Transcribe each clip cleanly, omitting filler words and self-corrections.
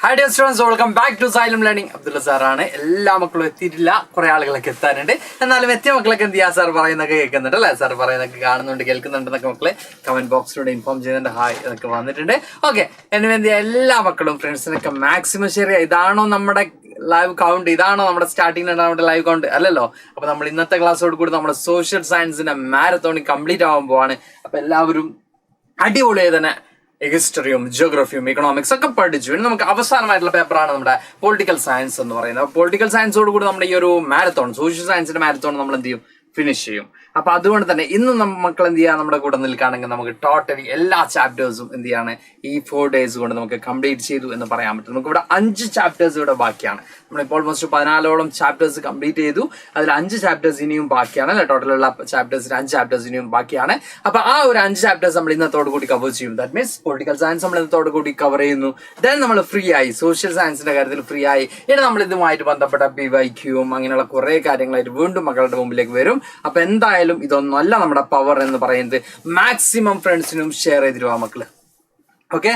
Hi dear students, welcome back to Xylem Learning. Abdullah sir ആണ്. എല്ലാ മക്കളും എത്തിയിട്ടില്ല, കുറെ ആളുകളൊക്കെ എത്താനുണ്ട്. എന്നാലും എത്തിയ മക്കളൊക്കെ എന്ത് ചെയ്യാ, സാർ പറയുന്നൊക്കെ കേൾക്കുന്നുണ്ട് അല്ലേ? സാർ പറയുന്നൊക്കെ കാണുന്നുണ്ട്, കേൾക്കുന്നുണ്ടെന്നൊക്കെ മക്കളെ കമന്റ് ബോക്സിലൂടെ ഇൻഫോം ചെയ്യുന്നുണ്ട്. ഹായ് എന്നൊക്കെ വന്നിട്ടുണ്ട്. ഓക്കെ, എന്നെ എന്ത് ചെയ്യാ, എല്ലാ മക്കളും ഫ്രണ്ട്സിനൊക്കെ മാക്സിമം ഷെയർ ചെയ്യുക. ഇതാണോ നമ്മുടെ ലൈവ് കൗണ്ട്? ഇതാണോ നമ്മുടെ സ്റ്റാർട്ടിംഗ് നമ്മുടെ ലൈവ് കൗണ്ട്? അല്ലല്ലോ. അപ്പൊ നമ്മൾ ഇന്നത്തെ ക്ലാസ്സോട് കൂടി നമ്മുടെ സോഷ്യൽ സയൻസിന്റെ മാരത്തോൺ കംപ്ലീറ്റ് ആവാൻ പോവാണ്. അപ്പൊ എല്ലാവരും അടിപൊളിയായി തന്നെ ഹിസ്റ്ററിയും ജിയോഗ്രഫിയും ഇക്കണോമിക്സ് ഒക്കെ പഠിച്ചു. ഇനി നമുക്ക് അവസാനമായിട്ടുള്ള പേപ്പറാണ് നമ്മുടെ പൊളിറ്റിക്കൽ സയൻസ് എന്ന് പറയുന്നത്. പൊളിറ്റിക്കൽ സയൻസോട് കൂടി നമ്മുടെ ഈ ഒരു മാരത്തോൺ, സോഷ്യൽ സയൻസിന്റെ മാരത്തോൺ നമ്മൾ എന്ത് ചെയ്യും, ഫിനിഷ് ചെയ്യും. അപ്പൊ അതുകൊണ്ട് തന്നെ ഇന്ന് മക്കൾ എന്ത് ചെയ്യാ, നമ്മുടെ കൂടെ നിൽക്കുകയാണെങ്കിൽ നമുക്ക് ടോട്ടലി എല്ലാ ചാപ്റ്റേഴ്സും എന്ത് ചെയ്യാണ് ഈ 4 days കൊണ്ട് നമുക്ക് കംപ്ലീറ്റ് ചെയ്തു എന്ന് പറയാൻ പറ്റും. നമുക്ക് ഇവിടെ 5 ചാപ്റ്റേഴ്സ് ഇവിടെ ബാക്കിയാണ്. നമ്മളിപ്പോൾ ഓൾമോസ്റ്റ് 14ഓളം ചാപ്റ്റേഴ്സ് കംപ്ലീറ്റ് ചെയ്തു. അതിൽ 5 ചാപ്റ്റേഴ്സ് ഇനിയും ബാക്കിയാണ് അല്ലെ? ടോട്ടലുള്ള ചാപ്റ്റേഴ്സിൽ 5 ചാപ്റ്റേഴ്സ് ഇനിയും ബാക്കിയാണ്. അപ്പൊ ആ ഒരു 5 ചാപ്റ്റേഴ്സ് നമ്മൾ ഇന്നത്തോട് കൂടി കവർ ചെയ്യും. ദാറ്റ് മീൻസ് പൊളിറ്റിക്കൽ സയൻസ് നമ്മൾ ഇന്നത്തോട് കൂടി കവർ ചെയ്യുന്നു. ദെൻ നമ്മൾ ഫ്രീ ആയി സോഷ്യൽ സയൻസിന്റെ കാര്യത്തിൽ ഫ്രീ ആയി. ഇനി നമ്മൾ ഇതുമായിട്ട് ബന്ധപ്പെട്ട PYQയും അങ്ങനെയുള്ള കുറെ കാര്യങ്ങളായിട്ട് വീണ്ടും മക്കളുടെ മുമ്പിലേക്ക് വരും. അപ്പൊ എന്തായാലും ഇതൊന്നല്ല നമ്മുടെ പവർ എന്ന് പറയുന്നത്. മാക്സിമം ഫ്രണ്ട്സിനും ഷെയർ ചെയ്തിരുവാ മക്കള്. ഓക്കെ,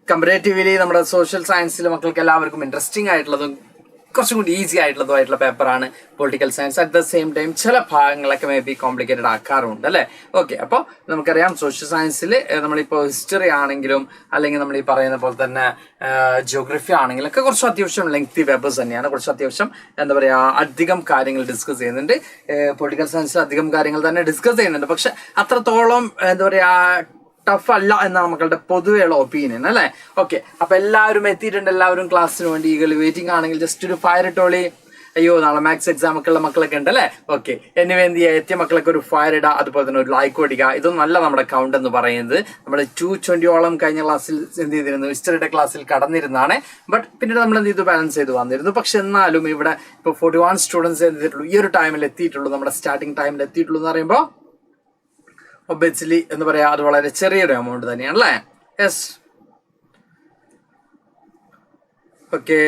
കമ്പാരേറ്റീവ്ലി നമ്മുടെ സോഷ്യൽ സയൻസിൽ മക്കൾക്ക് എല്ലാവർക്കും ഇൻട്രസ്റ്റിംഗ് ആയിട്ടുള്ളതും കുറച്ചും കൂടി ഈസി ആയിട്ടുള്ളതുമായിട്ടുള്ള പേപ്പറാണ് political science. At the same time ചില ഭാഗങ്ങളൊക്കെ മേ ബി കോംപ്ലിക്കേറ്റഡ് ആക്കാറുണ്ട് അല്ലെ? ഓക്കെ, അപ്പോൾ നമുക്കറിയാം സോഷ്യൽ സയൻസിൽ നമ്മളിപ്പോൾ ഹിസ്റ്ററി ആണെങ്കിലും അല്ലെങ്കിൽ നമ്മൾ ഈ പറയുന്ന പോലെ തന്നെ ജിയോഗ്രഫി ആണെങ്കിലും ഒക്കെ കുറച്ച് അത്യാവശ്യം ലെങ്തി പേപ്പേഴ്സ് തന്നെയാണ്. കുറച്ച് അത്യാവശ്യം എന്താ പറയുക, അധികം കാര്യങ്ങൾ ഡിസ്കസ് ചെയ്യുന്നുണ്ട്. പൊളിറ്റിക്കൽ സയൻസിൽ അധികം കാര്യങ്ങൾ തന്നെ ഡിസ്കസ് ചെയ്യുന്നുണ്ട്. പക്ഷെ അത്രത്തോളം എന്താ പറയുക ടഫ് അല്ല എന്നാണ് മക്കളുടെ പൊതുവെയുള്ള ഒപ്പീനിയൻ അല്ലെ? ഓക്കെ, അപ്പൊ എല്ലാവരും എത്തിയിട്ടുണ്ട്. എല്ലാവരും ക്ലാസ്സിന് വേണ്ടി ഈഗലി വെയിറ്റിംഗ് ആണെങ്കിൽ ജസ്റ്റ് ഒരു ഫയർ ഇട്ടോളി. അയ്യോ, നാളെ മാത്സ് എക്സാം ഒക്കെ ഉള്ള മക്കളൊക്കെ ഉണ്ട് അല്ലെ? ഓക്കെ, എന്നിവ എന്ത് ചെയ്യുക, എത്തിയ മക്കളൊക്കെ ഒരു ഫയർ ഇടുക, അതുപോലെ തന്നെ ഒരു ലൈക്ക് ഓടിക്കുക. ഇതൊന്നും അല്ല നമ്മുടെ കൗണ്ട് എന്ന് പറയുന്നത്. നമ്മുടെ 220ഓളം കഴിഞ്ഞ ക്ലാസ്സിൽ എന്ത് ചെയ്തിരുന്നു, ഹിസ്റ്ററിയുടെ ക്ലാസ്സിൽ കടന്നിരുന്നതാണ്. ബട്ട് പിന്നീട് നമ്മൾ എന്ത് ചെയ്തു, ബാലൻസ് ചെയ്ത് വന്നിരുന്നു. പക്ഷെ എന്നാലും ഇവിടെ ഇപ്പോൾ 41 സ്റ്റുഡൻസ് എന്ത് ചെയ്തിട്ടുള്ളൂ, ഈ ഒരു ടൈമിൽ എത്തിയിട്ടുള്ളൂ, നമ്മുടെ സ്റ്റാർട്ടിംഗ് ടൈമിൽ എത്തിയിട്ടുള്ളൂ എന്ന് പറയുമ്പോൾ ഒബിയസ്ലി എന്ന് പറയാ അത് വളരെ ചെറിയൊരു എമൗണ്ട് തന്നെയാണ് അല്ലേ? Yes. Okay,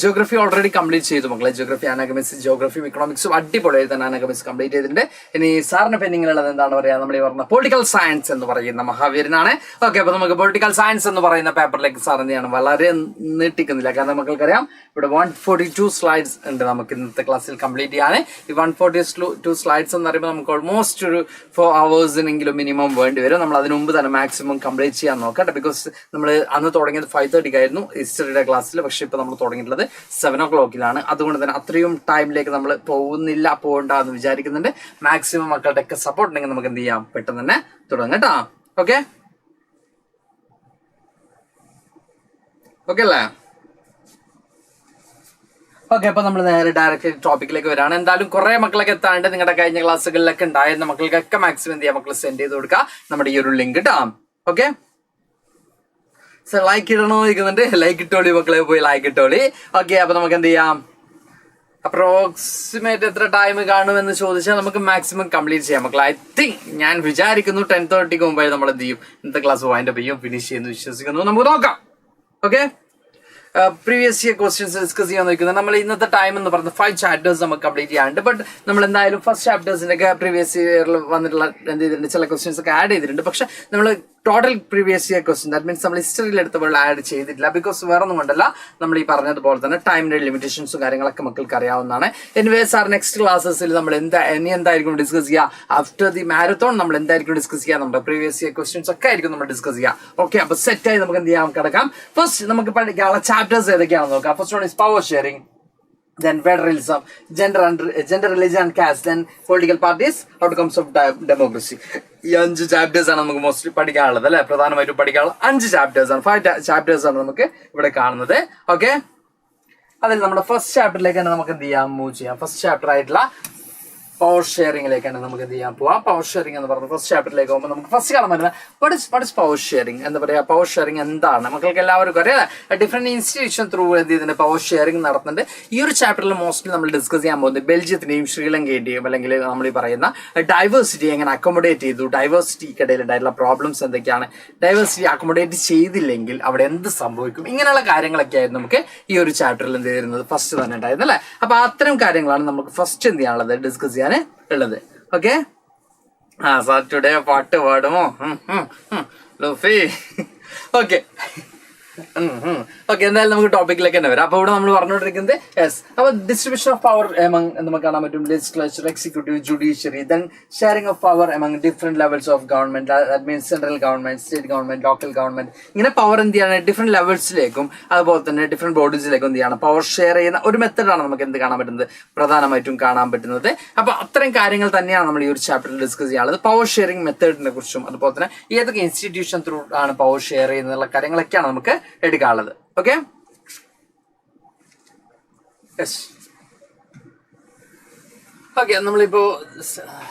geography already complete ചെയ്തു മക്കളെ. ജിയോഗ്രഫി, അനാഗമിക്സ്, ജിയോഗ്രഫിയും ഇക്കണോമിക്സും അടിപൊളിയായി തന്നെ അനാഗമിക്സ് കംപ്ലീറ്റ് ചെയ്തിട്ടുണ്ട്. ഇനി സാറിന് പെൻഡിങ്ങിലുള്ളത് എന്താണ് പറയാ, നമ്മൾ ഈ പറഞ്ഞ പൊളിറ്റിക്കൽ സയൻസ് എന്ന് പറയുന്ന മഹാവീരനാണ്. ഓക്കെ, അപ്പൊ നമുക്ക് പൊളിറ്റിക്കൽ സയൻസ് എന്ന് പറയുന്ന പേപ്പറിലേക്ക് സാർ എന്ത് ചെയ്യണം, വളരെ നീട്ടിക്കുന്നില്ല. കാരണം നമുക്കറിയാം ഇവിടെ 142 സ്ലൈഡ്സ് ഉണ്ട് നമുക്ക് ഇന്നത്തെ ക്ലാസ്സിൽ കംപ്ലീറ്റ് ചെയ്യാൻ. ഈ 142 സ്ലൈഡ്സ് എന്ന് പറയുമ്പോൾ നമുക്ക് ഓൾമോസ്റ്റ് ഒരു 4 hours മിനിമം വേണ്ടി വരും. നമ്മൾ അതിന് മുമ്പ് തന്നെ മാക്സിമം കംപ്ലീറ്റ് ചെയ്യാൻ നോക്കട്ടെ. ബിക്കോസ് നമ്മൾ അന്ന് തുടങ്ങിയത് 5:30 ആയിരുന്നു ഹിസ്റ്ററിയുടെ ക്ലാസ്സിൽ. പക്ഷെ ഇപ്പൊ നമ്മൾ തുടങ്ങിയിട്ടുള്ളത് 7 o'clock. അതുകൊണ്ട് തന്നെ അത്രയും ടൈമിലേക്ക് നമ്മൾ പോകണ്ട എന്ന് വിചാരിക്കുന്നുണ്ട്. മാക്സിമം മക്കളുടെ ഒക്കെ സപ്പോർട്ട് ഉണ്ടെങ്കിൽ നമുക്ക് എന്ത് ചെയ്യാം, പെട്ടെന്ന് തന്നെ തുടങ്ങാം കേട്ടോ. ഓക്കെ ഓക്കെ അല്ലേ? ഓക്കെ, അപ്പൊ നമ്മൾ നേരെ ഡയറക്റ്റ് ടോപ്പിക്കിലേക്ക് വരാണ്. എന്തായാലും കുറെ മക്കളൊക്കെ എത്താണ്ട് നിങ്ങളുടെ കഴിഞ്ഞ ക്ലാസ്സുകളിലൊക്കെ ഉണ്ടായിരുന്ന മക്കൾക്കൊക്കെ മാക്സിമം എന്ത് ചെയ്യാം, മക്കൾ സെൻഡ് ചെയ്ത് കൊടുക്കുക നമ്മുടെ ഈ ഒരു ലിങ്ക് കേട്ടോ. ഓക്കെ, ലൈക്ക് ഇടണോ ചോദിക്കുന്നുണ്ട്. ലൈക്ക് ഇട്ടോളി മക്കളെ, പോയി ലൈക്ക് ഇട്ടോളി. ഓക്കെ, അപ്പൊ നമുക്ക് എന്ത് ചെയ്യാം, അപ്രോക്സിമേറ്റ് എത്ര ടൈം കാണുമെന്ന് ചോദിച്ചാൽ നമുക്ക് മാക്സിമം കംപ്ലീറ്റ് ചെയ്യാം മക്കളെ. ഐ തിങ്ക് ഞാൻ വിചാരിക്കുന്നു 10:30 മുമ്പായി നമ്മൾ എന്ത് ചെയ്യും, ഇന്നത്തെ ക്ലാസ് വൈൻഡപ്പ് ചെയ്യും, ഫിനിഷ് ചെയ്യുന്നു വിശ്വസിക്കുന്നു. നമുക്ക് നോക്കാം. Okay, previous year questions discuss ചെയ്യാൻ നോക്കുന്നത്. നമ്മൾ ഇന്നത്തെ ടൈം എന്ന് പറയുന്നത് 5 ചാപ്റ്റേഴ്സ് നമുക്ക് കംപ്ലീറ്റ് ചെയ്യാനുണ്ട്. ബട്ട് നമ്മൾ എന്തായാലും ഫസ്റ്റ് ചാപ്റ്റേഴ്സിന്റെ ഒക്കെ പ്രീവിയസ് ഇയറിൽ വന്നിട്ടുള്ള എന്ത് ചെയ്തിട്ടുണ്ട്, ചില ക്വസ്റ്റ്യൻസ് ഒക്കെ ആഡ് ചെയ്തിട്ടുണ്ട്. പക്ഷെ നമ്മൾ total previous year question, that means നമ്മൾ ഹിസ്റ്ററിയിൽ എടുത്തപ്പോൾ ആഡ് ചെയ്തിട്ടില്ല. ബിക്കോസ് വേറെ ഒന്നും കൊണ്ടല്ല, നമ്മൾ ഈ പറഞ്ഞതുപോലെ തന്നെ ടൈമിന്റെ ലിമിറ്റേഷൻസും കാര്യങ്ങളൊക്കെ മക്കൾക്ക് അറിയാവുന്നതാണ്. എനിവേ സാർ നെക്സ്റ്റ് ക്ലാസ്സസിൽ നമ്മൾ എന്തായിരിക്കും ഡിസ്കസ് ചെയ്യുക, ആഫ്റ്റർ ദി മാരത്തോൺ നമ്മൾ എന്തായിരിക്കും ഡിസ്കസ് ചെയ്യുക, നമ്മുടെ പ്രീവിയസ് ഇയർ ക്വസ്റ്റ്യൻസ് ഒക്കെ ആയിരിക്കും നമ്മൾ ഡിസ്കസ് ചെയ്യുക. ഓക്കെ, അപ്പൊ സെറ്റായി നമുക്ക് എന്ത് ചെയ്യാം, കിടക്കാം. ഫസ്റ്റ് നമുക്ക് പഠിക്കാനുള്ള ചാപ്റ്റേഴ്സ് ഏതൊക്കെയാണെന്ന് നോക്കാം. First one is power sharing, then federalism, gender, religion and caste, then political parties, outcomes of democracy. ഈ 5 ചാപ്റ്റേഴ്സ് ആണ് നമുക്ക് മോസ്റ്റ്ലി പഠിക്കാനുള്ളത് അല്ലെ? പ്രധാനമായിട്ടും പഠിക്കാനുള്ള 5 ചാപ്റ്റേഴ്സ് ആണ്, 5 ചാപ്റ്റേഴ്സ് ആണ് നമുക്ക് ഇവിടെ കാണുന്നത്. ഓക്കെ, അതിൽ നമ്മുടെ ഫസ്റ്റ് ചാപ്റ്ററിലേക്ക് തന്നെ നമുക്ക് എന്ത് ചെയ്യാം, മൂവ് ചെയ്യാം. ഫസ്റ്റ് ചാപ്റ്റർ ആയിട്ടുള്ള പവർ ഷെയറിംഗിലേക്കാണ് നമുക്ക് എന്ത് ചെയ്യാൻ പോവാം. പവർ ഷെയറിംഗ് എന്ന് പറഞ്ഞ ഫസ്റ്റ് ചാപ്റ്ററിലേക്ക് പോകുമ്പോൾ നമുക്ക് ഫസ്റ്റ് കാണാൻ പറ്റുന്നത് വാട്ട് ഇസ് പവർ ഷെയറിംഗ്. എന്താ പറയുക, പവർ ഷെയറിംഗ് എന്താണ് മക്കൾക്ക് എല്ലാവർക്കും അറിയാം. ഡിഫറെന്റ് ഇൻസ്റ്റിറ്റ്യൂഷൻ ത്രൂ എന്ത് ചെയ്തിട്ടുണ്ട്, പവർ ഷെയറിംഗ് നടത്തുന്നുണ്ട്. ഈ ഒരു ചാപ്റ്ററിൽ മോസ്റ്റ്ലി നമ്മൾ ഡിസ്കസ് ചെയ്യാൻ പോകുന്നത് ബെൽജിയത്തിന്റെയും ശ്രീലങ്കയുടെയും അല്ലെങ്കിൽ നമ്മൾ ഈ പറയുന്ന ഡൈവേഴ്സിറ്റി എങ്ങനെ അക്കോമഡേറ്റ് ചെയ്തു, ഡൈവേഴ്സിറ്റിക്കിടയിൽ ഉണ്ടായിട്ടുള്ള പ്രോബ്ലംസ് എന്തൊക്കെയാണ്, ഡൈവേഴ്സിറ്റി അക്കോമഡേറ്റ് ചെയ്തില്ലെങ്കിൽ അവിടെ എന്ത് സംഭവിക്കും, ഇങ്ങനെയുള്ള കാര്യങ്ങളൊക്കെ ആയിരുന്നു നമുക്ക് ഈ ഒരു ചാപ്റ്ററിൽ എന്ത് ചെയ്തിരുന്നത് ഫസ്റ്റ് തന്നെ ഉണ്ടായിരുന്നു അല്ലെ? അപ്പൊ അത്തരം കാര്യങ്ങളാണ് നമുക്ക് ഫസ്റ്റ് എന്ത് ചെയ്യാനുള്ളത്, ഡിസ്കസ് ചെയ്യാൻ ഉള്ളത്. ഓക്കെ, സാർ ടുഡേ പാട്ട് പാടുമോ ലൂഫി? ഓക്കെ, ഓക്കെ, എന്തായാലും നമുക്ക് ടോപ്പിക്കിലേക്ക് തന്നെ വരാം. അപ്പൊ ഇവിടെ നമ്മൾ പറഞ്ഞുകൊണ്ടിരിക്കുന്നത് യെസ്, അപ്പൊ ഡിസ്ട്രിബ്യൂഷൻ ഓഫ് പവർ എമംഗ് നമുക്ക് കാണാൻ പറ്റും legislature, executive, judiciary, then sharing of power among different levels of government, that means central government, state government, local government. ഇങ്ങനെ പവർ എന്ത് ചെയ്യാണ് ഡിഫറെന്റ് ലെവൽസിലേക്കും അതുപോലെ തന്നെ ഡിഫറെന്റ് ബോഡീസിലേക്കും എന്ത് ചെയ്യണം പവർ ഷെയർ ചെയ്യുന്ന ഒരു മെത്തഡാണ് നമുക്ക് എന്ത് കാണാൻ പറ്റുന്നത്, പ്രധാനമായിട്ടും കാണാൻ പറ്റുന്നത്. അപ്പൊ അത്തരം കാര്യങ്ങൾ തന്നെയാണ് നമ്മൾ ഈ ഒരു ചാപ്റ്ററിൽ ഡിസ്കസ് ചെയ്യാനുള്ളത്. പവർ ഷെയറിംഗ് മെത്തേഡിനെ കുറിച്ചും അതുപോലെ തന്നെ ഏതൊക്കെ ഇൻസ്റ്റിറ്റ്യൂഷൻ ത്രൂ ആണ് പവർ ഷെയർ ചെയ്യുന്നുള്ള കാര്യങ്ങളൊക്കെയാണ് നമുക്ക് എടുക്കാനുള്ളത്. Okay, yes. ഓക്കെ, നമ്മളിപ്പോ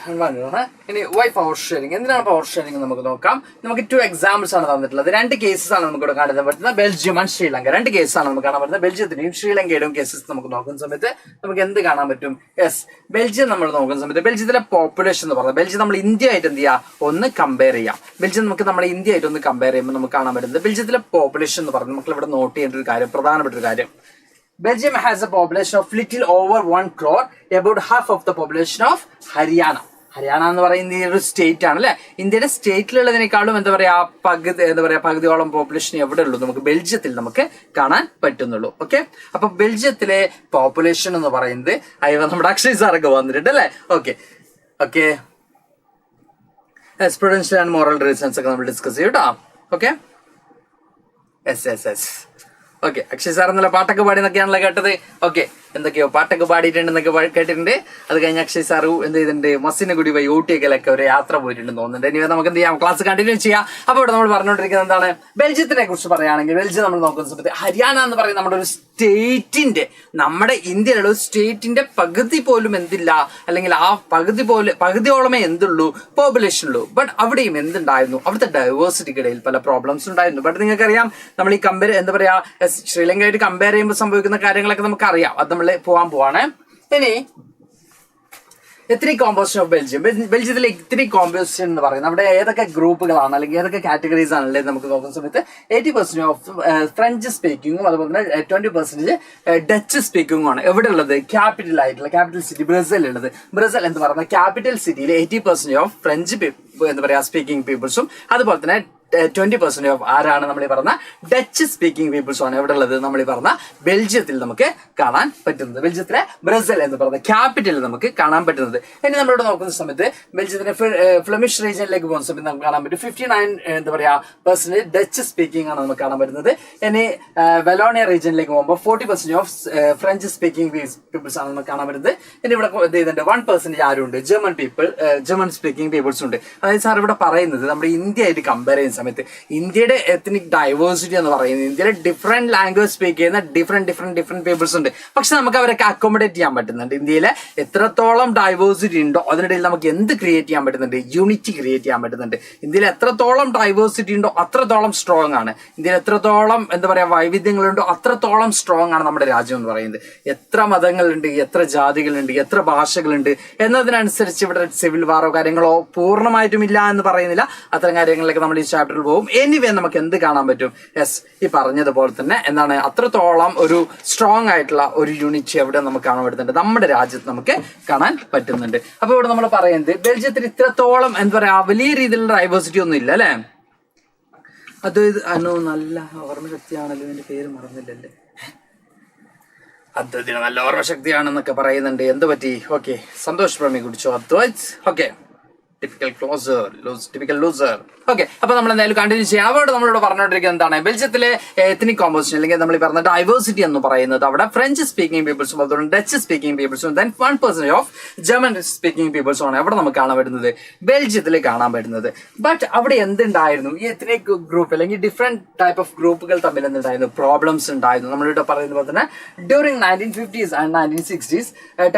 ഇനി വൈ പവർ ഷെയറിംഗ്, എന്തിനാണ് പവർ ഷെയറിംഗ് നമുക്ക് നോക്കാം. നമുക്ക് 2 എക്സാമ്പിൾസ് ആണ് തന്നിട്ടുള്ളത്. 2 കേസസ് ആണ് നമുക്ക് ഇവിടെ കാണാൻ പറ്റുന്നത്, ബെൽജിയം ആൻഡ് ശ്രീലങ്ക. 2 കേസാണ് നമുക്ക് കാണാൻ പറ്റുന്നത്. ബെൽജിയത്തിന്റെയും ശ്രീലങ്കയുടെയും കേസസ് നമുക്ക് നോക്കുന്ന സമയത്ത് നമുക്ക് എന്ത് കാണാൻ പറ്റും, യെസ്, ബെൽജിയം നമ്മൾ നോക്കുന്ന സമയത്ത് ബെൽജിയത്തിലെ പോപ്പുലേഷൻ എന്ന് പറയുന്നത്, ബെൽജിയം നമ്മൾ ഇന്ത്യ ആയിട്ട് എന്ത് ചെയ്യുക ഒന്ന് കമ്പയർ ചെയ്യാം. ബെൽജിയം നമുക്ക് നമ്മുടെ ഇന്ത്യ ആയിട്ട് ഒന്ന് കമ്പയർ ചെയ്യുമ്പോൾ നമുക്ക് കാണാൻ പറ്റുന്നത് ബെൽജിയത്തിലെ പോപ്പുലേഷൻ എന്ന് പറയുന്നത് നമുക്ക് ഇവിടെ നോട്ട് ചെയ്യേണ്ട ഒരു കാര്യം, പ്രധാനപ്പെട്ട ഒരു കാര്യം, Belgium has a population of little over 1 crore, about half of the population of Haryana. Haryana എന്ന് പറയുന്ന ഈ ഒരു സ്റ്റേറ്റ് ആണ് അല്ലെ, ഇന്ത്യയുടെ സ്റ്റേറ്റിലുള്ളതിനേക്കാളും പകുതിയോളം പോപ്പുലേഷൻ എവിടെ ഉള്ളൂ, നമുക്ക് ബെൽജിയത്തിൽ നമുക്ക് കാണാൻ പറ്റുന്നുള്ളൂ. ഓക്കെ, അപ്പൊ ബെൽജിയത്തിലെ പോപ്പുലേഷൻ എന്ന് പറയുന്നത് നമ്മുടെ അക്ഷയ് സാറൊക്കെ വന്നിട്ടുണ്ട് അല്ലെ. Okay okay, Prudential and moral reasons ഒക്കെ നമ്മൾ ഡിസ്കസ് ചെയ്യും കേട്ടോ. Okay, S S S. Okay, Akshay sir എന്നല്ല പാട്ടൊക്കെ പാടി എന്നൊക്കെയാണല്ലോ കേട്ടത്. ഓക്കെ, എന്തൊക്കെയോ പാട്ടൊക്കെ പാടിയിട്ടുണ്ടെന്നൊക്കെ കേട്ടിട്ടുണ്ട്. അത് കഴിഞ്ഞ് അക്ഷയ് സാർ എന്ത് ചെയ്തിട്ടുണ്ട്, മസ്സിനെഗുഡി വഴി ഊട്ടിയൊക്കെ ഒരു യാത്ര പോയിട്ടുണ്ടെന്ന് തോന്നുന്നുണ്ട്. ഇനി നമുക്ക് എന്ത് ചെയ്യാം, ക്ലാസ് കണ്ടിന്യൂ ചെയ്യാം. അപ്പോൾ ഇവിടെ നമ്മൾ പറഞ്ഞുകൊണ്ടിരിക്കുന്നത് എന്താണ്, ബെൽജിയത്തിനെ കുറിച്ച് പറയുകയാണെങ്കിൽ ബെൽജിയം നമ്മൾ നോക്കുന്ന സമയത്ത് ഹരിയാന എന്ന് പറയുന്ന നമ്മുടെ ഒരു സ്റ്റേറ്റിന്റെ, നമ്മുടെ ഇന്ത്യയിലുള്ള ഒരു സ്റ്റേറ്റിന്റെ പകുതി പോലും എന്തില്ല, അല്ലെങ്കിൽ ആ പകുതിയോളമേ എന്തുള്ളൂ പോപ്പുലേഷൻ ഉള്ളൂ. ബട്ട് അവിടെയും എന്തുണ്ടായിരുന്നു, അവിടുത്തെ ഡൈവേഴ്സിറ്റിക്കിടയിൽ പല പ്രോബ്ലംസ് ഉണ്ടായിരുന്നു. ബട്ട് നിങ്ങൾക്കറിയാം, നമ്മൾ ഈ എന്താ പറയാ ശ്രീലങ്കയായിട്ട് കമ്പയർ ചെയ്യുമ്പോൾ സംഭവിക്കുന്ന കാര്യങ്ങളൊക്കെ നമുക്കറിയാം. അത് നമ്മൾ പോകാൻ പോവാണ്. ഇനി എത്നിക് കോമ്പോസിഷൻ ഓഫ് ബെൽജിയം, ബെൽജിയത്തിലെ എത്നിക് കോമ്പോസിഷൻ എന്ന് പറയുന്നത് അവിടെ ഏതൊക്കെ ഗ്രൂപ്പുകളാണ് അല്ലെങ്കിൽ ഏതൊക്കെ കാറ്റഗറീസ് ആണല്ലേ നമുക്ക് നോക്കുന്ന സമയത്ത് 80% ഓഫ് ഫ്രഞ്ച് സ്പീക്കിങ്ങും അതുപോലെ തന്നെ 20% ഡച്ച് സ്പീക്കിങ്ങും ആണ് എവിടെ ഉള്ളത്, ക്യാപിറ്റൽ സിറ്റി ബ്രസൽ ഉള്ളത്. ബ്രസൽ എന്ന് പറയുന്ന ക്യാപിറ്റൽ സിറ്റിയിൽ 80% ഓഫ് ഫ്രഞ്ച് എന്താ പറയാ സ്പീക്കിംഗ് പീപ്പിൾസും അതുപോലെ തന്നെ 20% ഓഫ് ആരാണ് നമ്മൾ ഈ പറഞ്ഞ ഡച്ച് സ്പീക്കിംഗ് പീപ്പിൾസും ആണ് എവിടെ ഉള്ളത്, നമ്മൾ ഈ പറഞ്ഞ ബെൽജിയത്തിൽ നമുക്ക് കാണാൻ പറ്റുന്നത്. ബെൽജിയത്തിലെ ബ്രസൽ എന്ന് പറയുന്ന ക്യാപിറ്റൽ നമുക്ക് കാണാൻ പറ്റുന്നത്. ഇനി നമ്മളിവിടെ നോക്കുന്ന സമയത്ത് ബെൽജിയത്തിന്റെ ഫ്ലെമിഷ് റീജിയനിലേക്ക് പോകുന്ന സമയത്ത് നമുക്ക് കാണാൻ പറ്റും 59 എന്താ പറയാ % ഡച്ച് സ്പീക്കിംഗ് ആണ് നമുക്ക് കാണാൻ പറ്റുന്നത്. ഇനി വെലോണിയ റീജിയനിലേക്ക് പോകുമ്പോൾ 40% ഓഫ് ഫ്രഞ്ച് സ്പീക്കിംഗ് പീപ്പിൾസ് ആണ് നമുക്ക് കാണാൻ പറ്റുന്നത്. ഇനി ഇവിടെ എന്ത് ചെയ്തിട്ടുണ്ട് 1% ആരുണ്ട്, ജർമ്മൻ സ്പീക്കിംഗ് പീപ്പിൾസ് ഉണ്ട്. അതായത് സാർ ഇവിടെ പറയുന്നത് നമ്മുടെ ഇന്ത്യ ആയിട്ട് കമ്പയർ ചെയ്യുന്ന സമയത്ത് ഇന്ത്യയുടെ എത്നിക് ഡൈവേഴ്സിറ്റി എന്ന് പറയുന്നത് ഇന്ത്യയിലെ ഡിഫറെന്റ് ലാംഗ്വേജ് സ്പീക്ക് ചെയ്യുന്ന ഡിഫറെന്റ് പീപ്പിൾസ് ഉണ്ട്. പക്ഷെ നമുക്ക് അവരൊക്കെ അക്കോമഡേറ്റ് ചെയ്യാൻ പറ്റുന്നുണ്ട്. ഇന്ത്യയിലെ എത്രത്തോളം ഡൈവേഴ്സിറ്റി ഉണ്ടോ അതിനിടയിൽ നമുക്ക് എന്ത് ക്രിയേറ്റ് ചെയ്യാൻ പറ്റുന്നുണ്ട്, യൂണിറ്റി ക്രിയേറ്റ് ചെയ്യാൻ പറ്റുന്നുണ്ട്. ഇന്ത്യയിൽ എത്രത്തോളം ഡൈവേഴ്സിറ്റി ഉണ്ടോ അത്രത്തോളം സ്ട്രോങ് ആണ്. ഇന്ത്യയിൽ എത്രത്തോളം എന്താ പറയാ വൈവിധ്യങ്ങളുണ്ടോ അത്രത്തോളം സ്ട്രോങ് ആണ് നമ്മുടെ രാജ്യം എന്ന് പറയുന്നത്. എത്ര മതങ്ങളുണ്ട്, എത്ര ജാതികളുണ്ട്, എത്ര ഭാഷകളുണ്ട് എന്നതിനനുസരിച്ച് ഇവിടെ സിവിൽ വാറോ കാര്യങ്ങളോ പൂർണ്ണമായിട്ടും ഇല്ല എന്ന് പറയുന്നില്ല. അത്തരം കാര്യങ്ങളിലേക്ക് നമ്മൾ ഈ ചാപ്റ്ററിൽ പോകും. എനിവേ നമുക്ക് എന്ത് കാണാൻ പറ്റും, യെസ്, ഈ പറഞ്ഞതുപോലെ തന്നെ എന്താണ് അത്രത്തോളം ഒരു സ്ട്രോങ് ആയിട്ടുള്ള ഒരു യൂണിറ്റ് എവിടെ നമുക്ക് കാണാൻ പറ്റുന്നുണ്ട്, നമ്മുടെ രാജ്യത്ത് നമുക്ക് കാണാൻ പറ്റുന്നുണ്ട്. അപ്പൊ ഇവിടെ നമ്മൾ പറയുന്നത് ബെൽജിയത്തിൽ ഇത്രത്തോളം എന്താ പറയാ വലിയ രീതിയിലുള്ള ഡൈവേഴ്സിറ്റി ഒന്നും ഇല്ല അല്ലെ. അത് നല്ല ഓർമ്മശക്തിയാണല്ലോ, എന്റെ പേര് മറന്നില്ലല്ലേ, അദ്വൈതിന് നല്ല ഓർമ്മശക്തിയാണെന്നൊക്കെ പറയുന്നുണ്ട്. എന്ത് പറ്റി? ഓക്കെ, സന്തോഷ് പ്രമി കുടിച്ചോ Adwaith. Okay, typical loser. Okay, അപ്പൊ നമ്മൾ എന്തായാലും കണ്ടിന്യൂ ചെയ്യാം. അവിടെ നമ്മളിവിടെ പറഞ്ഞുകൊണ്ടിരിക്കുന്നത് എന്താണ്, ബെൽജിയത്തിലെ എത്നിക് കോമ്പോസിഷൻ അല്ലെങ്കിൽ നമ്മൾ പറഞ്ഞ ഡൈവേഴ്സിറ്റി എന്ന് പറയുന്നത് അവിടെ ഫ്രഞ്ച് സ്പീക്കിംഗ് പീപ്പിൾസും അതുകൊണ്ട് ഡച്ച് സ്പീക്കിംഗ് പീപ്പിൾസും ദെൻ 1% ഓഫ് ജർമ്മൻ സ്പീക്കിംഗ് പീപ്പിൾസും ആണ് എവിടെ നമുക്ക് കാണാൻ പറ്റുന്നത്, ബെൽജിയത്തിൽ കാണാൻ പറ്റുന്നത്. ബട്ട് അവിടെ എന്തുണ്ടായിരുന്നു, ഈ എത്നിക് ഗ്രൂപ്പ് അല്ലെങ്കിൽ ഡിഫറെന്റ് ടൈപ്പ് ഓഫ് ഗ്രൂപ്പുകൾ തമ്മിൽ എന്തുണ്ടായിരുന്നു, പ്രോബ്ലംസ് ഉണ്ടായിരുന്നു. നമ്മളിവിടെ പറയുന്ന പോലെ തന്നെ during 1950s and 1960s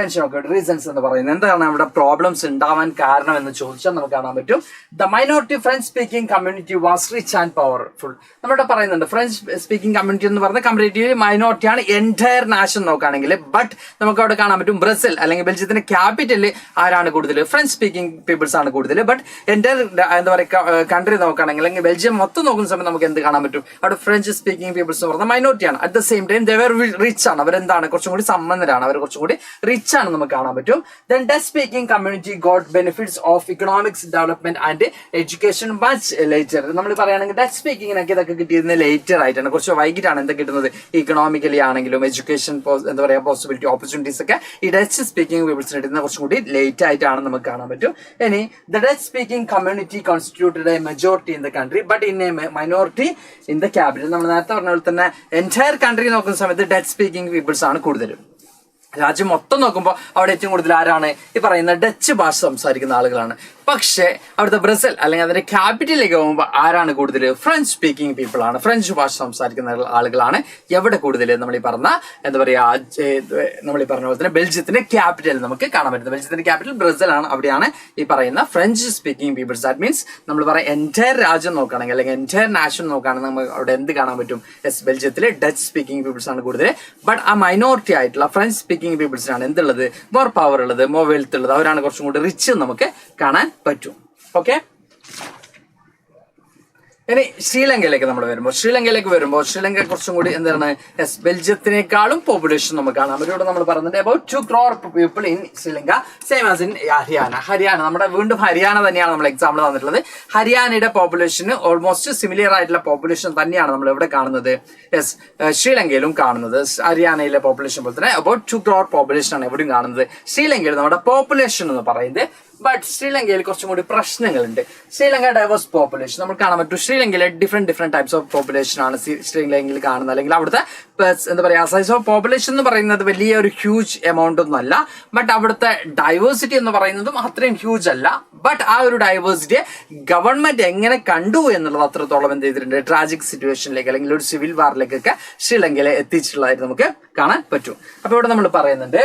tension ഒക്കെ റീസൺസ് എന്ന് പറയുന്നത് എന്താണ് അവിടെ പ്രോബ്ലംസ് ഉണ്ടാവാൻ കാരണം എന്ന് ചോദിച്ചാൽ നമുക്ക് കാണാൻ പറ്റും. The minority French speaking community was rich and powerful. നമ്മളിവിടെ പറയുന്നുണ്ട് ഫ്രഞ്ച് സ്പീക്കിംഗ് കമ്മ്യൂണിറ്റി എന്ന് പറഞ്ഞ കമ്പാരിറ്റീവ്ലി മൈനോറിറ്റിയാണ് എൻറ്റയർ നാഷൻ നോക്കുകയാണെങ്കിൽ. ബട്ട് നമുക്ക് അവിടെ കാണാൻ പറ്റും ബ്രസൽ അല്ലെങ്കിൽ ബെൽജിയത്തിന്റെ ക്യാപിറ്റലിൽ ആരാണ് കൂടുതൽ, ഫ്രഞ്ച് സ്പീക്കിംഗ് പീപ്പിൾസ് ആണ് കൂടുതൽ. ബട്ട് എൻറ്റയർ എന്താ പറയുക കൺട്രി നോക്കുകയാണെങ്കിൽ അല്ലെങ്കിൽ ബെൽജിയം മൊത്തം നോക്കുന്ന സമയത്ത് നമുക്ക് എന്ത് കാണാൻ പറ്റും, അവിടെ ഫ്രഞ്ച് സ്പീക്കിംഗ് പീപ്പിൾസ് എന്ന് പറഞ്ഞാൽ മൈനോറിറ്റിയാണ്. At the same time they rich ആണ്, അവരെന്താണ് കുറച്ചും കൂടി സമ്പന്നരാണ്, അവർ കുറച്ചും കൂടി റിച്ച് ആണ് നമുക്ക് കാണാൻ പറ്റും. Then Dutch speaking community got benefits of economics development and education much later. നമ്മൾ പറയുകയാണെങ്കിൽ ഡച്ച് സ്പീക്കിങ്ങിനൊക്കെ ഇതൊക്കെ കിട്ടിയിരുന്നത് ലേറ്റർ ആയിട്ടാണ്, കുറച്ച് വൈകിട്ടാണ് എന്താ കിട്ടുന്നത്. ഇക്കണോമിക്കലി ആണെങ്കിലും എഡ്യൂക്കേഷൻ എന്താ പറയുക പോസിബിലിറ്റി ഓപ്പർച്യൂണിറ്റീസ് ഒക്കെ ഈ ഡച്ച് സ്പീക്കിംഗ് പീപ്പിൾസിന് കിട്ടുന്ന കുറച്ചും കൂടി ലേറ്റ് ആയിട്ടാണ് നമുക്ക് കാണാൻ പറ്റും. ഇനി the Dutch speaking community constituted A majority in the country but in A minority in the capital. നമ്മൾ നേരത്തെ പറഞ്ഞ പോലെ തന്നെ എൻറ്റയർ കൺട്രി നോക്കുന്ന സമയത്ത് ഡച്ച് സ്പീക്കിംഗ് പീപ്പിൾസ് ആണ് കൂടുതലും. രാജ്യം മൊത്തം നോക്കുമ്പോൾ അവിടെ ഏറ്റവും കൂടുതൽ ആരാണ് ഈ പറയുന്ന ഡച്ച് ഭാഷ സംസാരിക്കുന്ന ആളുകളാണ്. പക്ഷേ അവിടുത്തെ ബ്രസൽ അല്ലെങ്കിൽ അതിന്റെ ക്യാപിറ്റലിലേക്ക് പോകുമ്പോൾ ആരാണ് കൂടുതൽ? ഫ്രഞ്ച് സ്പീക്കിംഗ് പീപ്പിൾ ആണ്, ഫ്രഞ്ച് ഭാഷ സംസാരിക്കുന്ന ആളുകളാണ്. എവിടെ കൂടുതൽ? നമ്മൾ ഈ പറഞ്ഞ എന്താ പറയാ നമ്മൾ ഈ പറഞ്ഞ പോലെ തന്നെ ബെൽജിയത്തിന്റെ ക്യാപിറ്റൽ നമുക്ക് കാണാൻ പറ്റുന്നത്. ബെൽജിയത്തിന്റെ ക്യാപിറ്റൽ ബ്രസൽ ആണ്, അവിടെയാണ് ഈ പറയുന്ന French speaking peoples. That means നമ്മൾ പറയാം എൻറ്റയർ രാജ്യം നോക്കുകയാണെങ്കിൽ അല്ലെങ്കിൽ എൻറ്റയർ നാഷൻ നോക്കുകയാണെങ്കിൽ നമുക്ക് അവിടെ എന്ത് കാണാൻ പറ്റും? ബെൽജിയത്തിലെ ഡച്ച് സ്പീക്കിംഗ് പീപ്പിൾസ് ആണ് കൂടുതൽ. ബട്ട് ആ മൈനോറിറ്റി ആയിട്ടുള്ള ഫ്രഞ്ച് സ്പീക്കിംഗ് പീപ്പിൾസിനാണ് എന്തുള്ളത്? മോർ പവർ ഉള്ളത്, മോർ വെൽത്ത് ഉള്ളത്. അവരാണ് കുറച്ചും കൂടി റിച്ച് നമുക്ക് കാണാൻ പറ്റും. ഓക്കെ, ഇനി ശ്രീലങ്കയിലേക്ക് ശ്രീലങ്ക കുറച്ചും കൂടി എന്താണ് ബെൽജിയത്തിനേക്കാളും പോപ്പുലേഷൻ നമുക്ക് കാണാം. അവരോട് നമ്മൾ പറയുന്നുണ്ട് about 2 crore people in Sri Lanka, same as in Haryana. നമ്മുടെ വീണ്ടും ഹരിയാന തന്നെയാണ് നമ്മൾ എക്സാമ്പിൾ തന്നിട്ടുള്ളത്. ഹരിയാനയുടെ പോപ്പുലേഷന് ഓൾമോസ്റ്റ് സിമിലർ ആയിട്ടുള്ള പോപ്പുലേഷൻ തന്നെയാണ് നമ്മൾ എവിടെ കാണുന്നത്? ശ്രീലങ്കയിലും കാണുന്നത്. ഹരിയാനയിലെ പോപ്പുലേഷൻ പോലെ തന്നെ about 2 crore പോപ്പുലേഷൻ ആണ് എവിടെയും കാണുന്നത്. ശ്രീലങ്കയിൽ നമ്മുടെ പോപ്പുലേഷൻ എന്ന് പറയുന്നത്. ബട്ട് ശ്രീലങ്കയിൽ കുറച്ചും കൂടി പ്രശ്നങ്ങളുണ്ട്. ശ്രീലങ്ക ഡൈവേഴ്സ് പോപ്പുലേഷൻ നമ്മൾ കാണാൻ പറ്റും. ശ്രീലങ്കയിലെ ഡിഫറെന്റ് ടൈപ്സ് ഓഫ് പോപ്പുലേഷൻ ആണ് ശ്രീലങ്കയിൽ കാണുന്നത്. അല്ലെങ്കിൽ അവിടുത്തെ എന്താ പറയാ സൈസ് ഓഫ് പോപ്പുലേഷൻ എന്ന് പറയുന്നത് വലിയൊരു ഹ്യൂജ് എമൗണ്ട് ഒന്നും അല്ല. ബട്ട് അവിടുത്തെ ഡൈവേഴ്സിറ്റി എന്ന് പറയുന്നതും അത്രയും ഹ്യൂജ് അല്ല. ബട്ട് ആ ഒരു ഡൈവേഴ്സിറ്റിയെ ഗവൺമെന്റ് എങ്ങനെ കണ്ടു എന്നുള്ളത് അത്രത്തോളം എന്ത് ചെയ്തിട്ടുണ്ട്? ട്രാജിക് സിറ്റുവേഷനിലേക്ക് അല്ലെങ്കിൽ ഒരു സിവിൽ വാറിലേക്കൊക്കെ ശ്രീലങ്കയിലെ എത്തിച്ചിട്ടുള്ളതായിട്ട് നമുക്ക് കാണാൻ പറ്റും. അപ്പൊ ഇവിടെ നമ്മൾ പറയുന്നുണ്ട്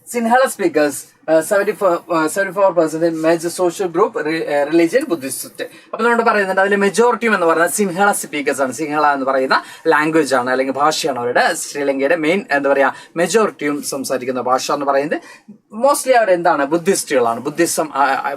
Sinhala speakers 74% major social group religion Buddhist. അപ്പൊ നമ്മൾ പറയുന്നുണ്ട് അതിൽ മെജോറിറ്റിയും എന്ന് പറയുന്നത് സിൻഹള സ്പീക്കേഴ്സ് ആണ്. സിൻഹള എന്ന് പറയുന്ന ലാംഗ്വേജ് ആണ് അല്ലെങ്കിൽ ഭാഷയാണ് അവരുടെ. ശ്രീലങ്കയുടെ മെയിൻ എന്താ പറയാ മെജോറിറ്റിയും സംസാരിക്കുന്ന ഭാഷ എന്ന് പറയുന്നത് മോസ്റ്റ്ലി അവരെന്താണ്? ബുദ്ധിസ്റ്റുകളാണ്.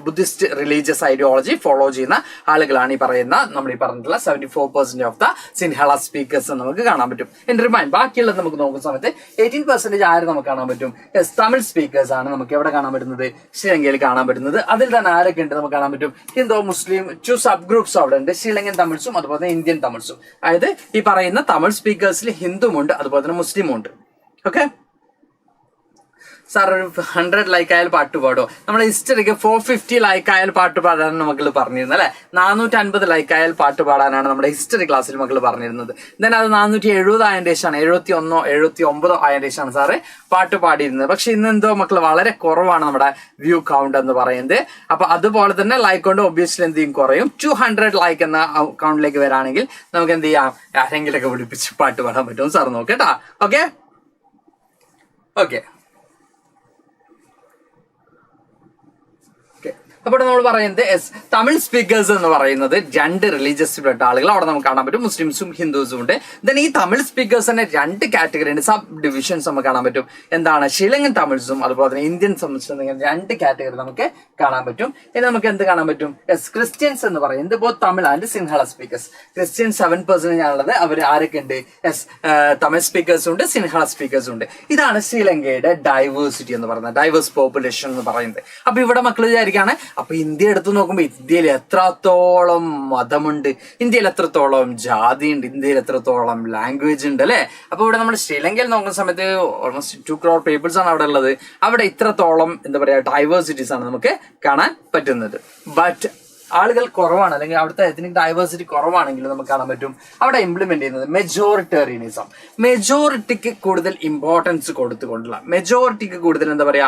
ബുദ്ധിസ്റ്റ് റിലീജിയസ് ഐഡിയോളജി ഫോളോ ചെയ്യുന്ന ആളുകളാണ് ഈ പറയുന്ന നമ്മൾ ഈ പറഞ്ഞിട്ടുള്ള 74% ഓഫ് ദ സിൻഹള സ്പീക്കേഴ്സ് നമുക്ക് കാണാൻ പറ്റും. എന്റെ റിമൈൻഡ് ബാക്കിയുള്ളത് നമുക്ക് നോക്കുന്ന സമയത്ത് 18% ആര് നമുക്ക് കാണാൻ പറ്റും? തമിഴ് സ്പീക്കേഴ്സ് ആണ് നമുക്ക് എവിടെ കാണാൻ പറ്റുന്നത്? ശ്രീലങ്കയിൽ കാണാൻ പറ്റുന്നത്. അതിൽ തന്നെ ആരൊക്കെ ഉണ്ട് നമുക്ക് കാണാൻ പറ്റും? ഹിന്ദു, മുസ്ലിം, 2 സബ് ഗ്രൂപ്പ്സ് അവിടെ ഉണ്ട്. ശ്രീലങ്കൻ തമിഴ്സും അതുപോലെ തന്നെ ഇന്ത്യൻ തമിഴ്സും. അതായത് ഈ പറയുന്ന തമിഴ് സ്പീക്കേഴ്സിൽ ഹിന്ദുമുണ്ട് അതുപോലെ തന്നെ മുസ്ലിമും ഉണ്ട്. ഓക്കെ സാർ, ഒരു 100 ലൈക്ക് ആയാൽ പാട്ട് പാടോ? നമ്മുടെ ഹിസ്റ്ററിക്ക് 450 ലൈക്ക് ആയാൽ പാട്ട് പാടാനാണ് മക്കൾ പറഞ്ഞിരുന്നത് അല്ലെ. 450 ലൈക്ക് ആയാൽ പാട്ട് പാടാനാണ് നമ്മുടെ ഹിസ്റ്ററി ക്ലാസ്സിൽ മക്കൾ പറഞ്ഞിരുന്നത്. ദെൻ അത് 470 ആയതിന്റെ ശേഷമാണ് 71 79 ആയതിന്റെ ശേഷമാണ് സാറ് പാട്ട് പാടിയിരുന്നത്. പക്ഷെ ഇന്ന് എന്തോ മക്കൾ വളരെ കുറവാണ് നമ്മുടെ വ്യൂ കൗണ്ട് എന്ന് പറയുന്നത്. അപ്പൊ അതുപോലെ തന്നെ ലൈക്ക് കൊണ്ട് ഒബ്വിയസ്ലി എന്ത് ചെയ്യും? കുറയും. 200 ലൈക്ക് എന്ന അക്കൗണ്ടിലേക്ക് വരാണെങ്കിൽ നമുക്ക് എന്ത് ചെയ്യാം? ആരെങ്കിലൊക്കെ വിളിപ്പിച്ച് പാട്ട് പാടാൻ പറ്റും. സാർ നോക്കേട്ടാ. ഓക്കെ ഓക്കെ അപ്പോൾ നമ്മൾ പറയുന്നത് തമിഴ് സ്പീക്കേഴ്സ് എന്ന് പറയുന്നത് 2 റിലീജിയസ് പെട്ട ആളുകൾ അവിടെ നമുക്ക് കാണാൻ പറ്റും. മുസ്ലിംസും ഹിന്ദുസും ഉണ്ട്. ദെൻ ഈ തമിഴ് സ്പീക്കേഴ്സ് തന്നെ 2 കാറ്റഗറി ഉണ്ട്, സബ് ഡിവിഷൻസ് നമുക്ക് കാണാൻ പറ്റും. എന്താണ്? ശ്രീലങ്കൻ തമിഴ്സും അതുപോലെ തന്നെ ഇന്ത്യൻ സംബന്ധിച്ച് 2 കാറ്റഗറി നമുക്ക് കാണാൻ പറ്റും. ഇനി നമുക്ക് എന്ത് കാണാൻ പറ്റും? ക്രിസ്ത്യൻസ് എന്ന് പറയുന്നത് both Tamil and Sinhala speakers. Christian 7% ആണുള്ളത്. അവർ ആരൊക്കെ ഉണ്ട്? തമിഴ് സ്പീക്കേഴ്സും ഉണ്ട്, സിൻഹള സ്പീക്കേഴ്സും ഉണ്ട്. ഇതാണ് ശ്രീലങ്കയുടെ ഡൈവേഴ്സിറ്റി എന്ന് പറയുന്നത്, ഡൈവേഴ്സ് പോപ്പുലേഷൻ എന്ന് പറയുന്നത്. അപ്പൊ ഇവിടെ മക്കൾ വിചാരിക്കാണ് അപ്പൊ ഇന്ത്യ എടുത്തു നോക്കുമ്പോൾ ഇന്ത്യയിൽ എത്രത്തോളം മതമുണ്ട്, ഇന്ത്യയിൽ എത്രത്തോളം ജാതി ഉണ്ട്, ഇന്ത്യയിൽ എത്രത്തോളം ലാംഗ്വേജ് ഉണ്ട് അല്ലെ. അപ്പൊ ഇവിടെ നമ്മുടെ ശ്രീലങ്കയിൽ നോക്കുന്ന സമയത്ത് ഓൾമോസ്റ്റ് 2 crore പീപ്പിൾസ് ആണ് അവിടെ ഉള്ളത്. അവിടെ ഇത്രത്തോളം എന്താ പറയാ ഡൈവേഴ്സിറ്റീസ് ആണ് നമുക്ക് കാണാൻ പറ്റുന്നത്. ബട്ട് ആളുകൾ കുറവാണ് അല്ലെങ്കിൽ അവിടുത്തെ എത്നിക് ഡൈവേഴ്സിറ്റി കുറവാണെങ്കിലും നമുക്ക് കാണാൻ പറ്റും അവിടെ ഇംപ്ലിമെന്റ് ചെയ്യുന്നത് മെജോറിറ്റേറിയനിസം. മെജോറിറ്റിക്ക് കൂടുതൽ ഇമ്പോർട്ടൻസ് കൊടുത്തുകൊണ്ടുള്ള, മെജോറിറ്റിക്ക് കൂടുതൽ എന്താ പറയാ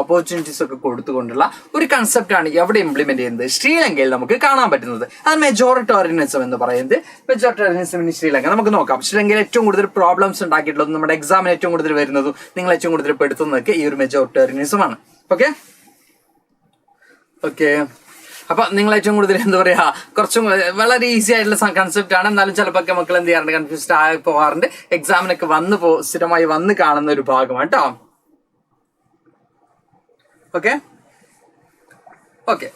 ഓപ്പർച്യൂണിറ്റീസ് ഒക്കെ കൊടുത്തുകൊണ്ടുള്ള ഒരു കൺസെപ്റ്റ് ആണ് എവിടെ ഇംപ്ലിമെന്റ് ചെയ്യുന്നത്? ശ്രീലങ്കയിൽ നമുക്ക് കാണാൻ പറ്റുന്നത്. അത് മെജോറിറ്റേറിയനിസം എന്ന് പറയുന്നത്. മെജോറിറ്റേറിയനിസം ഇൻ ശ്രീലങ്ക നമുക്ക് നോക്കാം. ശ്രീലങ്കയിൽ ഏറ്റവും കൂടുതൽ പ്രോബ്ലംസ് ഉണ്ടാക്കിയിട്ടുള്ളത്, നമ്മുടെ എക്സാമിന് ഏറ്റവും കൂടുതൽ വരുന്നതും നിങ്ങൾ ഏറ്റവും കൂടുതൽ പെടുത്തുന്നതൊക്കെ ഈ ഒരു മെജോറിറ്റേറിയനിസം ആണ്. ഓക്കെ അപ്പൊ നിങ്ങൾ ഏറ്റവും കൂടുതൽ എന്താ പറയാ കുറച്ചും വളരെ ഈസി ആയിട്ടുള്ള കൺസെപ്റ്റ് ആണ്. എന്നാലും ചിലപ്പോൾ മക്കൾ എന്ത് ചെയ്യാറുണ്ട്? കൺഫ്യൂസ്ഡ് ആയി പോകാറുണ്ട്. എക്സാമിനൊക്കെ സ്ഥിരമായി വന്ന് കാണുന്ന ഒരു ഭാഗമാണ് കേട്ടോ. ഓക്കെ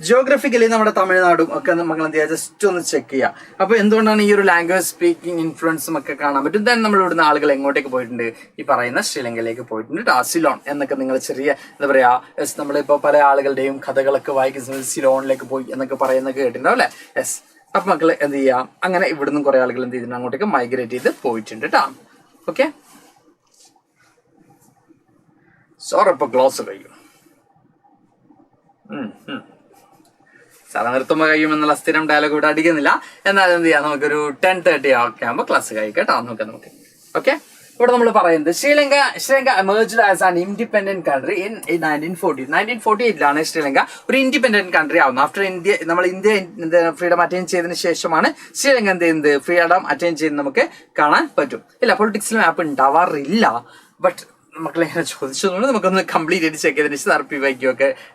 ജിയോഗ്രഫിക്കലി നമ്മുടെ തമിഴ്നാടും ഒക്കെ നമ്മൾ എന്ത് ചെയ്യുക, ജസ്റ്റ് ഒന്ന് ചെക്ക് ചെയ്യുക. അപ്പൊ എന്തുകൊണ്ടാണ് ഈ ഒരു ലാംഗ്വേജ് സ്പീക്കിംഗ് ഇൻഫ്ലുവൻസും ഒക്കെ കാണാൻ പറ്റും. ദെൻ നമ്മൾ ഇവിടുന്ന് ആളുകൾ എങ്ങോട്ടേക്ക് പോയിട്ടുണ്ട്, ഈ പറയുന്ന ശ്രീലങ്കയിലേക്ക് പോയിട്ടുണ്ട്. സിലോൺ എന്നൊക്കെ നിങ്ങൾ ചെറിയ എന്താ പറയാ, നമ്മളിപ്പോ പല ആളുകളുടെയും കഥകളൊക്കെ വായിക്കുന്നത് സിലോണിലേക്ക് പോയി എന്നൊക്കെ പറയുന്നത് കേട്ടിട്ടുണ്ടാവും അല്ലെ. യെസ്, അപ്പൊ മക്കള് എന്ത് ചെയ്യാം, അങ്ങനെ ഇവിടുന്ന് കുറെ ആളുകൾ എന്ത് ചെയ്തിട്ടുണ്ട്, അങ്ങോട്ടേക്ക് മൈഗ്രേറ്റ് ചെയ്ത് പോയിട്ടുണ്ട് കേട്ടോ. ഓക്കെ, സോറപ്പൊ ക്ലോസ് കഴിയും. സാധാരണ നിർത്തുമ്പോൾ കഴിയുമെന്നുള്ള സ്ഥിരം ഡയലോഗ് ഇവിടെ അടിക്കുന്നില്ല. എന്നാൽ എന്ത് ചെയ്യാം, നമുക്കൊരു 10:30 ഒക്കെ ആകുമ്പോൾ ക്ലാസ് കഴിയും കേട്ടോ. നമുക്ക് ഓക്കെ. ഇവിടെ നമ്മൾ പറയുന്നത് Sri Lanka emerged as an independent country in 1940. 1948 Sri Lanka ഒരു ഇൻഡിപെൻഡന്റ് കൺട്രി ആവുന്നത്. ആഫ്റ്റർ ഇന്ത്യ ഫ്രീഡം അറ്റൈൻ ചെയ്തതിന് ശേഷമാണ് ശ്രീലങ്ക എന്ത് ചെയ്യുന്നത്, ഫ്രീഡം അറ്റൈൻ ചെയ്യുന്നത് നമുക്ക് കാണാൻ പറ്റും. ഇല്ല, പൊളിറ്റിക്സിൽ മാപ്പ് ഉണ്ടാവാറില്ല. ബട്ട് മക്കളെ ഇങ്ങനെ ചോദിച്ചതുകൊണ്ട് നമുക്കൊന്ന് കംപ്ലീറ്റ് ആയിട്ട് ചെക്ക് ചെയ്തതിന് ശേഷം RPYQ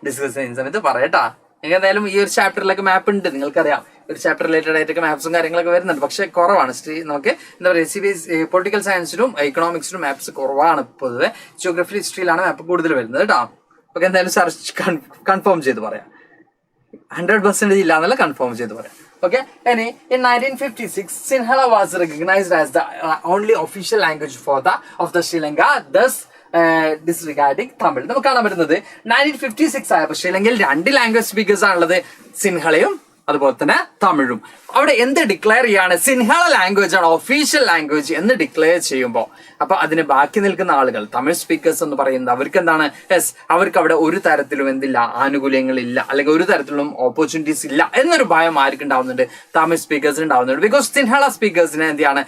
ഡിസ്കസ് ചെയ്യുന്ന സമയത്ത് പറയാട്ടാ. നിങ്ങൾക്ക് എന്തായാലും ഈ ഒരു ചാപ്റ്ററിലൊക്കെ മാപ്പ് ഉണ്ട്, നിങ്ങൾക്കറിയാം. ഒരു ചാപ്റ്റർ റിലേറ്റഡ് ആയിട്ടൊക്കെ മാപ്സും കാര്യങ്ങളൊക്കെ വരുന്നുണ്ട്. പക്ഷെ കുറവാണ്. നമുക്ക് എന്താ പറയുക, CBSE പൊളിറ്റിക്കൽ സയൻസിലും എക്കണോമിക്സിലും മാപ്സ് കുറവാണ്. പൊതുവെ ജിയോഗ്രഫി ഹിസ്റ്ററിയിലാണ് മാപ്പ് കൂടുതൽ വരുന്നത് കേട്ടോ. ഓക്കെ, എന്തായാലും സാർ കൺഫേം ചെയ്ത് പറയാം. 100% ഇല്ല എന്നല്ല, കൺഫേം ചെയ്ത് പറയാം. Okay, and in 1956, Sinhala was recognized as the only official language of the Sri Lanka, thus disregarding Tamil. നമുക്ക് കാണാൻ പറ്റുന്നത് 1956 ആയപ്പോൾ ശ്രീലങ്കയിൽ 2 ലാംഗ്വേജ് സ്പീക്കേഴ്സ് ആണുള്ളത്, സിൻഹളയും അതുപോലെ തന്നെ തമിഴും. അവിടെ എന്ത് ഡിക്ലെയർ ചെയ്യാണ്, സിൻഹള ലാംഗ്വേജ് ആണ് ഒഫീഷ്യൽ ലാംഗ്വേജ് എന്ന് ഡിക്ലെയർ ചെയ്യുമ്പോൾ, അപ്പൊ അതിന് ബാക്കി നിൽക്കുന്ന ആളുകൾ തമിഴ് സ്പീക്കേഴ്സ് എന്ന് പറയുന്നത് അവർക്ക് എന്താണ്, അവർക്ക് അവിടെ ഒരു തരത്തിലും എന്തില്ല, ആനുകൂല്യങ്ങളില്ല, അല്ലെങ്കിൽ ഒരു തരത്തിലും ഓപ്പർച്യൂണിറ്റീസ് ഇല്ല എന്നൊരു ഭയം ആർക്ക് ഉണ്ടാവുന്നുണ്ട്, തമിഴ് സ്പീക്കേഴ്സിന് ഉണ്ടാവുന്നുണ്ട്. ബിക്കോസ് സിൻഹള സ്പീക്കേഴ്സിന് എന്താണ്,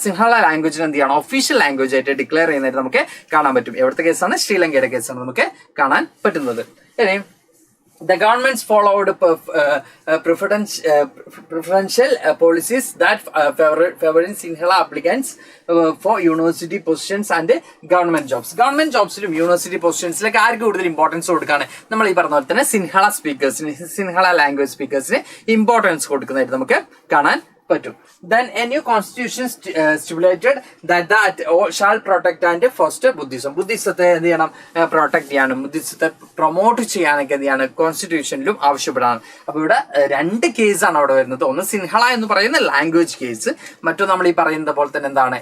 സിൻഹള ലാംഗ്വേജിന് എന്താണ് ഒഫീഷ്യൽ ലാംഗ്വേജ് ആയിട്ട് ഡിക്ലെയർ ചെയ്യുന്നതായിട്ട് നമുക്ക് കാണാൻ പറ്റും. എവിടുത്തെ കേസാണ്, ശ്രീലങ്കയുടെ കേസാണ് നമുക്ക് കാണാൻ പറ്റുന്നത്. ഇനി the governments followed preferential policies that favoring Sinhala applicants for university positions and government jobs. Government jobsiലും യൂണിവേഴ്സിറ്റി പൊസിഷൻസിലൊക്കെ ആർക്ക് കൂടുതൽ ഇമ്പോർട്ടൻസ് കൊടുക്കാണ്, നമ്മൾ ഈ പറഞ്ഞ പോലെ തന്നെ സിൻഹള സ്പീക്കേഴ്സിന്, സിൻഹള ലാംഗ്വേജ് സ്പീക്കേഴ്സിന് ഇമ്പോർട്ടൻസ് കൊടുക്കുന്നതായിട്ട് നമുക്ക് കാണാൻ പറ്റും. Then a new constitution stipulated that shall protect and foster Buddhism. ബുദ്ധിസത്തെ എന്ത് ചെയ്യണം, പ്രൊട്ടക്ട് ചെയ്യാനും ബുദ്ധിസത്തെ പ്രൊമോട്ട് ചെയ്യാനൊക്കെ എന്ത് ചെയ്യാണ്, കോൺസ്റ്റിറ്റ്യൂഷനിലും ആവശ്യപ്പെടാണ്. അപ്പൊ ഇവിടെ 2 കേസാണ് അവിടെ വരുന്നത്. ഒന്ന് സിൻഹള എന്ന് പറയുന്ന ലാംഗ്വേജ് കേസ്, മറ്റൊന്ന് നമ്മൾ ഈ പറയുന്ന പോലെ തന്നെ എന്താണ്,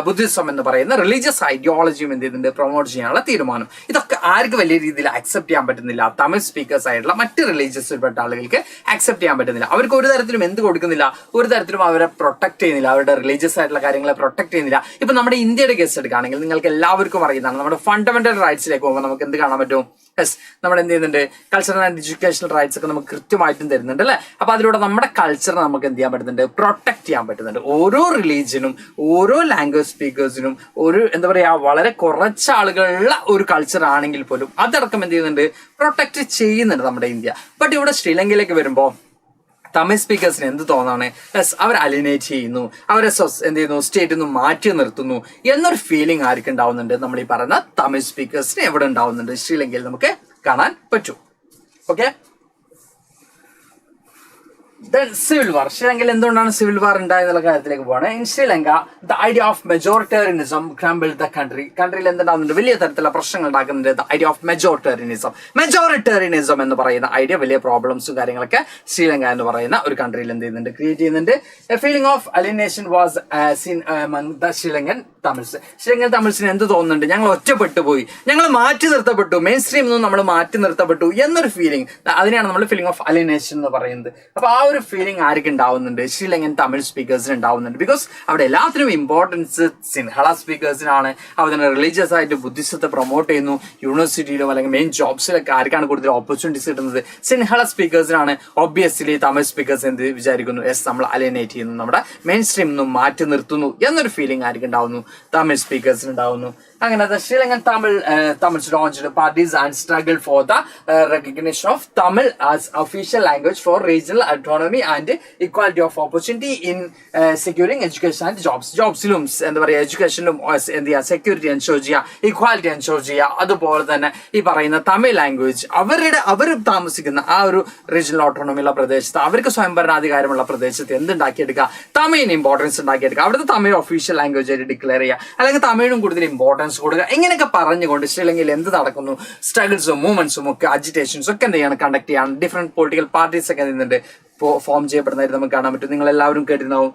ബുദ്ധിസം എന്ന് പറയുന്ന റിലീജിയസ് ഐഡിയോളജിയും എന്ത് ചെയ്യുന്നുണ്ട്, പ്രൊമോട്ട് ചെയ്യാനുള്ള തീരുമാനം. ഇതൊക്കെ ആർക്ക് വലിയ രീതിയിൽ അക്സെപ്റ്റ് ചെയ്യാൻ പറ്റുന്നില്ല, തമിഴ് സ്പീക്കേഴ്സ് ആയിട്ടുള്ള മറ്റ് റിലീജിയസിൽപ്പെട്ട ആളുകൾക്ക് അക്സെപ്റ്റ് ചെയ്യാൻ പറ്റുന്നില്ല. അവർക്ക് ഒരു തരത്തിലും എന്ത് കൊടുക്കുന്നില്ല, ഒരു തരത്തിലും അവരെ പ്രൊട്ടക്ട് ചെയ്യുന്നില്ല, അവരുടെ റിലീജിയസ് ആയിട്ടുള്ള കാര്യങ്ങളെ പ്രൊട്ടക്ട് ചെയ്യുന്നില്ല. ഇപ്പൊ നമ്മുടെ ഇന്ത്യയുടെ കേസ് എടുക്കുകയാണെങ്കിൽ നിങ്ങൾക്ക് എല്ലാവർക്കും അറിയുന്നതാണ്, നമ്മുടെ ഫണ്ടമെന്റൽ റൈറ്റ്സിലേക്ക് പോകുമ്പോൾ നമുക്ക് എന്ത് കാണാൻ പറ്റും, നമ്മൾ എന്ത് ചെയ്യുന്നുണ്ട്, കൾച്ചറൽ ആൻഡ് എഡ്യൂക്കേഷണൽ റൈറ്റ്സ് ഒക്കെ നമുക്ക് കൃത്യമായിട്ടും തരുന്നുണ്ട് അല്ലെ. അപ്പൊ അതിലൂടെ നമ്മുടെ കൾച്ചറിനെ നമുക്ക് എന്ത് ചെയ്യാൻ പറ്റുന്നുണ്ട്, പ്രൊട്ടക്ട് ചെയ്യാൻ പറ്റുന്നുണ്ട്. ഓരോ റിലീജിയനും ഓരോ ലാംഗ്വേജ് സ്പീക്കേഴ്സിനും ഒരു എന്താ പറയാ, വളരെ കുറച്ച് ആളുകളുള്ള ഒരു കൾച്ചർ ആണെങ്കിൽ പോലും അതടക്കം എന്ത് ചെയ്യുന്നുണ്ട്, പ്രൊട്ടക്ട് ചെയ്യുന്നുണ്ട് നമ്മുടെ ഇന്ത്യ. ബട്ട് ഇവിടെ ശ്രീലങ്കയിലേക്ക് വരുമ്പോ തമിഴ് സ്പീക്കേഴ്സിന് എന്ത് തോന്നാണ്, അവർ അലിനേറ്റ് ചെയ്യുന്നു, അവരെ എന്ത് ചെയ്യുന്നു, സ്റ്റേറ്റിൽ നിന്ന് മാറ്റി നിർത്തുന്നു എന്നൊരു ഫീലിംഗ് ആർക്ക് ഉണ്ടാവുന്നുണ്ട്, നമ്മൾ ഈ പറയുന്ന തമിഴ് സ്പീക്കേഴ്സിന് എവിടെ ഉണ്ടാവുന്നുണ്ട്, ശ്രീലങ്കയിൽ നമുക്ക് കാണാൻ പറ്റും. Okay, civil war. ശ്രീലങ്കയിൽ എന്തുകൊണ്ടാണ് സിവിൽ വാർ ഉണ്ടായെന്നുള്ള കാര്യത്തിലേക്ക് പോവാണ്. In Sri Lanka the idea of majoritarianism crumbled the country. കൺട്രിയിൽ എന്തുണ്ടാകുന്നുണ്ട്, വലിയ തരത്തിലുള്ള പ്രശ്നങ്ങൾ ഉണ്ടാക്കുന്നുണ്ട്. ദ ഐഡിയ ഓഫ് മെജോറിറ്റേറിയനിസം എന്ന് പറയുന്ന ഐഡിയ വലിയ പ്രോബ്ലംസും കാര്യങ്ങളൊക്കെ ശ്രീലങ്ക എന്ന് പറയുന്ന ഒരു കൺട്രിയിൽ എന്ത് ചെയ്യുന്നുണ്ട്, ക്രിയേറ്റ് ചെയ്യുന്നുണ്ട്. A feeling of alienation was seen among the Sri Lankan Tamils. Sri Lankan തമിഴ്സിന് എന്ത് തോന്നുന്നുണ്ട്, ഞങ്ങൾ ഒറ്റപ്പെട്ടു പോയി, ഞങ്ങൾ മാറ്റി നിർത്തപ്പെട്ടു, മെയിൻ സ്ട്രീമിൽ നിന്നും നമ്മൾ മാറ്റി നിർത്തപ്പെട്ടു എന്നൊരു ഫീലിംഗ്, അതിനെയാണ് നമ്മൾ ഫീലിംഗ് ഓഫ് അലിനേഷൻ എന്ന് പറയുന്നത്. അപ്പൊ ആ ഒരു ഫീലിംഗ് ആർക്ക് ഉണ്ടാവുന്നുണ്ട്, ശ്രീലങ്കൻ തമിഴ് സ്പീക്കേഴ്സിന് ഉണ്ടാവുന്നുണ്ട്. ബിക്കോസ് അവിടെ എല്ലാത്തിനും ഇമ്പോർട്ടൻസ് സിൻഹള സ്പീക്കേഴ്സിനാണ്. അവർ റിലീജിയസ് ആയിട്ട് ബുദ്ധിസത്തെ പ്രൊമോട്ട് ചെയ്യുന്നു. യൂണിവേഴ്സിറ്റിയിലും അല്ലെങ്കിൽ മെയിൻ ജോബ്സിലൊക്കെ ആർക്കാണ് കൂടുതൽ ഓപ്പർച്യൂണിറ്റീസ് കിട്ടുന്നത്, സിൻഹള സ്പീക്കേഴ്സിനാണ്. ഒബ്വിയസ്ലി തമിഴ് സ്പീക്കേഴ്സ് എന്ത് വിചാരിക്കുന്നു, നമ്മൾ അലിനേറ്റ് ചെയ്യുന്നു, നമ്മുടെ മെയിൻ സ്ട്രീമിൽ നിന്നും മാറ്റി നിർത്തുന്നു എന്നൊരു ഫീലിംഗ് ആർക്ക് ഉണ്ടാവുന്നു, തമിഴ് സ്പീക്കേഴ്സിന് ഉണ്ടാവുന്നു. അങ്ങനെ the Sri Tamils launched parties and struggled for the recognition of Tamil as official language for regional autonomy and equality of opportunity in securing education and jobs. ജോബ്സിലും എന്താ പറയുക, എഡ്യൂക്കേഷനിലും എന്ത് ചെയ്യുക, സെക്യൂരിറ്റി എൻഷോർ ചെയ്യുക, ഇക്വാലിറ്റി എൻഷോർ ചെയ്യുക. അതുപോലെ തന്നെ ഈ പറയുന്ന തമിഴ് ലാംഗ്വേജ് അവർ താമസിക്കുന്ന ആ ഒരു റീജിയണൽ ഓട്ടോണമിയുള്ള പ്രദേശത്ത്, അവർക്ക് സ്വയംഭരണാധികാരമുള്ള പ്രദേശത്ത് എന്തുണ്ടാക്കിയെടുക്കുക, തമിഴിന് ഇമ്പോർട്ടൻസ് ഉണ്ടാക്കിയെടുക്കുക. അവിടുത്തെ തമിഴ് ഒഫീഷ്യൽ ലാംഗ്വേജ് ആയിട്ട് ഡിക്ലെയർ ചെയ്യുക, അല്ലെങ്കിൽ തമിഴിനും കൂടുതൽ ഇമ്പോർട്ടൻസ് ഇമ്പോർട്ടൻസ് കൊടുക്കുക. ഇങ്ങനെയൊക്കെ പറഞ്ഞുകൊണ്ട് ശ്രീലങ്കയിൽ എന്ത് നടക്കുന്നു, സ്ട്രഗിൾസും മൂവ്മെന്റ്സും ഒക്കെ അജിറ്റേഷൻസും ഒക്കെ എന്ത് ചെയ്യണം, കണ്ടക്ട് ചെയ്യണം. ഡിഫറെന്റ് പൊളിറ്റിക്കൽ പാർട്ടീസ് ഒക്കെ എന്തുണ്ട് ഫോം ചെയ്യപ്പെടുന്നതായിട്ട് നമുക്ക് കാണാൻ പറ്റും. നിങ്ങൾ എല്ലാവരും കേട്ടിട്ടുണ്ടാവും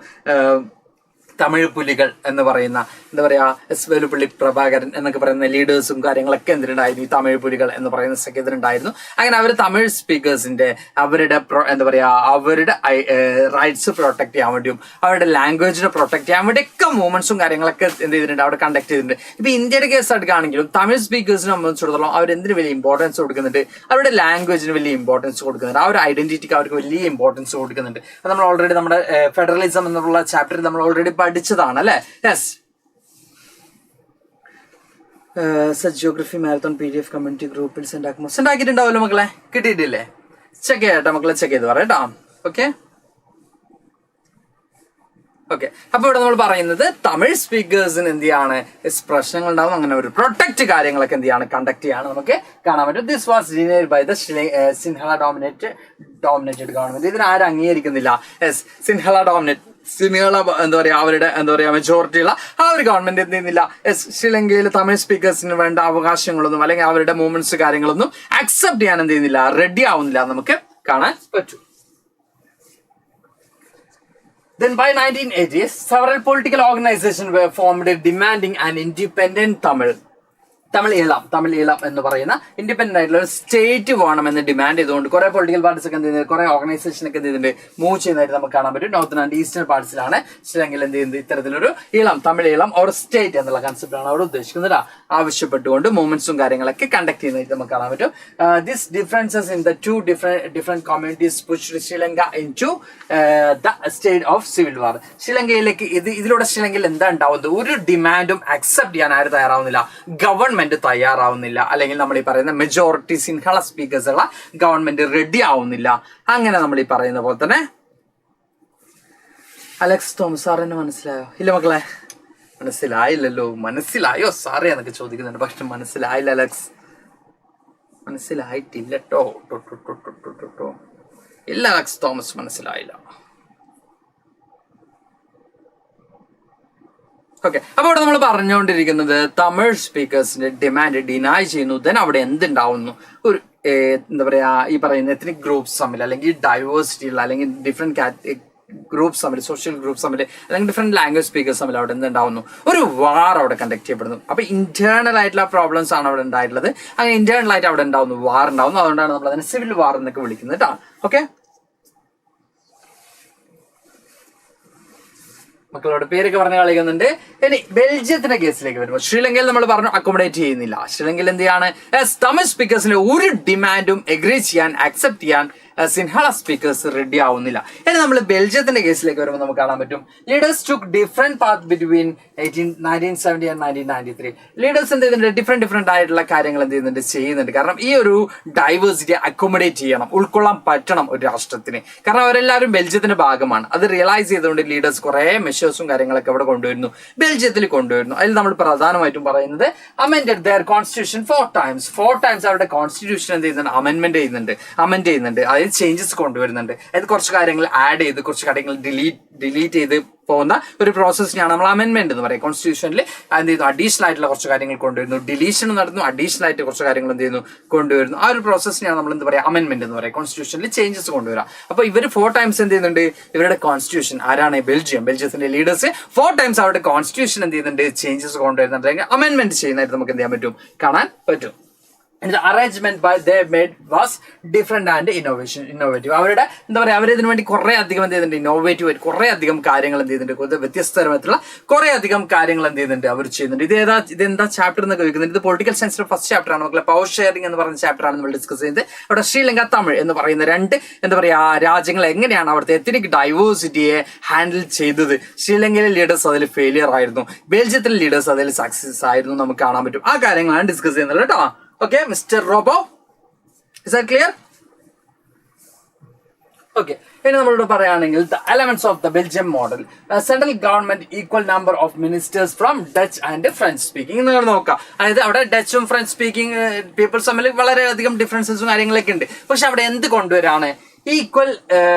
തമിഴ് പുലികൾ എന്ന് പറയുന്ന, എന്താ പറയാ, എസ് വേലുപ്പള്ളി പ്രഭാകരൻ എന്നൊക്കെ പറയുന്ന ലീഡേഴ്സും കാര്യങ്ങളൊക്കെ എന്തിനുണ്ടായിരുന്നു, ഈ തമിഴ് പുലികൾ എന്ന് പറയുന്ന സെക്രട്ടറിണ്ടായിരുന്നു. അങ്ങനെ അവർ തമിഴ് സ്പീക്കേഴ്സിന്റെ അവരുടെ എന്താ പറയാ അവരുടെ റൈറ്റ്സ് പ്രൊട്ടക്ട് ചെയ്യാൻ വേണ്ടിയും അവരുടെ ലാംഗ്വേജിനെ പ്രൊട്ടക്ട് ചെയ്യാൻ വേണ്ടി ഒക്കെ മൂവ്മെന്റ്സും കാര്യങ്ങളൊക്കെ എന്ത് ചെയ്തിട്ടുണ്ട്, അവിടെ കണ്ടക്ട് ചെയ്തിട്ടുണ്ട്. ഇപ്പൊ ഇന്ത്യയുടെ കേസ് എടുക്കുകയാണെങ്കിലും തമിഴ് സ്പീക്കേഴ്സിനെ സംബന്ധിച്ചിടത്തോളം അവർ എന്തിന് വലിയ ഇമ്പോർട്ടൻസ് കൊടുക്കുന്നുണ്ട്, അവരുടെ ലാംഗ്വേജിന് വലിയ ഇമ്പോർട്ടൻസ് കൊടുക്കുന്നുണ്ട്, ആ ഒരു ഐഡന്റിറ്റിക്ക് അവർക്ക് വലിയ ഇമ്പോർട്ടൻസ് കൊടുക്കുന്നുണ്ട്. അത് നമ്മൾ ഓൾറെഡി നമ്മുടെ ഫെഡറലിസം എന്നുള്ള ചാപ്റ്ററിൽ നമ്മൾ ഓൾറെഡി പഠിച്ചതാണ് അല്ലെ. Yes, geography marathon PDF community ഗ്രൂപ്പിൽ സെൻഡ് ആക്കിയിട്ടുണ്ടാവല്ലോ മക്കളെ, കിട്ടിയിട്ടില്ലേ? ചെക്ക് ചെയ്യട്ടെ മക്കളെ, ചെക്ക് ചെയ്ത് പറയാട്ടോ. Okay okay. അപ്പൊ ഇവിടെ നമ്മൾ പറയുന്നത് തമിഴ് സ്പീക്കേഴ്സിന് എന്ത് ചെയ്യാണ്, പ്രശ്നങ്ങൾ ഉണ്ടാവും, അങ്ങനെ ഒരു പ്രൊട്ടക്ട് കാര്യങ്ങളൊക്കെ എന്ത് ചെയ്യാണ്, കണ്ടക്ട് ചെയ്യാണ് നമുക്ക് കാണാൻ പറ്റും. This was denied by the Sinhala dominated government. ഇതിന് ആരും അംഗീകരിക്കുന്നില്ല. സിൻഹള എന്താ പറയാ അവരുടെ എന്താ പറയാ മെജോറിറ്റിയുള്ള ആ ഒരു ഗവൺമെന്റ് എന്ത് ചെയ്യുന്നില്ല, ശ്രീലങ്കയിൽ തമിഴ് സ്പീക്കേഴ്സിന് വേണ്ട അവകാശങ്ങളൊന്നും അല്ലെങ്കിൽ അവരുടെ മൂവ്മെന്റ്സ് കാര്യങ്ങളൊന്നും അക്സെപ്റ്റ് ചെയ്യാൻ എന്ത് ചെയ്യുന്നില്ല, റെഡി ആവുന്നില്ല നമുക്ക് കാണാൻ പറ്റും. Then by 1980s, several political organizations were formed demanding an independent Tamil എന്ന് പറയുന്ന ഇൻഡിപെൻഡന്റ് ആയിട്ടുള്ള ഒരു സ്റ്റേറ്റ് വേണമെന്ന് ഡിമാൻഡ് ചെയ്തുകൊണ്ട് കുറെ പൊളിറ്റിക്കൽ പാർട്ടീസ് ഒക്കെ എന്ത് ചെയ്യുന്നത്, കുറെ ഓർഗനൈസേഷൻ ഒക്കെ എന്ത് ചെയ്യുന്നുണ്ട്, മൂവ് ചെയ്യുന്നതായിട്ട് നമുക്ക് കാണാൻ പറ്റും. നോർത്തേൺ ആൻഡ് ഈസ്റ്റേൺ പാർട്സിലാണ് ശ്രീലങ്കയിൽ എന്ത് ചെയ്യുന്നത്, ഇത്തരത്തിലൊരു തമിഴ് ഓർ സ്റ്റേറ്റ് എന്നുള്ള കൺസെപ്റ്റ് ആണ് അവിടെ ഉദ്ദേശിക്കുന്നത്. ആവശ്യപ്പെട്ടുകൊണ്ട് മൂവ്മെന്റ്സും കാര്യങ്ങളൊക്കെ കണ്ടക്ട് ചെയ്യുന്നതായിട്ട് നമുക്ക് കാണാൻ പറ്റും. This differences in the two different communities pushed Sri Lanka into the state of civil war. ശ്രീലങ്കയിലേക്ക് ഇതിലൂടെ ശ്രീലങ്കയിൽ എന്താ ഉണ്ടാവുന്നത്, ഒരു ഡിമാൻഡും അക്സെപ്റ്റ് ചെയ്യാൻ ആരും തയ്യാറാവുന്നില്ല, ഗവൺമെന്റ് തയ്യാറാവുന്നില്ല, അല്ലെങ്കിൽ നമ്മൾ ഈ പറയുന്ന മെജോറിറ്റി സിൻഹള സ്പീക്കേഴ്സ് ഉള്ള ഗവൺമെന്റ് റെഡി ആവുന്നില്ല. അങ്ങനെ നമ്മൾ ഈ പറയുന്ന പോലെ തന്നെ അലക്സ് തോമസ് സാറിന് മനസ്സിലായോ? ഇല്ല മക്കളെ, മനസ്സിലായില്ലല്ലോ. മനസ്സിലായോ സാറേ എന്നൊക്കെ ചോദിക്കുന്നുണ്ട്, പക്ഷെ മനസ്സിലായില്ല അലക്സ്, മനസ്സിലായിട്ടില്ല ട്ടോ. ഇല്ല അലക്സ് തോമസ്, മനസ്സിലായില്ല. ഓക്കെ, അപ്പൊ ഇവിടെ നമ്മൾ പറഞ്ഞുകൊണ്ടിരിക്കുന്നത് തമിഴ് സ്പീക്കേഴ്സിന്റെ ഡിമാൻഡ് ഡിനൈ ചെയ്യുന്നു. ദെൻ അവിടെ എന്തുണ്ടാവുന്നു, ഒരു എന്താ പറയാ ഈ പറയുന്ന എത്നിക് ഗ്രൂപ്പ്സ് തമ്മിൽ അല്ലെങ്കിൽ ഡൈവേഴ്സിറ്റി ഉള്ള അല്ലെങ്കിൽ ഡിഫറെന്റ് ഗ്രൂപ്പ്സ് തമ്മിൽ, സോഷ്യൽ ഗ്രൂപ്പ്സ് തമ്മിൽ അല്ലെങ്കിൽ ഡിഫറെന്റ് ലാംഗ്വേജ് സ്പീക്കേഴ്സ് തമ്മിൽ അവിടെ എന്തുണ്ടാവുന്നു, ഒരു വാർ അവിടെ കണ്ടക്ട് ചെയ്യപ്പെടുന്നു. അപ്പൊ ഇന്റേണൽ ആയിട്ടുള്ള പ്രോബ്ലംസ് ആണ് അവിടെ ഉണ്ടായിട്ടുള്ളത്. അങ്ങനെ ഇന്റേണൽ ആയിട്ട് അവിടെ ഉണ്ടാവുന്നു, വാർ ഉണ്ടാവുന്നു. അതുകൊണ്ടാണ് നമ്മൾ അതിനെ സിവിൽ വാർ എന്നൊക്കെ വിളിക്കുന്നത് കേട്ടോ. ഓക്കെ, മക്കളോട് പേരൊക്കെ പറഞ്ഞ് കളിക്കുന്നുണ്ട്. ഇനി ബെൽജിയത്തിന്റെ കേസിലേക്ക് വരുമ്പോൾ ശ്രീലങ്കയിൽ നമ്മൾ പറഞ്ഞു അക്കോമഡേറ്റ് ചെയ്യുന്നില്ല. ശ്രീലങ്കയിൽ എന്ത് ചെയ്യാണ്, തമിഴ് സ്പീക്കേഴ്സിന്റെ ഒരു ഡിമാൻഡും എഗ്രി ചെയ്യാൻ അക്സെപ്റ്റ് ചെയ്യാൻ സിൻഹള സ്പീക്കേഴ്സ് റെഡി ആവുന്നില്ല. ഇനി നമ്മൾ ബെൽജിയത്തിന്റെ കേസിലേക്ക് വരുമ്പോൾ നമുക്ക് കാണാൻ പറ്റും, leaders took different path between 1970 and 1993. Leaders എന്ത് ചെയ്യുന്നുണ്ട്, ഡിഫറെന്റ് ആയിട്ടുള്ള കാര്യങ്ങൾ എന്ത് ചെയ്യുന്നുണ്ട്. കാരണം ഈ ഒരു ഡൈവേഴ്സിറ്റി അക്കോമഡേറ്റ് ചെയ്യണം, ഉൾക്കൊള്ളാൻ പറ്റണം ഒരു രാഷ്ട്രത്തിന്. കാരണം അവരെല്ലാവരും ബെൽജിയത്തിന്റെ ഭാഗമാണ്. അത് റിയലൈസ് ചെയ്തുകൊണ്ട് ലീഡേഴ്സ് കുറെ മെഷേഴ്സും കാര്യങ്ങളൊക്കെ അവിടെ കൊണ്ടുവരുന്നു, ബെൽജിയത്തിൽ കൊണ്ടുവരുന്നു. അതിൽ നമ്മൾ പ്രധാനമായിട്ടും പറയുന്നത് അമെൻഡഡ് ദെയർ കോൺസ്റ്റിറ്റ്യൂഷൻ 4 times അവരുടെ കോൺസ്റ്റിറ്റ്യൂഷൻ എന്ത് ചെയ്യുന്നുണ്ട്, അമെൻഡ് ചെയ്യുന്നുണ്ട്. അതായത് ചേഞ്ചസ് കൊണ്ടുവരുന്നുണ്ട്. അതായത് കുറച്ച് കാര്യങ്ങൾ ആഡ് ചെയ്ത് കുറച്ച് കാര്യങ്ങൾ ഡിലീറ്റ് ചെയ്ത് പോകുന്ന ഒരു പ്രോസസ്സിനാണ് നമ്മൾ അമെൻമെന്റ് എന്ന് പറയുക. കോൺസ്റ്റിറ്റ്യൂഷനിൽ എന്ത് ചെയ്യുന്നു, അഡീഷണൽ ആയിട്ടുള്ള കുറച്ച് കാര്യങ്ങൾ കൊണ്ടുവരുന്നു, ഡിലീഷൻ നടന്നു, അഡീഷണൽ ആയിട്ട് കുറച്ച് കാര്യങ്ങൾ എന്ത് ചെയ്യുന്നു, കൊണ്ടുവരുന്നു. ആ ഒരു പ്രോസസ്സിനാണ് നമ്മൾ എന്ത് പറയുക, അമെൻമെന്റ് എന്ന് പറയുക. കോൺസ്റ്റിറ്റ്യൂഷനിൽ ചേഞ്ചസ് കൊണ്ടുവരാം. അപ്പൊ ഇവർ 4 times എന്ത് ചെയ്യുന്നുണ്ട്, ഇവരുടെ കോൺസ്റ്റിറ്റ്യൂഷൻ ആരാണ്, ബെൽജിയത്തിന്റെ ലീഡേഴ്സ് 4 times അവരുടെ കോൺസ്റ്റിറ്റ്യൂഷൻ എന്ത് ചെയ്യുന്നുണ്ട്, ചേഞ്ചസ് കൊണ്ടുവരുന്നുണ്ട്, അല്ലെങ്കിൽ അമെൻമെന്റ് ചെയ്യുന്നതായിട്ട് നമുക്ക് എന്ത് ചെയ്യാൻ പറ്റും, കാണാൻ പറ്റും. And the arrangement by they made was different and innovative. അവരുടെ എന്താ പറയാ, അവരിതിനു വേണ്ടി കുറെ അധികം എന്ത് ചെയ്യുന്നുണ്ട്, ഇന്നോവേറ്റീവ് ആയിട്ട് കുറെ അധികം കാര്യങ്ങൾ എന്ത് ചെയ്യുന്നുണ്ട്, വ്യത്യസ്തരമായിട്ടുള്ള കുറെ അധികം കാര്യങ്ങൾ എന്ത് ചെയ്യുന്നുണ്ട്, അവർ ചെയ്യുന്നുണ്ട്. ഇതെന്താ ചാപ്റ്റർ എന്നൊക്കെ ചോദിക്കുന്നത്, ഇത് പൊളിറ്റിക്കൽ സയൻസിന്റെ ഫസ്റ്റ് ചാപ്റ്റർ ആണ് മക്കളെ. പവർ ഷെയറിംഗ് എന്ന് പറയുന്ന ചാപ്റ്റർ ആണ് നമ്മൾ ഡിസ്കസ് ചെയ്യുന്നത്. അവിടെ ശ്രീലങ്ക, തമിഴ് എന്ന് പറയുന്ന രണ്ട് എന്താ പറയാ രാജ്യങ്ങൾ എങ്ങനെയാണ് അവിടുത്തെ എത്നിക് ഡൈവേഴ്സിറ്റിയെ ഹാൻഡിൽ ചെയ്തത്. ശ്രീലങ്കയിലെ ലീഡേഴ്സ് അതിൽ ഫെയിലിയർ ആയിരുന്നു, ബെൽജിയത്തിലെ ലീഡേഴ്സ് അതിൽ സക്സസ് ആയിരുന്നു, നമുക്ക് കാണാൻ പറ്റും. ആ കാര്യങ്ങളാണ് ഡിസ്കസ് ചെയ്യുന്നത് കേട്ടോ. Okay, Mr. Robo, is that clear? Okay. ഇനി നമ്മളോട് പറയുകയാണെങ്കിൽ the elements of the Belgium model, central government equal number of ministers from Dutch and French speaking എന്ന് നോക്കാം. അതായത് അവിടെ ഡച്ചും ഫ്രഞ്ച് സ്പീക്കിംഗ് പീപ്പിൾസ് തമ്മിൽ വളരെയധികം ഡിഫറൻസസും കാര്യങ്ങളൊക്കെ ഉണ്ട്. പക്ഷെ അവിടെ എന്ത് കൊണ്ടുവരാണ്, ഈക്വൽ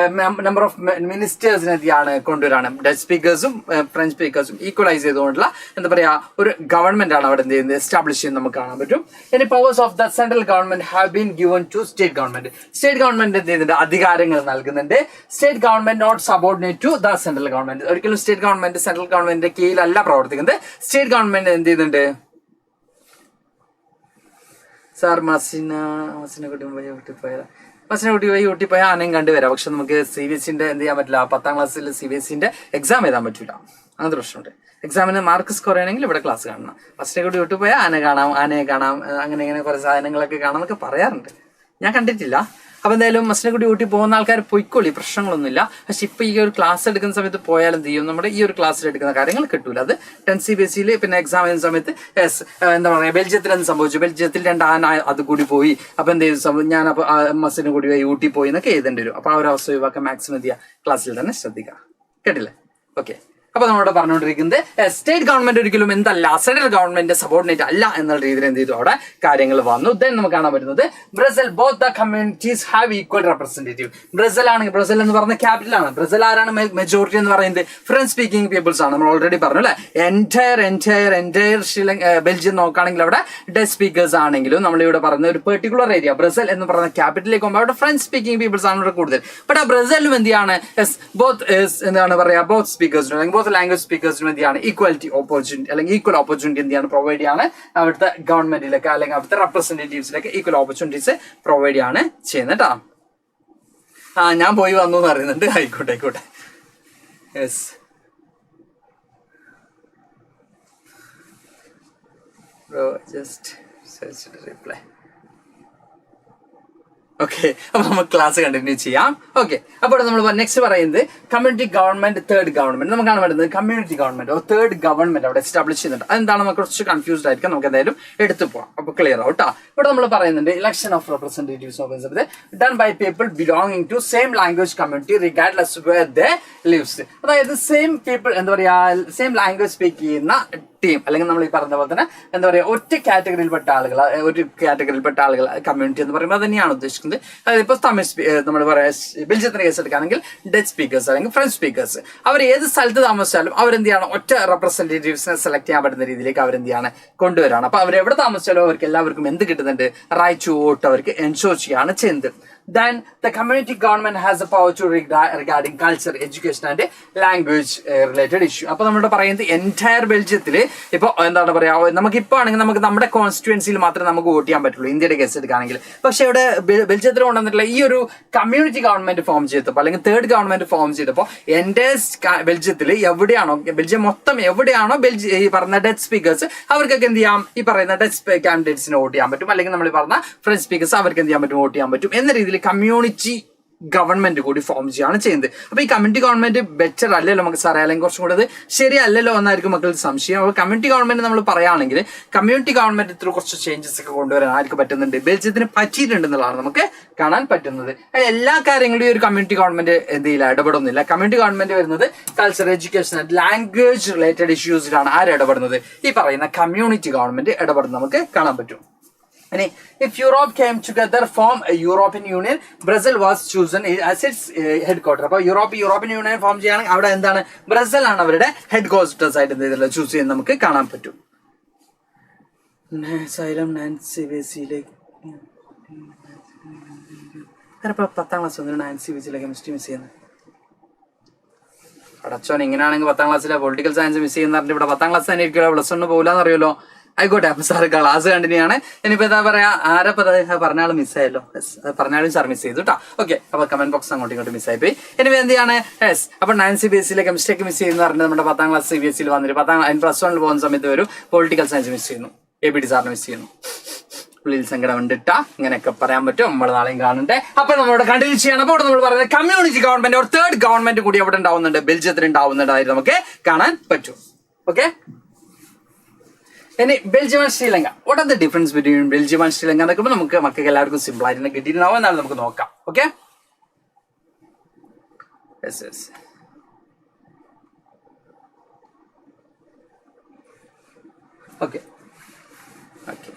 നമ്പർ ഓഫ് മിനിസ്റ്റേഴ്സിനെ എന്താണ് കൊണ്ടുവരാണ്. ഡച്ച് സ്പീക്കേഴ്സും ഫ്രഞ്ച് സ്പീക്കേഴ്സും ഈക്വലൈസ് ചെയ്തുകൊണ്ടുള്ള എന്താ പറയാ ഒരു ഗവൺമെന്റ് ആണ് അവിടെ എന്ത് ചെയ്യുന്നത് എസ്റ്റാബ്ലിഷ് ചെയ്യുന്നത് നമുക്ക് കാണാൻ പറ്റും. ഇനി powers of the central government have been given to state government. State government എന്ത് ചെയ്യുന്നുണ്ട് അധികാരങ്ങൾ നൽകുന്നുണ്ട്. State government not subordinate to the central government. ഒരിക്കലും സ്റ്റേറ്റ് ഗവൺമെന്റ് സെൻട്രൽ ഗവൺമെന്റിന്റെ കീഴിലല്ല പ്രവർത്തിക്കുന്നത്. സ്റ്റേറ്റ് ഗവൺമെന്റ് എന്ത് ചെയ്യുന്നുണ്ട് സാർ മസിനെ കുട്ടി പോയി ഊട്ടിപ്പോയാൽ ആനയും കണ്ടുവരാം. പക്ഷെ നമുക്ക് CBSE എന്ത് ചെയ്യാൻ പറ്റില്ല, 10ാം ക്ലാസ്സിൽ CBSE എക്സാം എഴുതാൻ പറ്റില്ല. അങ്ങനത്തെ പ്രശ്നമുണ്ട്. എക്സാമിന് മാർക്ക് സ്കോർ ചെയ്യണമെങ്കിൽ ഇവിടെ ക്ലാസ് കാണണം. ഫസ്റ്റിനെ കൂടി ഊട്ടിപ്പോയാൽ ആനയെ കാണാം, അങ്ങനെ ഇങ്ങനെ കുറെ സാധനങ്ങളൊക്കെ കാണാം എന്നൊക്കെ പറയാറുണ്ട്. ഞാൻ കണ്ടിട്ടില്ല. അപ്പൊ എന്തായാലും മസ്റ്റിനെ കൂടി ഊട്ടി പോകുന്ന ആൾക്കാർ പൊയ്ക്കോളി, പ്രശ്നങ്ങളൊന്നുമില്ല. പക്ഷെ ഇപ്പൊ ഈ ഒരു ക്ലാസ് എടുക്കുന്ന സമയത്ത് പോയാൽ എന്ത് ചെയ്യും, നമ്മുടെ ഈ ഒരു ക്ലാസ്സിൽ എടുക്കുന്ന കാര്യങ്ങൾ കിട്ടൂല. അത് 10th CBSE പിന്നെ എക്സാം ചെയ്യുന്ന സമയത്ത് എന്താ പറയുക, ബെൽജിയത്തിൽ എന്ത് സംഭവിച്ചു, ബെൽജിയത്തിൽ 2 ആന അത് കൂടി പോയി. അപ്പൊ എന്ത് ചെയ്തു, ഞാൻ അപ്പൊ മസ്സിന് കൂടി പോയി ഊട്ടി പോയി എന്നൊക്കെ എഴുതേണ്ടി വരും. അപ്പൊ ആ ഒരു അവസ്ഥ ഒഴിവാക്കാൻ മാക്സിമം എന്ത് ചെയ്യുക, ക്ലാസ്സിൽ തന്നെ ശ്രദ്ധിക്കുക. കേട്ടില്ലേ? ഓക്കെ. അപ്പൊ നമ്മളോട് പറഞ്ഞുകൊണ്ടിരിക്കുന്നത് സ്റ്റേറ്റ് ഗവൺമെന്റ് ഒരിക്കലും എന്തല്ല, സെൻട്രൽ ഗവൺമെന്റ് സബോർഡിനേറ്റ് അല്ല എന്നുള്ള രീതിയിൽ എന്ത് ചെയ്തു അവിടെ കാര്യങ്ങൾ വന്നു. ദെൻ നമുക്ക് കാണാൻ പറ്റുന്നത് Brussels both the communities have equal representative. Brussels ആണെങ്കിൽ, ബ്രസൽ എന്ന് പറഞ്ഞ ക്യാപിറ്റൽ ആണ്. ബ്രസൽ ആരാണ് മെജോറിറ്റി എന്ന് പറയുന്നത്? ഫ്രഞ്ച് സ്പീക്കിംഗ് പീപ്പിൾസ് ആണ്. നമ്മൾ ഓൾറെഡി പറഞ്ഞു അല്ലെ. എൻറ്റയർ ബെൽജിയം നോക്കുകയാണെങ്കിൽ അവിടെ ഡച്ച് സ്പീക്കേഴ്സ് ആണെങ്കിലും നമ്മളിവിടെ പറയുന്ന ഒരു പെർട്ടിക്കുലർ ഏരിയ ബ്രസൽ എന്ന് പറയുന്ന ക്യാപിറ്റലിലേക്ക് പോകുമ്പോൾ അവിടെ ഫ്രഞ്ച് സ്പീക്കിംഗ് പീപ്പിൾസ് ആണ് ഇവിടെ കൂടുതൽ. ബട്ട് ആ ബ്രസലും എന്ത് ചെയ്യാണ്, എന്താണ് പറയാ, ബോത്ത് സ്പീക്കേഴ്സിനും ലാംഗ്വേജ് സ്പീക്കേഴ്സിനും എന്താണ് ഈക്വാലിറ്റി ഓപ്പർച്യൂണിറ്റി അല്ലെങ്കിൽ ഈക്വൽ ഓപ്പർച്യൂണിറ്റി എന്താണ് പ്രൊവൈഡ് ചെയ്യാണ് അവിടുത്തെ ഗവൺമെന്റിലേക്ക് അല്ലെങ്കിൽ അവിടുത്തെ റെപ്രസെന്റേറ്റീവ്സിലേക്ക് ഈക്വൽ ഓപ്പർച്യൂണിറ്റീസ് പ്രൊവൈഡ് ചെയ്യാണ് ചെയ്യുന്നത് കേട്ടോ. ഞാൻ പോയി വന്നു എന്ന് പറയുന്നുണ്ട്. ആയിക്കോട്ടെ. Yes, bro just reply. Okay, അപ്പൊ നമുക്ക് ക്ലാസ് കണ്ടിന്യൂ ചെയ്യാം. ഓക്കെ, അപ്പോൾ നമ്മൾ നെക്സ്റ്റ് പറയുന്നത് കമ്മ്യൂണിറ്റി ഗവൺമെന്റ്, തേർഡ് ഗവൺമെന്റ്. നമുക്ക് കാണാൻ പറ്റുന്നത് കമ്മ്യൂണിറ്റി ഗവൺമെന്റ് തേർഡ് ഗവൺമെന്റ് അവിടെ എസ്റ്റാബ്ലിഷ് ചെയ്യുന്നുണ്ട്. അതെന്താണ് നമുക്ക് കുറച്ച് കൺഫ്യൂസ്ഡ് ആയിരിക്കും. നമുക്ക് എന്തായാലും എടുത്തു പോവാം. അപ്പൊ ക്ലിയർ ആവും കേട്ടോ. ഇവിടെ നമ്മൾ പറയുന്നുണ്ട് election of representatives done by people belonging to same language community regardless where they lives. അതായത് സെയിം പീപ്പിൾ എന്താ പറയാ, സെയിം ലാംഗ്വേജ് സ്പീക്ക് ചെയ്യുന്ന ടീം അല്ലെങ്കിൽ നമ്മൾ ഈ പറഞ്ഞ പോലെ തന്നെ എന്താ പറയുക ഒരു കാറ്റഗറിയിൽപ്പെട്ട ആളുകൾ കമ്മ്യൂണിറ്റി എന്ന് പറയുമ്പോൾ തന്നെയാണ് ഉദ്ദേശിക്കുന്നത്. അതായത് ഇപ്പോൾ തമിഴ് നമ്മൾ പറയാം, ബെൽജിയത്തിന്റെ കേസ് എടുക്കുകയാണെങ്കിൽ ഡച്ച് സ്പീക്കേഴ്സ് അല്ലെങ്കിൽ ഫ്രഞ്ച് സ്പീക്കേഴ്സ്, അവർ ഏത് സ്ഥലത്ത് താമസിച്ചാലും അവരെന്ത് ചെയ്യണം, ഒറ്റ റെപ്രസെന്റേറ്റീവ്സിനെ സെലക്ട് ചെയ്യാൻ പറ്റുന്ന രീതിയിലേക്ക് അവരെന്ത് ചെയ്യാണ് കൊണ്ടുവരാണ്. അപ്പൊ അവർ എവിടെ താമസിച്ചാലും അവർക്ക് എല്ലാവർക്കും എന്ത് കിട്ടുന്നുണ്ട്, റൈറ്റ് ടു വോട്ട് അവർക്ക് എൻഷുർ ചെയ്യാണ് ചെയ്യുന്നത്. Then the community government has the power to regarding culture, education and language related issue. അപ്പൊ നമ്മളിവിടെ പറയുന്നത് എൻറ്റയർ ബെൽജിയത്തില് ഇപ്പൊ എന്താണ് പറയാ, നമുക്കിപ്പോ ആണെങ്കിൽ നമുക്ക് നമ്മുടെ കോൺസ്റ്റിറ്റ്യുവൻസിയിൽ മാത്രമേ നമുക്ക് വോട്ട് ചെയ്യാൻ പറ്റുള്ളൂ ഇന്ത്യയുടെ കേസ് എടുക്കുകയാണെങ്കിൽ. പക്ഷെ ഇവിടെ ബെൽജിയത്തിൽ കൊണ്ടുവന്നിട്ടുള്ള ഈ ഒരു കമ്മ്യൂണിറ്റി ഗവൺമെന്റ് ഫോം ചെയ്തപ്പോൾ അല്ലെങ്കിൽ തേർഡ് ഗവൺമെന്റ് ഫോം ചെയ്തപ്പോൾ എൻറ്റയർ ബെൽജിയത്തിൽ എവിടെയാണോ, ബെൽജിയം മൊത്തം എവിടെയാണോ ഈ പറഞ്ഞ ഡച്ച് സ്പീക്കേഴ്സ് അവർക്കൊക്കെ എന്ത് ചെയ്യാം, ഈ പറയുന്ന ഡച്ച് കാൻഡിഡേറ്റ്സിന് വോട്ട് ചെയ്യാൻ പറ്റും. അല്ലെങ്കിൽ നമ്മൾ പറഞ്ഞ ഫ്രഞ്ച് സ്പീക്കേഴ്സ് അവർക്ക് എന്ത് ചെയ്യാൻ പറ്റും, വോട്ട് ചെയ്യാൻ പറ്റും എന്ന രീതിയിൽ കമ്മ്യൂണിറ്റി ഗവൺമെന്റ് കൂടി ഫോം ചെയ്യാണ് ചെയ്യുന്നത്. അപ്പൊ ഈ കമ്മ്യൂണിറ്റി ഗവൺമെന്റ് ബെറ്റർ അല്ലല്ലോ നമുക്ക് സാറേ, അല്ലെങ്കിൽ കുറച്ചും കൂടെ ശരിയല്ലല്ലോ എന്നായിരിക്കും മക്കൾക്ക് സംശയം. അപ്പോൾ കമ്മ്യൂണിറ്റി ഗവൺമെന്റ് നമ്മൾ പറയുകയാണെങ്കിൽ കമ്മ്യൂണിറ്റി ഗവൺമെന്റ് ഇത്ര കുറച്ച് ചേഞ്ചസ് ഒക്കെ കൊണ്ടുവരാൻ ആർക്ക് പറ്റുന്നുണ്ട്, ബെൽജിയത്തിന് പറ്റിയിട്ടുണ്ടെന്നുള്ളതാണ് നമുക്ക് കാണാൻ പറ്റുന്നത്. എല്ലാ കാര്യങ്ങളും ഈ ഒരു കമ്മ്യൂണിറ്റി ഗവൺമെന്റ് എന്ത് ചെയ്യില്ല, ഇടപെടുന്നില്ല. കമ്മ്യൂണിറ്റി ഗവൺമെന്റ് വരുന്നത് കൾച്ചർ, എഡ്യൂക്കേഷൻ, ലാംഗ്വേജ് റിലേറ്റഡ് ഇഷ്യൂസിലാണ് ആര് ഇടപെടുന്നത്, ഈ പറയുന്ന കമ്മ്യൂണിറ്റി ഗവൺമെന്റ് ഇടപെടുന്നത് നമുക്ക് കാണാൻ പറ്റും. If Europe came together form a European Union, Brazil was chosen as its headquarter. അപ്പോൾ യൂറോപ്യൻ യൂണിയൻ ഫോം ചെയ്യുകയാണെങ്കിൽ അവിടെ എന്താണ്, ബ്രസൽ ആണ് അവരുടെ ഹെഡ് ക്വാർട്ടേഴ്സ് ആയിട്ട് എന്ത് ചെയ്തില്ല ചൂസ് ചെയ്യാൻ നമുക്ക് കാണാൻ പറ്റും. Xylem CBSE-യിലേക്ക് 10ാം ക്ലാസ് വന്നിട്ട് CBSE-യിലെ കെമിസ്ട്രി മിസ് ചെയ്യുന്നത്. അടച്ചോൻ, ഇങ്ങനെയാണെങ്കിൽ 10ാം ക്ലാസ്സിലെ പൊളിറ്റിക്കൽ സയൻസ് മിസ് ചെയ്യുന്ന പറഞ്ഞിട്ട് ഇവിടെ 10ാം ക്ലാസ് തന്നെ ഇരിക്കുക, +1 പോകില്ലാന്ന് അറിയുമല്ലോ. ആയിക്കോട്ടെ, അപ്പൊ സാർ ക്ലാസ് കണ്ടിന്യൂ ആണ്. ഇനിയിപ്പോ എന്താ പറയാ, ആരപ്പോ പറഞ്ഞാലും മിസ്സായല്ലോ. പറഞ്ഞാലും സാർ മിസ് ചെയ്തു കേട്ടോ. ഓക്കെ, അപ്പൊ കമന്റ് ബോക്സ് അങ്ങോട്ടും ഇങ്ങോട്ടും മിസ്സായി പോയി. ഇനിയിപ്പോ എന്ത് ചെയ്യാണ്, അപ്പൊ 9th CBSE-യിലെ കെമിസ്ട്രി മിസ് ചെയ്യുന്ന പറഞ്ഞിട്ട് നമ്മുടെ 10ാം ക്ലാസ് CBSE-യിൽ വന്നിട്ട് +1 പോകുന്ന സമയത്ത് ഒരു പൊളിറ്റിക്കൽ സയൻസ് മിസ് ചെയ്യുന്നു, ABD സാറിന് മിസ് ചെയ്യുന്നു. ഉള്ളിൽ സങ്കടം ഉണ്ടിട്ടാ ഇങ്ങനെയൊക്കെ പറയാൻ പറ്റും. നമ്മൾ നാളെയും കാണണ്ടേ. അപ്പൊ നമ്മളിവിടെ കണ്ടിന്യൂ ചെയ്യണം. അപ്പോൾ നമ്മൾ പറയുന്നത് കമ്മ്യൂണിറ്റി ഗവൺമെന്റ് ഒരു തേർഡ് ഗവൺമെന്റ് കൂടി അവിടെ ഉണ്ടാവുന്നുണ്ട്, ബെൽജിയത്തിൽ ഉണ്ടാവുന്നുണ്ടായിരുന്നു നമുക്ക് കാണാൻ പറ്റും. ഓക്കെ, ഇനി Belgium and Sri Lanka. What are the difference between Belgium and Sri Lanka എന്നൊക്കെ നമുക്ക് മക്കൾക്ക് എല്ലാവർക്കും സിമ്പിൾ ആയിട്ട് തന്നെ കിട്ടിയിട്ടുണ്ടാവും. എന്നാലും നമുക്ക് നോക്കാം. ഓക്കെ, ഓക്കെ ഓക്കെ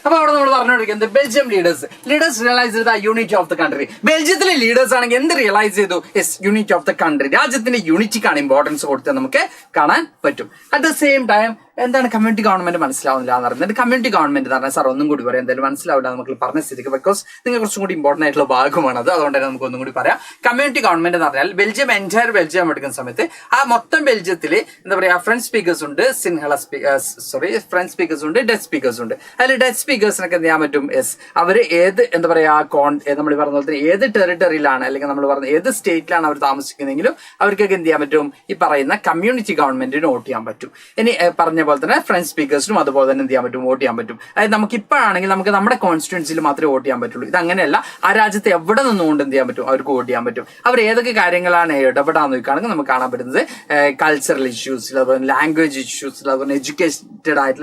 അപ്പൊ അവിടെ നമ്മൾ പറഞ്ഞുകൊണ്ടിരിക്കുന്നത് ബെൽജിയം ലീഡേഴ്സ് റിയലൈസ് ചെയ്ത യൂണിറ്റി ഓഫ് ദ കൺട്രി. ബെൽജിയത്തിലെ ലീഡേഴ്സ് ആണെങ്കിൽ എന്ത് റിയലൈസ് ചെയ്തു? യൂണിറ്റി ഓഫ് ദ കൺട്രി, രാജ്യത്തിന്റെ യൂണിറ്റിക്കാണ് ഇമ്പോർട്ടൻസ് കൊടുത്ത് നമുക്ക് കാണാൻ പറ്റും. അറ്റ് ദ സെയിം ടൈം എന്താണ് കമ്മ്യൂണിറ്റി ഗവൺമെന്റ് മനസ്സിലാവുന്നില്ല എന്ന് പറയുന്നത്. കമ്മ്യൂണിറ്റി ഗവൺമെന്റ് എന്ന് പറഞ്ഞാൽ സാർ ഒന്നും കൂടി പറയാം, എന്തായാലും മനസ്സിലാവില്ല നമുക്ക് പറഞ്ഞ സ്ഥിതിക്ക്, ബിക്കോസ് നിങ്ങൾ കുറച്ചും കൂടി ഇമ്പോർട്ടന്റ് ആയിട്ടുള്ള ഭാഗമാണ് അത്, അതുകൊണ്ട് തന്നെ നമുക്ക് ഒന്നും കൂടി പറയാം. കമ്മ്യൂണിറ്റി ഗവൺമെന്റ് എന്ന് പറഞ്ഞാൽ എൻറ്റയർ ബെൽജിയം എടുക്കുന്ന സമയത്ത് ആ മൊത്തം ബെൽജിയത്തിൽ എന്താ പറയാ, ഫ്രഞ്ച് സ്പീക്കേഴ്സ് ഉണ്ട്, ഫ്രഞ്ച് സ്പീക്കേഴ്സ് ഉണ്ട്, ഡച്ച് സ്പീക്കേഴ്സ് ഉണ്ട്. അതിൽ ഡച്ച് സ്പീക്കേഴ്സിനൊക്കെ എന്ത് ചെയ്യാൻ പറ്റും? അവർ ഏത് എന്താ പറയാ നമ്മൾ പറഞ്ഞ പോലെ തന്നെ ഏത് ടെറിട്ടറിയിലാണ് അല്ലെങ്കിൽ നമ്മൾ പറഞ്ഞ ഏത് സ്റ്റേറ്റിലാണ് അവർ താമസിക്കുന്നതെങ്കിലും അവർക്കൊക്കെ എന്ത് ചെയ്യാൻ പറ്റും? ഈ പറയുന്ന കമ്മ്യൂണിറ്റി ഗവൺമെന്റിന് വോട്ട് ചെയ്യാൻ പറ്റും. ഇനി പറഞ്ഞ പോലെ തന്നെ ഫ്രഞ്ച് സ്പീക്കേഴ്സിനും അതുപോലെ തന്നെ എന്ത് ചെയ്യാൻ പറ്റും? വോട്ട് ചെയ്യാൻ പറ്റും. അതായത് നമുക്ക് ഇപ്പോഴാണെങ്കിൽ നമുക്ക് നമ്മുടെ കോൺസ്റ്റിറ്റ്യുവൻസിയിൽ മാത്രമേ വോട്ട് ചെയ്യാൻ പറ്റുള്ളൂ. ഇത് അങ്ങനെയല്ല, ആ രാജ്യത്തെ എവിടെ നിന്നുകൊണ്ട് എന്ത് ചെയ്യാൻ പറ്റും? അവർക്ക് വോട്ട് ചെയ്യാൻ പറ്റും. അവർ ഏതൊക്കെ കാര്യങ്ങളാണ് ഇടപെടാന്ന് നോക്കുകയാണെങ്കിൽ നമുക്ക് കാണാൻ പറ്റുന്നത് കൾച്ചറൽ ഇഷ്യൂസിൽ, അതുപോലെ ലാംഗ്വേജ് ഇഷ്യൂസിൽ, അതുപോലെ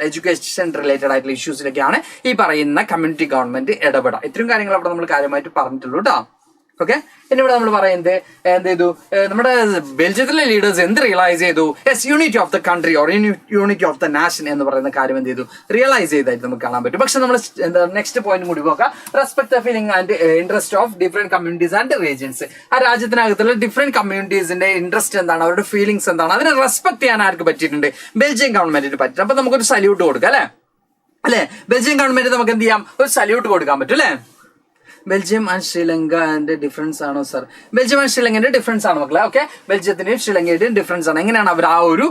എഡ്യൂക്കേഷൻ റിലേറ്റഡ് ആയിട്ടുള്ള ഇഷ്യൂസിലൊക്കെയാണ് ഈ പറയുന്ന കമ്മ്യൂണിറ്റി ഗവൺമെന്റ് ഇടപെടാം. ഇത്രയും കാര്യങ്ങൾ അവിടെ നമ്മൾ കാര്യമായിട്ട് പറഞ്ഞിട്ടുള്ളൂ കേട്ടോ. ഓക്കെ, ഇനി ഇവിടെ നമ്മൾ പറയുന്നത് എന്ത് ചെയ്തു? നമ്മുടെ ബെൽജിയത്തിലെ ലീഡേഴ്സ് എന്ത് റിയലൈസ് ചെയ്തു? Unity of the country or unity of the nation എന്ന് പറയുന്ന കാര്യം എന്ത് ചെയ്തു? റിയലൈസ് ചെയ്തായിട്ട് നമുക്ക് കാണാൻ പറ്റും. പക്ഷെ നമ്മൾ നെക്സ്റ്റ് പോയിന്റ് കൂടി നോക്കാം. Respect the feeling and interest of different communities and regions. ആ രാജ്യത്തിനകത്തുള്ള ഡിഫറെന്റ് കമ്മ്യൂണിറ്റീസിന്റെ ഇൻട്രസ്റ്റ് എന്താണ്, അവരുടെ ഫീലിംഗ്സ് എന്താണ്, അതിനെ റെസ്പെക്ട് ചെയ്യാൻ ആർക്ക് പറ്റിയിട്ടുണ്ട്? ബെൽജിയം ഗവൺമെന്റിന് പറ്റും. അപ്പൊ നമുക്കൊരു സല്യൂട്ട് കൊടുക്കാം അല്ലെ? ബെൽജിയം ഗവൺമെന്റ് നമുക്ക് എന്ത് ചെയ്യാം? ഒരു സല്യൂട്ട് കൊടുക്കാൻ പറ്റും അല്ലെ? ബെൽജിയം ആൻഡ് ശ്രീലങ്കന്റെ ഡിഫറൻസ് ആണോ സാർ? ബെൽജിയം ആൻഡ് ശ്രീലങ്കന്റെ ഡിഫറൻസ് ആണ് മക്കളെ. ഓക്കെ, ബെൽജിയത്തിന്റെയും ശ്രീലങ്കയുടെയും ഡിഫറൻസ് ആണ്. എങ്ങനെയാണ് അവർ ആ ഒരു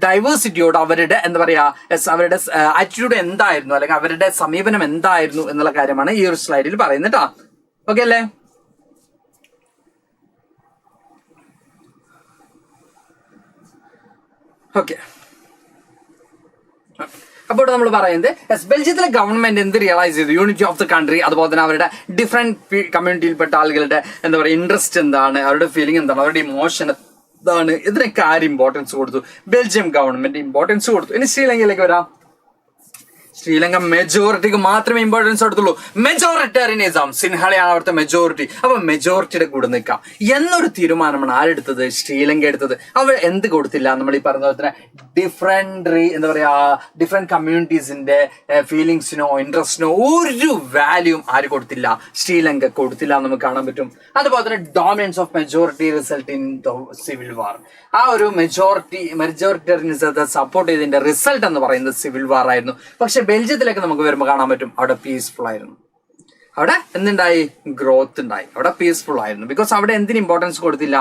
ഡൈവേഴ്സിറ്റിയോട് അവരുടെ എന്താ പറയാ അവരുടെ ആറ്റിറ്റ്യൂഡ് എന്തായിരുന്നു അല്ലെങ്കിൽ അവരുടെ സമീപനം എന്തായിരുന്നു എന്നുള്ള കാര്യമാണ് ഈ ഒരു സ്ലൈഡിൽ പറയുന്നത് കേട്ടോ. ഓക്കെ അല്ലേ? ഓക്കെ, അപ്പോൾ നമ്മൾ പറയുന്നത് ബെൽജിയത്തിലെ ഗവൺമെന്റ് എന്ത് റിയലൈസ് ചെയ്തു? യൂണിറ്റി ഓഫ് ദ കൺട്രി, അതുപോലെ തന്നെ അവരുടെ ഡിഫറെന്റ് കമ്മ്യൂണിറ്റിയിൽപ്പെട്ട ആളുകളുടെ എന്താ പറയുക ഇൻട്രസ്റ്റ് എന്താണ്, അവരുടെ ഫീലിംഗ് എന്താണ്, അവരുടെ ഇമോഷൻ എന്താണ്, ഇതിനൊക്കെ ആര് ഇമ്പോർട്ടൻസ് കൊടുത്തു? ബെൽജിയം ഗവൺമെന്റ് ഇമ്പോർട്ടൻസ് കൊടുത്തു. ഇനി ശ്രീലങ്കയിലേക്ക് വരാം. ശ്രീലങ്ക മെജോറിറ്റിക്ക് മാത്രമേ ഇമ്പോർട്ടൻസ് കൊടുത്തുള്ളൂ. മെജോറിറ്റേറിയനിസം, സിൻഹളയാണ് അവിടുത്തെ മെജോറിറ്റി. അപ്പൊ മെജോറിറ്റിയുടെ കൂടെ നിൽക്കാം എന്നൊരു തീരുമാനമാണ് ആരെടുത്തത്? ശ്രീലങ്ക എടുത്തത്. അവർ എന്ത് കൊടുത്തില്ല? നമ്മൾ ഈ പറഞ്ഞ പോലെ തന്നെ ഡിഫറെന്റ് കമ്മ്യൂണിറ്റീസിന്റെ ഫീലിങ്സിനോ ഇൻട്രസ്റ്റിനോ ഒരു വാല്യൂം ആര് കൊടുത്തില്ല? ശ്രീലങ്ക കൊടുത്തില്ല നമുക്ക് കാണാൻ പറ്റും. അതുപോലെ തന്നെ dominance of majority result in the civil വാർ. ആ ഒരു മെജോറിറ്റേറിയനിസത്തെ സപ്പോർട്ട് ചെയ്തതിന്റെ റിസൾട്ട് എന്ന് പറയുന്നത് സിവിൽ വാർ ആയിരുന്നു. പക്ഷെ ബെൽജിയത്തിലേക്ക് നമുക്ക് വരുമ്പോൾ കാണാൻ പറ്റും അവിടെ പീസ്ഫുൾ ആയിരുന്നു. അവിടെ എന്തുണ്ടായി? ഗ്രോത്ത് ഉണ്ടായി. അവിടെ പീസ്ഫുൾ ആയിരുന്നു. ബിക്കോസ് അവിടെ എന്തിന് ഇമ്പോർട്ടൻസ് കൊടുത്തില്ല?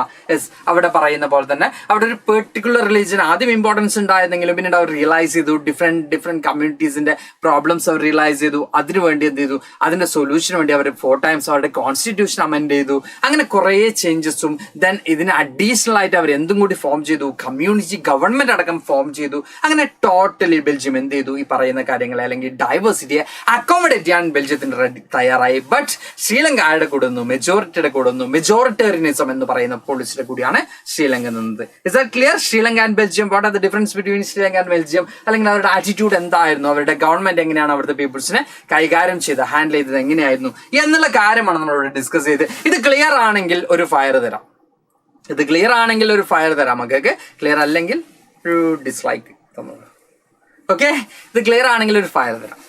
അവിടെ പറയുന്ന പോലെ തന്നെ അവിടെ ഒരു പെർട്ടിക്കുലർ റിലീജിയൻ ആദ്യം ഇമ്പോർട്ടൻസ് ഉണ്ടായിരുന്നെങ്കിലും പിന്നീട് അവർ റിയലൈസ് ചെയ്തു ഡിഫറെന്റ് കമ്മ്യൂണിറ്റീസിന്റെ പ്രോബ്ലംസ് അവർ റിയലൈസ് ചെയ്തു. അതിനുവേണ്ടി എന്ത് ചെയ്തു? അതിന്റെ സൊല്യൂഷന് വേണ്ടി അവർ 4 times അവരുടെ കോൺസ്റ്റിറ്റ്യൂഷൻ അമെൻഡ് ചെയ്തു. അങ്ങനെ കുറെ ചേഞ്ചസും ദെൻ ഇതിന് അഡീഷണൽ ആയിട്ട് അവർ എന്തും കൂടി ഫോം ചെയ്തു, കമ്മ്യൂണിറ്റി ഗവൺമെന്റ് അടക്കം ഫോം ചെയ്തു. അങ്ങനെ ടോട്ടലി ബെൽജിയം എന്ത് ചെയ്തു? ഈ പറയുന്ന കാര്യങ്ങളെ അല്ലെങ്കിൽ ഡൈവേഴ്സിറ്റിയെ അക്കോമഡേറ്റ് ചെയ്യാൻ ബെൽജിയത്തിന് തയ്യാറായി. ബട്ട് ശ്രീലങ്ക ആരുടെ കൂടെ നിന്നു? മെജോറിറ്റിയുടെ കൂടെ നിന്നു. മെജോറിറ്റേറിയനിസം എന്ന് പറയുന്ന പോളിസിയുടെ കൂടിയാണ് ശ്രീലങ്ക നിന്നത്. Is that clear? Sri Lanka and Belgium, what are the difference between Sri Lanka and Belgium? അല്ലെങ്കിൽ അവരുടെ ആറ്റിറ്റ്യൂഡ് എന്തായിരുന്നു? അവരുടെ ഗവൺമെന്റ് എങ്ങനെയാണ് അവിടുത്തെ പീപ്പിൾസിനെ കൈകാര്യം ചെയ്ത് ഹാൻഡിൽ ചെയ്തത് എങ്ങനെയായിരുന്നു എന്നുള്ള കാര്യമാണ് നമ്മളിവിടെ ഡിസ്കസ് ചെയ്ത്. ഇത് ക്ലിയർ ആണെങ്കിൽ ഒരു ഫയർ തരാം. മക്കൾക്ക് ക്ലിയർ അല്ലെങ്കിൽ ഒരു ഡിസ്ലൈക്ക് തന്നു. ഓക്കെ, ഇത് ക്ലിയർ ആണെങ്കിൽ ഒരു ഫയർ തരാം.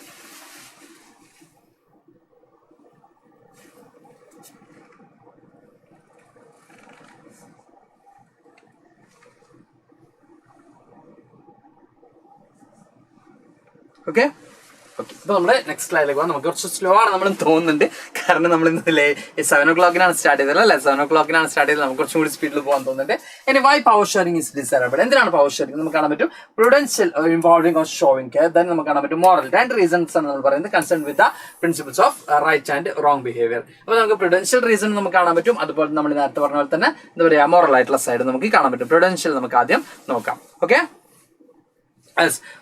ഓക്കെ, ഇപ്പൊ നമ്മള് നെക്സ്റ്റ് സ്ലൈഡിലേക്ക് പോകാം. നമുക്ക് കുറച്ച് സ്ലോ ആണ് നമ്മൾ തോന്നുന്നുണ്ട്, കാരണം നമ്മൾ ഇന്നലെ 7 o'clock സ്റ്റാർട്ട് ചെയ്തത് അല്ലെ? 7 o'clock സ്റ്റാർട്ട് ചെയ്തത്. നമുക്ക് കുറച്ചും കൂടി സ്പീഡിൽ പോകാൻ തോന്നുന്നുണ്ട്. ഇനി why power sharing is desirable? എന്തിനാണ് പവർ ഷെയറിംഗ്? നമുക്ക് കാണാൻ പറ്റും prudential involving of showing care. Then നമുക്ക് കാണാൻ പറ്റും മോറൽ. 2 റീസൺസ് ആണ് നമ്മൾ പറയുന്നത്. Concern with the principles of right and wrong behaviour. അപ്പൊ നമുക്ക് പ്രൊഡൻഷ്യൽ റീസൺ നമുക്ക് കാണാൻ പറ്റും. അതുപോലെ നമ്മൾ നേരത്തെ പറഞ്ഞ പോലെ തന്നെ എന്താ പറയാ മോറൽ ആയിട്ടുള്ള സൈഡ് നമുക്ക് കാണാൻ പറ്റും. പ്രൊഡൻഷ്യൽ നമുക്ക് ആദ്യം നോക്കാം. ഓക്കെ,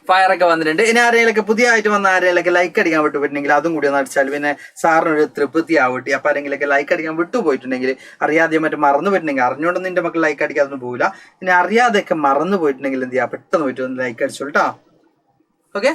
ഫയർ ഒക്കെ വന്നിട്ടുണ്ട്. ഇനി ആരെയൊക്കെ പുതിയതായിട്ട് വന്ന ആരെയൊക്കെ ലൈക്ക് അടിക്കാൻ വിട്ടുപോയിട്ടുണ്ടെങ്കിൽ അതും കൂടി ഒന്ന് അടിച്ചാൽ പിന്നെ സാറിനൊരു തൃപ്തി ആവട്ടെ. അപ്പൊ ആരെങ്കിലൊക്കെ ലൈക്ക് അടിക്കാൻ വിട്ടുപോയിട്ടുണ്ടെങ്കിൽ, അറിയാതെ മറ്റു മറന്നു പോയിട്ടുണ്ടെങ്കിൽ, അറിഞ്ഞുകൊണ്ട് നിന്റെ മക്കൾ ലൈക്ക് അടിക്കാതൊന്നും പോകില്ല. ഇനി അറിയാതെയൊക്കെ മറന്നു പോയിട്ടുണ്ടെങ്കിൽ എന്ത് ചെയ്യാം? പെട്ടെന്ന് പോയിട്ട് ഒന്ന് ലൈക്ക് അടിച്ചോളൂ കേട്ടോ. ഓക്കെ,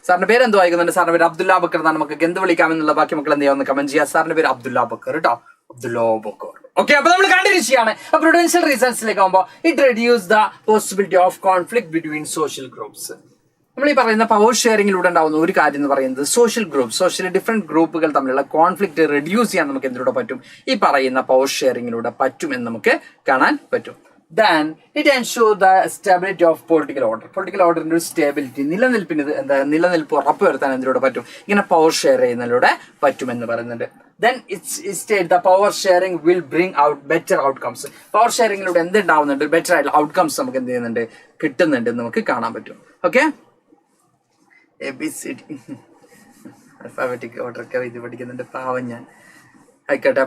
സാറിന്റെ പേര് എന്ത് വായിക്കുന്നുണ്ട്? സാറിന്റെ പേര് അബ്ദുല്ല ബക്കർ എന്നാണ്. നമുക്ക് എന്ത് വിളിക്കാമെന്നുള്ള ബാക്കി മക്കൾ എന്ത് ചെയ്യാമെന്ന് കമന്റ് ചെയ്യാം. സാറിന്റെ പേര് അബ്ദുല്ല ബക്കർ കേട്ടോ. the law of occur. Okay, അപ്പൊ നമ്മൾ കണ്ടിന്യൂ ചെയ്യാണ്. പ്രൊഡൻഷ്യൽ റീസൺസിലേക്ക് ആകുമ്പോൾ it reduce the possibility of conflict between social groups. നമ്മൾ ഈ പറയുന്ന പവർ ഷെയറിംഗിലൂടെ ഉണ്ടാവുന്ന ഒരു കാര്യം എന്ന് പറയുന്നത് സോഷ്യൽ ഗ്രൂപ്പ്, സോഷ്യലി ഡിഫറെന്റ് ഗ്രൂപ്പുകൾ തമ്മിലുള്ള കോൺഫ്ലിക്ട് റെഡ്യൂസ് ചെയ്യാൻ നമുക്ക് എന്തിലൂടെ പറ്റും? ഈ പറയുന്ന പവർ ഷെയറിംഗിലൂടെ പറ്റും എന്ന് നമുക്ക് കാണാൻ പറ്റും. Then it ensures the stability of political order. Political order ഒരു സ്റ്റെബിലിറ്റി, നിലനിൽപ്പ് ഉറപ്പുവരുത്താൻ എന്തിലൂടെ പറ്റും? ഇങ്ങനെ പവർ ഷെയർ ചെയ്യുന്നതിലൂടെ പറ്റുമെന്ന് പറയുന്നുണ്ട്. Then it state the power sharing will bring out better outcomes. Power ഷെയറിംഗിലൂടെ എന്തുണ്ടാവുന്നുണ്ട്? ബെറ്റർ ആയിട്ടുള്ള ഔട്ട്കംസ് നമുക്ക് എന്ത് ചെയ്യുന്നുണ്ട്? കിട്ടുന്നുണ്ട് എന്ന് നമുക്ക് കാണാൻ പറ്റും. ഓക്കെ, ABCD അൽഫാബറ്റിക് ഓർഡർ ഒക്കെ ഇത് പഠിക്കുന്നുണ്ട്. ആയിക്കോട്ടെ,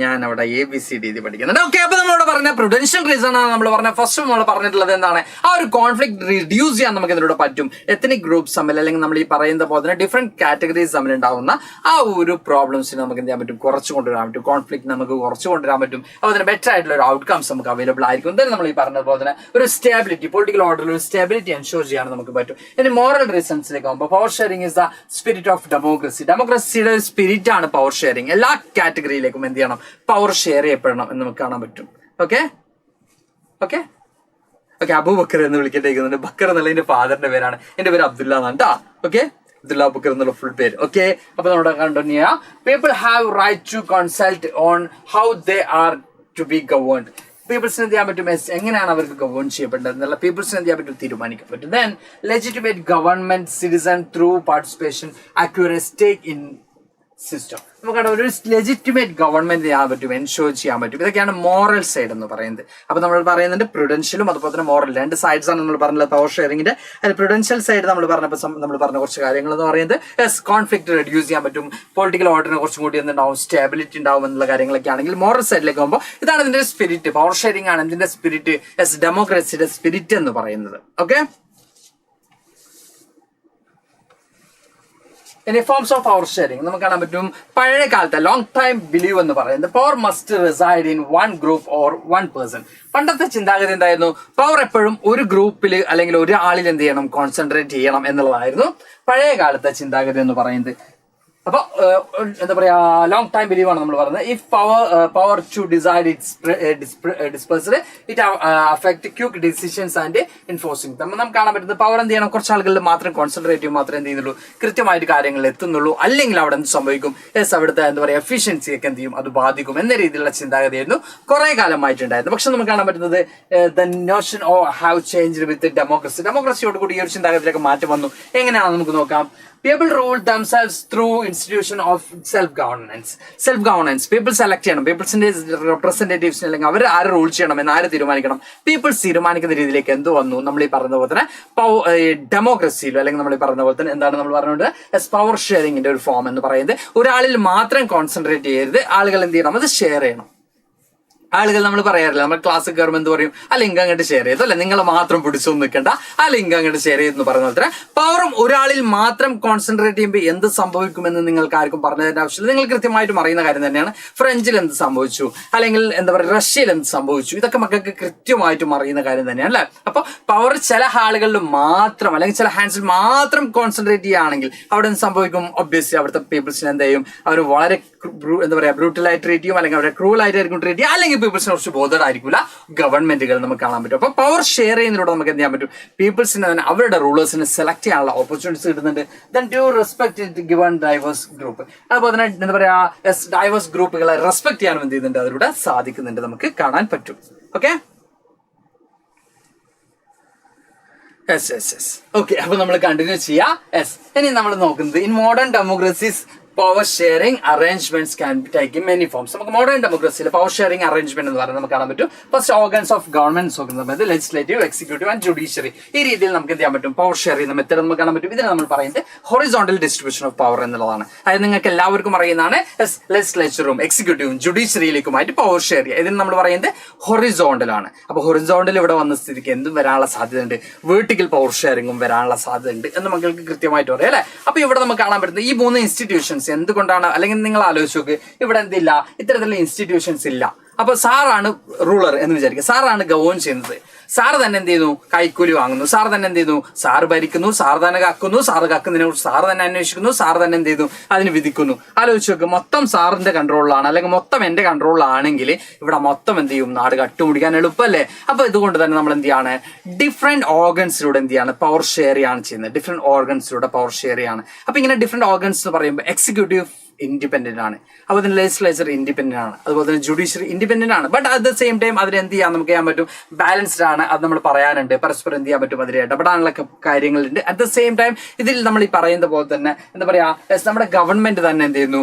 ഞാൻ അവിടെ ABCD ഇത് പഠിക്കുന്നുണ്ട്. ഓക്കെ, അപ്പൊ നമ്മളോട് പറഞ്ഞ പ്രുഡൻഷ്യൽ റീസൺ ആണ് നമ്മൾ പറഞ്ഞ ഫസ്റ്റ് നമ്മൾ പറഞ്ഞിട്ടുള്ളത് എന്താണ്? ആ ഒരു കോൺഫ്ലിക്ട് റിഡ്യൂസ് ചെയ്യാൻ നമുക്ക് ഇതിലൂടെ പറ്റും. എത്നിക് ഗ്രൂപ്പ്സ് തമ്മിൽ അല്ലെങ്കിൽ നമ്മൾ ഈ പറയുന്ന പോലെ തന്നെ ഡിഫറെന്റ് കാറ്റഗറീസ് തമ്മിൽ ഉണ്ടാവുന്ന ആ ഒരു പ്രോബ്ലംസിന് നമുക്ക് എന്ത് ചെയ്യാൻ പറ്റും? കുറച്ച് കൊണ്ടുവരാൻ പറ്റും. കോൺഫ്ലിക്ട് നമുക്ക് കുറച്ച് കൊണ്ടുവരാൻ പറ്റും. അപ്പോൾ അതിന് ബെറ്റർ ആയിട്ടുള്ള ഒരു ഔട്ട്കംസ് നമുക്ക് അവൈലബിൾ ആയിരിക്കും. എന്തായാലും നമ്മൾ ഈ പറഞ്ഞ പോലെ തന്നെ ഒരു സ്റ്റെബിലിറ്റി, പൊളിറ്റിക്കൽ ഓർഡറിൽ ഒരു സ്റ്റെബിലിറ്റി എൻഷുർ ചെയ്യാൻ നമുക്ക് പറ്റും. ഇനി മോറൽ റീസൺസിലേക്ക് ആകുമ്പോൾ power sharing is the spirit of democracy. ഡെമോക്രസിയുടെ ഒരു സ്പിരിറ്റ് ആണ് പവർ ഷെയറിംഗ്. എല്ലാ കാറ്റഗറിയിലേക്കും എന്ത് ചെയ്യണം? പവർ ഷെയർ ചെയ്യപ്പെടണം എന്ന് നമുക്ക് കാണാൻ പറ്റും. ഓക്കെ ഓക്കെ ഓക്കെ, അബൂബക്കർ എന്ന് വിളിക്കേണ്ടിരിക്കുന്നുണ്ട്. ബക്കർ എന്നുള്ള എന്റെ ഫാദറിന്റെ പേരാണ്. എന്റെ പേര് അബ്ദുല്ല എന്നാണ് കേട്ടോ. ഓക്കെ, അബ്ദുല്ല ബക്കർ എന്നുള്ള ഫുൾ പേര്. ഓക്കെ, അപ്പൊ നമ്മുടെ കണ്ടിന്യൂ ചെയ്യാം. People have right to consult on how they are to be governed. പീപ്പിൾസിന് എന്ത് ചെയ്യാൻ പറ്റും? എങ്ങനെയാണ് അവർക്ക് ഗവേൺ ചെയ്യപ്പെട്ടത് എന്നുള്ള പീപ്പിൾസിന് എന്ത് ചെയ്യാൻ പറ്റും? തീരുമാനിക്കാൻ പറ്റും. Then legitimate government citizen through participation acquire stake in system. നമുക്കവിടെ ഒരു ലെജിറ്റിമേറ്റ് ഗവൺമെന്റ് ചെയ്യാൻ പറ്റും, എൻഷുർ ചെയ്യാൻ പറ്റും. ഇതൊക്കെയാണ് മോറൽ സൈഡ് എന്ന് പറയുന്നത്. അപ്പൊ നമ്മൾ പറയുന്നുണ്ട് പ്രുഡൻഷ്യലും അതുപോലെ തന്നെ മോറൽ, രണ്ട് സൈഡ്സ് ആണ് നമ്മൾ പറഞ്ഞത് പവർ ഷെയറിംഗിന്റെ. അതിൽ പ്രുഡൻഷ്യൽ സൈഡ് നമ്മൾ പറഞ്ഞ കുറച്ച് കാര്യങ്ങൾ എന്ന് പറയുന്നത് കോൺഫ്ലിക്ട് റെഡ്യൂസ് ചെയ്യാൻ പറ്റും, പൊളിറ്റിക്കൽ ഓർഡറിന് കുറച്ചും കൂടി എന്തുണ്ടാവും? സ്റ്റെബിലിറ്റി ഉണ്ടാവും എന്നുള്ള കാര്യങ്ങളൊക്കെ ആണെങ്കിൽ മോറൽ സൈഡിലേക്ക് പോകുമ്പോൾ ഇതാണ് ഇതിന്റെ സ്പിരിറ്റ്. പവർ ഷെയറിംഗ് ആണ് ഇതിന്റെ സ്പിരിറ്റ്, ഡെമോക്രസിയുടെ സ്പിരിറ്റ് എന്ന് പറയുന്നത്. ഓക്കെ, ഇനി ഫോംസ് ഓഫ് പവർ ഷെയറിംഗ് നമുക്ക് കാണാൻ പറ്റും. പഴയ കാലത്തെ ലോങ് ടൈം ബിലീവ് എന്ന് പറയുന്നത് power must reside in one group or one person. പണ്ടത്തെ ചിന്താഗതി എന്തായിരുന്നു? പവർ എപ്പോഴും ഒരു ഗ്രൂപ്പിൽ അല്ലെങ്കിൽ ഒരു ആളിൽ എന്ത് ചെയ്യണം? കോൺസെൻട്രേറ്റ് ചെയ്യണം എന്നുള്ളതായിരുന്നു പഴയ കാലത്തെ ചിന്താഗതി എന്ന് പറയുന്നത്. അപ്പൊ എന്താ പറയാ, ലോങ് ടൈം ബിലീവ് ആണ് നമ്മൾ പറയുന്നത്. If power to decide dispersed it affect quick decisions and enforcing. നമുക്ക് കാണാൻ പറ്റുന്നത് പവർ എന്ത് ചെയ്യണം? കുറച്ച് ആളുകളിൽ മാത്രം കോൺസെൻട്രേറ്റ് ചെയ്യും, മാത്രമേ എന്ത് ചെയ്യുന്നുള്ളൂ? കൃത്യമായിട്ട് കാര്യങ്ങൾ എത്തുന്നുള്ളൂ. അല്ലെങ്കിൽ അവിടെ എന്ത് സംഭവിക്കും? അവിടുത്തെ എന്താ പറയാ എഫിഷ്യൻസിയൊക്കെ എന്ത് ചെയ്യും? അത് ബാധിക്കും എന്ന രീതിയിലുള്ള ചിന്താഗതിയായിരുന്നു കുറെ കാലമായിട്ടുണ്ടായിരുന്നു. പക്ഷെ നമുക്ക് കാണാൻ പറ്റുന്നത് the notion have changed with democracy. ഡെമോക്രസിയോട് കൂടി ഈ ഒരു ചിന്താഗതിയിലേക്ക് മാറ്റം വന്നു. എങ്ങനെയാണെന്ന് നമുക്ക് നോക്കാം. People rule themselves through institution of self-governance. Self-governance. People select ചെയ്യണം. പീപ്പിൾസിന്റെ റെപ്രസെന്റേറ്റീവ്സ് അല്ലെങ്കിൽ അവർ ആര് റൂൾ ചെയ്യണം എന്ന് ആര് തീരുമാനിക്കണം? പീപ്പിൾസ് തീരുമാനിക്കുന്ന രീതിയിലേക്ക് എന്ത് വന്നു? നമ്മൾ ഈ പറഞ്ഞ പോലെ തന്നെ ഡെമോക്രസിയിലോ അല്ലെങ്കിൽ നമ്മൾ ഈ പറഞ്ഞ പോലെ തന്നെ എന്താണ് നമ്മൾ പറഞ്ഞത്? പവർ ഷെയറിംഗിന്റെ ഒരു ഫോം എന്ന് പറയുന്നത് ഒരാളിൽ മാത്രം കോൺസെൻട്രേറ്റ് ചെയ്യരുത്, ആളുകൾ എന്ത് ചെയ്യണം? അത് ഷെയർ ചെയ്യണം. ആളുകൾ നമ്മൾ പറയാറില്ല, നമ്മൾ ക്ലാസ് കയറുമ്പോൾ എന്ത് പറയും? ആ ലിങ്ക് അങ്ങോട്ട് ഷെയർ ചെയ്തു, അല്ലെ നിങ്ങൾ മാത്രം പിടിച്ചു നിൽക്കണ്ട, ആ ലിങ്ക് അങ്ങോട്ട് ഷെയർ ചെയ്തെന്ന് പറയുന്ന പോലെ പവറും ഒരാളിൽ മാത്രം കോൺസെൻട്രേറ്റ് ചെയ്യുമ്പോൾ എന്ത് സംഭവിക്കുമെന്ന് നിങ്ങൾക്ക് ആർക്കും പറഞ്ഞു തരേണ്ട ആവശ്യമില്ല. നിങ്ങൾ കൃത്യമായിട്ടും അറിയുന്ന കാര്യം തന്നെയാണ്. ഫ്രഞ്ചിൽ എന്ത് സംഭവിച്ചു, അല്ലെങ്കിൽ എന്താ പറയുക റഷ്യയിൽ എന്ത് സംഭവിച്ചു, ഇതൊക്കെ മക്കൾക്ക് കൃത്യമായിട്ടും അറിയുന്ന കാര്യം തന്നെയാണ് അല്ലെ. അപ്പൊ പവർ ചില ആളുകളിൽ മാത്രം അല്ലെങ്കിൽ ചില ഹാൻഡ്സിൽ മാത്രം കോൺസെൻട്രേറ്റ് ചെയ്യുകയാണെങ്കിൽ അവിടെ എന്ത് സംഭവിക്കും? ഒബ്വിയസ്ലി അവിടുത്തെ പീപ്പിൾസിന് എന്ത് ചെയ്യും? അവർ വളരെ എന്താ പറയാ ബ്രൂട്ടലായിട്ട് ട്രീറ്റ് ചെയ്യും, അല്ലെങ്കിൽ അവരെ ക്രൂവൽ ആയിട്ടായിരിക്കും ട്രീറ്റ് ചെയ്യുക, അല്ലെങ്കിൽ പീപ്പിൾസിനെ കുറിച്ച് ബോധഡ് ആയിരിക്കില്ല ഗവൺമെന്റുകൾ നമുക്ക് കാണാൻ പറ്റും. അപ്പൊ പവർ ഷെയർ ചെയ്യുന്നതിലൂടെ നമുക്ക് എന്ത് ചെയ്യാൻ പറ്റും? പീപ്പിൾസിന് തന്നെ അവരുടെ റൂളേഴ്സിനെ സെലക്ട് ചെയ്യാനുള്ള ഓപ്പർച്യൂണിറ്റീസ് കിട്ടുന്നുണ്ട്. Then to respect given diverse group. അതുപോലെ തന്നെ എന്താ പറയാ ഡൈവേഴ്സ് ഗ്രൂപ്പുകളെ റെസ്പെക്ട് ചെയ്യാനും എന്ത് ചെയ്യുന്നുണ്ട്? അതിലൂടെ സാധിക്കുന്നുണ്ട്, നമുക്ക് കാണാൻ പറ്റും. ഓക്കെ ഓക്കെ, അപ്പൊ നമ്മൾ കണ്ടിന്യൂ ചെയ്യാം. ഇനി നമ്മൾ നോക്കുന്നത് in modern democracies power sharing arrangements can be take in many forms. നമുക്ക് മോഡേൺ ഡെമോക്രസിയിൽ പവർ ഷെയറിംഗ് അറേഞ്ച്മെന്റ് എന്ന് പറയുന്നത് നമുക്ക് കാണാൻ പറ്റും. ഫസ്റ്റ് ഓർഗൻസ് ഓഫ് ഗവൺമെന്റ് നോക്കുന്നത് ലെജിസ്ലേറ്റീവ്, എക്സിക്യൂട്ടീവ് ആൻഡ് ജുഡീഷ്യറി. ഈ രീതിയിൽ നമുക്ക് എന്ത് ചെയ്യാൻ പറ്റും? പവർ ഷെയർ ചെയ്യുന്ന മെത്തേഡ് നമുക്ക് കാണാൻ പറ്റും. ഇതിനെ നമ്മൾ പറയുന്നത് ഹൊറിസോണ്ടൽ ഡിസ്ട്രിബ്യൂഷൻ ഓഫ് പവർ എന്നുള്ളതാണ്. അതായത് നിങ്ങൾക്ക് എല്ലാവർക്കും അറിയുന്നതാണ് ലെജിസ്ലേച്ചറും എക്സിക്യൂട്ടീവും ജുഡീഷ്യറിയിലേക്കുമായിട്ട് പവർ ഷെയർ ചെയ്യുക. ഇതിന് നമ്മൾ പറയുന്നത് ഹൊറിസോണ്ടലാണ്. അപ്പൊ ഹൊറിസോണ്ടൽ ഇവിടെ വന്ന സ്ഥിതിക്ക് എന്തും വരാനുള്ള സാധ്യതയുണ്ട്, വെർട്ടിക്കൽ പവർ ഷെയറിംഗും വരാനുള്ള സാധ്യതയുണ്ട് എന്ന് നമുക്ക് കൃത്യമായിട്ട് പറയാം അല്ലെ. അപ്പൊ ഇവിടെ നമുക്ക് കാണാൻ പറ്റുന്നത് ഈ മൂന്ന് ഇൻസ്റ്റിറ്റ്യൂഷൻസ് എന്തുകൊണ്ടാണ്, അല്ലെങ്കിൽ നിങ്ങൾ ആലോചിച്ച് നോക്ക്, ഇവിടെ എന്തില്ല? ഇത്തരത്തിലുള്ള ഇൻസ്റ്റിറ്റ്യൂഷൻസ് ഇല്ല. അപ്പൊ സാറാണ് റൂളർ എന്ന് വിചാരിക്കുക, സാറാണ് ഗവേൺ ചെയ്യുന്നത്. സാറ് തന്നെ എന്ത് ചെയ്യുന്നു? കൈക്കൂലി വാങ്ങുന്നു. സാർ തന്നെ എന്ത് ചെയ്യുന്നു? സാറ് ഭരിക്കുന്നു, സാർ തന്നെ കക്കുന്നു, സാറ് കക്കുന്നതിനെ കുറിച്ച് സാർ തന്നെ അന്വേഷിക്കുന്നു, സാർ തന്നെ എന്ത് ചെയ്യുന്നു? അതിന് വിധിക്കുന്നു. ആലോചിച്ച് നോക്ക്, മൊത്തം സാറിന്റെ കൺട്രോളിലാണ് അല്ലെങ്കിൽ മൊത്തം എന്റെ കൺട്രോളിലാണെങ്കിൽ ഇവിടെ മൊത്തം എന്ത് ചെയ്യും? നാട് കട്ടുപിടിക്കാൻ എളുപ്പമല്ലേ? അപ്പൊ ഇതുകൊണ്ട് തന്നെ നമ്മൾ എന്ത് ചെയ്യാണ്? ഡിഫറെന്റ് ഓർഗൻസിലൂടെ എന്ത് ചെയ്യാണ്? പവർ ഷെയർ ആണ് ചെയ്യുന്നത്. ഡിഫറെന്റ് ഓർഗൻസിലൂടെ പവർ ഷെയർ ആണ്. അപ്പൊ ഇങ്ങനെ ഡിഫറെന്റ് ഓർഗൻസ് എന്ന് പറയുമ്പോൾ എക്സിക്യൂട്ടീവ് ഇൻഡിപെൻഡന്റ് ആണ്, അതുപോലെ തന്നെ ലെജിസ്ലേച്ചർ ഇൻഡിപെൻഡന്റ് ആണ്, അതുപോലെ തന്നെ ജുഡീഷ്യറി ഇൻഡിപെൻഡന്റ് ആണ്. But at the same time അതിന് എന്ത് ചെയ്യാൻ നമുക്ക് ചെയ്യാൻ പറ്റും? ബാലൻസ്ഡ് ആണ്. അത് നമ്മൾ പറയാനുണ്ട്, പരസ്പരം എന്ത് ചെയ്യാൻ പറ്റും? അതിൽ ഇടപെടാനുള്ള കാര്യങ്ങളുണ്ട്. അറ്റ് ദ സെയിം ടൈം ഇതിൽ നമ്മൾ ഈ പറയുന്ന പോലെ തന്നെ എന്താ പറയാ, നമ്മുടെ ഗവൺമെന്റ് തന്നെ എന്ത് ചെയ്യുന്നു?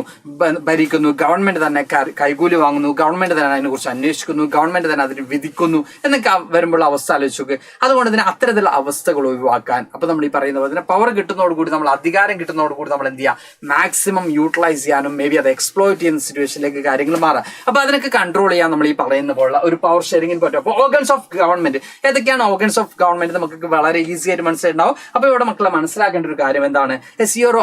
ഭരിക്കുന്നു, ഗവൺമെന്റ് തന്നെ കൈകൂലി വാങ്ങുന്നു, ഗവൺമെന്റ് തന്നെ അതിനെ കുറിച്ച് അന്വേഷിക്കുന്നു, ഗവൺമെന്റ് തന്നെ അതിന് വിധിക്കുന്നു എന്നൊക്കെ വരുമ്പോൾ അവസ്ഥ ആലോചിച്ചു നോക്ക്. അതുകൊണ്ട് തന്നെ അത്തരത്തിലുള്ള അവസ്ഥകൾ ഒഴിവാക്കാൻ അപ്പൊ നമ്മൾ ഈ പറയുന്ന പോലെ തന്നെ പവർ കിട്ടുന്നതോടുകൂടി, നമ്മൾ അധികാരം കിട്ടുന്നതോടുകൂടി നമ്മൾ എന്ത് ചെയ്യുക? മാക്സിമം യൂട്ടിലൈസ് ചെയ്യാനും മേ ബി അത് എക്സ്പ്ലോയിറ്റ് ചെയ്യുന്ന സിറ്റുവേഷനിലേക്ക് കാര്യങ്ങൾ മാറാം. അപ്പൊ അതിനൊക്കെ കൺട്രോൾ ചെയ്യാൻ നമ്മൾ ഈ പറയുന്ന പോലുള്ള ഒരു പവർ ഷെയറിംഗിന് പറ്റും. അപ്പോൾ ഓർഗൻസ് ഓഫ് ഗവൺമെന്റ് ഏതൊക്കെയാണ്? ഓർഗൻസ് ഓഫ് ഗവൺമെന്റ് നമുക്ക് വളരെ ഈസി ആയിട്ട് മനസ്സിലായിട്ടുണ്ടാവും. അപ്പൊ ഇവിടെ മക്കളെ മനസ്സിലാക്കേണ്ട ഒരു കാര്യം എന്താണ്? ഈ ഒരു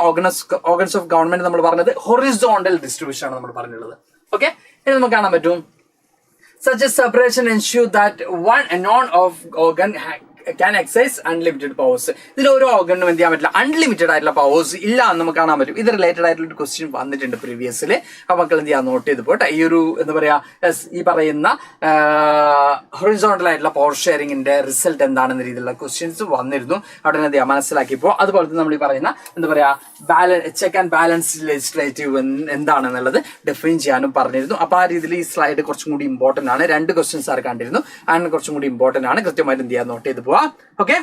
ഓർഗൻസ് ഓഫ് ഗവൺമെന്റ് നമ്മൾ പറഞ്ഞത് ഹൊറിസോണ്ടൽ ഡിസ്ട്രിബ്യൂഷൻ ആണ് നമ്മൾ പറഞ്ഞിട്ടുള്ളത്. ഓക്കെ, ഇനി നമുക്ക് കാണാൻ പറ്റും such a separation ensure that one non of organ can exercise unlimited powers. ഇതിൽ ഓരോ ഓർഗനും എന്ത് ചെയ്യാൻ പറ്റില്ല? അൺലിമിറ്റഡ് ആയിട്ടുള്ള പവേഴ്സ് ഇല്ല എന്ന് നമുക്ക് കാണാൻ പറ്റും. ഇത് റിലേറ്റഡ് ആയിട്ടുള്ള ഒരു ക്വസ്റ്റ്യൻ വന്നിട്ടുണ്ട് പ്രീവിയസിൽ. അപ്പൊ മക്കൾ എന്ത് ചെയ്യാൻ നോട്ട് ചെയ്ത് പോട്ടെ. ഈ ഒരു എന്താ പറയാ, ഈ പറയുന്ന ഹൊറിസോണ്ടൽ ആയിട്ടുള്ള പവർ ഷെയറിംഗിന്റെ റിസൾട്ട് എന്താണെന്ന രീതിയിലുള്ള ക്വസ്റ്റ്യൻസ് വന്നിരുന്നു. അവിടെ എന്ത് ചെയ്യാം മനസ്സിലാക്കിയപ്പോൾ. അതുപോലെ തന്നെ നമ്മൾ ഈ പറയുന്ന എന്താ പറയാ ചെക്ക് ആൻഡ് ബാലൻസ് ലെജിസ്ലേറ്റീവ് എന്താണെന്നുള്ളത് ഡിഫൈൻ ചെയ്യാനും പറഞ്ഞിരുന്നു. അപ്പൊ ആ രീതിയിൽ ഈ സ്ലൈഡ് കുറച്ചും കൂടി ഇമ്പോർട്ടന്റ് ആണ്. 2 ക്വസ്റ്റ്യൻസ് ആർ കണ്ടിരുന്നു, അതിന് കുറച്ചും കൂടി ഇമ്പോർട്ടന്റ് ആണ്. കൃത്യമായിട്ട് എന്ത് ചെയ്യാൻ നോട്ട് ചെയ്ത് പോവാ. ഓക്കെ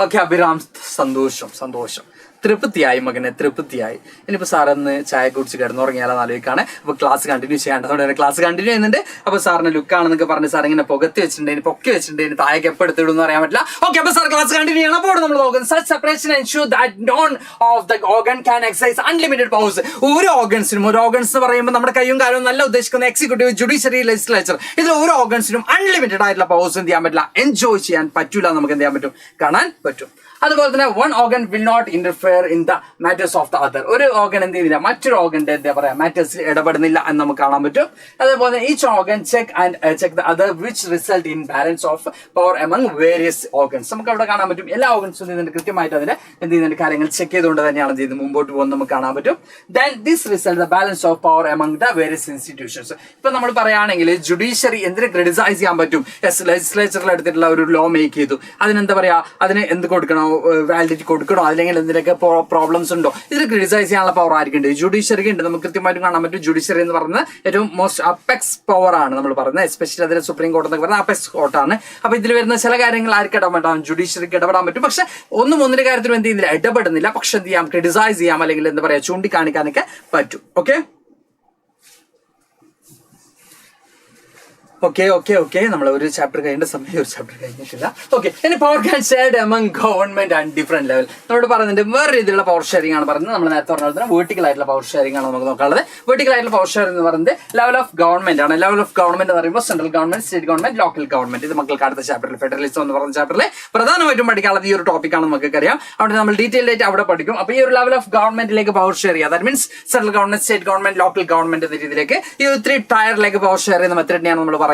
ഓക്കെ, അഭിരാം സന്തോഷം തൃപ്തിയായി മകനെ, തൃപ്തിയായി. ഇനിയിപ്പോ സാറൊന്ന് ചായ കുടിച്ച് കിടന്നുറങ്ങിയാലെന്ന് ആലോചിക്കാണ്. അപ്പൊ ക്ലാസ് കണ്ടിന്യൂ ചെയ്യേണ്ടത്, അതുകൊണ്ട് തന്നെ ക്ലാസ് കണ്ടിന്യൂ ചെയ്യുന്നുണ്ട്. അപ്പൊ സാറിന് ലുക്കാണെന്നൊക്കെ പറഞ്ഞ് സാർ ഇങ്ങനെ പുകത്തി വെച്ചിട്ടുണ്ട്, പൊക്കി വെച്ചിട്ടുണ്ട്, താഴേക്ക് എപ്പോൾ എടുത്തിടുന്ന് അറിയാൻ പറ്റില്ല. ഓക്കെ, അപ്പൊ സാർ ക്ലാസ് കണ്ടിന്യൂ ചെയ്യണം. അപ്പോൾ നമ്മൾ നോക്കുന്നത് such separation ensure that none of the organ can exercise unlimited powers. ഓരോ ഓർഗൻസിനും, ഒരു ഓർഗൻസ് എന്ന് പറയുമ്പോൾ നമ്മുടെ കയ്യും കാലവും നല്ല ഉദ്ദേശിക്കുന്ന എക്സിക്യൂട്ടീവ്, ജുഡീഷ്യറി, ലെജിസ്ലേച്ചർ, ഇതിൽ ഓരോ ഓർഗൻസിനും അൺലിമിറ്റഡ് ആയിട്ടുള്ള പവേഴ്സ് എന്ത് ചെയ്യാൻ പറ്റില്ല? എൻജോയ് ചെയ്യാൻ പറ്റൂല, നമുക്ക് എന്ത് ചെയ്യാൻ പറ്റും? കാണാൻ പറ്റും. അതുപോലെ തന്നെ one organ will not interfere in the matters of the other. ഒരു ഓർഗൻ എന്ത് ചെയ്യുന്നില്ല മറ്റൊരു ഓർഗന്റെ എന്താ പറയാ മാറ്റേഴ്സിൽ ഇടപെടുന്നില്ല എന്ന് നമുക്ക് കാണാൻ പറ്റും. അതേപോലെ each organ check the other which result in balance of power among various organs. നമുക്ക് അവിടെ കാണാൻ പറ്റും എല്ലാ ഓർഗൻസും ഇതിന്റെ കൃത്യമായിട്ട് അതിന്റെ എന്ത് ചെയ്യുന്നുണ്ട് കാര്യങ്ങൾ ചെക്ക് ചെയ്തുകൊണ്ട് തന്നെയാണ് എന്ത് ചെയ്യുന്നത് മുമ്പോട്ട് പോകുന്നത് നമുക്ക് കാണാൻ പറ്റും. Then this result the balance of power among the various institutions. ഇപ്പൊ നമ്മൾ പറയുകയാണെങ്കിൽ ജുഡീഷ്യറി എന്തിനെ ക്രിറ്റിസൈസ് ചെയ്യാൻ പറ്റും? ലെജിസ്ലേച്ചറിൽ എടുത്തിട്ടുള്ള ഒരു ലോ മേക്ക് ചെയ്തു, അതിനെന്താ പറയാ, അതിന് എന്ത് കൊടുക്കണോ, വാലിഡിറ്റി കൊടുക്കണോ, അല്ലെങ്കിൽ എന്തിനൊക്കെ പ്രോബ്ലംസ് ഉണ്ടോ, ഇതിൽ ക്രിറ്റിസൈസ് ചെയ്യാനുള്ള പവർ ആയിരിക്കും ജുഡീഷ്യറിക്ക് ഉണ്ട്. നമുക്ക് കൃത്യമായിട്ട് കാണാൻ പറ്റും ജുഡീഷ്യറി എന്ന് പറയുന്നത് ഏറ്റവും മോസ്റ്റ് അപ്പെക്സ് പവർ ആണ് നമ്മൾ പറയുന്നത്. എസ്പെഷ്യലി അതിൽ സുപ്രീം കോടതി എന്നൊക്കെ പറയുന്നത് അപ്പെക്സ് കോർട്ടാണ്. അപ്പൊ ഇതിൽ വരുന്ന ചില കാര്യങ്ങൾ ആർക്ക് ഇടപെടാം? ജുഡീഷ്യറിക്ക് ഇടപെടാൻ പറ്റും. പക്ഷെ ഒന്നിന്റെ കാര്യത്തിലും എന്ത് ചെയ്യുന്നില്ല, ഇടപെടുന്നില്ല. പക്ഷെ എന്ത് ചെയ്യാം? ക്രിറ്റിസൈസ് ചെയ്യാം, അല്ലെങ്കിൽ എന്താ പറയാ ചൂണ്ടിക്കാണിക്കാനൊക്കെ പറ്റും. ഓക്കെ ഓക്കെ ഓക്കെ ഓക്കെ നമ്മൾ ഒരു ചാപ്റ്റർ കഴിഞ്ഞ സമയം ഒരു ചാപ്റ്റർ കഴിഞ്ഞിട്ടില്ല. ഓക്കെ, ഇനി power can shared among government and different level. നമ്മളോട് പറയുന്നുണ്ട് വേറെ രീതിയിലുള്ള പവർ ഷെയറിംഗ് ആണ് പറയുന്നത്. നമ്മൾ നേരത്തെ പറഞ്ഞ വേർട്ടിക്കൽ ആയിട്ടുള്ള പവർ ഷെയറിംഗ് ആണ് നമുക്ക് നോക്കാനുള്ളത്. വേർട്ടിക്കൽ ആയിട്ടുള്ള പവർ ഷെയറിംഗ് എന്ന് പറയുന്നത് ലെവൽ ഓഫ് ഗവൺമെന്റ് ആണ്. ലെവൽ ഓഫ് ഗവൺമെന്റ് എന്ന് പറയുമ്പോൾ central government, state government, local government. ഇത് മക്കൾക്ക് അടുത്ത ചാപ്റ്ററിൽ ഫെഡറലിസം എന്ന് പറയുന്ന ചാപ്റ്ററിൽ പ്രധാനമായിട്ടും പഠിക്കാനുള്ളത് ഈ ഒരു ടോപ്പിക് ആണ് നമുക്ക് അറിയാം. അവിടെ നമ്മൾ ഡീറ്റെയിൽ ആയിട്ട് അവിടെ പഠിക്കും. അപ്പൊ ഈ ഒരു ലെവൽ ഓഫ് ഗവൺമെന്റിലേക്ക് പവർ ഷെയർ ചെയ്യുക, that means central government, state government, local government എന്ന രീതിയിലേക്ക് ഈ ഒരു 3 ടയറിലേക്ക് പവർ ഷെയർ ചെയ്യുന്ന മെത്തേഡിനെയാണ് നമ്മൾ പറയുന്നത്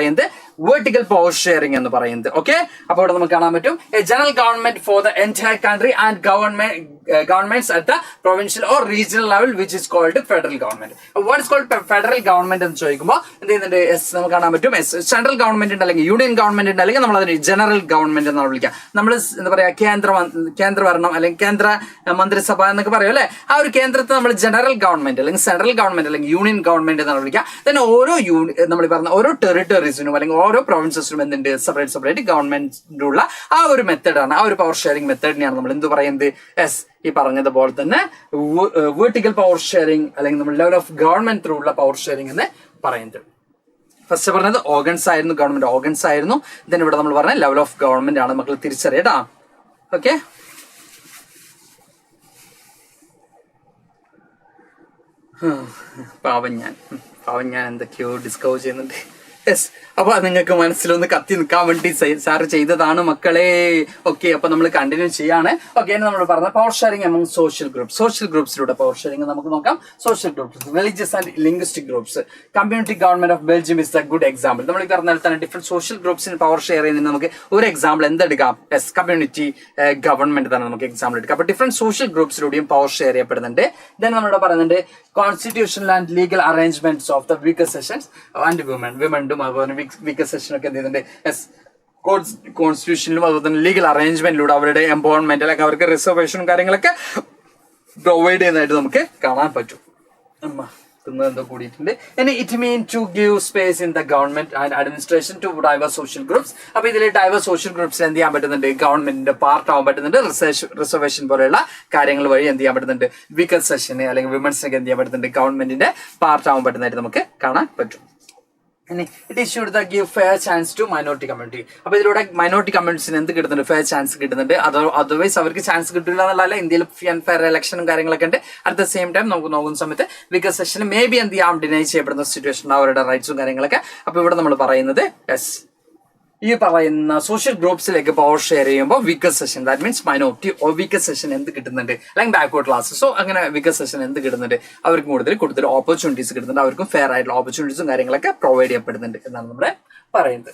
vertical power sharing എന്ന് പറയുന്നത്. ഓക്കെ, അപ്പോൾ ഇവിടെ നമുക്ക് കാണാൻ പറ്റും A general government for the entire country and governments at the provincial or regional level which is called federal government. What is called federal government എന്ന് ചോദിക്കുമ്പോൾ എന്ത് ചെയ്യുന്നുണ്ട്? നമുക്ക് കാണാൻ പറ്റും സെൻട്രൽ ഗവൺമെന്റ് ഉണ്ട്, അല്ലെങ്കിൽ യൂണിയൻ ഗവൺമെന്റ് ഉണ്ട്, അല്ലെങ്കിൽ നമ്മൾ അതിന് ജനറൽ ഗവൺമെന്റ് എന്നാണ് വിളിക്കുക. നമ്മൾ എന്താ പറയാ കേന്ദ്രഭരണം അല്ലെങ്കിൽ കേന്ദ്ര മന്ത്രിസഭ എന്നൊക്കെ പറയും അല്ലെ. ആ ഒരു കേന്ദ്രത്തെ നമ്മൾ ജനറൽ ഗവൺമെന്റ് അല്ലെങ്കിൽ സെൻട്രൽ ഗവൺമെന്റ് അല്ലെങ്കിൽ യൂണിയൻ ഗവൺമെന്റ് എന്നാണ് വിളിക്കുക. then ഓരോ നമ്മൾ പറഞ്ഞ ഓരോ ടെറിട്ടറീസിനും അല്ലെങ്കിൽ ഓരോ പ്രൊവിൻസസിനും എന്തുണ്ട് സെപ്പറേറ്റ് ഗവൺമെന്റ് ഉള്ള ആ ഒരു മെത്തേഡാണ്, ആ ഒരു പവർ ഷെയറിംഗ് മെത്തേഡിനെയാണ് നമ്മൾ എന്ത് പറയുന്നത്? ഈ പറഞ്ഞതുപോലെ തന്നെ വേർട്ടിക്കൽ പവർ ഷെയറിംഗ് അല്ലെങ്കിൽ നമ്മൾ ലെവൽ ഓഫ് ഗവൺമെന്റ് ത്രൂ ഉള്ള പവർ ഷെയറിംഗ് എന്ന് പറയുന്നത്. ഫസ്റ്റ് പറഞ്ഞത് ഓർഗൻസ് ആയിരുന്നു, ഗവൺമെന്റ് ഓർഗൻസ് ആയിരുന്നു. ദെൻ ഇവിടെ നമ്മൾ പറഞ്ഞ ലെവൽ ഓഫ് ഗവൺമെന്റ് ആണ് മക്കൾ തിരിച്ചറിയട്ടാ. ഓക്കെ, പാവം ഞാൻ എന്തൊക്കെയോ ഡിസ്കവർ ചെയ്യുന്നുണ്ട്. യെസ്, അപ്പൊ നിങ്ങൾക്ക് മനസ്സിലൊന്ന് കത്തി നിൽക്കാൻ വേണ്ടി സാർ ചെയ്തതാണ് മക്കളെ. ഓക്കെ, അപ്പൊ നമ്മൾ കണ്ടിന്യൂ ചെയ്യാണ്. ഓക്കെ, നമ്മൾ പറഞ്ഞ പവർ ഷെയറിംഗ് എമംഗ് സോഷ്യൽ ഗ്രൂപ്പ്സിലൂടെ പവർ ഷെയറിംഗ് നമുക്ക് നോക്കാം. Social groups, religious and linguistic groups. Community government of Belgium is a good example. നമ്മൾ പറഞ്ഞാൽ തന്നെ ഡിഫറെന്റ് സോഷ്യൽ ഗ്രൂപ്പ്സിന് പവർ ഷെയർ ചെയ്യുന്നതിന് നമുക്ക് ഒരു എക്സാമ്പിൾ എന്തെടുക്കാം? യെസ്, കമ്മ്യൂണിറ്റി ഗവൺമെന്റ് തന്നെ നമുക്ക് എക്സാമ്പിൾ എടുക്കാം. അപ്പൊ ഡിഫറെന്റ് സോഷ്യൽ ഗ്രൂപ്പ്സിലൂടെയും പവർ ഷെയർ ചെയ്യപ്പെടുന്നുണ്ട്. ദെൻ നമ്മളിവിടെ പറയുന്നുണ്ട് constitutional and legal arrangements of the weaker sections and വിമൻഡും അതുപോലെ വീക്കർ സെഷൻ ഒക്കെ എന്ത് ചെയ്യുന്നുണ്ട്? കോൺസ്റ്റിറ്റ്യൂഷനിലും അതുപോലെ തന്നെ ലീഗൽ അറേഞ്ച്മെന്റിലൂടെ അവരുടെ എംപവർമെന്റ് അല്ലെങ്കിൽ അവർക്ക് റിസർവേഷനും കാര്യങ്ങളൊക്കെ പ്രൊവൈഡ് ചെയ്യുന്നതായിട്ട് നമുക്ക് കാണാൻ പറ്റും. എന്തോ കൂടിയിട്ടുണ്ട്. It mean to give space in the government and administration to diverse social groups. അപ്പൊ ഇതിൽ ഡൈവേഴ്സ് സോഷ്യൽ ഗ്രൂപ്പ്സിന് എന്ത് ചെയ്യാൻ പറ്റുന്നുണ്ട്? ഗവൺമെന്റിന്റെ പാർട്ട് ആവാൻ പറ്റുന്നുണ്ട്. റിസർവേഷൻ പോലെയുള്ള കാര്യങ്ങൾ വഴി എന്ത് ചെയ്യാൻ പറ്റുന്നുണ്ട്? വീക്കർ സെഷന് അല്ലെങ്കിൽ വിമൻസിനൊക്കെ എന്ത് ചെയ്യാൻ പറ്റുന്നുണ്ട്? ഗവൺമെന്റിന്റെ പാർട്ട് ആവാൻ പറ്റുന്നതായിട്ട് നമുക്ക് കാണാൻ പറ്റും. It issued the give fair chance to minority community. അപ്പൊ ഇതിലൂടെ മൈനോറിറ്റി കമ്മ്യൂണിറ്റീസിന് എന്ത് കിട്ടുന്നുണ്ട്? ഫെയർ ചാൻസ് കിട്ടുന്നുണ്ട്. അതർവൈസ് അവർക്ക് ചാൻസ് കിട്ടില്ല എന്നുള്ളതല്ല. ഇന്ത്യയിൽ ഫെയർ ഇലക്ഷനും കാര്യങ്ങളൊക്കെ ഉണ്ട്. അറ്റ് ദ സെയിം ടൈം നമുക്ക് നോക്കുന്ന സമയത്ത് വീക്കർ സെഷന് മേ ബി എന്ത് ചെയ്യാം? ഡിനൈ ചെയ്യപ്പെടുന്ന സിറ്റുവേഷൻ അവരുടെ റൈറ്റ്സും കാര്യങ്ങളൊക്കെ. അപ്പൊ ഇവിടെ നമ്മൾ പറയുന്നത് യെസ്, ഈ പറയുന്ന സോഷ്യൽ ഗ്രൂപ്പ്സിലേക്ക് പവർ ഷെയർ ചെയ്യുമ്പോൾ weaker session, that means minority or weaker session എന്ത് കിട്ടുന്നുണ്ട്? അല്ലെങ്കിൽ ബാക്ക്വേർഡ് ക്ലാസ്. സോ അങ്ങനെ വീക്കർ സെഷൻ എന്ത് കിട്ടുന്നുണ്ട്? അവർക്ക് കൂടുതൽ ഓപ്പർച്യൂണിറ്റീസ് കിട്ടുന്നുണ്ട്. അവർക്കും ഫെയർ ആയിട്ടുള്ള ഓപ്പർച്യൂണിറ്റീസും കാര്യങ്ങളൊക്കെ പ്രൊവൈഡ് ചെയ്യപ്പെടുന്നുണ്ട് എന്നാണ് നമ്മുടെ പറയുന്നത്.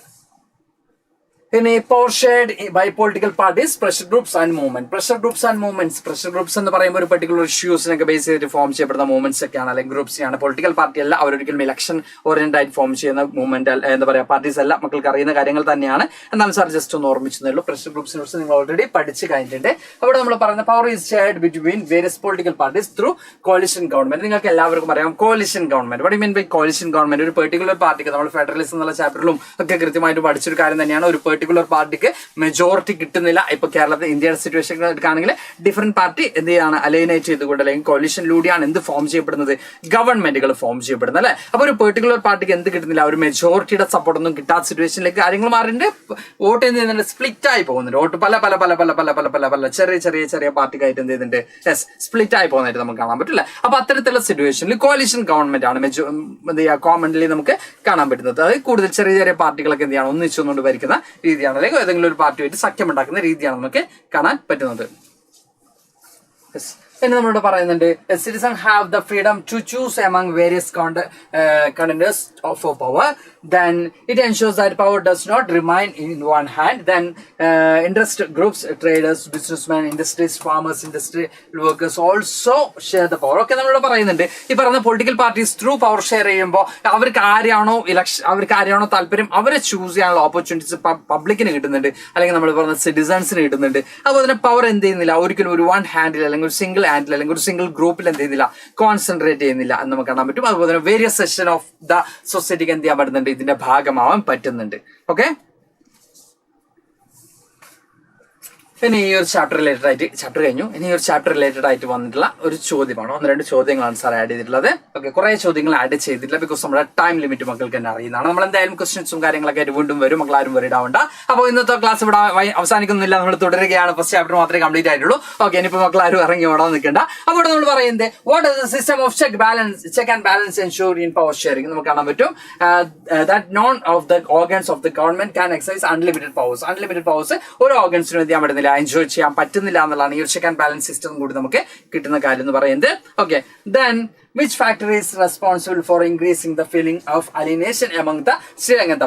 Power shared by political parties, pressure groups and movement. Pressure groups എന്ന് പറയുമ്പോൾ ഒരു പെർട്ടിക്കുലർ ഇഷ്യൂസിനൊക്കെ ബേസ് ചെയ്തിട്ട് ഫോം ചെയ്യപ്പെടുന്ന മൂവ്മെന്റ്സ് ഒക്കെയാണ് അല്ലെങ്കിൽ ഗ്രൂപ്പ്സിനാണ്. പൊളിറ്റിക്കൽ പാർട്ടി അല്ല, അവരൊരിക്കലും ഇലക്ഷൻ ഓറിയന്റഡ് ആയിട്ട് ഫോം ചെയ്യുന്ന മൂവ്മെന്റ് എന്താ പറയുക പാർട്ടീസ് അല്ല. മക്കൾക്ക് അറിയുന്ന കാര്യങ്ങൾ തന്നെയാണ്. എന്നാലും സാർ ജസ്റ്റ് ഒന്ന് ഓർമ്മിച്ചതേ ഉള്ളൂ. പ്രഷർ ഗ്രൂപ്പ്സിനെ കുറിച്ച് നിങ്ങൾ ഓൾറെഡി പഠിച്ചു കഴിഞ്ഞിട്ടുണ്ട്. അവിടെ നമ്മൾ പറയുന്ന power is shared between various political parties through coalition government. നിങ്ങൾക്ക് എല്ലാവർക്കും അറിയാം coalition government. What you mean by coalition government? ഒരു പെർട്ടിക്കുലർ പാർട്ടിക്ക്, നമ്മൾ ഫെഡറലിസം എന്നുള്ള ചാപ്റ്ററിലും ഒക്കെ കൃത്യമായിട്ട് പഠിച്ചൊരു കാര്യം തന്നെയാണ്. ഒരു പെർട്ടിക്കുലർ പാർട്ടിക്ക് മെജോറിറ്റി കിട്ടുന്നില്ല. ഇപ്പൊ കേരളത്തിൽ ഇന്ത്യയുടെ സിറ്റുവേഷൻ എടുക്കുകയാണെങ്കിൽ ഡിഫറെന്റ് പാർട്ടി എന്ത് ചെയ്യാണ്? അലൈനേറ്റ് ചെയ്തുകൊണ്ട് അല്ലെങ്കിൽ കോalitionലൂടെയാണ് എന്ത് ഫോം ചെയ്യപ്പെടുന്നത്? ഗവൺമെന്റുകൾ ഫോം ചെയ്യപ്പെടുന്നത് അല്ലെ. അപ്പൊ ഒരു പെർട്ടിക്കുലർ പാർട്ടിക്ക് എന്ത് കിട്ടുന്നില്ല? ഒരു മെജോറിറ്റിയുടെ സപ്പോർട്ട് ഒന്നും കിട്ടാത്ത സിറ്റുവേഷനിലേക്ക് കാര്യങ്ങൾ മാറിയിട്ട് വോട്ട് എന്ത് ചെയ്യുന്നുണ്ട്? സ്പ്ലിറ്റ് ആയി പോകുന്നുണ്ട്. വോട്ട് പല പല പല പല പല പല പല പല ചെറിയ ചെറിയ ചെറിയ പാർട്ടിക്കായിട്ട് എന്ത് ചെയ്യുന്നുണ്ട്? യെസ്, സ്പ്ലിറ്റ് ആയി പോകുന്നതായിട്ട് നമുക്ക് കാണാൻ പറ്റില്ല. അപ്പൊ അത്തരത്തിലുള്ള സിറ്റുവേഷനിൽ കോalition ഗവൺമെന്റ് ആണ് എന്ത് ചെയ്യുക? കോമൺലി നമുക്ക് കാണാൻ പറ്റുന്നത്. അതായത് കൂടുതൽ ചെറിയ ചെറിയ പാർട്ടികളൊക്കെ എന്ത് ചെയ്യണം? ഒന്നിച്ചുകൊണ്ട് ഭരിക്കുന്ന രീതിയാണ്, അല്ലെങ്കിൽ ഏതെങ്കിലും ഒരു പാർട്ടിയായിട്ട് സഖ്യമുണ്ടാക്കുന്ന രീതിയാണ് നമുക്ക് കാണാൻ പറ്റുന്നത്. പിന്നെ നമ്മളിവിടെ പറയുന്നുണ്ട് citizen have the freedom to choose among various contenders for power. Then it ensures that power does not remain in one hand. Then interest groups, traders, businessmen, industries, farmers, industry workers also share the power. Okay, നമ്മളിവിടെ പറയുന്നുണ്ട് ഈ പറയുന്ന political parties through power share ചെയ്യുമ്പോൾ അവർക്ക് ആരെയാണോ താല്പര്യം അവരെ choose ചെയ്യാനുള്ള ഓപ്പർച്യൂണിറ്റീസ് പബ്ലിക്കിന് കിട്ടുന്നുണ്ട്, അല്ലെങ്കിൽ നമ്മൾ പറഞ്ഞ സിറ്റിസൺസിന് കിട്ടുന്നുണ്ട്. അതുപോലെ തന്നെ പവർ എന്ത് ചെയ്യുന്നില്ല? ഒരിക്കലും ഒരു വൺ ഹാൻഡിൽ അല്ലെങ്കിൽ ഒരു സിംഗിൾ ഹാൻഡിൽ അല്ലെങ്കിൽ ഒരു സിംഗിൾ ഗ്രൂപ്പിൽ എന്ത് ചെയ്യുന്നില്ല? കോൺസെൻട്രേറ്റ് ചെയ്യുന്നില്ല എന്ന് നമുക്ക് കാണാൻ പറ്റും. അതുപോലെ തന്നെ വേരിയസ് സെക്ഷൻ ഓഫ് ദ സൊസൈറ്റിക്ക് എന്ത് ചെയ്യാൻ പറ്റുന്നുണ്ട്? ഇതിന്റെ ഭാഗമാവാൻ പറ്റുന്നുണ്ട്. ഓക്കെ, ഇനി ഈ ഒരു ചാപ്റ്റർ കഴിഞ്ഞു. ഇനി ഈ ഒരു ചാപ്റ്റർ റിലേറ്റഡ് ആയിട്ട് വന്നിട്ടുള്ള ഒരു ചോദ്യമാണ്. 1-2 ചോദ്യങ്ങളാണ് സാർ ആഡ് ചെയ്തിട്ടുള്ളത്. ഓക്കെ, കുറെ ചോദ്യങ്ങൾ ആഡ് ചെയ്തിട്ടില്ല, ബിക്കോസ് നമ്മുടെ ടൈം ലിമിറ്റ് മക്കൾക്ക് തന്നെ അറിയുന്നതാണ്. നമ്മൾ എന്തായാലും ക്വസ്റ്റ്യൻസും കാര്യങ്ങളൊക്കെ ആയിട്ട് വീണ്ടും വരും. മക്കൾ ആരും വരിഡ് ആവണ്ട. അപ്പോൾ ഇന്നത്തെ ക്ലാസ് ഇവിടെ അവസാനിക്കുന്നില്ല, നമ്മൾ തുടരുകയാണ്. ഫസ്റ്റ് ചാപ്റ്റർ മാത്രമേ കംപ്ലീറ്റ് ആയിട്ടുള്ളൂ. ഓക്കെ, ഇനിയിപ്പോൾ മക്കൾ ആരും ഇറങ്ങി ഓടാൻ നിൽക്കേണ്ട. അപ്പോൾ ഇവിടെ നമ്മൾ പറയുന്നത് what is the system of check and balance ensure in power sharing. നമുക്ക് കാണാൻ പറ്റും that none of the organs of the government can exercise unlimited powers ഒരു ഓർഗൻസിനും എന്ത് ചെയ്യാൻ പറ്റുന്നില്ല? എൻജോയ് ചെയ്യാൻ പറ്റുന്നില്ല എന്നുള്ളതാണ് ഈ ഒരു ചെക്ക് ആൻഡ് ബാലൻസ് സിസ്റ്റം കൂടി നമുക്ക് കിട്ടുന്ന കാര്യം എന്ന് പറയുന്നത്. Okay, then which factor is responsible for increasing the feeling of alienation among the Sri Lankan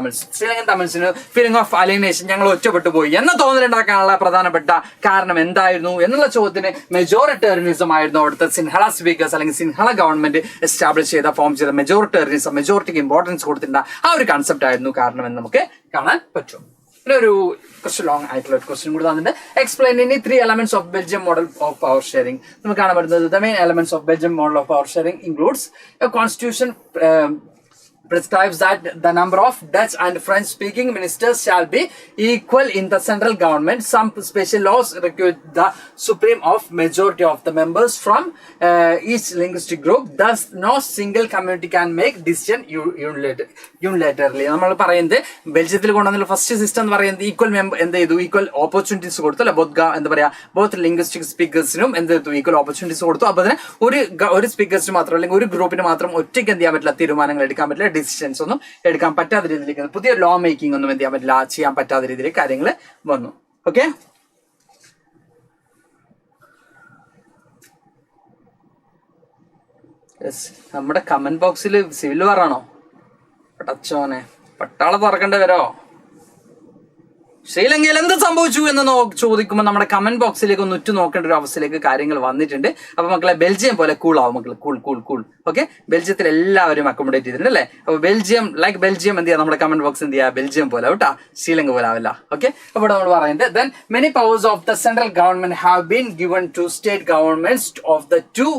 തമിഴ്സിന് ഫീലിംഗ് ഓഫ് അലിനേഷൻ, ഞങ്ങൾ ഒറ്റപ്പെട്ടു പോയി എന്ന തോന്നലുണ്ടാക്കാനുള്ള പ്രധാനപ്പെട്ട കാരണം എന്തായിരുന്നു എന്നുള്ള ചോദ്യത്തിന് മെജോറിറ്റേറിയനിസം ആയിരുന്നു അവിടുത്തെ സിൻഹള സ്പീക്കേഴ്സ് അല്ലെങ്കിൽ സിൻഹള ഗവൺമെന്റ് എസ്റ്റാബ്ലിഷ് ചെയ്ത ഫോം ചെയ്ത മെജോറിറ്റിക്ക് ഇമ്പോർട്ടൻസ് കൊടുത്തിട്ടുണ്ട് ആ ഒരു കൺസെപ്റ്റ് ആയിരുന്നു കാരണമെന്ന് നമുക്ക് കാണാൻ പറ്റും. ഒരു കുറച്ച് ലോങ് ആയിട്ടുള്ള ഒരു ക്വസ്റ്റ്യൻ കൂടി തന്നിട്ട് എക്സ്പ്ലെയിൻ ഇനി 3 elements of Belgium model of power sharing. നമുക്ക് കാണാൻ പറ്റുന്നത് the main elements of Belgium model of power sharing includes a constitution prescribes that the number of Dutch and French speaking ministers shall be equal in the central government. Some special laws require the supreme of majority of the members from each linguistic group. Thus no single community can make decision unilaterally. നമ്മൾ പറയുന്നത് ബെൽജിയത്തിൽ കൊണ്ടുവന്നുള്ള first system എന്ന് പറയുന്നത് equal opportunities കൊടുത്തു അല്ലെ. എന്താ പറയാ both linguistic സ്പീക്കേഴ്സിനും equal opportunities കൊടുത്തു. അപ്പോൾ തന്നെ ഒരു സ്പീക്കേഴ്സിന് മാത്രം അല്ലെങ്കിൽ ഒരു ഗ്രൂപ്പിന് മാത്രം ഒറ്റയ്ക്ക് എന്ത് ചെയ്യാൻ പറ്റില്ല? തീരുമാനങ്ങൾ എടുക്കാൻ പറ്റില്ല, ഡിസിഷൻസ് ഒന്നും എടുക്കാൻ പറ്റാത്ത രീതിയിലേക്ക്, പുതിയ ലോ മേക്കിംഗ് ഒന്നും എന്ത് ചെയ്യാൻ പറ്റില്ല, ചെയ്യാൻ പറ്റാത്ത രീതിയിൽ കാര്യങ്ങൾ വന്നു. ഓക്കെ, നമ്മുടെ കമന്റ് ബോക്സിൽ സിവിൽ വാറാണോ? പടച്ചോനെ, പട്ടാള തുറക്കേണ്ടി വരോ? ശ്രീലങ്കയിൽ എന്ത് സംഭവിച്ചു എന്ന് ചോദിക്കുമ്പോൾ നമ്മുടെ കമന്റ് ബോക്സിലേക്ക് ഒന്ന് ഉറ്റു നോക്കേണ്ട ഒരു അവസ്ഥയിലേക്ക് കാര്യങ്ങൾ വന്നിട്ടുണ്ട്. അപ്പൊ മക്കളെ ബെൽജിയം പോലെ കൂൾ ആവും മക്കളെ, കൂൾ. ഓക്കെ, ബെൽജിയത്തിൽ എല്ലാവരും അക്കോമഡേറ്റ് ചെയ്തിട്ടുണ്ട് അല്ലേ? അപ്പൊ ബെൽജിയം ലൈക്ക് ബെൽജിയം എന്ത് ചെയ്യാം, നമ്മുടെ കമന്റ് ബോക്സ് എന്ത് ചെയ്യാം, ബെൽജിയം പോലെ കേട്ടാ, ശ്രീലങ്ക പോലെ ആവില്ല. ഓക്കെ, അപ്പോൾ നമ്മൾ പറയുന്നത് then many powers of the central government have been given to state governments of the two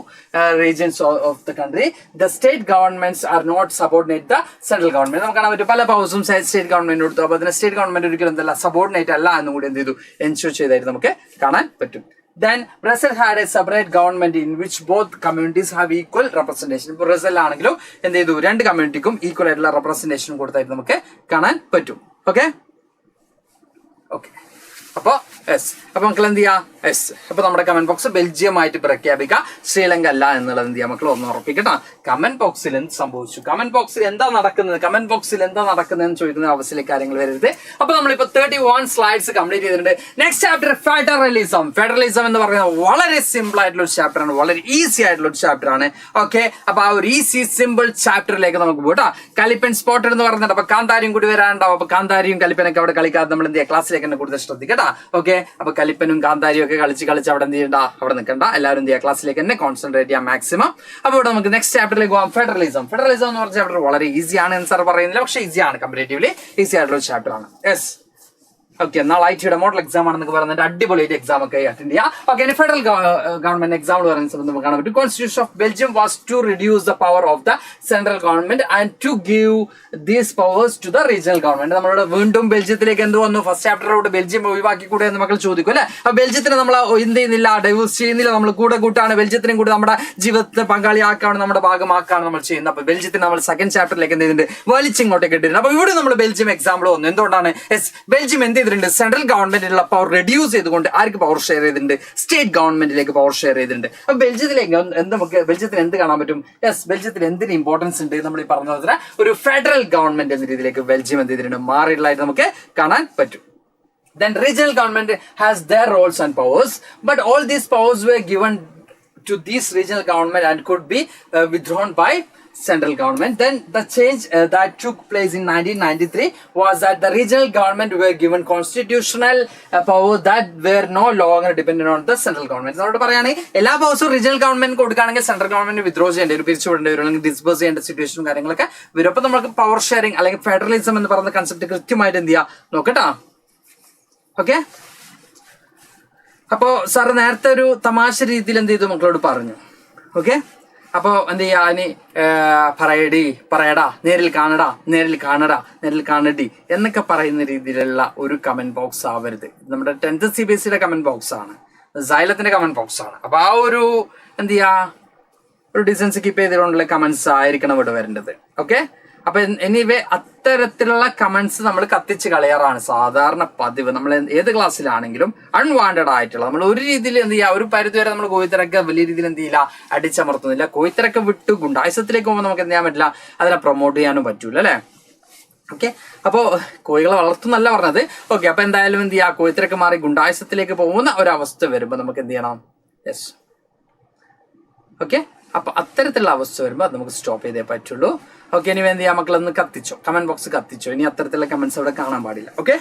regions of the country. The state governments are not subordinate the central government. നമുക്ക് കാണാൻ പറ്റും പല പവേഴ്സും സ്റ്റേറ്റ് ഗവൺമെന്റ് കൊടുത്തു. അപ്പൊ അതിന് state government ഒരിക്കലും എന്തല്ല subordinate അല്ല എന്നും കൂടി എന്ത് ചെയ്തു, എൻഷുർ ചെയ്തായിട്ട് നമുക്ക് കാണാൻ പറ്റും. Then Brazil had a separate government in which both communities have equal representation. Brazil ആണെങ്കിലും എന്ത് ചെയ്തു, രണ്ട് കമ്മ്യൂണിറ്റിക്കും ഈക്വൽ ആയിട്ടുള്ള റെപ്രസെന്റേഷൻ കൊടുത്തായിട്ട് നമുക്ക് കാണാൻ പറ്റും. ഓക്കെ, അപ്പൊ അപ്പൊ മക്കൾ എന്ത് ചെയ്യാ, അപ്പൊ നമ്മുടെ കമന്റ് ബോക്സ് ബെൽജിയമായിട്ട് പ്രഖ്യാപിക്കുക, ശ്രീലങ്ക അല്ല എന്നുള്ളത് എന്ത് ചെയ്യാം മക്കൾ ഒന്ന് ഉറപ്പിക്കട്ടോ. കമന്റ് ബോക്സിൽ എന്ത് സംഭവിച്ചു, കമന്റ് ബോക്സിൽ എന്താ നടക്കുന്നതെന്ന് ചോദിക്കുന്ന അവസ്ഥയിലേക്ക് കാര്യങ്ങൾ വരരുത്. അപ്പൊ നമ്മളിപ്പോ 31 സ്ലൈഡ്സ് കംപ്ലീറ്റ് ചെയ്തിട്ടുണ്ട്. നെക്സ്റ്റ് ചാപ്റ്റർ ഫെഡറലിസം എന്ന് പറയുന്നത് വളരെ സിമ്പിൾ ആയിട്ടുള്ള ഒരു ചാപ്റ്റർ ആണ്, വളരെ ഈസി ആയിട്ടുള്ള ഒരു ചാപ്റ്റർ ആണ്. ഓക്കെ, അപ്പൊ ആ ഒരു ഈസി സിമ്പിൾ ചാപ്റ്ററിലേക്ക് നമുക്ക് പോകാം. കലിപ്പൻ സ്പോട്ടഡ് എന്ന് പറയുന്നുണ്ട്. അപ്പൊ കാന്താരിയും കൂടി വരാനുണ്ടാവും. അപ്പൊ കാന്താരിയും കലിപ്പനൊക്കെ അവിടെ കളിക്കാതെ നമ്മൾ എന്ത് ചെയ്യുക, ക്ലാസ്സിലേക്ക് തന്നെ കൂടുതൽ ശ്രദ്ധിക്കട്ടാ. ഓക്കെ, അപ്പൊ കലിപ്പനും കാന്താരിയും ഒക്കെ കളിച്ച് അവിടെ എന്ത് ചെയ്യണ്ട, അവിടെ നിൽക്കണ്ട, എല്ലാവരും എന്ത് ചെയ്യുക, ക്ലാസ്സിലേക്ക് തന്നെ കോൺസെൻട്രേറ്റ് ചെയ്യാം മാക്സിമം. അപ്പൊ ഇവിടെ നമുക്ക് നെക്സ്റ്റ് ചാപ്റ്ററിലേക്ക് പോകാം. ഫെഡറലിസം എന്ന് പറഞ്ഞ ചാപ്റ്റർ വളരെ ഈസിയാണ് എന്ന് സാർ പറയുന്നില്ല, പക്ഷേ ഈസിയാണ്, കമ്പാരിറ്റീവ്ലി ഈസി ആയിട്ടുള്ള ചാപ്റ്റർ ആണ്. യെസ്, ഓക്കെ, നാളെ ഐടിയുടെ മോഡൽ എക്സാം ആണെന്നൊക്കെ പറയുന്നത് അടിപൊളിയായിട്ട് എക്സാം ഒക്കെ അറ്റൻഡ് ചെയ്യാം. ഓക്കെ, ഫെഡറൽ ഗവൺമെന്റ് എക്സാം പറയുന്ന സമയത്ത് നമുക്ക് കാണാൻ പറ്റും. Constitution of Belgium was to reduce the power of the central government and to give these powers to the regional government. നമ്മളോട് വീണ്ടും ബെൽജിയത്തിലേക്ക് എന്ത് വന്നു, ഫസ്റ്റ് ചാപ്റ്ററിലൂടെ ബെൽജിയം ഒഴിവാക്കി കൂടെ എന്ന് മക്കൾ ചോദിക്കും അല്ലെ. അപ്പൊ ബെൽജിയത്തിന് നമ്മൾ എന്ത് ചെയ്യുന്നില്ല, ഡൈവേഴ്സ് ചെയ്യുന്നില്ല, നമ്മൾ കൂടെ കൂട്ടാണ്, ബെൽജിയത്തിനും കൂടെ നമ്മുടെ ജീവിതത്തെ പങ്കാളിയാക്കാണ്, നമ്മുടെ ഭാഗമാക്കാണ് നമ്മൾ ചെയ്യുന്നത്. അപ്പൊ ബെൽജിയത്തിന് നമ്മൾ സെക്കൻഡ് ചാപ്റ്ററിലേക്ക് എന്ത് ചെയ്തിട്ടുണ്ട്, വലിച്ചിങ്ങോട്ടേക്ക് ഇട്ടിട്ടുണ്ട്. അപ്പൊ ഇവിടെ നമ്മൾ ബെൽജിയം എക്സാമ്പിൾ വന്നു. എന്തുകൊണ്ടാണ്, ബെൽജിയം എന്ത് ചെയ്തിട്ടുണ്ട്, സെൻട്രൽ ഗവൺമെന്റിലുള്ള പവർ റെഡ്യൂസ് ചെയ്തുകൊണ്ട് ആർക്ക് പവർ ഷെയർ ചെയ്തിട്ടുണ്ട്, സ്റ്റേറ്റ് ഗവൺമെന്റിലേക്ക് പവർ ഷെയർ ചെയ്തിട്ടുണ്ട്. അപ്പൊ ബെൽജിയത്തിലേക്ക് നമുക്ക് ബെൽജിയത്തിന് എന്ത് കാണാൻ പറ്റും, ബെൽജിയത്തിന് എന്തിന് ഇമ്പോർട്ടൻസ് ഉണ്ട്, നമ്മൾ ഈ പറഞ്ഞ പോലെ ഒരു ഫെഡറൽ ഗവൺമെന്റ് എന്ന രീതിയിലേക്ക് ബെൽജിയം എന്ത് ചെയ്തിട്ടുണ്ട്, മാറിയിട്ടുള്ളതായിട്ട് നമുക്ക് കാണാൻ പറ്റും. Then regional government has their roles and powers, but all these powers were given to this regional government and could be withdrawn by central government. Then the change that took place in 1993 was that the regional government were given constitutional power that were no longer dependent on the central government. നമ്മളോട് പറയുകയാണെങ്കിൽ എല്ലാ പവേഴ്സും regional government കൊടുക്കുകയാണെങ്കിൽ central government withdraw ചെയ്യേണ്ടി വരും, പിരിച്ചുവിടേണ്ടി വരും, അല്ലെങ്കിൽ disperse ചെയ്യേണ്ട സിറ്റുവേഷനും കാര്യങ്ങളൊക്കെ വരും. അപ്പൊ നമുക്ക് പവർ ഷെയറിംഗ് അല്ലെങ്കിൽ ഫെഡറലിസം എന്ന് പറയുന്ന കൺസെപ്റ്റ് കൃത്യമായിട്ട് എന്ത് ചെയ്യാം നോക്കട്ടാ. ഓക്കെ, അപ്പോ സാറ് നേരത്തെ ഒരു തമാശ രീതിയിൽ എന്ത് ചെയ്തു മക്കളോട് പറഞ്ഞു. ഓക്കെ, അപ്പൊ എന്ത് ചെയ്യാ, ഇനി പറയടാ, നേരിൽ കാണടി എന്നൊക്കെ പറയുന്ന രീതിയിലുള്ള ഒരു കമന്റ് ബോക്സ് ആവരുത്. നമ്മുടെ 10th CBSEയുടെ കമന്റ് ബോക്സ് ആണ്, സൈലത്തിന്റെ കമന്റ് ബോക്സ് ആണ്. അപ്പൊ ആ ഒരു എന്ത് ചെയ്യാ, ഒരു ഡിസ്റ്റൻസ് കീപ്പ് ചെയ്തുകൊണ്ടുള്ള കമന്റ്സ് ആയിരിക്കണം ഇവിടെ വരേണ്ടത്. ഓക്കെ, അപ്പൊ എനിവേ അത്തരത്തിലുള്ള കമന്റ്സ് നമ്മൾ കത്തിച്ച് കളയാറാണ് സാധാരണ പതിവ്. നമ്മൾ ഏത് ക്ലാസ്സിലാണെങ്കിലും അൺവാണ്ടഡ് ആയിട്ടുള്ള നമ്മൾ ഒരു രീതിയിൽ എന്ത് ചെയ്യുക, ഒരു പരിധി വരെ നമ്മൾ കോയിത്തിരക്ക് വലിയ രീതിയിൽ എന്ത് ചെയ്യില്ല, അടിച്ചമർത്തുന്നില്ല. കോയിത്തിരക്ക് വിട്ട് ഗുണ്ടായുസത്തിലേക്ക് പോകുമ്പോൾ നമുക്ക് എന്ത് ചെയ്യാൻ പറ്റില്ല, അതിനെ പ്രൊമോട്ട് ചെയ്യാനും പറ്റൂല അല്ലെ. ഓക്കെ, അപ്പോ കോഴികളെ വളർത്തുന്നല്ല പറഞ്ഞത്. ഓക്കെ, അപ്പൊ എന്തായാലും എന്ത് ചെയ്യുക, കോയിത്തിരക്ക് മാറി ഗുണ്ടായുസത്തിലേക്ക് പോകുന്ന ഒരവസ്ഥ വരുമ്പോൾ നമുക്ക് എന്ത് ചെയ്യണം, യെസ്. ഓക്കെ, അപ്പൊ അത്തരത്തിലുള്ള അവസ്ഥ വരുമ്പോൾ അത് നമുക്ക് സ്റ്റോപ്പ് ചെയ്തേ പറ്റുള്ളൂ. ഓക്കെ, ഇനി എന്ത് ചെയ്യാം, മക്കളൊന്ന് കത്തിച്ചോ, കമന്റ് ബോക്സ് കത്തിച്ചോ. ഇനി അത്തരത്തിലുള്ള കമന്റ്സ് അവിടെ കാണാൻ പാടില്ല. ഓക്കെ,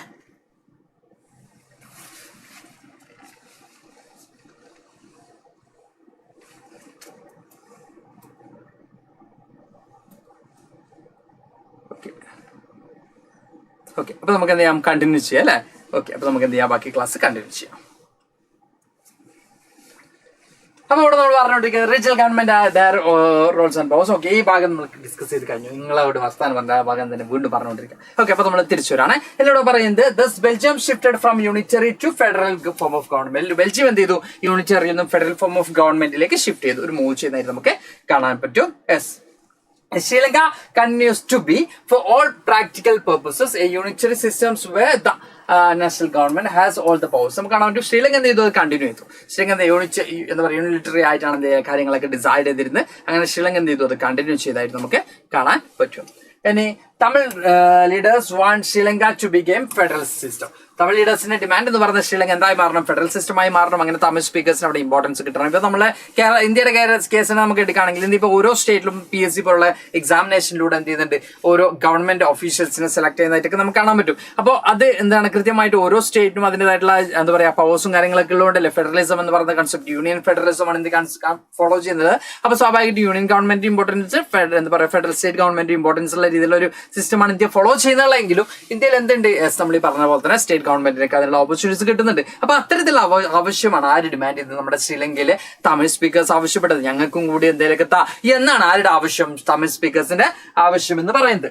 ഓക്കെ, അപ്പൊ നമുക്ക് എന്ത് ചെയ്യാം, കണ്ടിന്യൂ ചെയ്യാം അല്ലെ. ഓക്കെ, അപ്പൊ നമുക്ക് എന്ത് ചെയ്യാം, ബാക്കി ക്ലാസ് കണ്ടിന്യൂ ചെയ്യാം. അപ്പൊ ഇവിടെ നമ്മൾ പറഞ്ഞുകൊണ്ടിരിക്കുന്നത് regional government roles and powers. Okay, ഈ ഭാഗം നമ്മൾ ഡിസ്കസ് ചെയ്ത് കഴിഞ്ഞു. നിങ്ങളവിടെ വർത്താനം പറഞ്ഞ ആ ഭാഗം തന്നെ വീണ്ടും പറഞ്ഞുകൊണ്ടിരിക്കുക. ഓക്കെ, അപ്പൊ നമ്മൾ തിരിച്ചു വരാണ്. എന്നോട് പറയുന്നത് thus Belgium shifted from unitary to federal form of government. Belgium എന്ത് ചെയ്തു, യൂണിറ്ററിയിൽ നിന്നും ഫെഡറൽ ഫോം ഓഫ് ഗവൺമെന്റിലേക്ക് ഷിഫ്റ്റ് ചെയ്തു, ഒരു മൂവ് ചെയ്യുന്നതായിട്ട് നമുക്ക് കാണാൻ പറ്റും. Yes, Sri Lanka continues to be, for all practical purposes, a unitary system where the national government has all the powers. നമുക്ക് കാണാൻ പറ്റും ശ്രീലങ്ക എന്ത് ചെയ്തു, അത് കണ്ടിന്യൂ ചെയ്തു. ശ്രീലങ്ക എന്താ പറയുക, യൂണിറ്ററി ആയിട്ടാണ് കാര്യങ്ങളൊക്കെ ഡിസൈഡ് ചെയ്തിരുന്നത്. അങ്ങനെ ശ്രീലങ്ക എന്ത് ചെയ്തു, അത് കണ്ടിന്യൂ ചെയ്തായിട്ട് നമുക്ക് കാണാൻ പറ്റും. ഇനി Tamil leaders want Sri Lanka to become federal system. Tamil ലീഡേഴ്സിന്റെ ഡിമാൻഡ് എന്ന് പറഞ്ഞ ശ്രീലങ്ക എന്തായി മാറണം, ഫെഡറൽ സിസ്റ്റമായി മാറണം. അങ്ങനെ തമിഴ് സ്പീക്കേഴ്സിന് അവിടെ ഇമ്പോർട്ടൻസ് കിട്ടണം. ഇപ്പൊ നമ്മളെ ഇന്ത്യയുടെ കേസിനെ നമുക്ക് എടുക്കുകയാണെങ്കിൽ ഇന്നിപ്പോ ഓരോ സ്റ്റേറ്റിലും PSC പോലുള്ള എക്സാമിനേഷനിലൂടെ എന്ത് ചെയ്യുന്നുണ്ട്, ഓരോ ഗവൺമെന്റ് ഒഫീഷ്യൽസിനെ സെലക്ട് ചെയ്യുന്നതായിട്ടൊക്കെ നമുക്ക് കാണാൻ പറ്റും. അപ്പോൾ അത് എന്താണ്, കൃത്യമായിട്ട് ഓരോ സ്റ്റേറ്റിനും അതിൻ്റെതായിട്ടുള്ള എന്താ പറയാ പവേഴ്സും കാര്യങ്ങളൊക്കെ ഉള്ളതുകൊണ്ടല്ലേ ഫെഡറലിസം എന്ന് പറയുന്ന കൺസെപ്റ്റ്, യൂണിയൻ ഫെഡറലിസം ആണ് എന്ത് ഫോളോ ചെയ്യുന്നത്. അപ്പൊ സ്വാഭാവികമായിട്ട് യൂണിയൻ ഗവൺമെന്റ് ഇമ്പോർട്ടൻസ്, എന്താ പറയുക ഫെഡറൽ സ്റ്റേറ്റ് ഗവൺമെന്റ് ഇമ്പോർട്ടൻസ് ഉള്ള രീതിയിലുള്ള ഒരു സിസ്റ്റമാണ് ഇന്ത്യ ഫോളോ ചെയ്യുന്നതെങ്കിലും ഇന്ത്യയിൽ എന്തുണ്ട്, നമ്മൾ ഈ പറഞ്ഞ പോലെ തന്നെ സ്റ്റേറ്റ് ഗവൺമെന്റിനൊക്കെ അതിനുള്ള ഓപ്പർച്യൂണിറ്റീസ് കിട്ടുന്നുണ്ട്. അപ്പൊ അത്തരത്തിലുള്ള ആവശ്യമാണ് ആര് ഡിമാൻഡ് ചെയ്തത്, നമ്മുടെ ശ്രീലങ്കയിലെ തമിഴ് സ്പീക്കേഴ്സ് ആവശ്യപ്പെട്ടത്. ഞങ്ങൾക്കും കൂടി എന്തെങ്കിലുമൊക്കെ എന്നാണ് ആരുടെ ആവശ്യം, തമിഴ് സ്പീക്കേഴ്സിന്റെ ആവശ്യം എന്ന് പറയുന്നത്.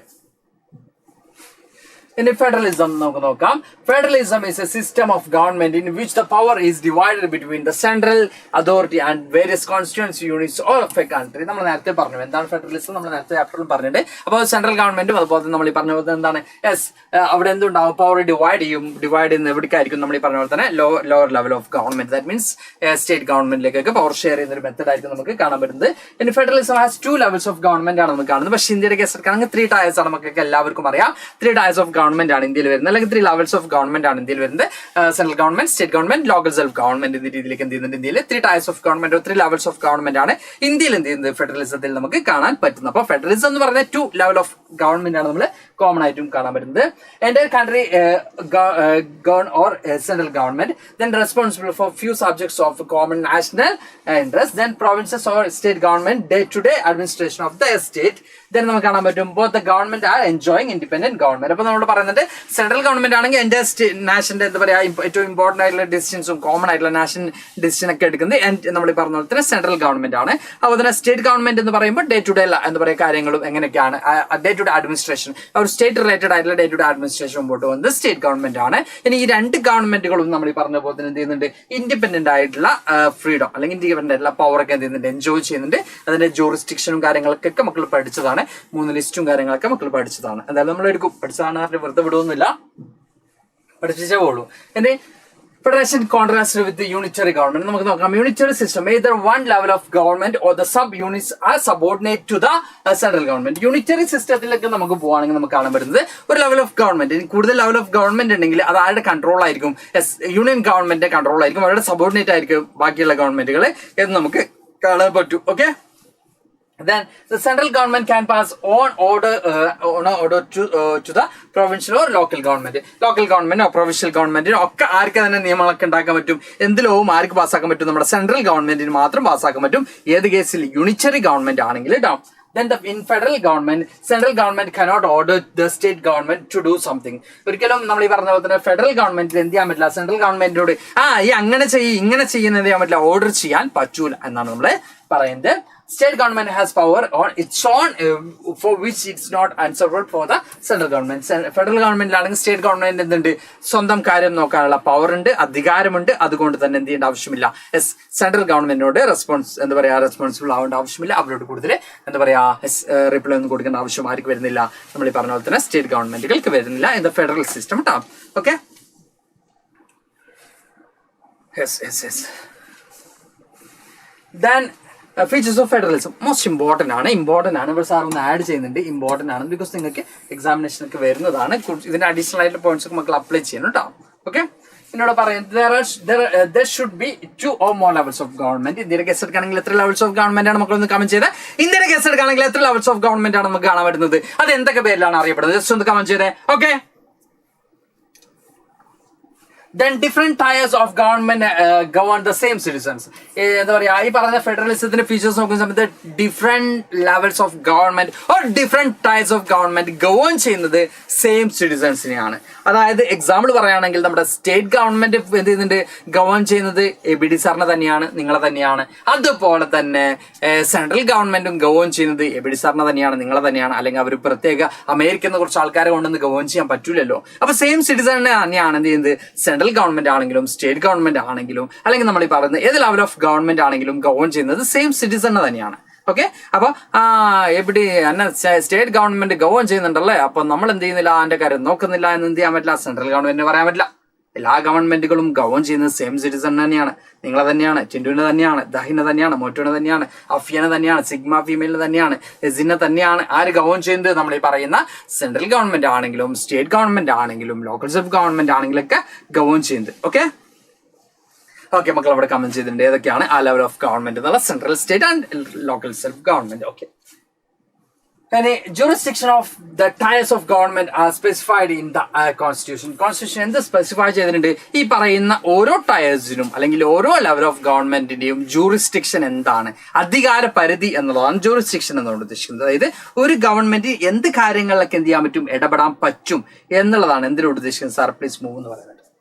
ഇനി ഫെഡറലിസം നമുക്ക് നോക്കാം. Federalism is a system of government in which the power is divided between the central authority and various constituency units of a country. നമ്മൾ നേരത്തെ പറഞ്ഞു എന്താണ് ഫെഡറലിസം, നമ്മൾ നേരത്തെ ചാപ്റ്ററിൽ പറഞ്ഞിട്ടുണ്ട്. അപ്പോൾ സെൻട്രൽ ഗവൺമെന്റും അതുപോലെ തന്നെ നമ്മൾ ഈ പറഞ്ഞ പോലെ എന്താണ് അവിടെ എന്തുണ്ടാവും, പവർ ഡിവൈഡ് ചെയ്യുന്ന എവിടേക്കായിരിക്കും, നമ്മൾ ഈ പറഞ്ഞ പോലെ തന്നെ lower level of government, that means state ഗവൺമെന്റിലേക്കൊക്കെ പവർ ഷെയർ ചെയ്യുന്ന ഒരു മെത്തഡ് ആയിരിക്കും നമുക്ക് കാണാൻ പറ്റുന്നത്. ഇനി federalism has 2 levels of government ആണ് നമുക്ക് കാണുന്നത്. പക്ഷേ ഇന്ത്യയുടെ കേസ് എടുക്കുകയാണെങ്കിൽ 3 ടയേഴ്സ് ആണ്, നമുക്കൊക്കെ എല്ലാവർക്കും അറിയാം. 3 ടയേഴ്സ് ഓഫ് ഗവൺമെന്റ് ആണ് ഇന്ത്യയിൽ വരുന്നത്, അല്ലെങ്കിൽ 3 ലെവൽസ് ഓഫ് ഗവൺമെന്റ് ആണ് ഇന്ത്യയിൽ വരുന്നത്. Central government, state government, local self government എന്ന രീതിയിലേക്ക് എന്ത് ചെയ്യുന്നുണ്ട്, ഇന്ത്യയിൽ 3 tyres of government, 3 levels of government ആണ് ഇന്ത്യയിൽ എന്ത് ചെയ്യുന്നത്, ഫെഡറലിസത്തിൽ നമുക്ക് കാണാൻ പറ്റുന്നത്. അപ്പൊ ഫെഡറലിസം എന്ന് പറയുന്നത് 2 ലെവൽ ഓഫ് ഗവൺമെന്റ് ആണ് നമ്മൾ കോമൺ ആയിട്ടും കാണാൻ പറ്റുന്നത്. എൻ്റെ country or central government, then responsible for few subjects of common national interest, then provinces or state government day-to-day administration of the state. then നമുക്ക് കാണാൻ പറ്റും both the government are enjoying independent government. അപ്പൊ നമ്മൾ പറയുന്നത് central government ആണെങ്കിൽ എൻ്റെ national എന്താ പറയാ ഏറ്റവും ഇമ്പോർട്ടന്റ് ആയിട്ടുള്ള ഡിസിഷൻസും കോമൺ ആയിട്ടുള്ള നാഷണൽ ഡിസിഷൻ ഒക്കെ എടുക്കുന്നത് നമ്മൾ പറഞ്ഞ പോലെ തന്നെ സെൻട്രൽ ഗവൺമെന്റ് ആണ്. അതുപോലെ തന്നെ സ്റ്റേറ്റ് ഗവൺമെന്റ് എന്ന് പറയുമ്പോൾ ഡേ ടു ഡേ എന്താ പറയുക കാര്യങ്ങളും എങ്ങനെയൊക്കെയാണ് ഡേ ടു ഡേ അഡ്മിനിസ്ട്രേഷൻ, ഒരു സ്റ്റേറ്റ് റിലേറ്റഡ് ആയിട്ടുള്ള ഡേ ടു ഡേ അഡ്മിനിസ്ട്രേഷൻ മുമ്പോട്ട് പോകുന്നത് സ്റ്റേറ്റ് ഗവൺമെന്റ് ആണ്. ഇനി ഈ 2 ഗവൺമെന്റുകളും നമ്മൾ ഈ പറഞ്ഞ പോലെ തന്നെ എന്ത് ചെയ്യുന്നുണ്ട്, ഇൻഡിപെൻഡന്റ് ആയിട്ടുള്ള ഫ്രീഡം അല്ലെങ്കിൽ ഇൻഡിപെൻഡന്റ് ആയിട്ടുള്ള പവർ ഒക്കെ എന്ത് ചെയ്യുന്നുണ്ട്, എൻജോയ് ചെയ്യുന്നുണ്ട്. അതിന്റെ ജൂറിസ്ഡിക്ഷനും കാര്യങ്ങളൊക്കെ മക്കൾ പഠിച്ചതാണ്, 3 ലിസ്റ്റും കാര്യങ്ങളൊക്കെ മക്കൾ പഠിച്ചതാണ്. എന്തായാലും നമ്മൾ എടുക്കും പഠിച്ചതാണ് വെറുതെ വിടുവൊന്നുമില്ല, പഠിപ്പിച്ചേ പോളൂ. എന്റെ ഫെഡറേഷൻ കോൺട്രാസ്റ്റ് വിത്ത് യൂണിറ്ററി ഗവൺമെന്റ് നമുക്ക് നോക്കാം. Unitary system either one level of government or the sub units are subordinate to the central government. Unitary സിസ്റ്റത്തിലേക്ക് നമുക്ക് പോവാണെങ്കിൽ നമുക്ക് കാണാൻ പറ്റുന്നത് ഒരു ലെവൽ ഓഫ് ഗവൺമെന്റ്, കൂടുതൽ ലെവൽ ഓഫ് ഗവൺമെന്റ് ഉണ്ടെങ്കിൽ അത് ആരുടെ കൺട്രോൾ ആയിരിക്കും, യൂണിയൻ ഗവൺമെന്റിന്റെ കൺട്രോൾ ആയിരിക്കും, അവരുടെ സബോർഡിനേറ്റ് ആയിരിക്കും ബാക്കിയുള്ള ഗവൺമെന്റുകൾ എന്ന് നമുക്ക് കാണാൻ പറ്റും. Okay, then the central government can pass on order to the provincial or local government. Local government or provincial government ഒക്കെ ആർക്ക് തന്നെ നിയമങ്ങളൊക്കെ ഉണ്ടാക്കാൻ പറ്റും, എന്ത് ലോവും ആർക്ക് പാസ്സാക്കാൻ പറ്റും, നമ്മുടെ സെൻട്രൽ ഗവൺമെന്റിന് മാത്രം പാസ്സാക്കാൻ പറ്റും. ഏത് കേസിൽ യൂണിറ്ററി ഗവൺമെന്റ് ആണെങ്കിൽ കേട്ടോ. Then in federal government, central government cannot order the state government to do something. ഒരിക്കലും നമ്മൾ ഈ പറഞ്ഞ പോലെ തന്നെ ഫെഡറൽ ഗവൺമെന്റിന് എന്ത് ചെയ്യാൻ പറ്റില്ല, സെൻട്രൽ ഗവൺമെന്റിനോട് ഈ അങ്ങനെ ഇങ്ങനെ ചെയ്യുന്നത് ചെയ്യാൻ പറ്റില്ല, ഓർഡർ ചെയ്യാൻ പറ്റൂല എന്നാണ് നമ്മൾ പറയുന്നത്. State government has power on its own for which it's not answerable for the central government. Federal ഗവൺമെന്റിലാണെങ്കിൽ സ്റ്റേറ്റ് ഗവൺമെന്റ് എന്തുണ്ട്, സ്വന്തം കാര്യം നോക്കാനുള്ള പവർ ഉണ്ട്, അധികാരമുണ്ട്. അതുകൊണ്ട് തന്നെ എന്ത് ചെയ്യേണ്ട ആവശ്യമില്ല, സെൻട്രൽ ഗവൺമെന്റിനോട് റെസ്പോൺസിബിൾ ആവേണ്ട ആവശ്യമില്ല. അവരോട് കൂടുതൽ എന്താ പറയാ റിപ്ലൈ ഒന്നും കൊടുക്കേണ്ട ആവശ്യം ആർക്ക് വരുന്നില്ല, നമ്മൾ ഈ പറഞ്ഞ പോലെ തന്നെ സ്റ്റേറ്റ് ഗവൺമെന്റുകൾക്ക് വരുന്നില്ല ഇൻ ദ ഫെഡറൽ സിസ്റ്റം കേട്ടോ. Okay, then features of federalism most important ആണ്. ഇവിടെ സാർ ഒന്ന് ആഡ് ചെയ്യുന്നുണ്ട്, ഇമ്പോർട്ടന്റ് ആണ് ബിക്കോസ് നിങ്ങൾക്ക് എക്സാമിനേഷൻ ഒക്കെ വരുന്നതാണ്. ഇതിന്റെ അഡീഷണൽ ആയിട്ടുള്ള പോയിന്റ്സ് ഒക്കെ മക്കൾ അപ്ലൈ ചെയ്യണം കേട്ടോ. ഓക്കെ, എന്നോട് പറയുന്നത് there should be 2 or more levels of government. ഇന്ത്യയുടെ കേസ് എടുക്കുകയാണെങ്കിൽ എത്ര ലെവൽസ് ഓഫ് ഗവൺമെന്റ് ആണ് മക്കളൊന്ന് കമന്റ് ചെയ്തേ. ഇന്ത്യയുടെ കേസ് എടുക്കുകയാണെങ്കിൽ എത്ര ലെവൽസ് ഓഫ് ഗവൺമെന്റ് ആണ് നമുക്ക് കാണാൻ പറ്റുന്നത്, അത് എന്തൊക്കെ പേരിലാണ് അറിയപ്പെടുന്നത്, ജസ്റ്റ് ഒന്ന് കമന്റ് ചെയ്തേ. Okay, then different tiers of government govern the same citizens. എന്താ പറയാ ഈ പറഞ്ഞ ഫെഡറലിസത്തിന്റെ ഫീച്ചേഴ്സ് നോക്കുന്ന സമയത്ത് different levels of government or different types of government govern ചെയ്യുന്നത് സെയിം സിറ്റിസൺസിനെയാണ്. അതായത് എക്സാമ്പിൾ പറയുകയാണെങ്കിൽ നമ്മുടെ സ്റ്റേറ്റ് ഗവൺമെന്റ് എന്ത് ചെയ്യുന്നുണ്ട്, ഗവേൺ ചെയ്യുന്നത് ABD സാറിനെ തന്നെയാണ്, നിങ്ങളെ തന്നെയാണ്. അതുപോലെ തന്നെ സെൻട്രൽ ഗവൺമെന്റും ഗവേൺ ചെയ്യുന്നത് ABD സാറിനെ തന്നെയാണ്, നിങ്ങളെ തന്നെയാണ്. അല്ലെങ്കിൽ അവർ പ്രത്യേക അമേരിക്കന്ന് കുറച്ച് ആൾക്കാരെ കൊണ്ടൊന്ന് ഗവേൺ ചെയ്യാൻ പറ്റൂലല്ലോ. അപ്പൊ സെയിം സിറ്റിസണിനെ തന്നെയാണ് എന്ത് ചെയ്യുന്നത്, സെൻട്രൽ ഗവൺമെന്റ് ആണെങ്കിലും സ്റ്റേറ്റ് ഗവൺമെന്റ് ആണെങ്കിലും അല്ലെങ്കിൽ നമ്മൾ ഈ പറയുന്നത് ഏത് ലെവൽ ഓഫ് ഗവൺമെന്റ് ആണെങ്കിലും ഗവേൺ ചെയ്യുന്നത് സെയിം സിറ്റിസണ് തന്നെയാണ്. ഓക്കെ, അപ്പൊ എവിടെ സ്റ്റേറ്റ് ഗവൺമെന്റ് ഗവേൺ ചെയ്യുന്നുണ്ടല്ലേ, അപ്പൊ നമ്മൾ എന്ത് ചെയ്യുന്നില്ല, അതിന്റെ കാര്യം നോക്കുന്നില്ല എന്ന് എന്ത് ചെയ്യാൻ പറ്റില്ല, സെൻട്രൽ ഗവൺമെന്റിന് പറയാൻ പറ്റില്ല. എല്ലാ ഗവൺമെന്റുകളും ഗവൺ ചെയ്യുന്നത് സെയിം സിറ്റിസൺ തന്നെയാണ്. നിങ്ങളെ തന്നെയാണ്, ടിൻഡുവിനെ തന്നെയാണ്, ദഹിനെ തന്നെയാണ്, മോറ്റുവിനെ തന്നെയാണ്, അഫിയനെ തന്നെയാണ്, സിഗ്മ ഫീമെയിലിനെ തന്നെയാണ്, എസിനെ തന്നെയാണ് ആര് ഗവൺ ചെയ്യുന്നത്? നമ്മൾ ഈ പറയുന്ന സെൻട്രൽ ഗവൺമെന്റ് ആണെങ്കിലും സ്റ്റേറ്റ് ഗവൺമെന്റ് ആണെങ്കിലും ലോക്കൽ സെൽഫ് ഗവൺമെന്റ് ആണെങ്കിലൊക്കെ ഗവൺ ചെയ്യുന്നത്. ഓക്കെ മക്കൾ അവിടെ കമന്റ് ചെയ്തിട്ടുണ്ട് ഏതൊക്കെയാണ് ആ ലെവൽ ഓഫ് ഗവൺമെന്റ് എന്നുള്ള central, state and local self government. Okay, jurisdiction of the tiers of government are specified in the constitution. Constitution എന്ത് സ്പെസിഫൈ ചെയ്തിട്ടുണ്ട്? ഈ പറയുന്ന ഓരോ ടയേഴ്സിനും അല്ലെങ്കിൽ ഓരോ ലെവൽ ഓഫ് ഗവൺമെന്റിന്റെയും ജൂറിസ്ഡിക്ഷൻ എന്താണ്, അധികാര പരിധി എന്നുള്ളതാണ് ജൂറിസ്ഡിക്ഷൻ എന്നുകൊണ്ട് ഉദ്ദേശിക്കുന്നത്. അതായത് ഒരു ഗവൺമെന്റ് എന്ത് കാര്യങ്ങളിലൊക്കെ എന്ത് ചെയ്യാൻ പറ്റും, ഇടപെടാൻ പറ്റും എന്നുള്ളതാണ് എന്തിനോട് ഉദ്ദേശിക്കുന്നത്. സാർ പ്ലീസ് മൂവ് എന്ന് പറയുന്നത്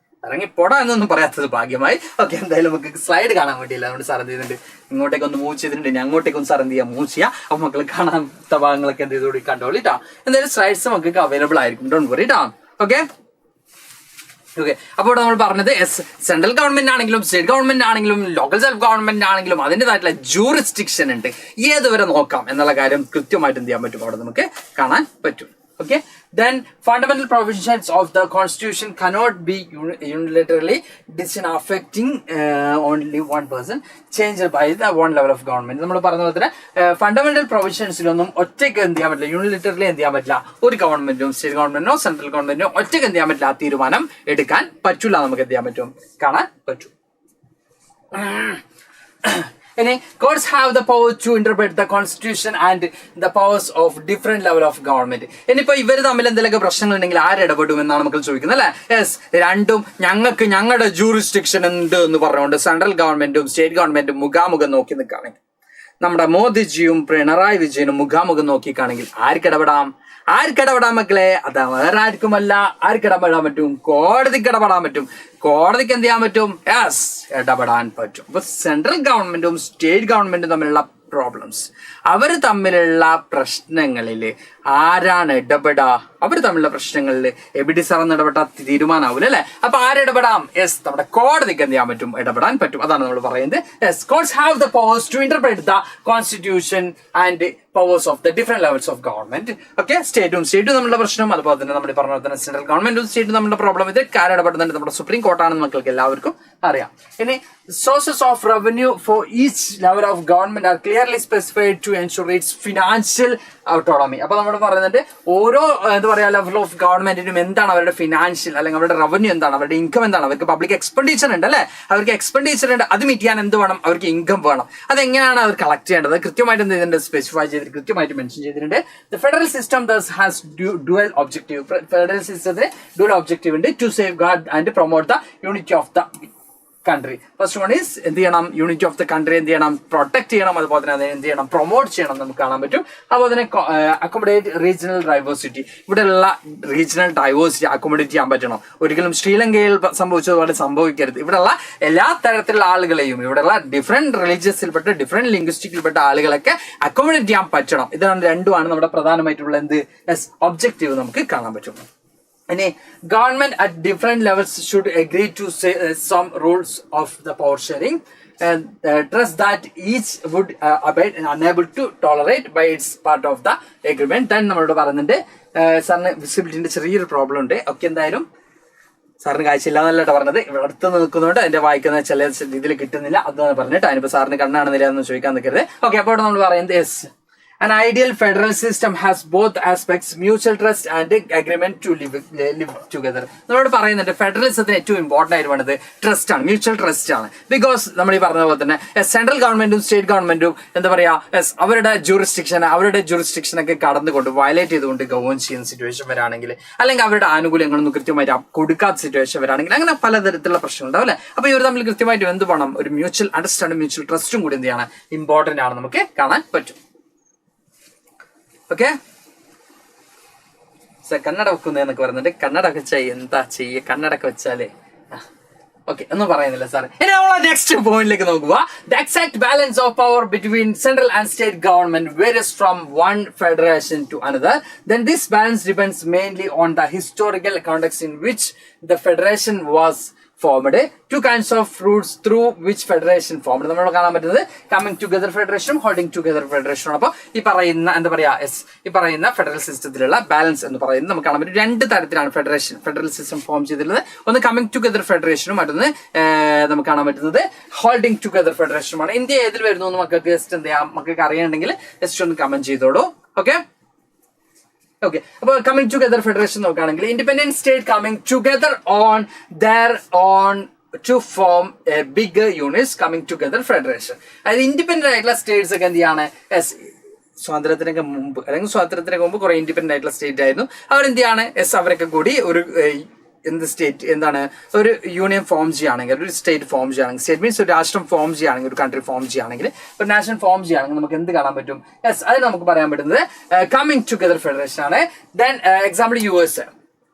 ഇറങ്ങി പോടാ എന്നൊന്നും പറയാത്തത് ഭാഗ്യമായി. ഓക്കെ, എന്തായാലും നമുക്ക് സ്ലൈഡ് കാണാൻ വേണ്ടിയില്ല, അതുകൊണ്ട് സാർ എന്ത് ചെയ്തിട്ടുണ്ട്, ഇങ്ങോട്ടേക്ക് ഒന്ന് മൂവ് ചെയ്തിട്ടുണ്ട്, ഞാൻ അങ്ങോട്ടേക്കൊന്ന് സാർ എന്ത് ചെയ്യാം, മൂവ് ചെയ്യാം. അപ്പൊ മക്കൾ കാണാത്ത ഭാഗങ്ങളൊക്കെ എന്ത് ചെയ്തോടി കണ്ടോളിട്ടാ. എന്തായാലും സ്ലൈഡ്സ് നമുക്ക് അവൈലബിൾ ആയിരിക്കും, ഡോണ്ട് വറി ട്ടാ. ഓക്കെ, അപ്പോൾ നമ്മൾ പറഞ്ഞത് സെൻട്രൽ ഗവൺമെന്റ് ആണെങ്കിലും സ്റ്റേറ്റ് ഗവൺമെന്റ് ആണെങ്കിലും ലോക്കൽ സെൽഫ് ഗവൺമെന്റ് ആണെങ്കിലും അതിൻ്റെതായിട്ടുള്ള ജൂറിസ്ഡിക്ഷൻ ഉണ്ട്, ഏതുവരെ നോക്കാം എന്നുള്ള കാര്യം കൃത്യമായിട്ട് എന്ത് ചെയ്യാൻ പറ്റും, അവിടെ നമുക്ക് കാണാൻ പറ്റും. Okay, then fundamental provisions of the constitution cannot be unilaterally decision affecting only one person changed by the one level of government. നമ്മൾ പറഞ്ഞ പോലെ തന്നെ ഫണ്ടമെന്റൽ പ്രൊവിഷൻസിലൊന്നും ഒറ്റയ്ക്ക് എന്ത് ചെയ്യാൻ പറ്റില്ല, യൂണിലേറ്ററലി എന്ത് ചെയ്യാൻ പറ്റില്ല, ഒരു ഗവൺമെന്റും സ്റ്റേറ്റ് ഗവൺമെന്റിനോ സെൻട്രൽ ഗവൺമെന്റിനോ ഒറ്റയ്ക്ക് എന്ത് ചെയ്യാൻ പറ്റില്ല, ആ തീരുമാനം എടുക്കാൻ പറ്റൂല, നമുക്ക് എന്ത് ചെയ്യാൻ പറ്റും, കാണാൻ പറ്റും. Courts have the power to interpret the constitution and the powers of different level of government. ഇനിയിപ്പോ ഇവർ തമ്മിൽ എന്തെങ്കിലുമൊക്കെ പ്രശ്നങ്ങൾ ഉണ്ടെങ്കിൽ ആരിടപെടും എന്നാണ് നമുക്ക് ചോദിക്കുന്നത് അല്ലെ. യെസ്, രണ്ടും ഞങ്ങളുടെ ജൂറിസ്ഡിക്ഷൻ ഉണ്ട് എന്ന് പറഞ്ഞുകൊണ്ട് സെൻട്രൽ ഗവൺമെന്റും സ്റ്റേറ്റ് ഗവൺമെന്റും മുഖാമുഖം നോക്കി നിൽക്കുകയാണെങ്കിൽ, നമ്മുടെ മോദിജിയും പിണറായി വിജയനും മുഖാമുഖം നോക്കിക്കാണെങ്കിൽ ആർക്കിടപെടാം മക്കളെ? അത് വേറെ ആർക്കുമല്ല, ആർക്കിടപെടാൻ പറ്റും, കോടതിക്ക് ഇടപെടാൻ പറ്റും. കോടതിക്ക് എന്ത് ചെയ്യാൻ പറ്റും? യെസ്, ഇടപെടാൻ പറ്റും. അപ്പൊ സെൻട്രൽ ഗവൺമെന്റും സ്റ്റേറ്റ് ഗവൺമെന്റും തമ്മിലുള്ള പ്രോബ്ലംസ്, അവർ തമ്മിലുള്ള പ്രശ്നങ്ങളിൽ ആരാണ് ഇടപെടുക? അവർ തമ്മിലുള്ള പ്രശ്നങ്ങളിൽ എബിഡി സാറെന്ന് ഇടപെട്ടാ തീരുമാനമാവില്ല അല്ലെ. അപ്പൊ ആരിടപെടാം? യെസ്, നമ്മുടെ കോടതിക്ക് എന്ത് ചെയ്യാൻ പറ്റും, ഇടപെടാൻ പറ്റും. അതാണ് നമ്മൾ പറയുന്നത്. Yes, courts have the powers to interpret the constitution and powers of the different levels of government. Okay, സ്റ്റേറ്റും തമ്മിലുള്ള പ്രശ്നം, അതുപോലെ തന്നെ നമ്മൾ പറഞ്ഞ തന്നെ സെൻട്രൽ ഗവൺമെന്റും സ്റ്റേറ്റും തമ്മിലുള്ള പ്രോബ്ലം, ഇത് ആരിടപെടുന്നുണ്ട്? നമ്മുടെ സുപ്രീം കോർട്ടാണെന്ന് മക്കൾക്ക് എല്ലാവർക്കും അറിയാം. ഇനി sources of revenue for each level of government are clearly specified to ensure its financial autonomy. അപ്പൊ നമ്മൾ പറയുന്നുണ്ട് ഓരോ എന്താ പറയാ ലെവൽ ഓഫ് ഗവൺമെന്റിനും എന്താണ് അവരുടെ ഫിനാൻഷ്യൽ അല്ലെങ്കിൽ അവരുടെ റവന്യൂ എന്താണ്, അവരുടെ ഇൻകം എന്താണ്. അവർക്ക് പബ്ലിക് എക്സ്പെൻഡിച്ചർ ഉണ്ട് അല്ലെ, അവർക്ക് എക്സ്പെൻഡിച്ചർ ഉണ്ട്, അത് മീറ്റ് ചെയ്യാൻ എന്ത് വേണം, അവർക്ക് ഇൻകം വേണം. അതെങ്ങനെയാണ് അവർ കളക്ട് ചെയ്യേണ്ടത് കൃത്യമായിട്ട് എന്ത് ചെയ്തിട്ടുണ്ട്, സ്പെസിഫൈ ചെയ്തിട്ട് കൃത്യമായിട്ട് മെൻഷൻ ചെയ്തിട്ടുണ്ട്. The federal system thus has dual objective. Federal സിസ്റ്റത്തിന് ഡ്യുവൽ ഒബ്ജക്റ്റീവ് ഉണ്ട്, to safeguard and promote the unity of the country. First one is എന്ത് ചെയ്യണം, യൂണിറ്റി ഓഫ് ദ കൺട്രി എന്ത് ചെയ്യണം, പ്രൊട്ടക്ട് ചെയ്യണം, അതുപോലെ തന്നെ അത് എന്ത് ചെയ്യണം, പ്രൊമോട്ട് ചെയ്യണം, നമുക്ക് കാണാൻ പറ്റും. അതുപോലെ തന്നെ അക്കോമഡേറ്റ് റീജിയണൽ ഡൈവേഴ്സിറ്റി, ഇവിടെയുള്ള റീജിയണൽ ഡൈവേഴ്സിറ്റി അക്കോമഡേറ്റ് ചെയ്യാൻ പറ്റണം. ഒരിക്കലും ശ്രീലങ്കയിൽ സംഭവിച്ചതുപോലെ സംഭവിക്കരുത്. ഇവിടെയുള്ള എല്ലാ തരത്തിലുള്ള ആളുകളെയും, ഇവിടെയുള്ള ഡിഫറെന്റ് റിലീജിയസിൽപ്പെട്ട ഡിഫറെന്റ് ലിംഗ്വിസ്റ്റിക്കിൽപ്പെട്ട ആളുകളൊക്കെ അക്കോമഡേറ്റ് ചെയ്യാൻ പറ്റണം. ഇതാണ് രണ്ടുമാണ് നമ്മുടെ പ്രധാനമായിട്ടുള്ള എന്ത് ഒബ്ജക്റ്റീവ് നമുക്ക് കാണാൻ പറ്റും. Any government at different levels should agree to say, some rules of the power sharing and trust that each would abide and unable to tolerate by its part of the agreement. Then നമ്മളോട് പറയുന്നുണ്ട് സാറിന് വിസിബിലിറ്റിന്റെ ചെറിയൊരു problem ഉണ്ട്. ഒക്കെ എന്തായാലും സാറിന് കാഴ്ചയില്ല എന്നല്ല പറഞ്ഞത്, ഇവിടെ അടുത്ത് നിൽക്കുന്നതുകൊണ്ട് എന്റെ വായിക്കുന്ന ചില രീതിയിൽ കിട്ടുന്നില്ല, അതാണ് പറഞ്ഞിട്ട് അതിനിപ്പോ സാറിന് കണ്ണാണെന്നില്ല എന്ന് ചോദിക്കാൻ നിൽക്കരുത്. ഓക്കെ, അപ്പോൾ നമ്മൾ പറയുന്നത് yes, an ideal federal system has both aspects, mutual trust and agreement to live together. നമ്മളോട് പറയുന്നുണ്ട് ഫെഡറലിസത്തിന് ഏറ്റവും ഇമ്പോർട്ടന്റ് ആയിട്ട് വേണ്ടത് ട്രസ്റ്റ് ആണ്, മ്യൂച്വൽ ട്രസ്റ്റ് ആണ്. ബിക്കോസ് നമ്മൾ ഈ പറഞ്ഞ പോലെ തന്നെ സെൻട്രൽ ഗവൺമെന്റും സ്റ്റേറ്റ് ഗവൺമെന്റും എന്താ പറയാ, അവരുടെ ജൂറിസ്ഡിക്ഷൻ ഒക്കെ കടന്നുകൊണ്ട് വയലേറ്റ് ചെയ്തുകൊണ്ട് ഗവൺ ചെയ്യുന്ന സിറ്റുവേഷൻ വരാണെങ്കിൽ, അല്ലെങ്കിൽ അവരുടെ ആനുകൂല്യങ്ങളൊന്നും കൃത്യമായിട്ട് കൊടുക്കാത്ത സിറ്റുവേഷൻ വരാണെങ്കിൽ, അങ്ങനെ പലതരത്തിലുള്ള പ്രശ്നങ്ങൾ ഉണ്ടാവും അല്ലെ. അപ്പൊ ഇവർ തമ്മിൽ കൃത്യമായിട്ട് എന്ത് വേണം, ഒരു മ്യൂച്വൽ അണ്ടർസ്റ്റാൻഡിംഗ്, മ്യൂച്വൽ ട്രസ്റ്റും കൂടി എന്ത് ചെയ്യണം, ഇമ്പോർട്ടന്റ് ആണ്, നമുക്ക് കാണാൻ പറ്റും. ഓക്കെ, കന്നഡ വെക്കുന്നതെന്നൊക്കെ പറയുന്നുണ്ട്. കന്നഡ വെച്ചാൽ എന്താ ചെയ്യ, കന്നഡൊക്കെ വെച്ചാലേ ഓക്കെ ഒന്നും പറയുന്നില്ല സാർ. ഇനി നമ്മൾ നെക്സ്റ്റ് പോയിന്റിലേക്ക് നോക്കുക. The exact balance of power between central and state government varies from one federation to another. Then this balance depends mainly on the historical context in which the federation was formed. Two kinds of routes through which federation formed. നമ്മൾ കാണാൻ പറ്റുന്നത് coming together ഫെഡറേഷനും holding together ഫെഡറേഷനും. അപ്പോൾ ഈ പറയുന്ന federal സിസ്റ്റത്തിലുള്ള balance എന്ന് പറയുന്നത് നമുക്ക് കാണാൻ പറ്റും. രണ്ട് തരത്തിലാണ് ഫെഡറൽ സിസ്റ്റം ഫോം ചെയ്തിട്ടുള്ളത്. ഒന്ന് കമ്മിങ് ടുഗദർ ഫെഡറേഷനും മറ്റൊന്ന് നമുക്ക് കാണാൻ പറ്റുന്നത് ഹോൾഡിംഗ് ടുഗദർ ഫെഡറേഷനുമാണ്. ഇന്ത്യ ഏതിൽ വരുന്നു എന്ന് മക്കൾക്ക് ജസ്റ്റ് എന്ത് ചെയ്യാം, മക്കൾക്ക് അറിയണമെങ്കിൽ ജസ്റ്റ് ഒന്ന് കമന്റ് ചെയ്തോളൂ. ഓക്കെ. അപ്പോൾ കമ്മിങ് ടുഗദർ ഫെഡറേഷൻ നോക്കുകയാണെങ്കിൽ independent state coming together on their own to form a big units coming together federation. അതായത് ഇൻഡിപെൻഡന്റ് ആയിട്ടുള്ള സ്റ്റേറ്റ്സ് ഒക്കെ എന്ത് ചെയ്യാണ്, സ്വാതന്ത്ര്യത്തിനൊക്കെ മുമ്പ് കുറെ ഇൻഡിപെൻഡന്റ് ആയിട്ടുള്ള സ്റ്റേറ്റ് ആയിരുന്നു. അവരെന്ത് ചെയ്യാണ്, അവരൊക്കെ കൂടി ഒരു ഒരു യൂണിയൻ ഫോം ചെയ്യുകയാണെങ്കിൽ, ഒരു സ്റ്റേറ്റ് ഫോം ചെയ്യുകയാണെങ്കിൽ, സ്റ്റേറ്റ് മീൻസ് ഒരു രാഷ്ട്രം ഫോം ചെയ്യുകയാണെങ്കിൽ, ഒരു കൺട്രി ഫോം ചെയ്യുകയാണെങ്കിൽ, ഒരു നാഷൻ ഫോം ചെയ്യുകയാണെങ്കിൽ നമുക്ക് എന്ത് കാണാൻ പറ്റും, അത് നമുക്ക് പറയാൻ പറ്റുന്നത് കമ്മിങ് ടുഗദർ ഫെഡറേഷൻ ആണ്. Then example USA,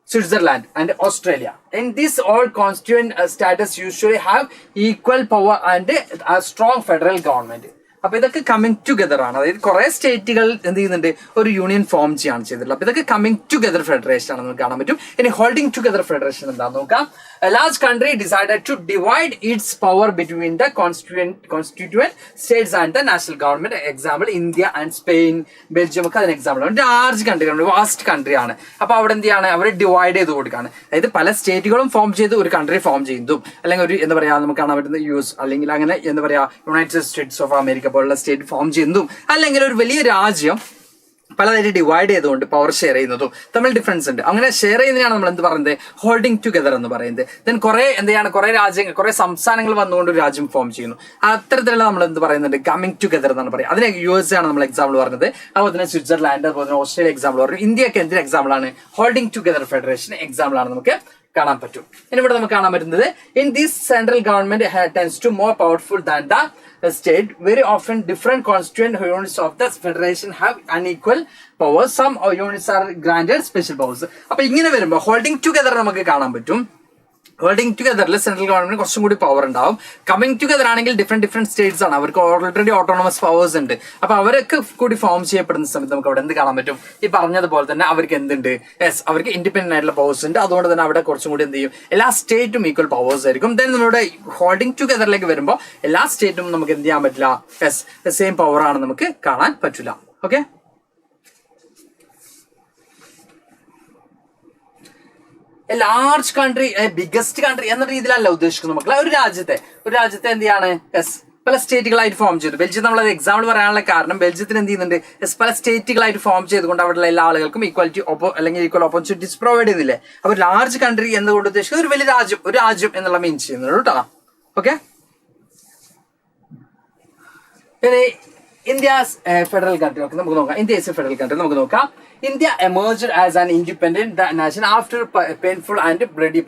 Switzerland and Australia. In this, all constituent states usually have equal power and a strong federal government. അപ്പൊ ഇതൊക്കെ കമ്മിങ് ടുഗദർ ആണ്. അതായത് കുറെ സ്റ്റേറ്റുകൾ എന്ത് ചെയ്യുന്നുണ്ട്, ഒരു യൂണിയൻ ഫോം ചെയ്യാണ് ചെയ്തിട്ടുള്ളത്. അപ്പൊ ഇതൊക്കെ കമ്മിങ് ടുഗദർ ഫെഡറേഷൻ ആണെന്ന് നമുക്ക് കാണാൻ പറ്റും. ഇനി ഹോൾഡിംഗ് ടുഗദർ ഫെഡറേഷൻ എന്താണെന്ന് നോക്കാം. A large country decided to divide its power between the constituent states and the national government. Example, India and Spain, Belgium ഒക്കെ അതിന് എക്സാമ്പിൾ ആണ്. ലാർജ് കൺട്രിയാണ്, വാസ്റ്റ് കൺട്രി ആണ്. അപ്പൊ അവിടെ എന്ത് ചെയ്യാണ്, അവർ ഡിവൈഡ് ചെയ്ത് കൊടുക്കുകയാണ്. അതായത് പല സ്റ്റേറ്റുകളും ഫോം ചെയ്ത് ഒരു കൺട്രി ഫോം ചെയ്യുന്നതും, അല്ലെങ്കിൽ ഒരു എന്താ പറയാ നമുക്ക് കാണാൻ പറ്റുന്ന US അല്ലെങ്കിൽ അങ്ങനെ എന്താ പറയാ യുണൈറ്റഡ് സ്റ്റേറ്റ്സ് ഓഫ് അമേരിക്ക പോലുള്ള സ്റ്റേറ്റ് ഫോം ചെയ്യുന്നതും, അല്ലെങ്കിൽ ഒരു വലിയ രാജ്യം പലതായിട്ട് ഡിവൈഡ് ചെയ്തുകൊണ്ട് പവർ ഷെയർ ചെയ്യുന്നതും തമ്മിൽ ഡിഫറൻസ് ഉണ്ട്. അങ്ങനെ ഷെയർ ചെയ്യുന്നതിനാണ് നമ്മൾ എന്ത് പറയുന്നത്, ഹോൾഡിംഗ് ടുഗദർ എന്ന് പറയുന്നത്. ദെൻ കുറെ സംസ്ഥാനങ്ങൾ വന്നുകൊണ്ട് ഒരു രാജ്യം ഫോം ചെയ്യുന്നു. അത്തരത്തിലുള്ള നമ്മൾ എന്ത് പറയുന്നുണ്ട്, കമ്മിങ് ടുഗദർ എന്നാണ് പറയുന്നത്. അതിന് USA ആണ് നമ്മൾ എക്സാമ്പിൾ പറഞ്ഞത്. അതുപോലെ തന്നെ സ്വിറ്റ്സർലാൻഡ്, അതുപോലെ തന്നെ ഓസ്ട്രേലിയ എക്സാമ്പിൾ പറഞ്ഞു. ഇന്ത്യയൊക്കെ എന്തിന് എക്സാമ്പിൾ ആണ്, ഹോൾഡിംഗ് ടുഗദർ ഫെഡറേഷൻ എക്സാമ്പിൾ ആണ് നമുക്ക് കാണാൻ പറ്റും. ഇനി ഇവിടെ നമുക്ക് കാണാൻ പറ്റുന്നത് in this central government tends to more powerful than the state. Very often different constituent units of the federation have unequal powers. Some units are granted special powers. അപ്പൊ ഇങ്ങനെ വരുമ്പോൾ ഹോൾഡിംഗ് ടുഗദർ നമുക്ക് കാണാൻ പറ്റും. ഹോൾഡിംഗ് ടുഗദറിൽ സെൻട്രൽ ഗവൺമെന്റ് കുറച്ചും കൂടി power ഉണ്ടാവും. Coming together ആണെങ്കിൽ ഡിഫറെന്റ് സ്റ്റേറ്റ്സ് ആണ്, അവർക്ക് ഓൾറെഡി ഓട്ടോണമസ് പവേഴ്സ് ഉണ്ട്. അപ്പൊ അവരൊക്കെ കൂടി ഫോം ചെയ്യപ്പെടുന്ന സമയത്ത് നമുക്ക് അവിടെ എന്ത് കാണാൻ പറ്റും, ഈ പറഞ്ഞതുപോലെ തന്നെ അവർക്ക് എന്തുണ്ട്, അവർക്ക് ഇൻഡിപെൻഡന്റ് ആയിട്ടുള്ള പവേഴ്സ് ഉണ്ട്. അതുകൊണ്ട് തന്നെ അവിടെ കുറച്ചും കൂടി എന്ത് ചെയ്യും, എല്ലാ സ്റ്റേറ്റും ഈക്വൽ പവേഴ്സ് ആയിരിക്കും. ദെൻ നമ്മുടെ ഹോൾഡിംഗ് ടുഗദറിലേക്ക് വരുമ്പോൾ എല്ലാ സ്റ്റേറ്റും നമുക്ക് എന്ത് ചെയ്യാൻ പറ്റില്ല, സെയിം പവർ ആണ് നമുക്ക് കാണാൻ പറ്റില്ല. Okay. Large country, biggest country എന്ന രീതിയിലല്ല ഉദ്ദേശിക്കുന്നത് മക്കളെ. ഒരു രാജ്യത്തെ എന്ത് ചെയ്യാണ്, പല സ്റ്റേറ്റുകളായിട്ട് ഫോം ചെയ്തു. ബെൽജിയം നമ്മളത് എക്സാമ്പിൾ പറയാനുള്ള കാരണം, ബെൽജിയത്തിന് എന്ത് ചെയ്യുന്നുണ്ട്, പല സ്റ്റേറ്റുകളായിട്ട് ഫോം ചെയ്തുകൊണ്ട് അവിടെയുള്ള എല്ലാ ആളുകൾക്കും ഈക്വൽ ഓപ്പർച്യൂണിറ്റീസ് പ്രൊവൈഡ് ചെയ്യുന്നില്ലേ. അപ്പൊ ലാർജ് കൺട്രി എന്നുകൊണ്ട് ഉദ്ദേശിക്കുന്നത് ഒരു വലിയ രാജ്യം എന്നുള്ള മീൻ ചെയ്യുന്നത് കേട്ടോ. ഓക്കെ. പിന്നെ ഇന്ത്യസ് ഫെഡറൽ കൺട്രി നമുക്ക് നോക്കാം. India is A federal country നമുക്ക് നോക്കാം. India emerged as an independent nation after painful and bloody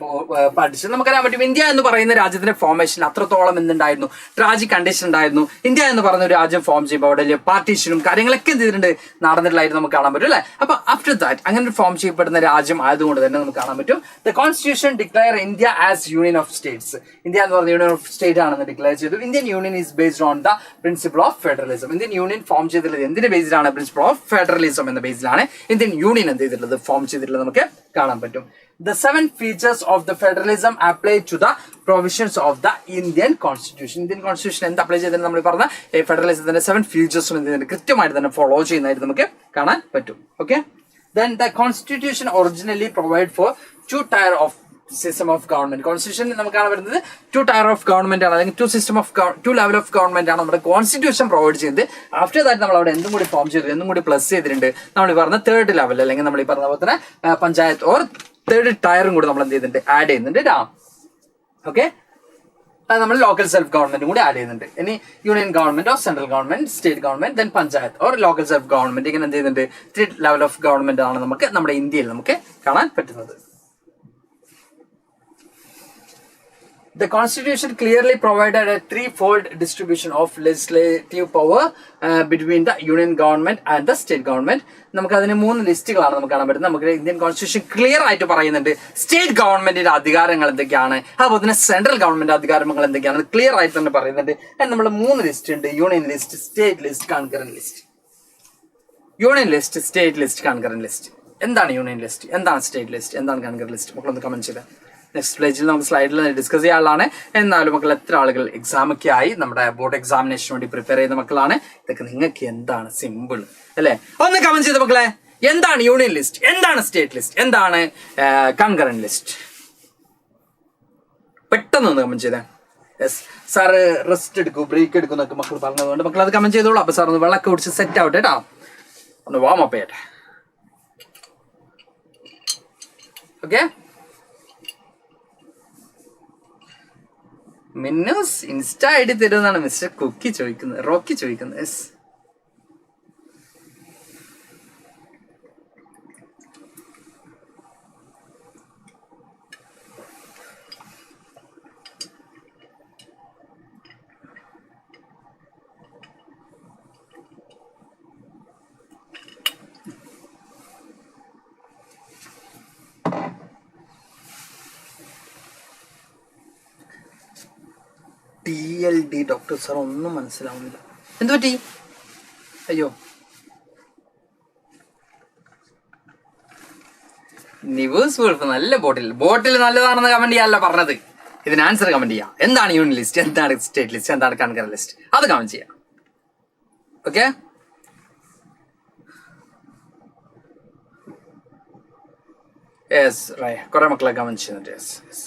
partition. നമുക്കറിയാൻ പറ്റും, ഇന്ത്യ എന്ന് പറയുന്ന രാജ്യത്തിന്റെ ഫോർമേഷൻ അത്രത്തോളം എന്തുണ്ടായിരുന്നു, ട്രാജിക് കണ്ടീഷൻ ഉണ്ടായിരുന്നു. ഇന്ത്യ എന്ന് പറയുന്ന ഒരു രാജ്യം ഫോം ചെയ്യുമ്പോൾ അവിടെ പാർട്ടീഷനും കാര്യങ്ങളൊക്കെ എന്ത് ചെയ്തിട്ടുണ്ട്, നടന്നിട്ടുള്ളതായിട്ട് നമുക്ക് കാണാൻ പറ്റും അല്ലെ. അപ്പൊ ആഫ്റ്റർ ദാറ്റ് അങ്ങനെ ഫോം ചെയ്യപ്പെടുന്ന രാജ്യം ആയതുകൊണ്ട് തന്നെ നമുക്ക് കാണാൻ പറ്റും the constitution declare India as union of States. India എന്ന് പറയുന്ന യൂണിയൻ ഓഫ് സ്റ്റേറ്റ് ആണെന്ന് ഡിക്ലെയർ ചെയ്തു. Indian union is based on the principle of federalism. Indian union form ചെയ്തിട്ടുള്ളത് എന്തിന്റെ ബേസിലാണ്, പ്രിൻസിപ്പിൾ ഓഫ് ഫെഡറലിസം എന്ന ബേസിലാണ് ഇന്ത്യൻ യൂണിയൻ എന്ത് ചെയ്തിട്ടുള്ളത്, ഫോം ചെയ്തിട്ടുള്ളത് നമുക്ക് കാണാൻ പറ്റും. The 7 features of the federalism apply to the provisions of the Indian Constitution. Indian constitution എന്ത് അപ്ലൈ ചെയ്തിട്ട് നമ്മൾ പറഞ്ഞ ഫെഡറലിസത്തിന്റെ 7 ഫീച്ചേഴ്സും എന്ത് കൃത്യമായിട്ട് തന്നെ ഫോളോ ചെയ്യുന്നതായിട്ട് നമുക്ക് കാണാൻ പറ്റും. Okay. Then the Constitution originally provide for 2 tier of system of government. Constitution നമുക്ക് കാണാൻ വരുന്നത് 2 tier of government ആണ്, അല്ലെങ്കിൽ 2 level of government ആണ് നമ്മുടെ കോൺസ്റ്റിറ്റ്യൂഷൻ പ്രൊവൈഡ് ചെയ്യുന്നത്. ആഫ്റ്റർ ദാറ്റ് നമ്മൾ അവിടെ എന്തും കൂടി ഫോം ചെയ്തു, എന്തും കൂടി പ്ലസ് ചെയ്തിട്ടുണ്ട്. നമ്മൾ ഈ പറഞ്ഞ 3rd ലെവൽ, അല്ലെങ്കിൽ നമ്മൾ ഈ പറഞ്ഞ പോലെ തന്നെ പഞ്ചായത്ത് ഓർ 3rd ടയറും കൂടി നമ്മൾ എന്ത് ചെയ്യുന്നുണ്ട്, ആഡ് ചെയ്യുന്നുണ്ട്. ഓക്കെ. നമ്മൾ ലോക്കൽ സെൽഫ് ഗവൺമെന്റും കൂടി ആഡ് ചെയ്യുന്നുണ്ട്. ഇനി union government or central government, state government, then panchayat or local self government, ഇങ്ങനെ എന്ത് ചെയ്യുന്നുണ്ട് 3 ലെവൽ ഓഫ് ഗവൺമെന്റ് ആണ് നമുക്ക് നമ്മുടെ ഇന്ത്യയിൽ നമുക്ക് കാണാൻ പറ്റുന്നത്. The Constitution clearly provided a 3-fold distribution of legislative power between the union government and the state government. നമുക്ക് അതിന് 3 ലിസ്റ്റുകളാണ് നമുക്ക് കാണാൻ പറ്റുന്നത്. നമുക്ക് ഇന്ത്യൻ കോൺസ്റ്റിറ്റ്യൂഷൻ ക്ലിയർ ആയിട്ട് പറയുന്നുണ്ട് സ്റ്റേറ്റ് ഗവൺമെന്റിന്റെ അധികാരങ്ങൾ എന്തൊക്കെയാണ്, അതുപോലെ തന്നെ സെൻട്രൽ ഗവൺമെന്റ് അധികാരങ്ങൾ എന്തൊക്കെയാണ് ക്ലിയർ ആയിട്ട് തന്നെ പറയുന്നുണ്ട്. നമ്മൾ 3 ലിസ്റ്റ് ഉണ്ട്, union list, state list, concurrent list. Union list, state list, concurrent list. എന്താണ് യൂണിയൻ ലിസ്റ്റ്, എന്താണ് സ്റ്റേറ്റ് ലിസ്റ്റ്, എന്താണ് കൺകറന്റ് ലിസ്റ്റ്, മക്കളൊന്ന് കമന്റ് ചെയ്താൽ. നെക്സ്റ്റ് പേജിൽ നമുക്ക് സ്ലൈഡിൽ ഡിസ്കസ് ചെയ്യാനുള്ളതാണ്. എന്നാലും മക്കൾ എത്ര ആളുകൾ എക്സാമൊക്കെ ആയി നമ്മുടെ ബോർഡ് എക്സാമിനേഷന് വേണ്ടി പ്രിപ്പയർ ചെയ്യുന്ന മക്കളാണ്? ഇതൊക്കെ നിങ്ങൾക്ക് എന്താണ് സിമ്പിൾ അല്ലേ? ഒന്ന് കമന്റ് ചെയ്ത മക്കളെ, എന്താണ് യൂണിയൻ ലിസ്റ്റ്, എന്താണ് സ്റ്റേറ്റ് ലിസ്റ്റ്, എന്താണ് കൺകറന്റ് ലിസ്റ്റ്? പെട്ടെന്ന് ഒന്ന് കമന്റ് ചെയ്തേ. യെസ് സാറ് റെസ്റ്റ് എടുക്കും, ബ്രേക്ക് എടുക്കും എന്നൊക്കെ മക്കൾ പറഞ്ഞതുകൊണ്ട് മക്കൾ അത് കമന്റ് ചെയ്തോളൂ. അപ്പൊ സാർ ഒന്ന് വെള്ളമൊക്കെ കുടിച്ച് സെറ്റ് ആവട്ടെ കേട്ടോ, ഒന്ന് വാം അപ്പ് ചെയ്യട്ടെ. ഓക്കെ, മിന്നൂസ് ഇൻസ്റ്റ ഐ ഡി തരുമെന്നാണ് മിസ്റ്റർ കുക്കി ചോദിക്കുന്നത്, റോക്കി ചോദിക്കുന്നത്. യെസ്, TLD ഡോക്ടർ സാർ ഒന്നും മനസ്സിലാവുന്നില്ല, എന്ത് പറ്റി? അയ്യോ, നിവേഴ്സ് വേൾഫ് നല്ല ബോട്ടിൽ നല്ലതാണെന്ന് കമന്റ് ചെയ്യാനല്ല പറഞ്ഞത്, ഇതിന് ആൻസർ കമന്റ് ചെയ്യാം. എന്താണ് യൂണിയൻ ലിസ്റ്റ്, എന്താണ് സ്റ്റേറ്റ് ലിസ്റ്റ്, എന്താണ് കൺകറന്റ് ലിസ്റ്റ്, അത് കമന്റ് ചെയ്യാം. ഓക്കെ, യെസ് റൈറ്റ്, കുറെ മക്കളെ കമന്റ് ചെയ്യുന്നുണ്ട്. യെസ് യെസ്,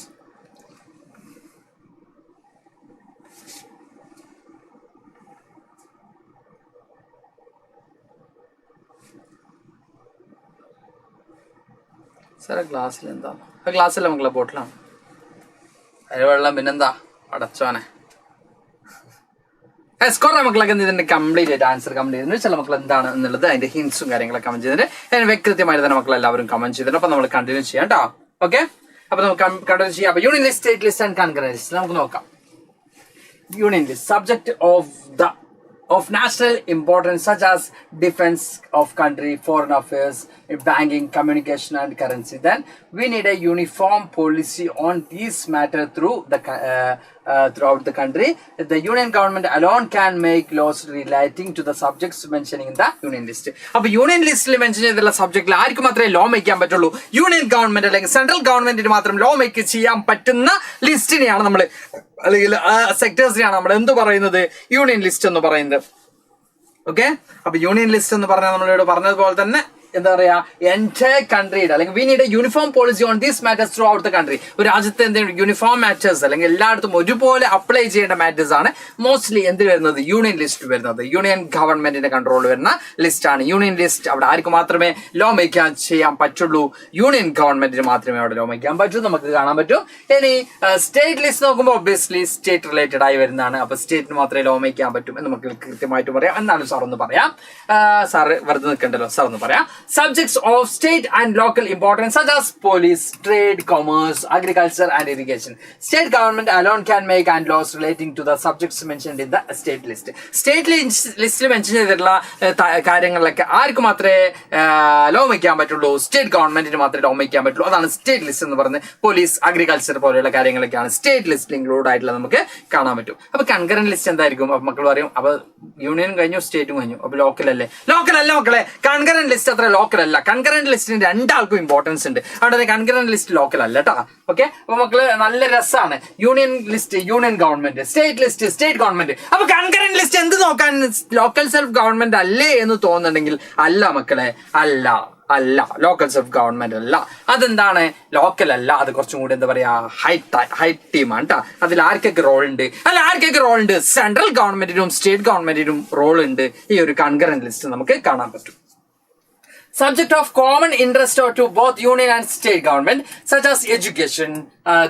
സാറേ ഗ്ലാസ്സിൽ എന്താ? ഗ്ലാസ്സില്ല മക്കളെ, ബോട്ടിലാണ്. അതിൽ വെള്ളം പിന്നെന്താ, അടച്ചോനെ. കുറെ മക്കളൊക്കെ ഇതിന്റെ കംപ്ലീറ്റ് ആയിട്ട് ആൻസർ കമന്റ് ചെയ്തിട്ടുണ്ട്. ചില മക്കൾ എന്താണ് എന്നുള്ളത് അതിന്റെ ഹിൻസും കാര്യങ്ങളൊക്കെ കമന്റ് ചെയ്തിട്ടുണ്ട്. അതിന് വ്യക്തമായിട്ട് തന്നെ മക്കൾ എല്ലാവരും കമന്റ് ചെയ്തിട്ടുണ്ട്. അപ്പൊ നമ്മൾ കണ്ടിന്യൂ ചെയ്യാം കേട്ടോ. ഓക്കെ, അപ്പൊ നമുക്ക് കണ്ടിന്യൂ ചെയ്യാം. അപ്പൊ union list, state list and concurrent list നമുക്ക് നോക്കാം. Union list, subject of national importance such as defense of country, foreign affairs, banking, communication and currency. Then we need a uniform policy on these matter throughout the country. The union government alone can make laws relating to the subjects mentioning in the union list. അപ്പോൾ union ലിസ്റ്റിൽ mention ചെയ്തിട്ടുള്ള സബ്ജക്റ്റിൽ ആർക്ക് മാത്രമേ law make ചെയ്യാൻ പറ്റുള്ളൂ? Union government അല്ലെങ്കിൽ central ഗവൺമെന്റിന് മാത്രം law make ചെയ്യാൻ പറ്റുന്ന ലിസ്റ്റിനെയാണ് നമ്മൾ, അല്ലെങ്കിൽ സെക്ടേഴ്സിനെയാണ് നമ്മൾ എന്ത് പറയുന്നത്? യൂണിയൻ ലിസ്റ്റ് എന്ന് പറയുന്നത്. ഓക്കെ, അപ്പൊ യൂണിയൻ ലിസ്റ്റ് എന്ന് പറഞ്ഞാൽ നമ്മളിവിടെ പറഞ്ഞതുപോലെ തന്നെ എന്താ പറയാ, എൻറ്റയർ കൺട്രിയുടെ അല്ലെങ്കിൽ V need A uniform policy on these matters through out the country. ഒരു രാജ്യത്തെ എന്തെങ്കിലും യൂണിഫോം മാറ്റേഴ്സ് അല്ലെങ്കിൽ എല്ലായിടത്തും ഒരുപോലെ അപ്ലൈ ചെയ്യേണ്ട മാറ്റേഴ്സ് ആണ് മോസ്റ്റ്ലി എന്ത് വരുന്നത്? യൂണിയൻ ലിസ്റ്റ് വരുന്നത്. യൂണിയൻ ഗവൺമെന്റിന്റെ കൺട്രോൾ വരുന്ന ലിസ്റ്റ് ആണ് യൂണിയൻ ലിസ്റ്റ്. അവിടെ ആർക്ക് മാത്രമേ ലോ മേക്ക് ചെയ്യാൻ പറ്റുള്ളൂ? യൂണിയൻ ഗവൺമെന്റിന് മാത്രമേ അവിടെ ലോ മേക്ക് ചെയ്യാൻ പറ്റൂ, നമുക്ക് കാണാൻ പറ്റും. ഇനി സ്റ്റേറ്റ് ലിസ്റ്റ് നോക്കുമ്പോൾ ഒബ്വിയസ്ലി സ്റ്റേറ്റ് റിലേറ്റഡ് ആയി വരുന്നതാണ്. അപ്പൊ സ്റ്റേറ്റിന് മാത്രമേ ലോ മേക്ക് ചെയ്യാൻ പറ്റും എന്ന് നമുക്ക് കൃത്യമായിട്ട് പറയാം. എന്നാലും സാർ ഒന്ന് പറയാം, സാറ് വെറുതെ നിൽക്കണ്ടല്ലോ, സാർ ഒന്ന് പറയാം. Subjects of state and local importance such as police, trade, commerce, agriculture and irrigation. State government alone can make and laws relating to the subjects mentioned in the state list. State ലിസ്റ്റിൽ mention ചെയ്തിട്ടുള്ള കാര്യങ്ങളിലൊക്കെ ആർക്ക് മാത്രമേ law വയ്ക്കാൻ പറ്റുള്ളൂ? State ഗവൺമെന്റിന് മാത്രമേ law വയ്ക്കാൻ പറ്റുള്ളൂ. അതാണ് സ്റ്റേറ്റ് ലിസ്റ്റ് എന്ന് പറയുന്നത്. പോലീസ്, അഗ്രികൾച്ചർ പോലെയുള്ള കാര്യങ്ങളൊക്കെയാണ് സ്റ്റേറ്റ് ലിസ്റ്റിൽ ഇൻക്ലൂഡ് ആയിട്ടുള്ള നമുക്ക് കാണാൻ പറ്റും. അപ്പൊ കൺകറന്റ് ലിസ്റ്റ് എന്തായിരിക്കും? അപ്പൊ മക്കൾ പറയും, അപ്പൊ യൂണിയനും കഴിഞ്ഞു സ്റ്റേറ്റും കഴിഞ്ഞു, അപ്പൊ ലോക്കൽ അല്ലേ? ലോക്കൽ അല്ല മക്കളെ, കൺകറന്റ് ലിസ്റ്റ് അത്ര ലോക്കൽ അല്ല. കൺകറന്റ് ലിസ്റ്റിന് രണ്ടാൾക്കും ഇമ്പോർട്ടൻസ് ഉണ്ട്. അവിടെ കൺകറന്റ് ലിസ്റ്റ് ലോക്കൽ അല്ല കേട്ടോ. ഓക്കെ, അപ്പൊ മക്കള് നല്ല രസമാണ്. Union list union government, state list state government. അപ്പൊ കൺകറന്റ് ലിസ്റ്റ് എന്ത് നോക്കാൻ, ലോക്കൽ സെൽഫ് ഗവൺമെന്റ് അല്ലേ എന്ന് തോന്നുന്നുണ്ടെങ്കിൽ അല്ല മക്കളെ, അല്ല ലോക്കൽ സെൽഫ് ഗവൺമെന്റ് അല്ല. അതെന്താണ്? ലോക്കൽ അല്ല, അത് കുറച്ചും കൂടി എന്താ പറയാ, ഹൈ ടീമാണ് കേട്ടോ. അതിൽ ആർക്കൊക്കെ റോൾ ഉണ്ട്? ആർക്കൊക്കെ റോൾ ഉണ്ട്? സെൻട്രൽ ഗവൺമെന്റിനും സ്റ്റേറ്റ് ഗവൺമെന്റിനും റോൾ ഉണ്ട്. ഈ ഒരു കൺകറന്റ് ലിസ്റ്റ് നമുക്ക് കാണാൻ പറ്റും. Subject of common interest to both union and state government, such as education,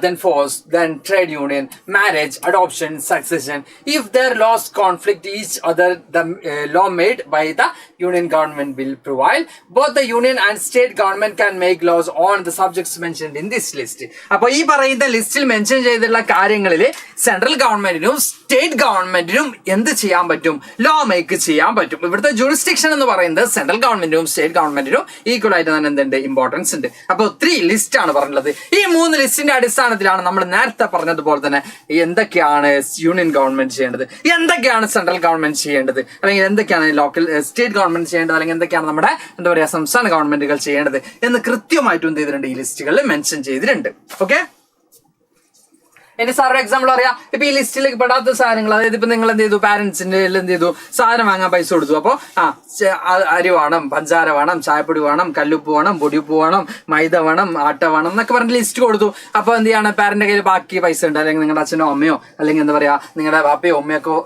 then force, then trade union, marriage, adoption, succession. If their laws conflict each other, the law made by the union government will prevail. Both the union and state government can make laws on the subjects mentioned in this list. അപ്പോൾ ഈ പറയുന്ന ലിസ്റ്റിൽ mention ചെയ്തിട്ടുള്ള കാര്യങ്ങളിൽ central ഗവൺമെന്റിനും state ഗവൺമെന്റിനും എന്ത് ചെയ്യാൻ പറ്റും? ലോ മേക്ക് ചെയ്യാൻ പറ്റും. ഇവിടുത്തെ ജൂറിസ്ഡിക്ഷൻ എന്ന് പറയുന്നത് സെൻട്രൽ ഗവൺമെന്റിനും സ്റ്റേറ്റ് ഗവൺമെന്റിനും ഈക്വൽ ആയിട്ട് തന്നെ എന്തുണ്ട്? ഇമ്പോർട്ടൻസ് ഉണ്ട്. അപ്പോൾ 3 ലിസ്റ്റ് ആണ് പറഞ്ഞിട്ടുള്ളത്. ഈ 3 ലിസ്റ്റിന്റെ അടിസ്ഥാനത്തിലാണ് നമ്മൾ നേരത്തെ പറഞ്ഞതുപോലെ തന്നെ എന്തൊക്കെയാണ് യൂണിയൻ ഗവൺമെന്റ് ചെയ്യേണ്ടത്, എന്തൊക്കെയാണ് സെൻട്രൽ ഗവൺമെന്റ് ചെയ്യേണ്ടത്, അല്ലെങ്കിൽ എന്തൊക്കെയാണ് ലോക്കൽ സ്റ്റേറ്റ് ഗവൺമെന്റ് ചെയ്യേണ്ടത്, അല്ലെങ്കിൽ എന്തൊക്കെയാണ് നമ്മുടെ എന്താ പറയാ സംസ്ഥാന ഗവൺമെന്റുകൾ ചെയ്യേണ്ടത് എന്ന് കൃത്യമായിട്ടും എന്ത് ചെയ്തിട്ടുണ്ട്? ഈ ലിസ്റ്റുകളിൽ മെൻഷൻ ചെയ്തിട്ടുണ്ട്. ഓക്കെ, എന്റെ സാറിന്റെ എക്സാമ്പിൾ അറിയാം. ഇപ്പൊ ഈ ലിസ്റ്റിലേക്ക് പെടാത്ത സാധനങ്ങൾ, അതായത് ഇപ്പൊ നിങ്ങൾ എന്ത് ചെയ്തു, പാരന്റ്സിന്റെ എന്ത് ചെയ്തു, സാധനം വാങ്ങാൻ പൈസ കൊടുത്തു. അപ്പൊ അരി വേണം, പഞ്ചാര വേണം, ചായപ്പൊടി വേണം, കല്ലുപ്പ് വേണം, പൊടിയുപ്പ് വേണം, മൈദ വേണം, ആട്ട വേണം എന്നൊക്കെ പറഞ്ഞ് ലിസ്റ്റ് കൊടുത്തു. അപ്പൊ എന്ത് ചെയ്യാണ്, പാരന്റ് കയ്യിൽ ബാക്കി പൈസ ഉണ്ട്, അല്ലെങ്കിൽ നിങ്ങളുടെ അച്ഛനോ അമ്മയോ അല്ലെങ്കിൽ എന്താ പറയാ നിങ്ങളുടെ പാപ്പയോ അമ്മയൊക്കെ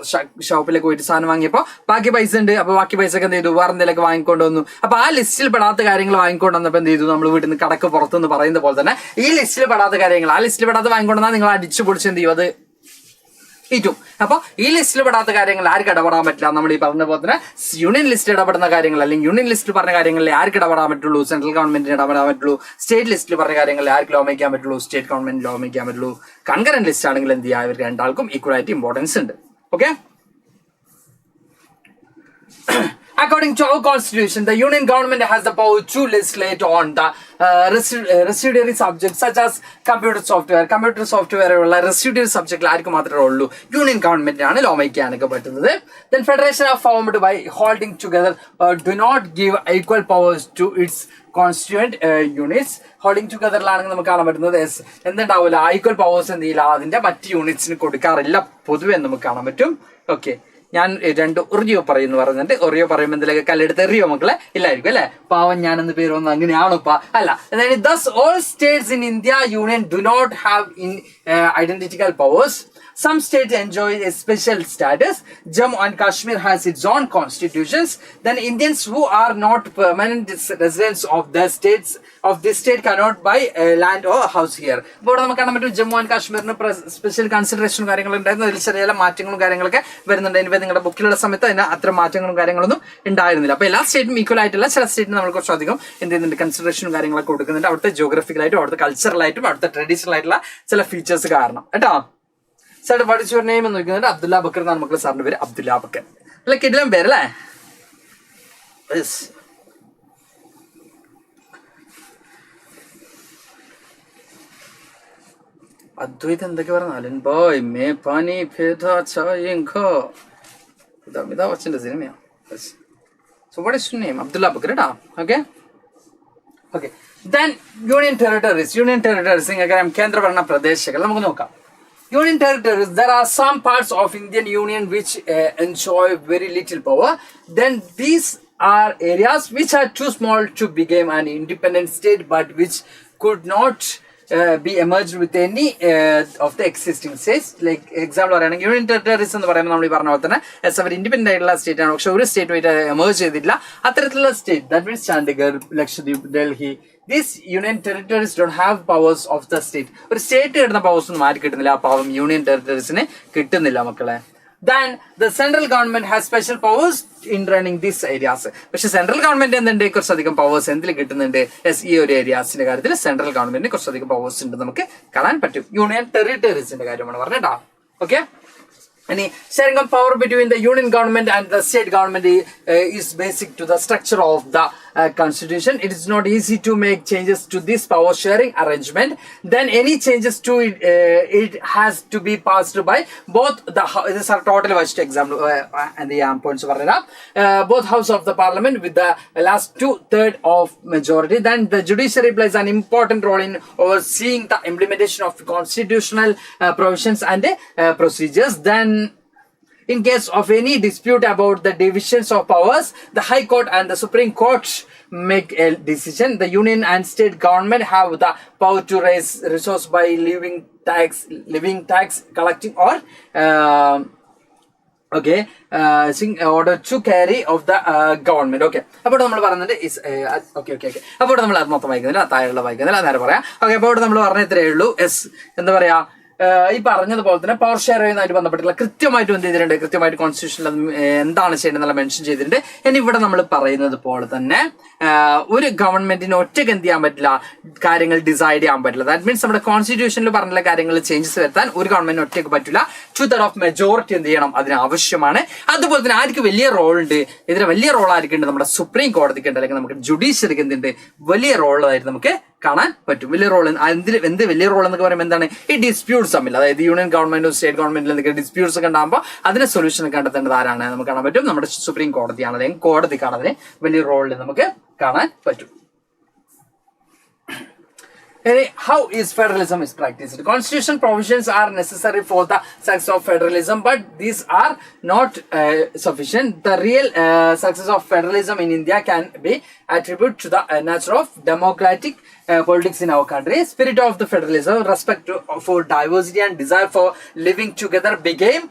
ഷോപ്പിലേക്ക് പോയിട്ട് സാധനം വാങ്ങിയപ്പോ ബാക്കി പൈസ ഉണ്ട്. അപ്പൊ ബാക്കി പൈസ ഒക്കെ എന്ത് ചെയ്തു, വേറെ എന്തെങ്കിലുമൊക്കെ വാങ്ങിക്കൊണ്ട് വന്നു. അപ്പൊ ആ ലിസ്റ്റിൽ പെടാത്ത കാര്യങ്ങൾ വാങ്ങിക്കൊണ്ട് വന്നപ്പോ എന്ത് ചെയ്തു, നമ്മൾ വീട്ടിൽ നിന്ന് കടക്ക് പുറത്തുനിന്ന് പറയുന്ന പോലെ തന്നെ ഈ ലിസ്റ്റിൽ പെടാത്ത കാര്യങ്ങൾ, ആ ലിസ്റ്റിൽ പെടാത്ത വാങ്ങിക്കൊണ്ടുവന്നാൽ നിങ്ങൾ അടിച്ചു പൊടിച്ച് എന്ത് ചെയ്യും, അത് ഇറ്റും. അപ്പൊ ഈ ലിസ്റ്റിൽ പെടാത്ത കാര്യങ്ങൾ ആർക്ക് ഇടപെടാൻ പറ്റില്ല. നമ്മൾ ഈ പറഞ്ഞ പോലെ തന്നെ യൂണിയൻ ലിസ്റ്റ് ഇടപെടുന്ന കാര്യങ്ങൾ, അല്ലെങ്കിൽ യൂണിയൻ ലിസ്റ്റിൽ പറഞ്ഞ കാര്യങ്ങളിൽ ആർക്ക് ഇടപെടാൻ പറ്റുള്ളൂ, സെൻട്രൽ ഗവൺമെന്റിന് ഇടപെടാൻ പറ്റുള്ളൂ. സ്റ്റേറ്റ് ലിസ്റ്റിൽ പറഞ്ഞ കാര്യങ്ങളിൽ ആർക്ക് ലോ മേക്കാൻ പറ്റുള്ളൂ, സ്റ്റേറ്റ് ഗവൺമെന്റ് ലോ മേക്കാൻ പറ്റുള്ളൂ. കൺകറന്റ് ലിസ്റ്റ് ആണെങ്കിൽ എന്ത് ചെയ്യുക, ഇവർക്ക് രണ്ടാൾക്കും ഈക്വലായിട്ട് ഇമ്പോർട്ടൻസ് ഉണ്ട്. Okay. According to our constitution, the union government has the power to legislate on the residuary subjects such as computer software. Computer software ഉള്ള residuary subject ആർക്ക് മാത്രമേ ഉള്ളൂ, യൂണിയൻ ഗവൺമെന്റിനാണ് ലോ മേക്കാനൊക്കെ പറ്റുന്നത്. Then federation are formed by holding together do not give equal powers to its constituent units. Holding ടുഗദറിലാണെങ്കിൽ നമുക്ക് കാണാൻ പറ്റുന്നത് എന്തുണ്ടാവില്ല, equal powers എന്ത് ചെയ്യില്ല, അതിന്റെ മറ്റ് യൂണിറ്റ്സിന് കൊടുക്കാറില്ല പൊതുവെ നമുക്ക് കാണാൻ പറ്റും. ഓക്കെ. ഞാൻ രണ്ട് ഒറിയോ പറയുന്നു പറഞ്ഞിട്ട്, ഒറിയോ പറയുമ്പോൾ എന്തെങ്കിലും കല്ലെടുത്ത് എറിയോ മക്കളെ, ഇല്ലായിരിക്കും അല്ലെ, പാവം ഞാനെന്ന് പേര് വന്നു അങ്ങനെയാണോ അല്ല. അതായത് thus all states in India union do not have identical powers. Some states enjoy a special status. Jammu and Kashmir has its own constitutions. Then Indians who are not permanent residents of the states of this state cannot buy land or house here. ഇപ്പോൾ നമുക്ക് കാണാൻ പറ്റും Jammu and കാശ്മീരിന് special കൺസിഡറേഷനും കാര്യങ്ങളും ഉണ്ടായിരുന്നു. അതിൽ ചെറിയ മാറ്റങ്ങളും കാര്യങ്ങളൊക്കെ വരുന്നുണ്ട്. ഇനി നിങ്ങളുടെ ബുക്കിലുള്ള സമയത്ത് അതിന് അത്ര മാറ്റങ്ങളും കാര്യങ്ങളൊന്നും ഉണ്ടായിരുന്നില്ല. അപ്പൊ എല്ലാ സ്റ്റേറ്റും ഈക്വൽ ആയിട്ടില്ല. ചില സ്റ്റേറ്റിന് നമ്മൾ കുറച്ചധികം എന്ത് ചെയ്യുന്നുണ്ട്, കൺസിഡറേഷനും കാര്യങ്ങളൊക്കെ കൊടുക്കുന്നുണ്ട്. അവിടുത്തെ ജോഗ്രഫിക്കലായിട്ടും അവിടുത്തെ കൾച്ചറലായിട്ടും അവിടുത്തെ ട്രഡീഷണൽ ആയിട്ടുള്ള ചില ഫീച്ചേഴ്സ് കാരണം കേട്ടോ. Sir what is your name എന്ന് നോക്കുന്നത് അബ്ദുല്ല ബക്കർ എന്നാണ് മക്കളെ. സാറിന്റെ പേര് അബ്ദുല്ല ബക്കർ. അല്ല കിടിലം പേരല്ലേ. അദ്വൈത് എന്തൊക്കെ പറഞ്ഞാലും ബോയ് മേ പാനി അച്ഛൻ്റെ സിനിമയാണ്. So what is your name? Abdulla Bakkar കേട്ടോ. Okay. Okay. Then union territories. Union territories നിങ്ങൾക്കറിയാം, കേന്ദ്രഭരണ പ്രദേശങ്ങൾ. നമുക്ക് നോക്കാം. Union territories, there are some parts of Indian Union which enjoy very little power. Then these are areas which are too small to become an independent state but which could not be emerged with any of the existing states. Like example പറയുകയാണെങ്കിൽ union territories എന്ന് പറയുമ്പോൾ നമ്മൾ ഈ പറഞ്ഞ പോലെ തന്നെ അവർ independent ആയിട്ടുള്ള state ആണ്, പക്ഷെ ഒരു സ്റ്റേറ്റുമായിട്ട് എമേർജ് ചെയ്തിട്ടില്ല. അത്തരത്തിലുള്ള state that means Chandigarh, Lakshadweep, Delhi, these union territories don't have powers of the state. ഒരു സ്റ്റേറ്റ് കിട്ടുന്ന പവേഴ്സ് ഒന്നും ആർക്ക് കിട്ടുന്നില്ല, ആ പാവം യൂണിയൻ ടെറിട്ടറീസിന് കിട്ടുന്നില്ല മക്കളെ. Then the central government has special powers in running these areas. പക്ഷെ സെൻട്രൽ ഗവൺമെന്റ് എന്തുണ്ട്, കുറച്ചധികം പവേഴ്സ് എന്തിൽ കിട്ടുന്നുണ്ട്, ഈ ഒരു ഏരിയാസിന്റെ കാര്യത്തിൽ സെൻട്രൽ ഗവൺമെന്റിന് കുറച്ചധികം പവേഴ്സ് ഉണ്ട് നമുക്ക് കാണാൻ പറ്റും. യൂണിയൻ ടെറിട്ടറീസിന്റെ കാര്യമാണ് പറഞ്ഞിട്ടാ. Okay. Any sharing of power between the union government and the state government is basic to the structure of the constitution. It is not easy to make changes to this power sharing arrangement. Then any changes to it, it has to be passed by both the this are total first example and the points both house of the parliament with the last 2/3 of majority. Then the judiciary plays an important role in overseeing the implementation of constitutional provisions and procedures. Then in case of any dispute about the divisions of powers, the High Court and the Supreme Court make a decision. The union and state government have the power to raise resource by levying tax collecting or in order to carry of the government. Okay. അപ്പോൾ നമ്മൾ പറയുന്നത് അപ്പോൾ നമ്മൾ അത് മൊത്തം വായിക്കുന്നില്ല, താഴെയുള്ള വായിക്കുന്നില്ല, നേരെ പറയാം. ഓക്കെ. അപ്പോൾ നമ്മൾ പറഞ്ഞ ഇത്രയേ ഉള്ളൂ. എന്താ പറയാ, ഈ പറഞ്ഞതുപോലെ തന്നെ പവർ ഷെയർ ചെയ്യുന്നതായിട്ട് ബന്ധപ്പെട്ടുള്ള കൃത്യമായിട്ട് എന്ത് ചെയ്തിട്ടുണ്ട്, കൃത്യമായിട്ട് കോൺസ്റ്റിറ്റ്യൂഷനിൽ എന്താണ് ചെയ്യേണ്ടതെന്നുള്ള മെൻഷൻ ചെയ്തിട്ടുണ്ട്. ഇനി ഇവിടെ നമ്മൾ പറയുന്നത് പോലെ തന്നെ ഒരു ഗവൺമെന്റിന് ഒറ്റയ്ക്ക് എന്ത് ചെയ്യാൻ പറ്റില്ല, കാര്യങ്ങൾ ഡിസൈഡ് ചെയ്യാൻ പറ്റില്ല. ദാറ്റ് മീൻസ് നമ്മുടെ കോൺസ്റ്റിറ്റ്യൂഷനിൽ പറഞ്ഞിട്ടുള്ള കാര്യങ്ങൾ ചേഞ്ചസ് വരുത്താൻ ഒരു ഗവൺമെന്റിന് ഒറ്റയ്ക്ക് പറ്റില്ല. 2/3 ഓഫ് മെജോറിറ്റി എന്ത് ചെയ്യണം, അതിന് ആവശ്യമാണ്. അതുപോലെ തന്നെ ആർക്ക് വലിയ റോൾ ഉണ്ട്, ഇതിന് വലിയ റോൾ ആയിരിക്കുന്നുണ്ട്, നമ്മുടെ സുപ്രീം കോടതിക്ക് ഉണ്ട്, അല്ലെങ്കിൽ നമുക്ക് ജുഡീഷ്യറിക്ക് എന്തുണ്ട്, വലിയ റോളായിട്ട് നമുക്ക് കാണാൻ പറ്റും. വലിയ റോൾ എന്ത് വലിയ റോൾ എന്നൊക്കെ പറയുമ്പോൾ എന്താണ്, ഈ ഡിസ്പ്യൂട്ട്സ് തമ്മിൽ, അതായത് യൂണിയൻ ഗവൺമെന്റും സ്റ്റേറ്റ് ഗവൺമെന്റിലും എന്തൊക്കെ ഡിസ്പ്യൂട്ട്സ് ഒക്കെ ഉണ്ടാകുമ്പോൾ അതിന് സൊല്യൂഷൻ കണ്ടെത്തേണ്ടത് ആരാണ്, നമുക്ക് കാണാൻ പറ്റും, നമ്മുടെ സുപ്രീം കോടതിയാണ്. അല്ലെങ്കിൽ കോടതിക്കാണ് അതിന് വലിയ റോളിൽ നമുക്ക് കാണാൻ പറ്റും. How is federalism is practiced? Constitution provisions are necessary for the success of federalism, but these are not sufficient. The real success of federalism in India can be attributed to the nature of democratic politics in our country. Spirit of the federalism, respect for diversity and desire for living together became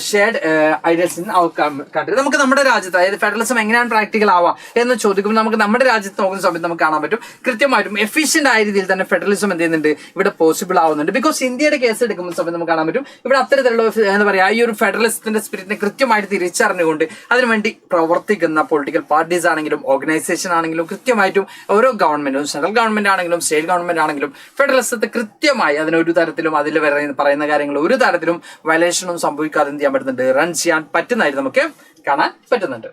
shared ideals in our country. നമുക്ക് നമ്മുടെ രാജ്യത്ത് അതായത് federalism എങ്ങനെയാണ് practical ആവുക എന്ന് ചോദിക്കുമ്പോൾ നമുക്ക് നമ്മുടെ രാജ്യത്ത് നോക്കുന്ന സമയത്ത് നമുക്ക് കാണാൻ പറ്റും കൃത്യമായിട്ടും എഫിഷ്യന്റ് ആയ രീതിയിൽ തന്നെ ഫെഡറലിസം എന്ത് ചെയ്യുന്നുണ്ട് ഇവിടെ പോസിബിൾ ആവുന്നുണ്ട്. ബിക്കോസ് ഇന്ത്യയുടെ കേസ് എടുക്കുന്ന സമയത്ത് നമുക്ക് കാണാൻ പറ്റും ഇവിടെ അത്തരത്തിലുള്ള എന്താ പറയുക ഈ ഒരു ഫെഡറലിസത്തിന്റെ സ്പിരിറ്റിനെ കൃത്യമായിട്ട് തിരിച്ചറിഞ്ഞുകൊണ്ട് അതിനുവേണ്ടി പ്രവർത്തിക്കുന്ന പൊളിറ്റിക്കൽ പാർട്ടീസ് ആണെങ്കിലും ഓർഗനൈസേഷൻ ആണെങ്കിലും കൃത്യമായിട്ടും ഓരോ ഗവൺമെന്റും സെൻട്രൽ ഗവൺമെന്റ് ആണെങ്കിലും സ്റ്റേറ്റ് ഗവൺമെന്റ് ആണെങ്കിലും ഫെഡറലിസത്തെ കൃത്യമായി അതിനൊരു തരത്തിലും അതിൽ പറയുന്ന കാര്യങ്ങൾ ഒരു തരത്തിലും വയലേഷനും സംഭവിക്കാതെ എന്ത് ചെയ്യാൻ പറ്റുന്നുണ്ട്, റൺ ചെയ്യാൻ പറ്റുന്നതായിട്ട് നമുക്ക് കാണാൻ പറ്റുന്നുണ്ട്.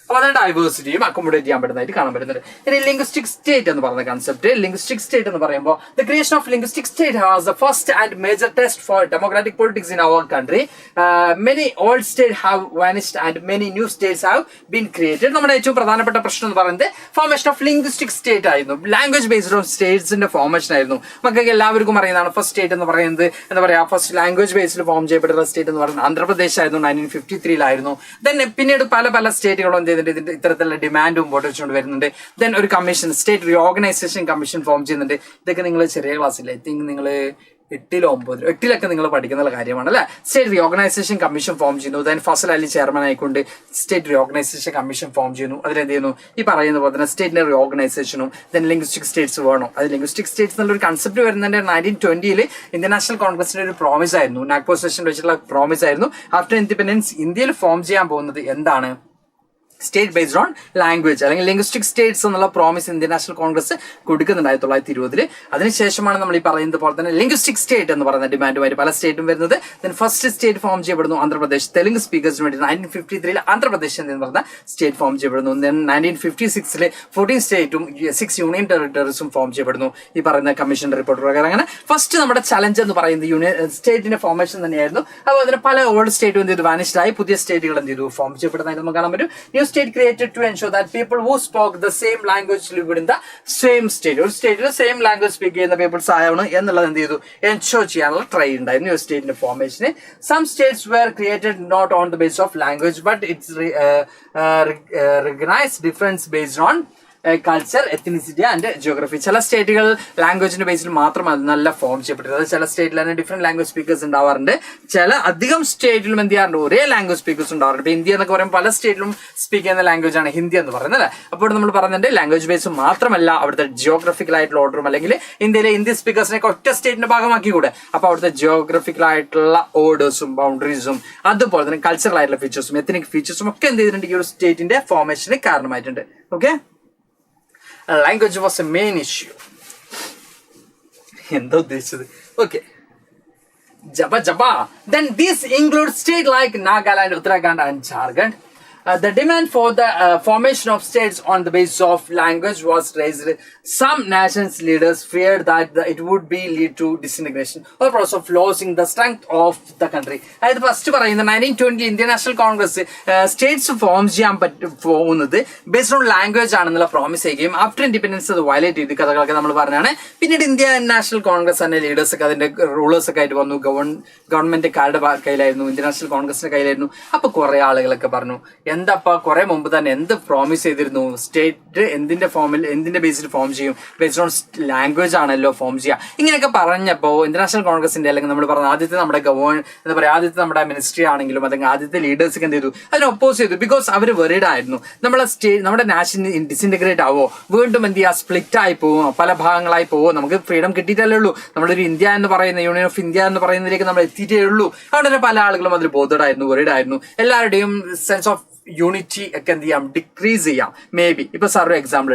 അപ്പൊ അതിന് ഡൈവേഴ്സിറ്റിയും അക്കോമഡേറ്റ് ചെയ്യാൻ പറ്റുന്നതായിട്ട് കാണാൻ പറ്റുന്നുണ്ട്. ഇനി ലിംഗ്വിസ്റ്റിക് സ്റ്റേറ്റ് എന്ന് പറയുന്ന കൺസെപ്റ്റ്, ലിംഗ്വിസ്റ്റിക് സ്റ്റേറ്റ് എന്ന് പറയുമ്പോൾ the creation of linguistic state has the first and major test for democratic politics in our country. Many old state have vanished and many new states have been created. നമ്മുടെ ഏറ്റവും പ്രധാനപ്പെട്ട പ്രശ്നം എന്ന് പറയുന്നത് formation of linguistic state ആയിരുന്നു. Language based on സ്റ്റേറ്റ്സിന്റെ formation ആയിരുന്നു. നമുക്ക് എല്ലാവർക്കും അറിയുന്നതാണ് ഫസ്റ്റ് സ്റ്റേറ്റ് എന്ന് പറയുന്നത് എന്താ പറയാ ഫസ്റ്റ് ലാംഗ്വേജ് ബേസ്ഡ് ഫോം ചെയ്യപ്പെട്ട സ്റ്റേറ്റ് എന്ന് പറയുന്നത് ആന്ധ്രാപ്രദേശ് ആയിരുന്നു. 1953 ദെൻ പിന്നീട് പല സ്റ്റേറ്റുകളും എന്ത് ചെയ്തിട്ടുണ്ട് ഇത്തരത്തിലുള്ള ഡിമാൻഡ് മുമ്പോട്ട് വെച്ചുകൊണ്ട് വരുന്നുണ്ട്. ദെൻ ഒരു commission state reorganisation commission form ചെയ്യുന്നുണ്ട്. ഇതൊക്കെ നിങ്ങൾ ചെറിയ ക്ലാസ്സിൽ ഐ തിങ്ക് നിങ്ങൾ 8-9 നിങ്ങൾ പഠിക്കുന്ന കാര്യമാണ് അല്ലെ. സ്റ്റേറ്റ് റീഓർഗനൈസേഷൻ കമ്മീഷൻ ഫോം ചെയ്യുന്നു. ദെൻ ഫസൽ അലി ചെയർമാൻ ആയിക്കൊണ്ട് സ്റ്റേറ്റ് റീഓർഗനൈസേഷൻ കമ്മീഷൻ ഫോം ചെയ്യുന്നു. അതിലെന്ത് ചെയ്യുന്നു ഈ പറയുന്ന പോലെ തന്നെ സ്റ്റേറ്റിന്റെ റീഓർഗനൈസേഷനും ദെൻ ലിംഗ്വിസ്റ്റിക് സ്റ്റേറ്റ്സ് വേണം. അത് ലിംഗ്വിസ്റ്റിക് സ്റ്റേറ്റ്സ് എന്നുള്ളൊരു കൺസെപ്റ്റ് വരുന്നതിന്റെ 1920 ഇന്ത്യൻ നാഷണൽ കോൺഗ്രസിന്റെ ഒരു പ്രോമിസ് ആയിരുന്നു. നാഗ്പൂർ സെഷനിൽ വെച്ചിട്ടുള്ള പ്രോമിസ് ആയിരുന്നു. ആഫ്റ്റർ ഇൻഡിപെൻഡൻസ് ഇന്ത്യയിൽ ഫോം ചെയ്യാൻ പോകുന്നത് എന്താണ്, സ്റ്റേറ്റ് ബേസ്ഡ് ഓൺ ലാംഗ്വേജ് അല്ലെങ്കിൽ ലിംഗ്വിസ്റ്റിക് സ്റ്റേറ്റ്സ് എന്നുള്ള പ്രോമിസ് ഇന്ത്യൻ നാഷണൽ കോൺഗ്രസ് കൊടുക്കുന്നുണ്ട് 1920. അതിനുശേഷമാണ് നമ്മൾ ഈ പറയുന്നത് പോലെ തന്നെ ലിംഗ്വിസ്റ്റിക് സ്റ്റേറ്റ് എന്ന് പറയുന്ന ഡിമാൻഡുമായിട്ട് പല സ്റ്റേറ്റും വരുന്നത്. ദെൻ ഫസ്റ്റ് സ്റ്റേറ്റ് ഫോം ചെയ്യപ്പെടുന്നു ആന്ധ്രാപ്രദേശ്. തെലുങ്ക് സ്പീക്കേഴ്സിന് വേണ്ടി 1953 ആന്ധ്രാപ്രദേശ് എന്ന് പറയുന്ന സ്റ്റേറ്റ് ഫോം ചെയ്യപ്പെടുന്നു. ദെൻ 1956 14 സ്റ്റേറ്റും 6 യൂണിയൻ ടെറിട്ടറീസും ഫോം ചെയ്യപ്പെടുന്നു ഈ പറയുന്ന കമ്മീഷൻ റിപ്പോർട്ട് പ്രകാരം. അങ്ങനെ ഫസ്റ്റ് നമ്മുടെ ചലഞ്ച് എന്ന് പറയുന്നത് യൂണിയൻ സ്റ്റേറ്റിന്റെ ഫോർമേഷൻ തന്നെയായിരുന്നു. അപ്പോൾ അതിന് പല ഓൾഡ് സ്റ്റേറ്റും എന്ത് ചെയ്തു വാനിഷ്ഡായി, പുതിയ സ്റ്റേറ്റുകൾ എന്ത് ചെയ്തു ഫോം ചെയ്യപ്പെടുന്നതായിട്ട് നമുക്ക് കാണാൻ പറ്റും. New state created to ensure that people who spoke the same language lived in the same state. ഒരു സ്റ്റേറ്റിൽ സെയിം ലാംഗ്വേജ് സ്പീക്ക് ചെയ്യുന്ന പീപ്പിൾസ് ആവണം എന്നുള്ളത് എന്ത് ചെയ്തു എൻഷുർ ചെയ്യാനുള്ള ട്രൈ ഉണ്ടായിരുന്നു ഈ സ്റ്റേറ്റിന്റെ ഫോർമേഷന്. Some states were created not on the base of language but its recognise difference based on culture, ethnicity and geography. ചില സ്റ്റേറ്റുകൾ ലാംഗ്വേജിന്റെ ബേസിൽ മാത്രമാണ് നല്ല ഫോം ചെയ്യപ്പെട്ടത്. ചില സ്റ്റേറ്റിൽ തന്നെ ഡിഫറെന്റ് ലാംഗ്വേജ് സ്പീക്കേഴ്സ് ഉണ്ടാവാറുണ്ട്. ചില അധികം സ്റ്റേറ്റിലും എന്ത് ചെയ്യാറുണ്ട് ഒരേ ലാംഗ്വേജ് സ്പീക്കേഴ്സ് ഉണ്ടാവാറുണ്ട്. ഇപ്പൊ ഇന്ത്യ എന്നൊക്കെ പറയുമ്പോൾ പല സ്റ്റേറ്റിലും സ്പീക്ക് ചെയ്യുന്ന ലാംഗ്വേജ് ആണ് ഹിന്ദി എന്ന് പറയുന്നത് അല്ലെ. അപ്പോൾ നമ്മൾ പറയുന്നുണ്ട് ലാംഗ്വേജ് ബേസ് മാത്രമല്ല അവിടുത്തെ ജിയോഗ്രഫിക്കൽ ആയിട്ടുള്ള ഓർഡറും അല്ലെങ്കിൽ ഇന്ത്യയിലെ ഹിന്ദി സ്പീക്കേഴ്സിനെ ഒറ്റ സ്റ്റേറ്റിന്റെ ഭാഗമാക്കി കൂടെ. അപ്പൊ അവിടുത്തെ ജിയോഗ്രഫിക്കൽ ആയിട്ടുള്ള ഓർഡേഴ്സും ബൗണ്ടറീസും അതുപോലെ തന്നെ കൾച്ചറൽ ആയിട്ടുള്ള ഫീച്ചേഴ്സും എത്നിക് ഫീച്ചേഴ്സും ഒക്കെ എന്ത് ചെയ്തിട്ടുണ്ട് ഈ ഒരു സ്റ്റേറ്റിന്റെ ഫോർമേഷന് കാരണമായിട്ടുണ്ട്. Okay, language was a main issue. എന്താ ഉദ്ദേശിച്ചത്? Okay, then these include state like Nagaland, Uttarakhand and Jharkhand. The demand for the formation of states on the basis of language was raised. Some nations leaders feared that it would be lead to disintegration or process of losing the strength of the country. അതായത് first പറയുന്നത് 1920 Indian national Congress States form ചെയ്യാൻ പോകുന്നത് based on language ആണെന്നുള്ള promise ചെയ്യുകയും after independence അത് violate ചെയ്ത് കഥകളൊക്കെ നമ്മൾ പറഞ്ഞാണ്. പിന്നീട് ഇന്ത്യൻ നാഷണൽ കോൺഗ്രസ് തന്നെ ലീഡേഴ്സ് ഒക്കെ അതിന്റെ റൂളേഴ്സ് ഒക്കെ ആയിട്ട് വന്നു. ഗവൺമെന്റ് കാരുടെ കയ്യിലായിരുന്നു, ഇന്ത്യൻ നാഷണൽ കോൺഗ്രസിന്റെ കയ്യിലായിരുന്നു. അപ്പൊ കുറെ ആളുകളൊക്കെ പറഞ്ഞു എന്താപ്പാ കുറെ മുമ്പ് തന്നെ എന്ത് പ്രോമിസ് ചെയ്തിരുന്നു, സ്റ്റേറ്റ് എന്തിന്റെ ബേസിൽ ഫോം ചെയ്യും, ബേസ്ഡ് ഓൺ ലാംഗ്വേജ് ആണല്ലോ ഫോം ചെയ്യുക. ഇങ്ങനെയൊക്കെ പറഞ്ഞപ്പോ ഇന്റർനാഷണൽ കോൺഗ്രസിന്റെ അല്ലെങ്കിൽ നമ്മൾ പറഞ്ഞ ആദ്യത്തെ നമ്മുടെ എന്താ പറയാ ആദ്യത്തെ നമ്മുടെ മിനിസ്ട്രി ആണെങ്കിലും അല്ലെങ്കിൽ ആദ്യത്തെ ലീഡേഴ്സ് ഒക്കെ എന്ത് ചെയ്തു അതിനെ ഒപ്പോസ് ചെയ്തു. ബിക്കോസ് അവർ വെറിഡ് ആയിരുന്നു നമ്മുടെ നാഷൻ ഡിസിന്റഗ്രേറ്റ് ആവോ, വീണ്ടും എന്ത് ചെയ്യുക സ്പ്ലിറ്റ് ആയി പോവോ, പല ഭാഗങ്ങളായി പോവോ, നമുക്ക് ഫ്രീഡം കിട്ടിയിട്ടല്ലേ ഉള്ളൂ, നമ്മളൊരു ഇന്ത്യ എന്ന് പറയുന്ന യൂണിയൻ ഓഫ് ഇന്ത്യ എന്ന് പറയുന്നതിലേക്ക് നമ്മൾ എത്തിയിട്ടേ ഉള്ളൂ. അവിടെ പല ആളുകളും അതിൽ ബോധേഡായിരുന്നു, വെറിഡ് ആയിരുന്നു. എല്ലാവരുടെയും സെൻസ് ഓഫ് യൂണിറ്റി ഒക്കെ എന്ത് ചെയ്യാം ഡിക്രീസ് ചെയ്യാം. മേ ബി ഇപ്പൊ സാർ ഒരു എക്സാമ്പിൾ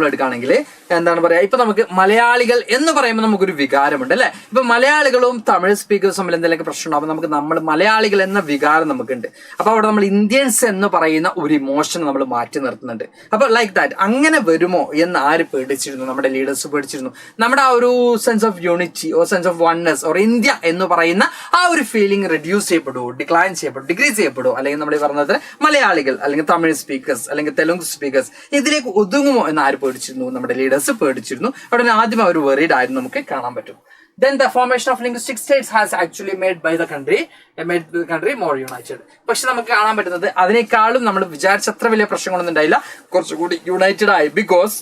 എടുക്കുകയാണെങ്കിൽ എന്താണ് പറയാ, ഇപ്പൊ നമുക്ക് മലയാളികൾ എന്ന് പറയുമ്പോൾ നമുക്കൊരു വികാരമുണ്ട് അല്ലെ. ഇപ്പൊ മലയാളികളും തമിഴ് സ്പീക്കേഴ്സും തമ്മിൽ എന്തെങ്കിലും പ്രശ്നം ഉണ്ടാകുമ്പോൾ നമുക്ക് നമ്മൾ മലയാളികൾ എന്ന വികാരം നമുക്കുണ്ട്. അപ്പൊ അവിടെ നമ്മൾ ഇന്ത്യൻസ് എന്ന് പറയുന്ന ഒരു ഇമോഷൻ നമ്മൾ മാറ്റി നിർത്തുന്നുണ്ട്. അപ്പൊ ലൈക്ക് ദാറ്റ് അങ്ങനെ വരുമോ എന്ന് ആര് പേടിച്ചിരുന്നു? നമ്മുടെ ലീഡേഴ്സ് പേടിച്ചിരുന്നു. നമ്മുടെ ആ ഒരു sense of unity or sense of oneness or India എന്ന് പറയുന്ന ആ ഒരു ഫീലിംഗ് റെഡ്യൂസ് ചെയ്യപ്പെടുമോ, ഡിക്ലൈൻ ചെയ്യപ്പെടുമോ, ഡിക്രീസ് ചെയ്യപ്പെടുമോ? അല്ലെങ്കിൽ നമ്മൾ പറഞ്ഞത് മലയാളികൾ അല്ലെങ്കിൽ തമിഴ് സ്പീക്കേഴ്സ് അല്ലെങ്കിൽ തെലുങ്ക് സ്പീക്കേഴ്സ് ഇതിലേക്ക് ഒതുങ്ങുമോ എന്ന് ആര് പേടിച്ചിരുന്നു? നമ്മുടെ ലീഡേഴ്സ് പേടിച്ചിരുന്നു. അവിടെ ആദ്യം അവർ വെറീഡ് ആയിരുന്നു നമുക്ക് കാണാൻ പറ്റും. Then the formation of linguistic states has actually made the country more united. പക്ഷെ നമുക്ക് കാണാൻ പറ്റുന്നത് അതിനേക്കാളും നമ്മൾ വിചാരിച്ചത്ര വലിയ പ്രശ്നങ്ങളൊന്നും ഉണ്ടായില്ല, കുറച്ചുകൂടി യുണൈറ്റഡ് ആയി. ബിക്കോസ്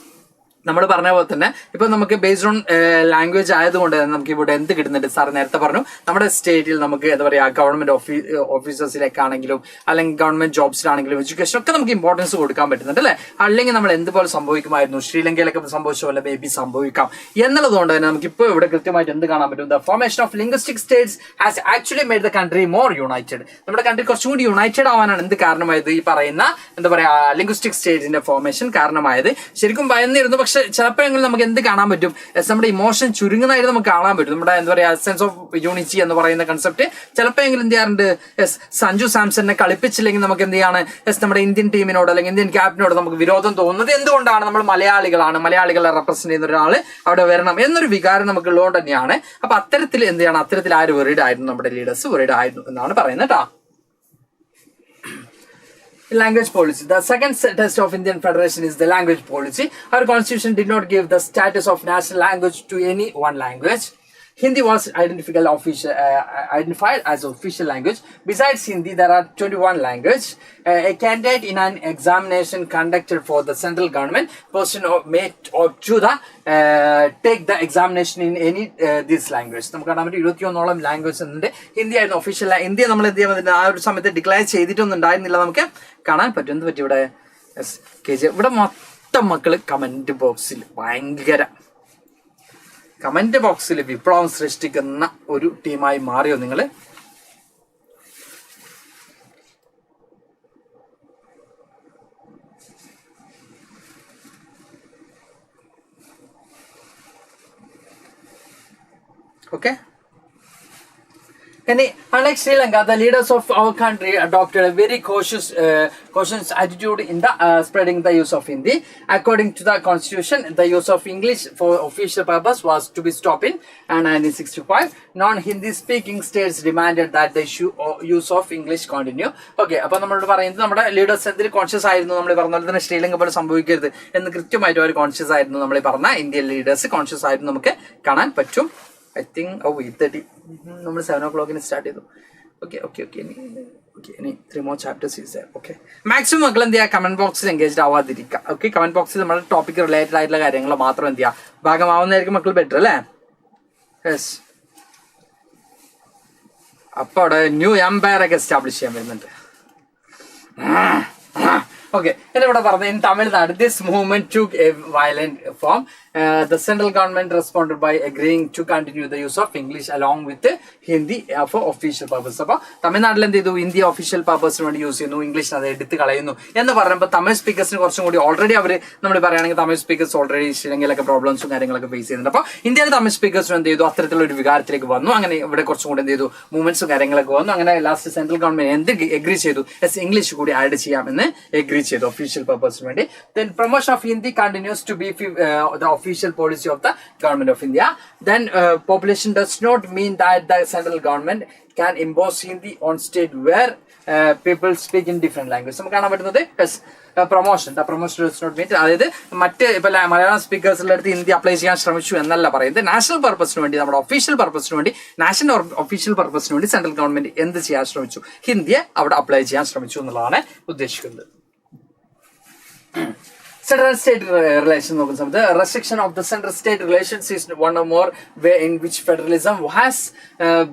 നമ്മൾ പറഞ്ഞ പോലെ തന്നെ ഇപ്പൊ നമുക്ക് ബേസ്ഡ് ഓൺ ലാംഗ്വേജ് ആയതുകൊണ്ട് തന്നെ നമുക്ക് ഇവിടെ എന്ത് കിട്ടുന്നുണ്ട്? സാർ നേരത്തെ പറഞ്ഞു, നമ്മുടെ സ്റ്റേറ്റിൽ നമുക്ക് എന്താ പറയാ ഗവൺമെന്റ് ഓഫീസേഴ്സിലേക്കാണെങ്കിലും അല്ലെങ്കിൽ ഗവൺമെന്റ് ജോബ്സിലാണെങ്കിലും എഡ്യൂക്കേഷൻ ഒക്കെ നമുക്ക് ഇമ്പോർട്ടൻസ് കൊടുക്കാൻ പറ്റുന്നുണ്ട് അല്ലെ. അല്ലെങ്കിൽ നമ്മൾ എന്തുപോലെ സംഭവിക്കുമായിരുന്നു, ശ്രീലങ്കയിലൊക്കെ സംഭവിച്ച പോലെ മേ ബി സംഭവിക്കാം എന്നുള്ളതുകൊണ്ട് തന്നെ നമുക്ക് ഇപ്പോൾ ഇവിടെ കൃത്യമായിട്ട് എന്ത് കാണാൻ പറ്റും? The formation of linguistic States has actually made the country more United. നമ്മുടെ കൺട്രി കുറച്ചും കൂടി യുണൈറ്റഡ് ആവാനാണ് എന്ത് കാരണമായത്? ഈ പറയുന്ന എന്താ പറയാ ലിംഗ്വിസ്റ്റിക് സ്റ്റേറ്റിന്റെ ഫോർമേഷൻ കാരണമായത്. ശരിക്കും ഭയന്നിരുന്നു, പക്ഷെ ചിലപ്പോഴെങ്കിലും നമുക്ക് എന്ത് കാണാൻ പറ്റും? നമ്മുടെ ഇമോഷൻ ചുരുങ്ങുന്നതായിട്ട് നമുക്ക് കാണാൻ പറ്റും. നമ്മുടെ എന്താ പറയാ സെൻസ് ഓഫ് യൂണിറ്റി എന്ന് പറയുന്ന കൺസെപ്റ്റ് ചിലപ്പോഴെങ്കിലും എന്ത് ചെയ്യാറുണ്ട്? സഞ്ജു സാംസണിനെ കളിപ്പിച്ചില്ലെങ്കിൽ നമുക്ക് എന്ത് ചെയ്യാണ്? നമ്മുടെ ഇന്ത്യൻ ടീമിനോട് അല്ലെങ്കിൽ ഇന്ത്യൻ ക്യാപ്റ്റനോട് നമുക്ക് വിരോധം തോന്നുന്നത് എന്തുകൊണ്ടാണ്? നമ്മൾ മലയാളികളാണ്, മലയാളികളെ റെപ്രസെന്റ് ചെയ്യുന്ന ഒരാൾ അവിടെ വരണം എന്നൊരു വികാരം നമുക്ക് ഉള്ളതുകൊണ്ട് തന്നെയാണ്. അപ്പൊ അത്തരത്തിൽ എന്ത് ചെയ്യണം? അത്തരത്തിൽ ആര് വെറീഡ് ആയിരുന്നു? നമ്മുടെ ലീഡേഴ്സ് വെറീഡ് ആയിരുന്നു എന്നാണ് പറയുന്നത് കേട്ടോ. Language policy. The second test of Indian Federation is the language policy. Our constitution did not give the status of national language to any one language. Hindi was identified as official language. Besides Hindi, there are 21 languages. A candidate in an examination conducted for the central government person may choose the take the examination in any this language. നമുക്ക് കാണാൻ പറ്റും 21ഓളം language ഉണ്ട്. ഹിന്ദി ആയിരുന്നു official. India നമ്മൾ എന്ത് ചെയ്യാൻ ആ ഒരു സമയത്ത് ഡിക്ലെയർ ചെയ്തിട്ടൊന്നും ഉണ്ടായിരുന്നില്ല. നമുക്ക് കാണാൻ പറ്റും. എന്ത് പറ്റും ഇവിടെ? ഇവിടെ മൊത്തം മക്കള് കമന്റ് ബോക്സിൽ കമന്റ് ബോക്സിൽ വിപ്ലവം സൃഷ്ടിക്കുന്ന ഒരു ടീമായി മാറിയോ നിങ്ങൾ? Okay. Unlike Sri Lanka, the leaders of our country adopted a very cautious attitude in the spreading the use of Hindi. According to the constitution, the use of English for official purpose was to be stopped in 1965. Non-Hindi speaking states demanded that the use of English continue. Okay, അപ്പോൾ നമ്മളോട് പറയുന്നത് നമ്മുടെ leaders എന്തിന് conscious ആയിരുന്നു? നമ്മൾ പറഞ്ഞ പോലെ തന്നെ ശ്രീലങ്ക പോലെ സംഭവിക്കരുത് എന്ന് കൃത്യമായിട്ട് അവർ കോൺഷ്യസ് ആയിരുന്നു. നമ്മൾ പറഞ്ഞ ഇന്ത്യൻ ലീഡേഴ്സ് കോൺഷ്യസ് ആയിരുന്നു നമുക്ക് കാണാൻ പറ്റും. I think 8:30 നമ്മൾ 7 o'clock സ്റ്റാർട്ട് ചെയ്തു. ഓക്കെ ഇനി 3 more chapters is there. Okay, maximum മക്കൾ എന്ത് ചെയ്യുക? കമന്റ് ബോക്സിൽ എൻഗേജ്ഡ് ആവാതിരിക്കുക. ഓക്കെ, കമന്റ് ബോക്സിൽ നമ്മുടെ ടോപ്പിക് റിലേറ്റഡ് ആയിട്ടുള്ള കാര്യങ്ങൾ മാത്രം എന്ത് ചെയ്യുക ഭാഗമാവുന്നതായിരിക്കും മക്കൾ ബെറ്റർ അല്ലേ? യെസ്. അപ്പൊ അവിടെ ന്യൂ എംപയർ ഒക്കെ എസ്റ്റാബ്ലിഷ് ചെയ്യാൻ വരുന്നുണ്ട്. Okay, in Tamil Nadu, this movement took a violent form. The central government responded by agreeing to continue the use of English along with Hindi for official purpose. So, Tamil Nadu എന്ത് ചെയ്തു? Hindi official purpose വേണ്ടി use ചെയ്യുന്നു, English അത് എടുത്ത് കളയുന്നു എന്ന് പറയുമ്പോൾ തമിഴ് സ്പീക്കേഴ്സിന് കുറച്ചും കൂടി ഓൾറെഡി അവർ നമ്മൾ പറയുകയാണെങ്കിൽ തമിഴ് സ്പീക്കേഴ്സ് ഓൾറെഡി ശ്രീലങ്കയിലൊക്കെ പ്രോബ്ലംസും കാര്യങ്ങളൊക്കെ ഫേസ് ചെയ്യുന്നുണ്ട്. അപ്പോൾ ഇന്ത്യയിലെ തമിഴ് സ്പീക്കേഴ്സിനും എന്ത് ചെയ്തു? അത്തരത്തിലുള്ള ഒരു വികാരത്തിലേക്ക് വന്നു. അങ്ങനെ ഇവിടെ കുറച്ചും കൂടി എന്ത് ചെയ്തു? മൂവ്മെന്റ്സും കാര്യങ്ങളൊക്കെ വന്നു. അങ്ങനെ ലാസ്റ്റ് സെൻട്രൽ ഗവൺമെന്റ് എന്ത് എഗ്രി ചെയ്തു? ഇംഗ്ലീഷ് കൂടി ആഡ് ചെയ്യാമെന്ന് എഗ്രി ചെയ്തു official purpose വേണ്ടി. Then promotion of Hindi continues to be the official policy of the government of India. Then population does not mean that the central government can impose Hindi on state where people speak in different languages. നമുക്ക് കാണാൻ പറ്റുന്നത് promotion does not mean അതായത് മറ്റ് ഇപ്പൊ മലയാളം സ്പീക്കേഴ്സിന്റെ അടുത്ത് Hindi apply ചെയ്യാൻ ശ്രമിച്ചു എന്നല്ല പറയുന്നത്. നാഷണൽ പർപ്പസിന് വേണ്ടി, നമ്മുടെ ഒഫീഷ്യൽ പർപ്പസിന് വേണ്ടി, നാഷണൽ ഒഫീഷ്യൽ പർപ്പസിന് വേണ്ടി സെൻട്രൽ ഗവൺമെന്റ് എന്ത് ചെയ്യാൻ ശ്രമിച്ചു? ഹിന്ദിയെ അവിടെ അപ്ലൈ ചെയ്യാൻ ശ്രമിച്ചു എന്നുള്ളതാണ് ഉദ്ദേശിക്കുന്നത്. Central state relations. The restriction of the central state relations is one or more way in which federalism has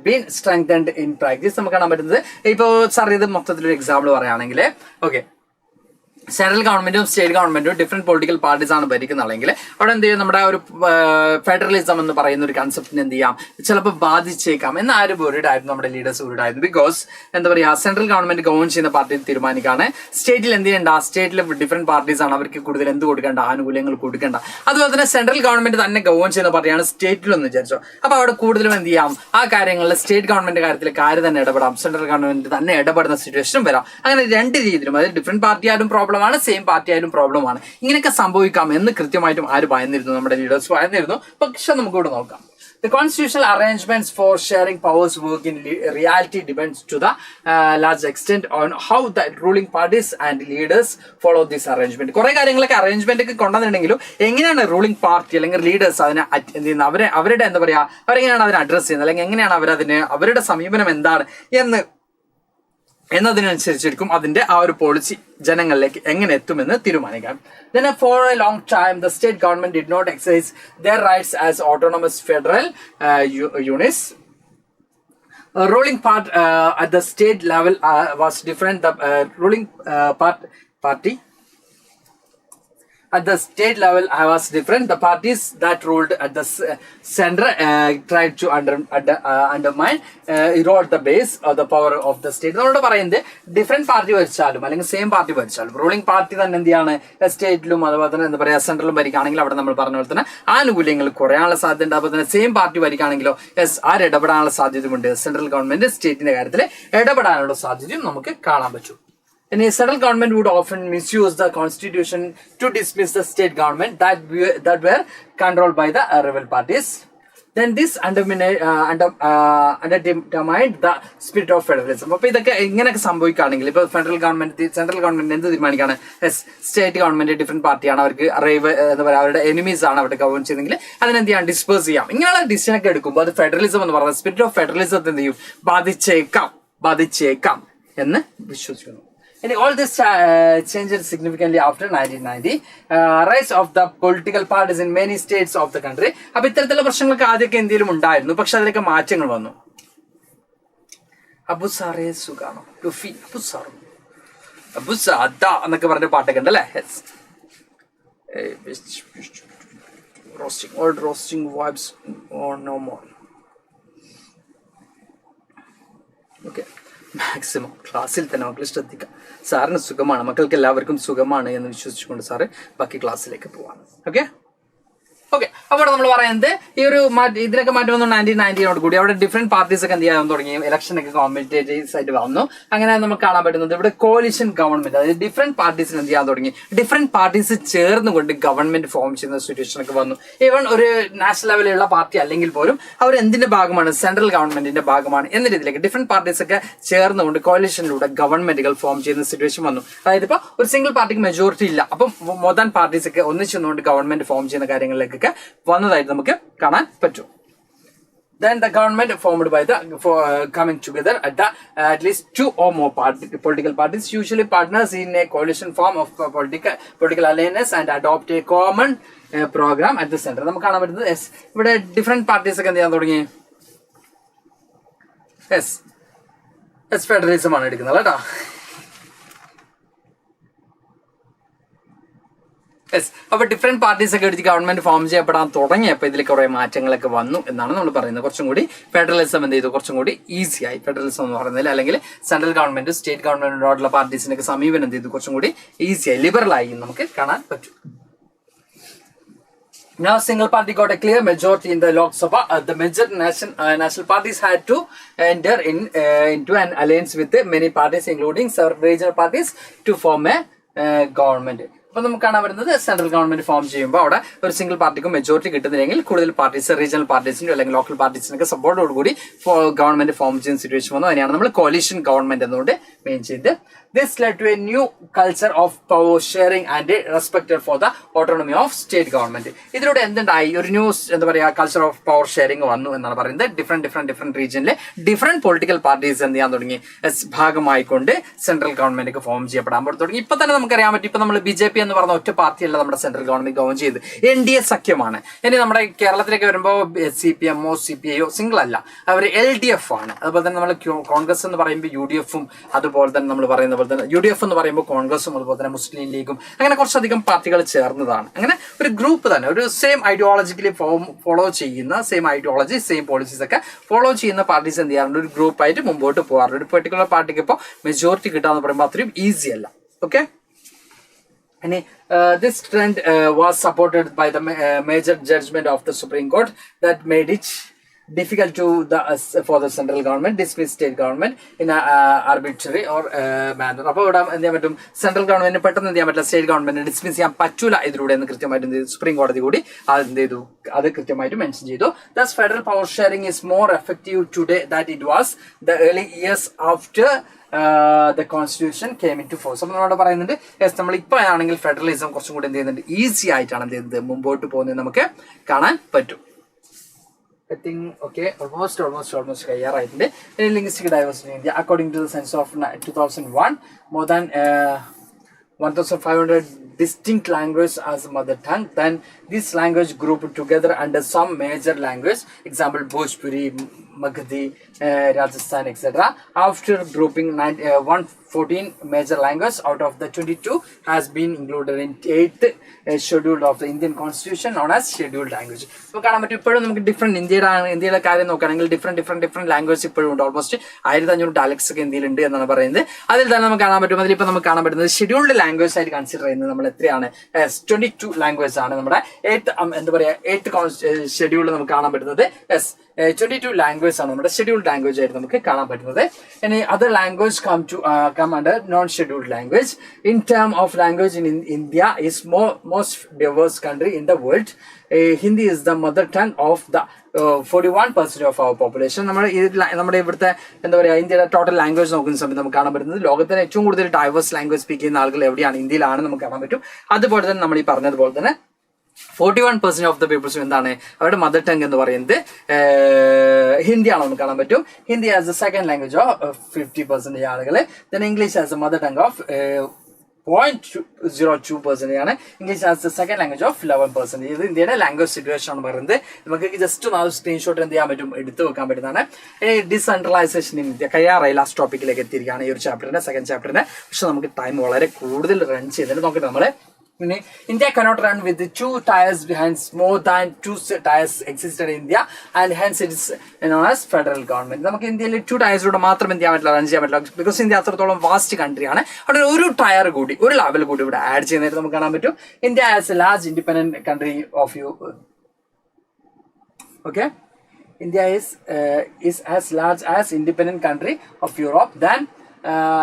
been strengthened in practice. നമുക്ക് കാണാൻ പറ്റുന്നത് ഇപ്പോൾ സാർ ഇത് മൊത്തത്തിലൊരു എക്സാമ്പിൾ പറയുകയാണെങ്കിൽ, ഓക്കെ, സെൻട്രൽ ഗവൺമെന്റും സ്റ്റേറ്റ് ഗവൺമെന്റും ഡിഫറെന്റ് പൊളിറ്റിക്കൽ പാർട്ടീസ് ആണ് ഭരിക്കുന്നുണ്ടെങ്കിൽ അവിടെ എന്ത് ചെയ്യും, നമ്മുടെ ഒരു ഫെഡറലിസം എന്ന് പറയുന്ന ഒരു കൺസെപ്റ്റിന് എന്ത് ചെയ്യാം, ചിലപ്പോൾ ബാധിച്ചേക്കാം എന്ന് ആര് വേർഡായിരുന്നു, നമ്മുടെ ലീഡേഴ്സ് വേർഡായിരുന്നു. ബിക്കോസ് എന്താ പറയുക, സെൻട്രൽ ഗവൺമെന്റ് ഗവൺ ചെയ്യുന്ന പാർട്ടി തീരുമാനിക്കാണ് സ്റ്റേറ്റിൽ എന്ത് ചെയ്യേണ്ട, സ്റ്റേറ്റിൽ ഡിഫറെന്റ് പാർട്ടീസ് ആണ്, അവർക്ക് കൂടുതൽ എന്ത് കൊടുക്കേണ്ട, ആനുകൂല്യങ്ങൾ കൊടുക്കേണ്ട. അതുപോലെ തന്നെ സെൻട്രൽ ഗവൺമെന്റ് തന്നെ ഗവൺ ചെയ്യുന്ന പാർട്ടിയാണ് സ്റ്റേറ്റിലെന്ന് വിചാരിച്ചോ. അപ്പൊ അവിടെ കൂടുതലും എന്ത് ചെയ്യാം, ആ കാര്യങ്ങളിൽ സ്റ്റേറ്റ് ഗവൺമെന്റ് കാര്യത്തിൽ ആര് തന്നെ ഇടപെടാം, സെൻട്രൽ ഗവൺമെന്റ് തന്നെ ഇടപെടുന്ന സിറ്റുവേഷനും വരാം. അങ്ങനെ രണ്ട് രീതിയിലും, അതായത് ഡിഫറെന്റ് പാർട്ടി ആയാലും പ്രോബ്ലമാണ്, സെയിം പാർട്ടി ആയാലും പ്രോബ്ലമാണ്. ഇങ്ങനെയൊക്കെ സംഭവിക്കാം എന്ന് കൃത്യമായിട്ടും ആര് ഭയന്നിരുന്നു, നമ്മുടെ ലീഡേഴ്സ് ഭയന്നിരുന്നു. പക്ഷെ നമുക്ക് ഇവിടെ നോക്കാം. The constitutional arrangements for sharing powers work in reality depends to the large extent on how the ruling parties and leaders follow this arrangement. കുറെ കാര്യങ്ങളൊക്കെ അറേഞ്ച്മെന്റ് ഒക്കെ കൊണ്ടുവന്നിട്ടുണ്ടെങ്കിലും എങ്ങനെയാണ് റൂളിംഗ് പാർട്ടി അല്ലെങ്കിൽ ലീഡേഴ്സ് അതിനെ എന്ത് ചെയ്യുന്നത്, അവരുടെ എന്താ പറയാ, അവരെങ്ങനെയാണ് അതിനെ അഡ്രസ് ചെയ്യുന്നത്, അല്ലെങ്കിൽ എങ്ങനെയാണ് അവരുടെ സമീപനം എന്താണ് എന്നതിനനുസരിച്ചിരിക്കും അതിന്റെ ആ ഒരു പോളിസി ജനങ്ങളിലേക്ക് എങ്ങനെ എത്തുമെന്ന് തീരുമാനിക്കാം. Then for a long time the state government did not exercise their rights as autonomous federal units. Ruling part at the state level was different. The ruling party at the state level was different. The parties that ruled at the center tried to undermine, erode the base or the power of the state. നമ്മളോട് പറയുന്നത് different party ഭരിച്ചാലും അല്ലെങ്കിൽ same party ഭരിച്ചാലും ruling party തന്നെ എന്ത് ചെയ്യാണ്, സ്റ്റേറ്റിലും അതുപോലെ തന്നെ എന്താ പറയുക സെൻട്രലും ഭരിക്കുകയാണെങ്കിൽ അവിടെ നമ്മൾ പറഞ്ഞ പോലെ തന്നെ ആനുകൂല്യങ്ങൾ കുറയാനുള്ള സാധ്യത ഉണ്ട്. അതുപോലെ തന്നെ സെയിം പാർട്ടി ഭരിക്കുകയാണെങ്കിലോ ആര് ഇടപെടാനുള്ള സാധ്യതയുണ്ട്, സെൻട്രൽ ഗവൺമെന്റ് സ്റ്റേറ്റിന്റെ കാര്യത്തിൽ ഇടപെടാനുള്ള സാധ്യതയും നമുക്ക് കാണാൻ പറ്റും. And a central government would often misuse the constitution to dismiss the state government that were controlled by the rebel parties. Then this undermined the spirit of federalism. അപ്പോൾ ഇതൊക്കെ ഇങ്ങനെയൊക്കെ സംഭവിക്കുകയാണെങ്കിൽ ഇപ്പോൾ സെൻട്രൽ ഗവൺമെന്റ് എന്ത് തീരുമാനിക്കുകയാണ്, സ്റ്റേറ്റ് ഗവൺമെന്റ് ഡിഫറെന്റ് പാർട്ടിയാണ്, അവർക്ക് എന്താ പറയുക അവരുടെ എനിമീസ് ആണ് അവിടെ ഗവൺ ചെയ്തെങ്കിൽ അതിനെന്ത് ചെയ്യാം, ഡിസ്പേഴ്സ് ചെയ്യാം. ഇങ്ങനെയുള്ള ഡിസിഷൻ ഒക്കെ എടുക്കുമ്പോൾ അത് ഫെഡറലിസം എന്ന് പറയുന്നത് സ്പിരിറ്റ് ഓഫ് ഫെഡറലിസത്തെ എന്ത് ചെയ്യും, ബാധിച്ചേക്കാം എന്ന് വിശ്വസിക്കുന്നു. And all this changed significantly after 1990. Rise of the political parties in many states of the country. അപ്പോൾ ഇത്തരത്തിലുള്ള പ്രശ്നങ്ങളൊക്കെ ആദ്യമൊക്കെ ഇന്ത്യയിലും ഉണ്ടായിരുന്നു, പക്ഷെ അതിലൊക്കെ മാറ്റങ്ങൾ വന്നു. അബു സാറേ സുഖാണോ, ലുഫി അബു സാദ എന്നൊക്കെ പറഞ്ഞ പാട്ടൊക്കെ ഉണ്ട് അല്ലേ. Roasting, old roasting vibes or no more. Okay. Maximum ക്ലാസ്സിൽ തന്നെ മക്കൾ ശ്രദ്ധിക്കാം. സാറിന് സുഖമാണ്, മക്കൾക്ക് എല്ലാവർക്കും സുഖമാണ് എന്ന് വിശ്വസിച്ചുകൊണ്ട് സാറ് ബാക്കി ക്ലാസ്സിലേക്ക് പോവാണ്. ഓക്കെ. അപ്പോൾ നമ്മൾ പറയുന്നത് ഈ ഒരു ഇതിനൊക്കെ മാറ്റം വന്നു 1990 കൂടി. അവിടെ ഡിഫറെന്റ് പാർട്ടീസ് ഒക്കെ എന്ത് ചെയ്യാൻ തുടങ്ങി, ഇലക്ഷൻ ഒക്കെ കോമ്പറ്റേറ്റീവ്സ് ആയിട്ട് വന്നു. അങ്ങനെ നമുക്ക് കാണാൻ പറ്റുന്നത് ഇവിടെ കോalition ഗവൺമെന്റ്, അതായത് ഡിഫറെന്റ് പാർട്ടീസിന് എന്ത് ചെയ്യാൻ തുടങ്ങി, ഡിഫറെന്റ് പാർട്ടീസ് ചേർന്നുകൊണ്ട് ഗവൺമെന്റ് ഫോം ചെയ്യുന്ന സിറ്റുവേഷൻ ഒക്കെ വന്നു. ഈവൻ ഒരു നാഷണൽ ലെവലിലുള്ള പാർട്ടി അല്ലെങ്കിൽ പോലും അവർ എന്തിന്റെ ഭാഗമാണ്, സെൻട്രൽ ഗവൺമെന്റിന്റെ ഭാഗമാണ് എന്ന രീതിയിലേക്ക് ഡിഫറെന്റ് പാർട്ടീസ് ഒക്കെ ചേർന്നുകൊണ്ട് കോalitionലൂടെ ഗവൺമെന്റുകൾ ഫോം ചെയ്യുന്ന സിറ്റുവേഷൻ വന്നു. അതായത് ഇപ്പൊ ഒരു സിംഗിൾ പാർട്ടിക്ക് മെജോറിറ്റി ഇല്ല, അപ്പം മോർ ദാൻ പാർട്ടീസ് ഒക്കെ ഒന്നിച്ചുകൊണ്ട് ഗവൺമെന്റ് ഫോം ചെയ്യുന്ന കാര്യങ്ങളിലേക്ക് വന്നതായിട്ട് നമുക്ക് കാണാൻ പറ്റും. Then the government formed by the coming together at least two or more political parties, usually partners in a coalition form of political alliance and adopt a common program at the center. നമുക്ക് കാണാൻ പറ്റുന്നത് ഇവിടെ different parties ഒക്കെ എന്ത് ചെയ്യാൻ തുടങ്ങി, federalism ആണ് എടുക്കുന്നത് കേട്ടോ. അപ്പൊ ഡിഫറെന്റ് പാർട്ടീസ് ഒക്കെ എടുത്ത് ഗവൺമെന്റ് ഫോം ചെയ്യപ്പെടാൻ തുടങ്ങിയപ്പോൾ ഇതിൽ കുറെ മാറ്റങ്ങളൊക്കെ വന്നു എന്നാണ് നമ്മൾ പറയുന്നത്. കുറച്ചും കൂടി ഫെഡറലിസം എന്ത് ചെയ്തു, കുറച്ചും കൂടി ഈസി ആയി. ഫെഡറലിസം എന്ന് പറയുന്നതിൽ അല്ലെങ്കിൽ സെൻട്രൽ ഗവൺമെന്റ് സ്റ്റേറ്റ് ഗവൺമെന്റിനോടുള്ള പാർട്ടീസിനൊക്കെ സമീപനം എന്ത് ചെയ്തു, കുറച്ചും കൂടി ഈസി ആയി, ലിബറൽ ആയി നമുക്ക് കാണാൻ പറ്റും. Now single party got a clear majority in the Lok Sabha. The major national parties had to enter into an alliance with many parties including several regional parties to form a government. അപ്പോൾ നമുക്ക് കാണാൻ വരുന്നത് central government form ചെയ്യുമ്പോൾ അവിടെ ഒരു single പാർട്ടിക്കും majority കിട്ടുന്നില്ലെങ്കിൽ കൂടുതൽ parties regional പാർട്ടീസിന്റെ അല്ലെങ്കിൽ ലോക്കൽ പാർട്ടീസിനൊക്കെ സപ്പോർട്ടോടുകൂടി ഗവൺമെന്റ് ഫോം ചെയ്യുന്ന സിറ്റുവേഷൻ വന്നു. അതിനെയാണ് നമ്മൾ കോalition ഗവൺമെന്റ് എന്നുകൊണ്ട് മെയിൻ ചെയ്ത്. This led to a new culture of power sharing and respect for the autonomy of state government. ഇതിലൂടെ എന്തുണ്ടായി, ഒരു ന്യൂ എന്താ പറയുക കൾച്ചർ ഓഫ് പവർ ഷെയറിംഗ് വന്നു എന്നാണ് പറയുന്നത്. ഡിഫറെന്റ് റീജിയനിലെ ഡിഫറെന്റ് പൊളിറ്റിക്കൽ പാർട്ടീസ് എന്ത് ചെയ്യാൻ തുടങ്ങി, ഭാഗമായിക്കൊണ്ട് സെൻട്രൽ ഗവൺമെന്റ് ഫോം ചെയ്യപ്പെടാൻ തുടങ്ങി. ഇപ്പൊ തന്നെ നമുക്കറിയാൻ പറ്റും, ഇപ്പൊ നമ്മൾ BJP എന്ന് പറഞ്ഞ ഒറ്റ പാർട്ടിയല്ല നമ്മുടെ സെൻട്രൽ ഗവൺമെന്റ് ഗവൺ ചെയ്ത്, NDA സഖ്യമാണ്. ഇനി നമ്മുടെ കേരളത്തിലേക്ക് വരുമ്പോൾ CPM ഓ CPI ഓ സിംഗിൾ അല്ല, അവർ LDF ആണ്. അതുപോലെ തന്നെ നമ്മൾ കോൺഗ്രസ് എന്ന് പറയുമ്പോൾ UDF ഉം, അതുപോലെ തന്നെ നമ്മൾ പറയുന്ന പോലെ തന്നെ UDF എന്ന് പറയുമ്പോൾ കോൺഗ്രസും, അതുപോലെ തന്നെ മുസ്ലിം ലീഗും, അങ്ങനെ കുറച്ചധികം പാർട്ടികൾ ചേർന്നതാണ്. അങ്ങനെ ഒരു ഗ്രൂപ്പ് തന്നെ, ഒരു സെയിം ഐഡിയോളജിക്കലി ഫോളോ ചെയ്യുന്ന, സെയിം ഐഡിയോളജി സെയിം പോളിസീസ് ഒക്കെ ഫോളോ ചെയ്യുന്ന പാർട്ടീസ് എന്ത് ചെയ്യാറുണ്ട്, ഒരു ഗ്രൂപ്പായിട്ട് മുമ്പോട്ട് പോകാറുണ്ട്. ഒരു പെർട്ടിക്കുലർ പാർട്ടിക്ക് ഇപ്പോൾ മെജോറിറ്റി കിട്ടാന്ന് പറയുമ്പോൾ അത്രയും ഈസി അല്ല. Okay, and this trend was supported by the major judgment of the Supreme Court that made it difficult for the central government dismiss state government in a arbitrary or manner. അപ്പോൾ ഇവിടെ എന്ത് ചെയ്യാൻ പറ്റും, central ഗവൺമെന്റിന് പെട്ടെന്ന് എന്ത് ചെയ്യാൻ പറ്റില്ല, സ്റ്റേറ്റ് ഗവൺമെന്റിനെ ഡിസ്മിസ് ചെയ്യാൻ പറ്റൂല ഇതിലൂടെ എന്ന് കൃത്യമായിട്ട് എന്ത് ചെയ്തു, സുപ്രീം കോടതി കൂടി എന്ത് ചെയ്തു, അത് കൃത്യമായിട്ട് മെൻഷൻ ചെയ്തു. Thus federal power sharing is more effective today than it was the early years after the constitution came into force. അപ്പോൾ നമ്മളോട് പറയുന്നുണ്ട്, നമ്മൾ ഇപ്പോൾ ആണെങ്കിൽ ഫെഡറലിസം കുറച്ചും കൂടി എന്ത് ചെയ്യുന്നുണ്ട്, ഈസി ആയിട്ടാണ് എന്ത് ചെയ്യുന്നത്, മുമ്പോട്ട് പോകുന്നത് നമുക്ക് കാണാൻ പറ്റും. I think okay, almost കഴിയാറായിട്ടുണ്ട്. Linguistic diversity in India, according to the census of 2001, more than 1,500 distinct languages as mother tongue. Then this language grouped together under some major language, example Bhojpuri, Magadhi, Rajasthan, etc. After grouping 114 major languages out of the 22 has been included in 8th schedule of the Indian Constitution known as scheduled language. അപ്പോൾ കാണാൻ പറ്റും, ഇപ്പോഴും നമുക്ക് ഇന്ത്യയുടെ കാര്യം നോക്കുകയാണെങ്കിൽ different language ഇപ്പോഴും ഉണ്ട്. ഓൾമോസ്റ്റ് 1500 ഡയലക്ട്സ് ഒക്കെ ഇന്ത്യയിലുണ്ട് എന്നാണ് പറയുന്നത്. അതിൽ തന്നെ നമുക്ക് കാണാൻ പറ്റും, അതിലിപ്പോൾ നമുക്ക് കാണാൻ പറ്റുന്നത് ഷെഡ്യൂൾഡ് ലാംഗ്വേജ് ആയിട്ട് കൺസിഡർ ചെയ്യുന്നത് നമ്മൾ എത്രയാണ്, 22 ലാംഗ്വേജ് ആണ് നമ്മുടെ 8th ഷെഡ്യൂൾ നമുക്ക് കാണാൻ പറ്റുന്നത്. 22 ലാംഗ്വേജ് ആണ് നമ്മുടെ ഷെഡ്യൂൾഡ് ലാംഗ്വേജ് ആയിട്ട് നമുക്ക് കാണാൻ പറ്റുന്നത്. ഇനി other language come under non-scheduled language. In term of language in India is most diverse country in the world. Hindi is the mother tongue of the 41% of our population. നമ്മുടെ ഇവിടുത്തെ എന്താ പറയുക, ഇന്ത്യയുടെ ടോട്ടൽ ലാംഗ്വേജ് നോക്കുന്ന സമയത്ത് നമുക്ക് കാണാൻ പറ്റുന്നത് ലോകത്തിലെ ഏറ്റവും കൂടുതൽ ഡൈവേഴ്സ് ലാംഗ്വേജ് സ്പീക്ക് ചെയ്യുന്ന ആളുകൾ എവിടെയാണ്, ഇന്ത്യയിലാണ് നമുക്ക് കാണാൻ പറ്റും. അതുപോലെ തന്നെ നമ്മൾ ഈ പറഞ്ഞതുപോലെ തന്നെ 41% ഓഫ് ദ പീപ്പിൾസും എന്താണ്, അവരുടെ മദർ ടങ് എന്ന് പറയുന്നത് ഹിന്ദിയാണ് നമുക്ക് കാണാൻ പറ്റും. Hindi as A second language of 50% ആളുകൾ. Then English as A mother tongue of 0.02% ആണ്. English as A second language of 11%. ഇത് ഇന്ത്യയുടെ ലാംഗ്വേജ് സിറ്റുവേഷൻ ആണ് പറയുന്നത്. നമുക്ക് ജസ്റ്റ് ഒന്ന് സ്ക്രീൻഷോട്ട് എന്ത് ചെയ്യാൻ പറ്റും, എടുത്തു വെക്കാൻ പറ്റുന്നതാണ്. ഡിസെൻട്രലൈസേഷൻ ഇൻ ഇന്ത്യ കഴിയാറായി, ലാസ്റ്റ് ടോപ്പിക്കിലേക്ക് എത്തിയിരിക്കുകയാണ് ഈ ഒരു ചാപ്റ്ററിന്റെ, സെക്കൻഡ് ചാപ്റ്ററിന്റെ. പക്ഷെ നമുക്ക് ടൈം വളരെ കൂടുതൽ റൺ ചെയ്തിട്ട് നോക്കിയിട്ട് നമ്മള് India cannot run with 2 tires behind. More than 2 tires existed in India and hence it is known as federal government. നമുക്ക് ഇന്ത്യയിൽ 2 ടയർസിലൂടെ മാത്രം എന്ത് ചെയ്യാൻ പറ്റില്ല, റൺ ചെയ്യാൻ പറ്റില്ല. ബിക്കോസ് ഇന്ത്യ അത്രത്തോളം വാസ്റ്റ് കൺട്രിയാണ്. അവിടെ ഒരു ടയർ കൂടി, ഒരു ലെവൽ കൂടി ഇവിടെ ആഡ് ചെയ്യുന്നതായിട്ട് നമുക്ക് കാണാൻ പറ്റും. India as a large independent country of you. Okay, India is as large as independent country of Europe. Then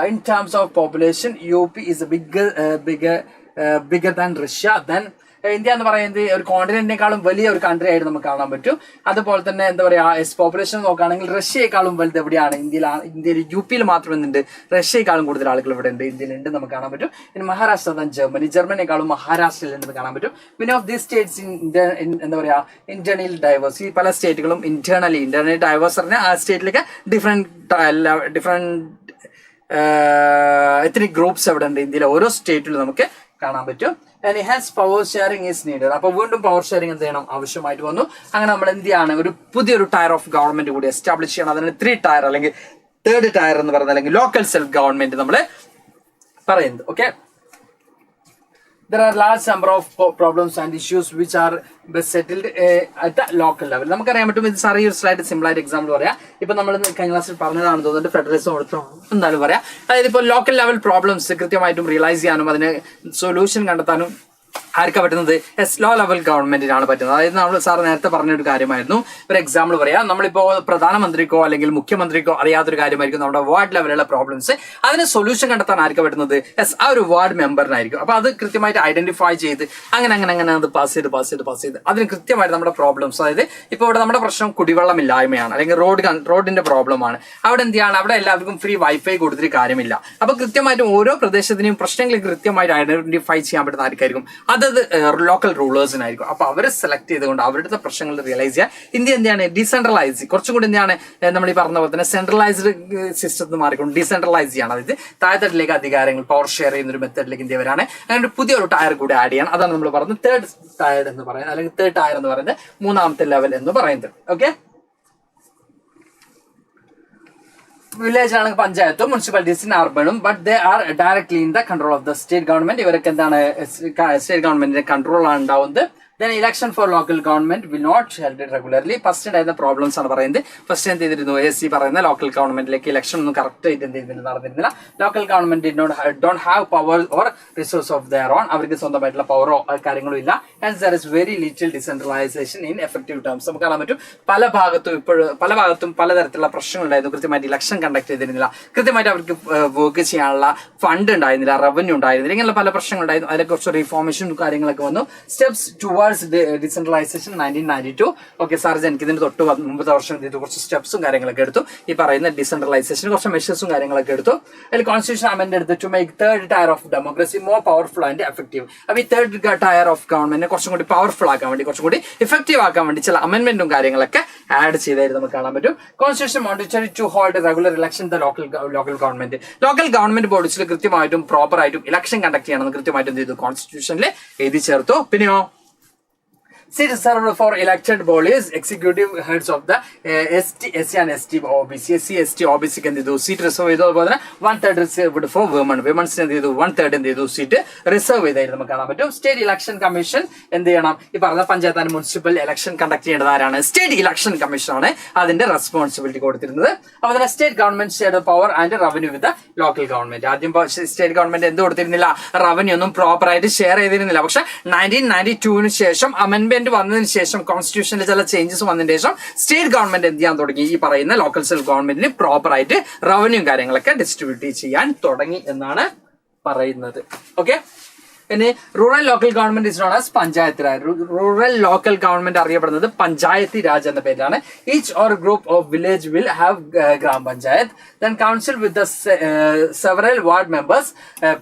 in terms of population, UP is a bigger than Russia. Then India എന്ന് പറയുന്നത് ഒരു കോണ്ടിനെന്റിനേക്കാളും വലിയ ഒരു country ആയിട്ട് നമുക്ക് കാണാൻ പറ്റും. അതുപോലെ തന്നെ എന്താ പറയുക, പോപ്പുലേഷൻ നോക്കുകയാണെങ്കിൽ റഷ്യയെക്കാളും വലുത് എവിടെയാണ്, ഇന്ത്യയിൽ UP മാത്രം എന്തുണ്ട്, റഷ്യയെക്കാളും കൂടുതൽ ആളുകൾ ഇവിടെ ഉണ്ട്, ഇന്ത്യയിലുണ്ട് നമുക്ക് കാണാൻ പറ്റും. ഇനി മഹാരാഷ്ട്ര, then ജർമ്മനിയെക്കാളും മഹാരാഷ്ട്രയിലുണ്ടെന്ന് കാണാൻ പറ്റും. Many of these states എന്താ പറയുക, ഇന്റേണൽ ഡൈവേഴ്സ്, ഈ പല സ്റ്റേറ്റുകളും ഇന്റേണലി ഡൈവേഴ്സ് പറഞ്ഞാൽ ആ സ്റ്റേറ്റിലേക്ക് ഡിഫറെന്റ് എത്നിക് ഗ്രൂപ്പ്സ് എവിടെ ഉണ്ട്, ഇന്ത്യയിലെ ഓരോ സ്റ്റേറ്റിലും നമുക്ക് കാണാൻ പറ്റും. And has power sharing is needed. അപ്പോൾ വീണ്ടും പവർ ഷെയറിംഗ് എന്ത് ചെയ്യണം, ആവശ്യമായിട്ട് വന്നു. അങ്ങനെ നമ്മൾ എന്ത് ചെയ്യാണ്, ഒരു പുതിയൊരു ടയർ ഓഫ് ഗവൺമെന്റ് കൂടി എസ്റ്റാബ്ലിഷ് ചെയ്യണം. അതിന് 3 ടയർ അല്ലെങ്കിൽ 3rd ടയർ എന്ന് പറയുന്നത്, അല്ലെങ്കിൽ ലോക്കൽ സെൽഫ് ഗവൺമെന്റ് നമ്മൾ പറയുന്നത്. Okay, there are large number of problems and issues which are best settled at the local level. നമുക്കറിയാൻ പറ്റും, ഇത് സാർ ഈ ഒരു സ്ലൈഡ് സിമ്പിൾ ആയിട്ട് എക്സാമ്പിൾ പറയാം. ഇപ്പൊ നമ്മൾ കഴിഞ്ഞ ക്ലാസ്സിൽ പറഞ്ഞതാണ് തോന്നുന്നുണ്ട്, ഫെഡറലിസം കൊടുത്തോ എന്തായാലും പറയാം. അതായത് ഇപ്പോൾ ലോക്കൽ ലെവൽ പ്രോബ്ലംസ് കൃത്യമായിട്ടും റിയലൈസ് ചെയ്യാനും അതിന് സൊല്യൂഷൻ കണ്ടെത്താനും ആർക്കാ പറ്റുന്നത്, ലോ ലെവൽ ഗവൺമെന്റിനാണ് പറ്റുന്നത്. അതായത് നമ്മൾ സാർ നേരത്തെ പറഞ്ഞൊരു കാര്യമായിരുന്നു. ഒരു എക്സാമ്പിൾ പറയാം, നമ്മളിപ്പോ പ്രധാനമന്ത്രിക്കോ അല്ലെങ്കിൽ മുഖ്യമന്ത്രിക്കോ അറിയാത്തൊരു കാര്യമായിരിക്കും നമ്മുടെ വാർഡ് ലെവലുള്ള പ്രോബ്ലംസ്. അതിന് സൊല്യൂഷൻ കണ്ടെത്താൻ ആർക്കാ പറ്റുന്നത്, ആ ഒരു വാർഡ് മെമ്പറിനായിരിക്കും. അപ്പൊ അത് കൃത്യമായിട്ട് ഐഡന്റിഫൈ ചെയ്ത് അങ്ങനെ അത് പാസ് ചെയ്ത് അതിന് കൃത്യമായിട്ട് നമ്മുടെ പ്രോബ്ലംസ്, അതായത് ഇപ്പൊ ഇവിടെ നമ്മുടെ പ്രശ്നം കുടിവെള്ളമില്ലായ്മയാണ് അല്ലെങ്കിൽ റോഡിന്റെ പ്രോബ്ലമാണ്. അവിടെ എന്ത് ചെയ്യാണ്, അവിടെ എല്ലാവർക്കും ഫ്രീ വൈഫൈ കൊടുത്തിട്ട് കാര്യമില്ല. അപ്പൊ കൃത്യമായിട്ടും ഓരോ പ്രദേശത്തിനും പ്രശ്നങ്ങൾ കൃത്യമായിട്ട് ഐഡന്റിഫൈ ചെയ്യാൻ പറ്റുന്ന ആർക്കായിരിക്കും, അത് അതത് ലോക്കൽ റൂളേഴ്സിനായിരിക്കും. അപ്പോൾ അവർ സെലക്ട് ചെയ്തുകൊണ്ട് അവരുടെ പ്രശ്നങ്ങൾ റിയലൈസ് ചെയ്യുക. ഇന്ത്യ എന്താണ് ഡീസെൻട്രലൈസ്, കുറച്ചും കൂടി എന്താണ് നമ്മൾ ഈ പറഞ്ഞ പോലെ തന്നെ സെൻട്രലൈസ്ഡ് സിസ്റ്റത്തിൽ മാറിക്കൊണ്ട് ഡീസെൻട്രലൈസ് ചെയ്യണം. അതായത് താഴെത്തട്ടിലേക്ക് അധികാരങ്ങൾ പവർ ഷെയർ ചെയ്യുന്ന ഒരു മെത്തേഡിലേക്ക് ഇന്ത്യ വരാണ്. അങ്ങനെ പുതിയൊരു ടയർ കൂടി ആഡ് ചെയ്യണം. അതാണ് നമ്മൾ പറയുന്നത് തേർഡ് ടയർ എന്ന് പറയുന്നത്, അല്ലെങ്കിൽ തേർഡ് ടയർ എന്ന് പറയുന്നത് മൂന്നാമത്തെ ലെവൽ എന്ന് പറയുന്നത്. ഓക്കെ, വില്ലേജ് ആണെങ്കിൽ പഞ്ചായത്തും മുനിസിപ്പാലിറ്റീസും അർബണും, but they are directly in the control of the state government. ഇവരൊക്കെ എന്താണ് സ്റ്റേറ്റ് ഗവൺമെന്റിന്റെ കൺട്രോളാണ് ഉണ്ടാവുന്നത്. Then election for local government will not held regularly. First ഉണ്ടായിരുന്ന പ്രോബ്ലംസ് ആണ് പറയുന്നത്. ഫസ്റ്റ് എന്ത് ചെയ്തിരുന്നു, ASC പറയുന്ന ലോക്കൽ ഗവൺമെന്റിലേക്ക് ഇലക്ഷൻ ഒന്നും കറക്റ്റ് ആയിട്ട് എന്ത് ചെയ്തിരുന്നില്ല, നടന്നിരുന്നില്ല. Local government don't have power or resource of their own. അവർക്ക് സ്വന്തമായിട്ടുള്ള പവറോ കാര്യങ്ങളോ ഇല്ല. And there is very little decentralisation in effective terms. നമുക്ക് കാണാൻ പറ്റും പല ഭാഗത്തും പലതരത്തിലുള്ള പ്രശ്നങ്ങൾ ഉണ്ടായിരുന്നു. കൃത്യമായിട്ട് ഇലക്ഷൻ കണ്ടക്ട് ചെയ്തിരുന്നില്ല, കൃത്യമായിട്ട് അവർക്ക് വർക്ക് ചെയ്യാനുള്ള ഫണ്ട് ഉണ്ടായിരുന്നില്ല, റവന്യൂ ഉണ്ടായിരുന്നില്ല, ഇങ്ങനെയുള്ള പല പ്രശ്നങ്ങൾ ഉണ്ടായിരുന്നു. അതിനെ കുറിച്ച് റിഫോർമേഷൻ കാര്യങ്ങളൊക്കെ വന്നു. Steps towards decentralisation 1992. Okay sir, എനിക്ക് ഇതിന് തൊട്ട് മുമ്പത്തെ വർഷം ഇത് കുറച്ച് സ്റ്റെപ്സും കാര്യങ്ങളൊക്കെ എടുത്തു. ഈ പറയുന്ന ഡിസെൻട്രലൈസേഷൻ കുറച്ച് മെഷേഴ്സും കാര്യങ്ങളൊക്കെ എടുത്തു. അതിൽ കോൺസ്റ്റിറ്റ്യൂഷൻ അമെൻഡ് എടുത്ത് to make third tier of democracy more powerful and effective. അപ്പോൾ ഈ തേർഡ് ടയർ ഓഫ് ഗവൺമെന്റിനെ കുറച്ചും കൂടി പവർഫുൾ ആക്കാൻ വേണ്ടി, കുറച്ചും കൂടി ഇഫക്റ്റീവ് ആക്കാൻ വേണ്ടി ചില അമെൻമെന്റും കാര്യങ്ങളൊക്കെ ആഡ് ചെയ്തായിരുന്നു നമുക്ക് കാണാൻ പറ്റും. Constitution mandatory to hold regular election the local government ബോഡീസിൽ കൃത്യമായിട്ടും പ്രോപ്പറായിട്ടും ഇലക്ഷൻ കണ്ടക്ട് ചെയ്യണമെന്ന് കൃത്യമായിട്ടും എന്ത് ചെയ്തു, കോൺസ്റ്റിറ്റ്യൂഷനിൽ എഴുതി ചേർത്തു. പിന്നെയോ seat reserved for elected bodies, executive heads of the SC and ST OBC. SC ST OBC എന്ത് ചെയ്തു, സീറ്റ് റിസർവ് ചെയ്തു. അതുപോലെ തന്നെ 1/3 റിസർവ്ഡ് ഫോർ വിമൻസിന് എന്ത് ചെയ്തു, 1/3 എന്ത് ചെയ്തു, സീറ്റ് റിസർവ് ചെയ്തായിട്ട് നമുക്ക് കാണാൻ പറ്റും. സ്റ്റേറ്റ് ഇലക്ഷൻ കമ്മീഷൻ എന്ത് ചെയ്യണം, ഈ പറഞ്ഞ panchayat and municipal election conduct ചെയ്യേണ്ടത് ആരാണ്, സ്റ്റേറ്റ് ഇലക്ഷൻ കമ്മീഷൻ ആണ് അതിന്റെ റെസ്പോൺസിബിലിറ്റി കൊടുത്തിരുന്നത്. അപ്പോൾ തന്നെ state government share power and revenue with local government. ആദ്യം സ്റ്റേറ്റ് ഗവൺമെന്റ് എന്ത് കൊടുത്തിരുന്നില്ല, റവന്യൂ ഒന്നും പ്രോപ്പർ ആയിട്ട് ഷെയർ ചെയ്തിരുന്നില്ല. പക്ഷെ 1992 ശേഷം അമെൻമെന്റ് വന്നതിന് ശേഷം, കോൺസ്റ്റിറ്റ്യൂഷനിൽ ചില ചേഞ്ചസ് വന്നതിന് ശേഷം സ്റ്റേറ്റ് ഗവൺമെന്റ് എന്ത് ചെയ്യാൻ തുടങ്ങി, ഈ പറയുന്ന ലോക്കൽ സെൽഫ് ഗവൺമെന്റിന് പ്രോപ്പർ ആയിട്ട് റവന്യൂ കാര്യങ്ങളൊക്കെ ഡിസ്ട്രിബ്യൂട്ട് ചെയ്യാൻ തുടങ്ങി എന്നാണ് പറയുന്നത്. ഓക്കെ, ഇനി rural local government is known as Panchayat Raj. Rural local government അറിയപ്പെടുന്നത് പഞ്ചായത്തി രാജ് എന്ന പേരിലാണ്. Each or group of village will have gram panchayat, then council with several ward members,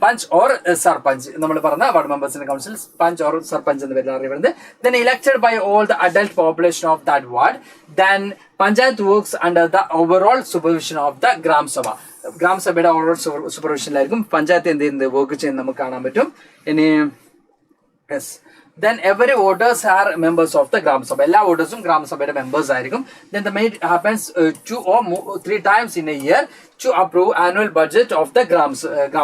panch or sarpanch. നമ്മൾ പറഞ്ഞ വാർഡ് മെമ്പേഴ്സിന്റെ കൗൺസിൽ പഞ്ച് ഓർ സർപഞ്ച് എന്ന പേരിൽ അറിയപ്പെടുന്നത്. Then elected by all the adult population of that ward. Then panchayat works under the overall supervision of the Gram Sabha. ഗ്രാമസഭയുടെ overall സൂപ്പർവിഷനിലായിരിക്കും പഞ്ചായത്ത് എന്ത് ചെയ്യുന്നത്, വർക്ക് ചെയ്യുന്നത് നമുക്ക് കാണാൻ പറ്റും. ഇനി yes, then every voters are members of the Gram Sabha. എല്ലാ വോട്ടേഴ്സും ഗ്രാമസഭയുടെ മെമ്പേഴ്സ് ആയിരിക്കും. Then the meet happens 2 or 3 times in a year to approve annual budget of the gram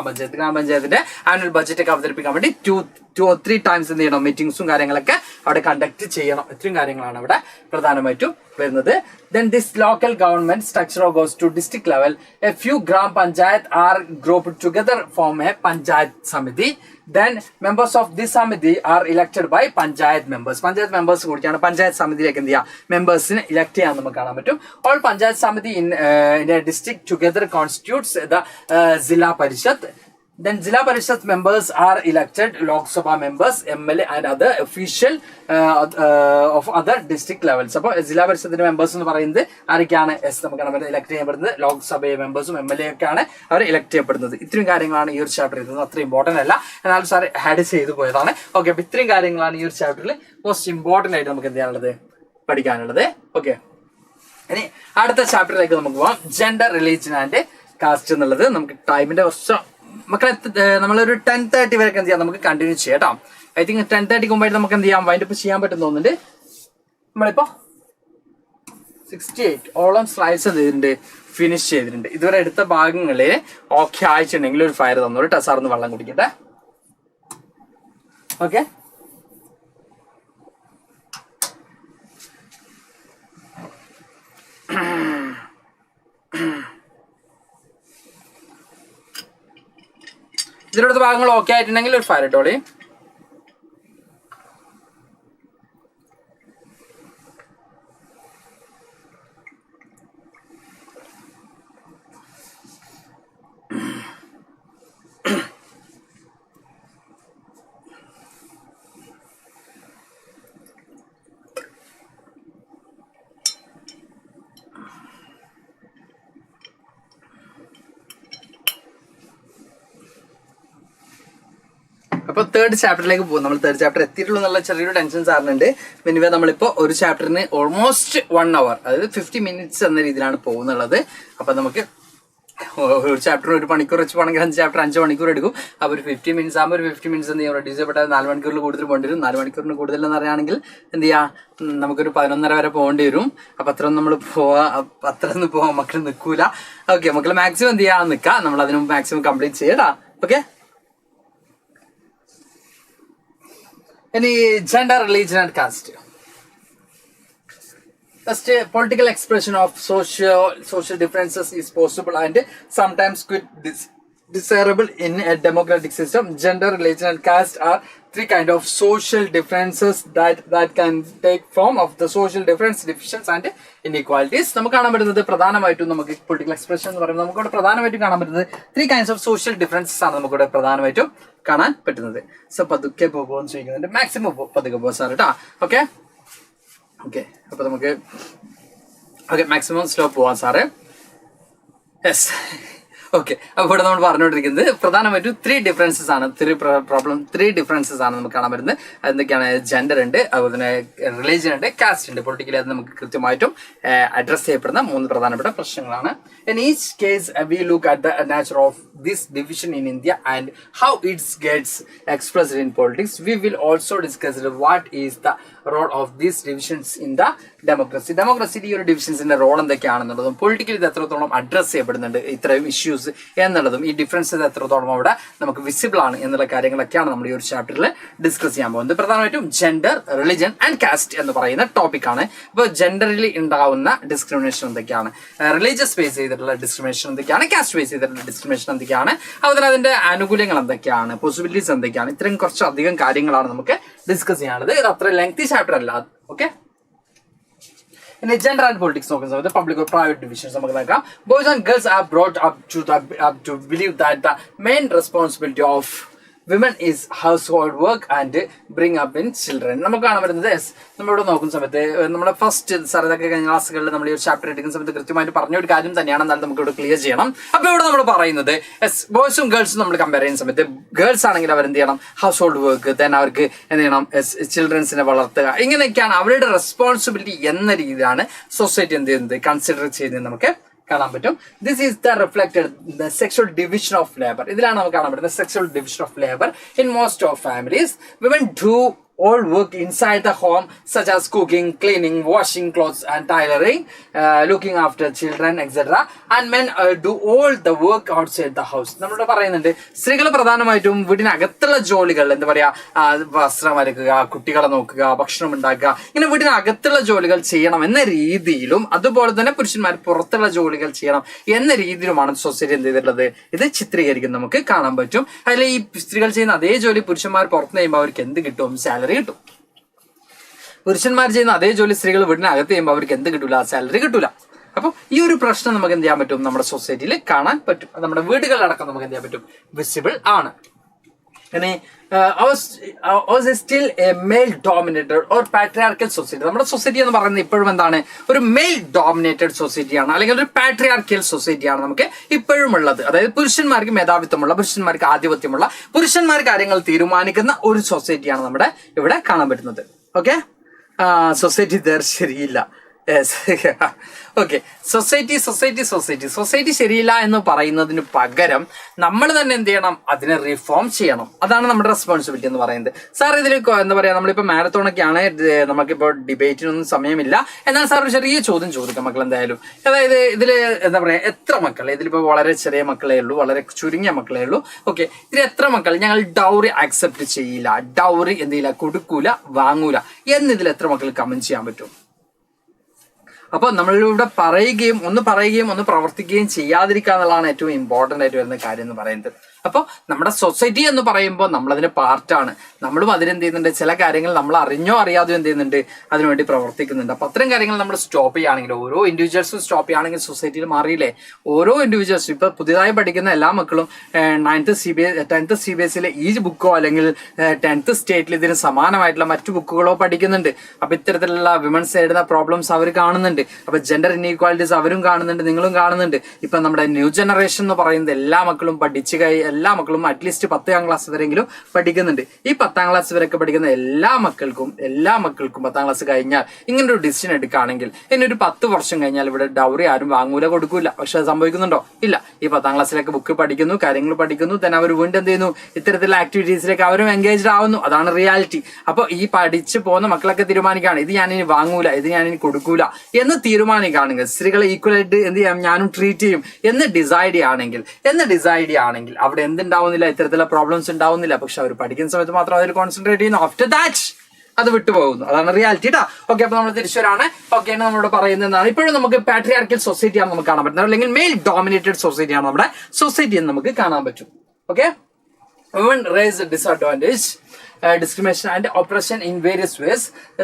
panchayatന്റെ ആനുവൽ ബഡ്ജറ്റ് ഒക്കെ അവതരിപ്പിക്കാൻ വേണ്ടി 2 or 3 times എന്ത് ചെയ്യണം, മീറ്റിംഗ്സും കാര്യങ്ങളൊക്കെ അവിടെ കണ്ടക്ട് ചെയ്യണം. ഇത്രയും കാര്യങ്ങളാണ് അവിടെ പ്രധാനമായിട്ടും വരുന്നത്. Then this local government structure goes to district level. A few gram panchayat are grouped together form a panchayat samiti. Then members of this samiti are elected by panchayat members. Panchayat members കൂടിയാണ് പഞ്ചായത്ത് സമിതിയിലേക്ക് എന്ത് ചെയ്യുക, മെമ്പേഴ്സിനെ elect ചെയ്യാൻ നമുക്ക് കാണാൻ പറ്റും. All panchayat samiti in a district together constitutes the Zilla Parishad. Then Zilla Parishad members are elected Lok Sabha members, MLA and other official of other district levels. അപ്പോൾ ജില്ലാ പരിഷത്തിന്റെ members എന്ന് പറയുന്നത് ആരൊക്കെയാണ്, നമുക്ക് ഇലക്ട് ചെയ്യപ്പെടുന്നത് ലോക്സഭ മെമ്പേഴ്സും MLA ഒക്കെയാണ് അവർ elect ചെയ്യപ്പെടുന്നത്. ഇത്രയും കാര്യങ്ങളാണ് ഈ ഒരു ചാപ്റ്റർ എഴുതുന്നത്. അത്ര ഇമ്പോർട്ടന്റ് അല്ല, എന്നാലും സാർ ആഡ് ചെയ്തു പോയതാണ്. ഓക്കെ, അപ്പൊ ഇത്രയും കാര്യങ്ങളാണ് ഈ ഒരു ചാപ്റ്ററിൽ മോസ്റ്റ് ഇമ്പോർട്ടന്റ് ആയിട്ട് നമുക്ക് എന്ത് ചെയ്യാനുള്ളത്, പഠിക്കാനുള്ളത്. ഓക്കെ, ഇനി അടുത്ത ചാപ്റ്ററിലേക്ക് നമുക്ക് പോവാം. ജെൻഡർ, റിലീജിയൻ ആൻഡ് കാസ്റ്റ് എന്നുള്ളത് നമുക്ക് ടൈമിന്റെ കുറച്ച് മക്കളെ നമ്മളൊരു 10:30 വരെ എന്ത് ചെയ്യാം, നമുക്ക് കണ്ടിന്യൂ ചെയ്യാം കേട്ടോ. ഐ തിങ്ക് 10:30 മുമ്പായിട്ട് നമുക്ക് എന്ത് ചെയ്യാം, വൈൻഡപ്പ് ചെയ്യാൻ പറ്റും തോന്നുന്നുണ്ട്. നമ്മളിപ്പോ 68 ഓളം സ്ലൈഡ്സ് എന്ത് ചെയ്തിട്ടുണ്ട്, ഫിനിഷ് ചെയ്തിട്ടുണ്ട്. ഇതുവരെ എടുത്ത ഭാഗങ്ങളിൽ ഓക്കെ ആയിട്ടുണ്ടെങ്കിൽ ഒരു ഫയർ തന്നോളൂ കേട്ടോ. സാറിന് വെള്ളം കുടിക്കട്ടെ. ഓക്കെ, ഇതിലടുത്ത ഭാഗങ്ങൾ ഓക്കെ ആയിട്ടുണ്ടെങ്കിൽ ഒരു ഫയർ ഇട്ടോളി. അപ്പോൾ തേർഡ് ചാപ്റ്ററിലേക്ക് പോകും. നമ്മൾ തേർഡ് ചാപ്റ്റർ എത്തിയിട്ടുള്ളൂ എന്നുള്ള ചെറിയൊരു ടെൻഷൻ സാറിനുണ്ട്. പിന്നെ നമ്മളിപ്പോൾ ഒരു ചാപ്റ്ററിന് ഓൾമോസ്റ്റ് 1 hour, അതായത് 50 minutes എന്ന രീതിയിലാണ് പോകുന്നുള്ളത്. അപ്പം നമുക്ക് ഒരു ചാപ്റ്റർ 1 മണിക്കൂർ വെച്ച് പോകണമെങ്കിൽ 5 ചാപ്റ്റർ 5 മണിക്കൂർ എടുക്കും. അപ്പോൾ ഒരു 50 minutes ആകുമ്പോൾ ഒരു 50 minutes എന്ത് ചെയ്യാം, റെഡ്യൂസ് ചെയ്യപ്പെട്ടാൽ 4 മണിക്കൂറിൽ കൂടുതൽ പോകേണ്ടി വരും. 4 മണിക്കൂറിന് കൂടുതൽ എന്ന് പറയുകയാണെങ്കിൽ എന്ത് ചെയ്യുക, നമുക്കൊരു 11:30 വരെ പോകേണ്ടി വരും. അപ്പം അത്ര നമ്മൾ അത്രയൊന്നും പോകാൻ മക്കൾ നിൽക്കൂല. ഓക്കെ, മക്കൾ മാക്സിമം എന്ത് ചെയ്യാൻ നിൽക്കുക, നമ്മൾ അതിന് മുമ്പ് മാക്സിമം കംപ്ലീറ്റ് ചെയ്യടാ. ഓക്കെ, ഇനി gender, religion and caste. First, political expression of social differences is possible and sometimes quite desirable in a democratic system. Gender, religion, and caste are 3 kind of social differences that can take form of the social difference, divisions and inequalities. നമുക്ക് കാണാൻ പറ്റുന്നത് പ്രധാനമായിട്ടും നമുക്ക് political expression എന്ന് പറയുന്നത് നമുക്കിവിടെ പ്രധാനമായിട്ടും കാണാൻ പറ്റുന്നത് 3 kinds of social differences ആണ് നമുക്കിവിടെ പ്രധാനമായിട്ടും കാണാൻ പറ്റുന്നത്. സോ പതുക്കെ പോകുമെന്ന് ചോദിക്കുന്നുണ്ട്, മാക്സിമം പതുക്കെ പോകും സാർ കേട്ടോ. ഓക്കെ ഓക്കെ, അപ്പോൾ നമുക്ക് മാക്സിമം സ്ലോ പോവാം സാറ്. Yes, okay. അപ്പോൾ ഇവിടെ നമ്മൾ പറഞ്ഞുകൊണ്ടിരിക്കുന്നത് പ്രധാനമായിട്ടും 3 differences ആണ്, 3 differences ആണ് നമുക്ക് കാണാൻ പറ്റുന്നത്. അതെന്തൊക്കെയാണ്? ജെൻഡർ ഉണ്ട്, അതുപോലെ തന്നെ റിലീജിയൻ ഉണ്ട്, കാസ്റ്റ് ഉണ്ട്. പൊളിറ്റിക്കലി അത് നമുക്ക് കൃത്യമായിട്ടും അഡ്രസ് ചെയ്യപ്പെടുന്ന 3 പ്രധാനപ്പെട്ട പ്രശ്നങ്ങളാണ്. In each case, we look at the nature of this division in India and how it gets expressed in politics. We will also discuss what is the role of these divisions in the democracy. Democracy ഈ ഒരു ഡിവിഷൻസിന്റെ role എന്തൊക്കെയാണെന്നുള്ളതും politically ഇത് എത്രത്തോളം address ചെയ്യപ്പെടുന്നുണ്ട് ഇത്രയും issues എന്നുള്ളതും ഈ differences എത്രത്തോളം അവിടെ നമുക്ക് വിസിബിൾ ആണ് എന്നുള്ള കാര്യങ്ങളൊക്കെയാണ് നമ്മൾ ഈ ഒരു ചാപ്റ്ററിൽ ഡിസ്കസ് ചെയ്യാൻ പോകുന്നത്. പ്രധാനമായിട്ടും ജെൻഡർ, റിലിജൻ ആൻഡ് കാസ്റ്റ് എന്ന് പറയുന്ന ടോപ്പിക്കാണ്. ഇപ്പോൾ ജെൻഡറിൽ ഉണ്ടാവുന്ന ഡിസ്ക്രിമിനേഷൻ എന്തൊക്കെയാണ്, റിലീജിയസ് ബേസ് ചെയ്തിട്ടുള്ള ഡിസ്ക്രിമിനേഷൻ എന്തൊക്കെയാണ്, കാസ്റ്റ് ബേസ് ചെയ്തിട്ടുള്ള ഡിസ്ക്രിമിനേഷൻ എന്തൊക്കെയാണ്, അതുപോലെ അതിന്റെ ആനുകൂല്യങ്ങൾ എന്തൊക്കെയാണ്, പോസിബിലിറ്റീസ് എന്തൊക്കെയാണ്, ഇത്രയും കുറച്ചധികം കാര്യങ്ങളാണ് നമുക്ക് ഡിസ്കസ് ചെയ്യാനുള്ളത്. ഇത് അത്ര ലെങ്തി ചാപ്റ്റർ അല്ല. ഓക്കെ, ഇനി ജെൻഡർ ആൻഡ് പൊളിറ്റിക്സ് നോക്കുന്ന സമയത്ത് പബ്ലിക് ഓർ പ്രൈവറ്റ് ഡിവിഷൻസ് നമുക്ക് നോക്കാം. Boys and girls are brought up to believe that the main responsibility of women is household work and bring up in children. നമുക്ക് കാണാൻ പറ്റുന്നത് നമ്മളിവിടെ നോക്കുന്ന സമയത്ത് നമ്മുടെ ഫസ്റ്റ് സാർ ഇതൊക്കെ കഴിഞ്ഞ ക്ലാസ്സുകളിൽ നമ്മൾ ഈ ഒരു ചാപ്റ്റർ എടുക്കുന്ന സമയത്ത് കൃത്യമായിട്ട് പറഞ്ഞ ഒരു കാര്യം തന്നെയാണ്, എന്നാലും നമുക്ക് ഇവിടെ ക്ലിയർ ചെയ്യണം. അപ്പോൾ ഇവിടെ നമ്മൾ പറയുന്നത് ബോയ്സും ഗേൾസും നമ്മൾ കമ്പയർ ചെയ്യുന്ന സമയത്ത് ഗേൾസ് ആണെങ്കിൽ അവർ എന്ത് ചെയ്യണം, ഹൗസ് ഹോൾഡ് വർക്ക്, ദെൻ അവർക്ക് എന്ത് ചെയ്യണം, ചിൽഡ്രൻസിനെ വളർത്തുക, ഇങ്ങനെയൊക്കെയാണ് അവരുടെ റെസ്പോൺസിബിലിറ്റി എന്ന രീതിയിലാണ് സൊസൈറ്റി എന്ത് ചെയ്യുന്നത്, കൺസിഡർ ചെയ്യുന്നത് നമുക്ക് കാണാൻ പറ്റും. This is the reflected the sexual division of labour. ഇതിലാണ് നമുക്ക് കാണാൻ പറ്റുന്നത് sexual division of labour in most of families. Women do all work inside the home such as cooking, cleaning, washing clothes and tailoring, looking after children etc. and men do all the work outside the house. നമ്മളോട് പറയുന്നുണ്ട് സ്ത്രീകൾ പ്രധാനമായിട്ടും വീടിനകത്തുള്ള ജോലികൾ എന്താ പറയാ, വസ്ത്രം അലക്കുക, കുട്ടികളെ നോക്കുക, ഭക്ഷണം ഉണ്ടാക്കുക, ഇങ്ങനെ വീടിനകത്തുള്ള ജോലികൾ ചെയ്യണം എന്ന രീതിയിലും അതുപോലെ തന്നെ പുരുഷന്മാർ പുറത്തുള്ള ജോലികൾ ചെയ്യണം എന്ന രീതിയിലുമാണ് സൊസൈറ്റി എന്ത് ചെയ്തിട്ടുള്ളത്, ഇത് ചിത്രീകരിക്കുന്നത് നമുക്ക് കാണാൻ പറ്റും. അതിൽ ഈ സ്ത്രീകൾ ചെയ്യുന്ന അതേ ജോലി പുരുഷന്മാർ പുറത്ത് ചെയ്യുമ്പോൾ അവർക്ക് എന്ത് കിട്ടും, സാലറി കിട്ടും. പുരുഷന്മാർ ചെയ്യുന്ന അതേ ജോലി സ്ത്രീകൾ വീടിനകത്ത് ചെയ്യുമ്പോൾ അവർക്ക് എന്ത് കിട്ടൂല, സാലറി കിട്ടൂല. അപ്പോൾ ഈ ഒരു പ്രശ്നം നമുക്ക് എന്ത് ചെയ്യാൻ പറ്റും, നമ്മുടെ സൊസൈറ്റിയിൽ കാണാൻ പറ്റും. നമ്മുടെ വീടുകളിലടക്കം നമുക്ക് എന്ത് ചെയ്യാൻ പറ്റും, വിസിബിൾ ആണ്. ഇനി still A mail dominated or patriarchal society. നമ്മുടെ സൊസൈറ്റി എന്ന് പറയുന്നത് ഇപ്പോഴും എന്താണ്, ഒരു മെയിൽ ഡോമിനേറ്റഡ് സൊസൈറ്റിയാണ്, അല്ലെങ്കിൽ ഒരു പാട്രിയാർക്കൽ സൊസൈറ്റിയാണ് നമുക്ക് ഇപ്പോഴും ഉള്ളത്. അതായത് പുരുഷന്മാർക്ക് മേധാവിത്വമുള്ള, പുരുഷന്മാർക്ക് ആധിപത്യമുള്ള, പുരുഷന്മാർ കാര്യങ്ങൾ തീരുമാനിക്കുന്ന ഒരു സൊസൈറ്റിയാണ് നമ്മുടെ ഇവിടെ കാണാൻ പറ്റുന്നത്. ഓക്കെ, സൊസൈറ്റി ശരിയില്ല. ഓക്കെ, സൊസൈറ്റി ശരിയില്ല എന്ന് പറയുന്നതിന് പകരം നമ്മൾ തന്നെ എന്ത് ചെയ്യണം, അതിനെ റിഫോം ചെയ്യണം. അതാണ് നമ്മുടെ റെസ്പോൺസിബിലിറ്റി എന്ന് പറയുന്നത്. സാർ ഇതിൽ എന്താ പറയാ, നമ്മളിപ്പോ മാരത്തോണൊക്കെയാണ്, നമുക്കിപ്പോൾ ഡിബേറ്റിനൊന്നും സമയമില്ല. എന്നാൽ സാർ ഒരു ചെറിയ ചോദ്യം ചോദിക്കാം മക്കൾ എന്തായാലും. അതായത് ഇതിൽ എന്താ പറയാ, എത്ര മക്കൾ, ഇതിലിപ്പോ വളരെ ചെറിയ മക്കളേ ഉള്ളൂ, വളരെ ചുരുങ്ങിയ മക്കളേ ഉള്ളൂ. ഓക്കെ, ഇതിൽ എത്ര മക്കൾ ഞങ്ങൾ ഡൗറി അക്സെപ്റ്റ് ചെയ്യില്ല, ഡൗറി എന്ത് ചെയ്യില്ല, കൊടുക്കൂല, വാങ്ങൂല എന്നതിൽ എത്ര മക്കൾ കമന്റ് ചെയ്യാൻ പറ്റും? അപ്പൊ നമ്മളിവിടെ പറയുകയും ഒന്ന് പ്രവർത്തിക്കുകയും ചെയ്യാതിരിക്കുക എന്നുള്ളതാണ് ഏറ്റവും ഇമ്പോർട്ടന്റ് ആയിട്ട് വരുന്ന കാര്യം എന്ന് പറയുന്നത്. അപ്പോൾ നമ്മുടെ സൊസൈറ്റി എന്ന് പറയുമ്പോൾ നമ്മളതിന് പാർട്ടാണ്. നമ്മളും അതിനെന്ത് ചെയ്യുന്നുണ്ട്, ചില കാര്യങ്ങൾ നമ്മൾ അറിഞ്ഞോ അറിയാതെയോ എന്ത് ചെയ്യുന്നുണ്ട്, അതിനുവേണ്ടി പ്രവർത്തിക്കുന്നുണ്ട്. അപ്പൊ അത്തരം കാര്യങ്ങൾ നമ്മൾ സ്റ്റോപ്പ് ചെയ്യുകയാണെങ്കിൽ, ഓരോ ഇൻഡിവിജ്വൽസും സ്റ്റോപ്പ് ചെയ്യുകയാണെങ്കിൽ സൊസൈറ്റിയിൽ മാറിയില്ലേ. ഓരോ ഇൻഡിവിജ്വൽസും ഇപ്പൊ പുതിയതായി പഠിക്കുന്ന എല്ലാ മക്കളും 10th CBSE ഈ ബുക്കോ അല്ലെങ്കിൽ 10th സ്റ്റേറ്റിൽ ഇതിന് സമാനമായിട്ടുള്ള മറ്റു ബുക്കുകളോ പഠിക്കുന്നുണ്ട്. അപ്പൊ ഇത്തരത്തിലുള്ള വിമൻസ് നേരിടുന്ന പ്രോബ്ലംസ് അവർ കാണുന്നുണ്ട്. അപ്പൊ ജെൻഡർ ഇൻഈക്വാലിറ്റീസ് അവരും കാണുന്നുണ്ട്, നിങ്ങളും കാണുന്നുണ്ട്. ഇപ്പൊ നമ്മുടെ ന്യൂ ജനറേഷൻ എന്ന് പറയുന്നത് എല്ലാ മക്കളും പഠിച്ചു എല്ലാ മക്കളും അറ്റ്ലീസ്റ്റ് 10ാം ക്ലാസ് വരെയെങ്കിലും പഠിക്കുന്നുണ്ട്. ഈ 10ാം ക്ലാസ് വരെയൊക്കെ പഠിക്കുന്ന എല്ലാ മക്കൾക്കും 10ാം ക്ലാസ് കഴിഞ്ഞാൽ ഇങ്ങനൊരു ഡിസിഷൻ എടുക്കുകയാണെങ്കിൽ ഇനി ഒരു 10 വർഷം കഴിഞ്ഞാൽ ഇവിടെ ഡൗറി ആരും വാങ്ങൂല, കൊടുക്കൂല. പക്ഷെ അത് സംഭവിക്കുന്നുണ്ടോ? ഇല്ല. ഈ 10ാം ക്ലാസ്സിലേക്ക് ബുക്ക് പഠിക്കുന്നു, കാര്യങ്ങൾ പഠിക്കുന്നു, തന്നെ അവർ വീണ്ടും എന്ത് ചെയ്യുന്നു, ഇത്തരത്തിലുള്ള ആക്ടിവിറ്റീസിലേക്ക് അവരും എൻഗേജ്ഡ് ആവുന്നു. അതാണ് റിയാലിറ്റി. അപ്പൊ ഈ പഠിച്ചു പോകുന്ന മക്കളൊക്കെ തീരുമാനിക്കുകയാണ്, ഇത് ഞാനിനി വാങ്ങൂല, ഇത് ഞാനിനി കൊടുക്കൂല എന്ന് തീരുമാനിക്കുകയാണെങ്കിൽ, സ്ത്രീകളെ ഈക്വലായിട്ട് എന്ത് ചെയ്യാം, ഞാനും ട്രീറ്റ് ചെയ്യും എന്ന് ഡിസൈഡ് ചെയ്യുകയാണെങ്കിൽ അവിടെ എന്തുണ്ടാവുന്നില്ല, ഇത്തരത്തിലുള്ള പ്രോബ്ലംസ് ഉണ്ടാവുന്നില്ല. പക്ഷെ അവർ പഠിക്കുന്ന സമയത്ത് മാത്രം അതിൽ കോൺസെൻട്രേറ്റ് ചെയ്യുന്നു. ആഫ്റ്റർ ദാറ്റ് അത് വിട്ടുപോകുന്നു. അതാണ് റിയാലിറ്റി കേട്ടോ. ഓക്കെ, അപ്പൊ നമ്മൾ തിരിച്ചുവരാണ്. ഓക്കെ, നമ്മളോട് പറയുന്നതാണ് ഇപ്പോഴും നമുക്ക് പാട്രിയാർക്കൽ സൊസൈറ്റിയാണ് നമുക്ക് കാണാൻ പറ്റുന്നത്, അല്ലെങ്കിൽ മെയിൽ ഡോമിനേറ്റഡ് സൊസൈറ്റിയാണ് നമ്മുടെ സൊസൈറ്റി എന്ന് നമുക്ക് കാണാൻ പറ്റും. Okay, women raise a disadvantage, discrimination and oppression in various ways.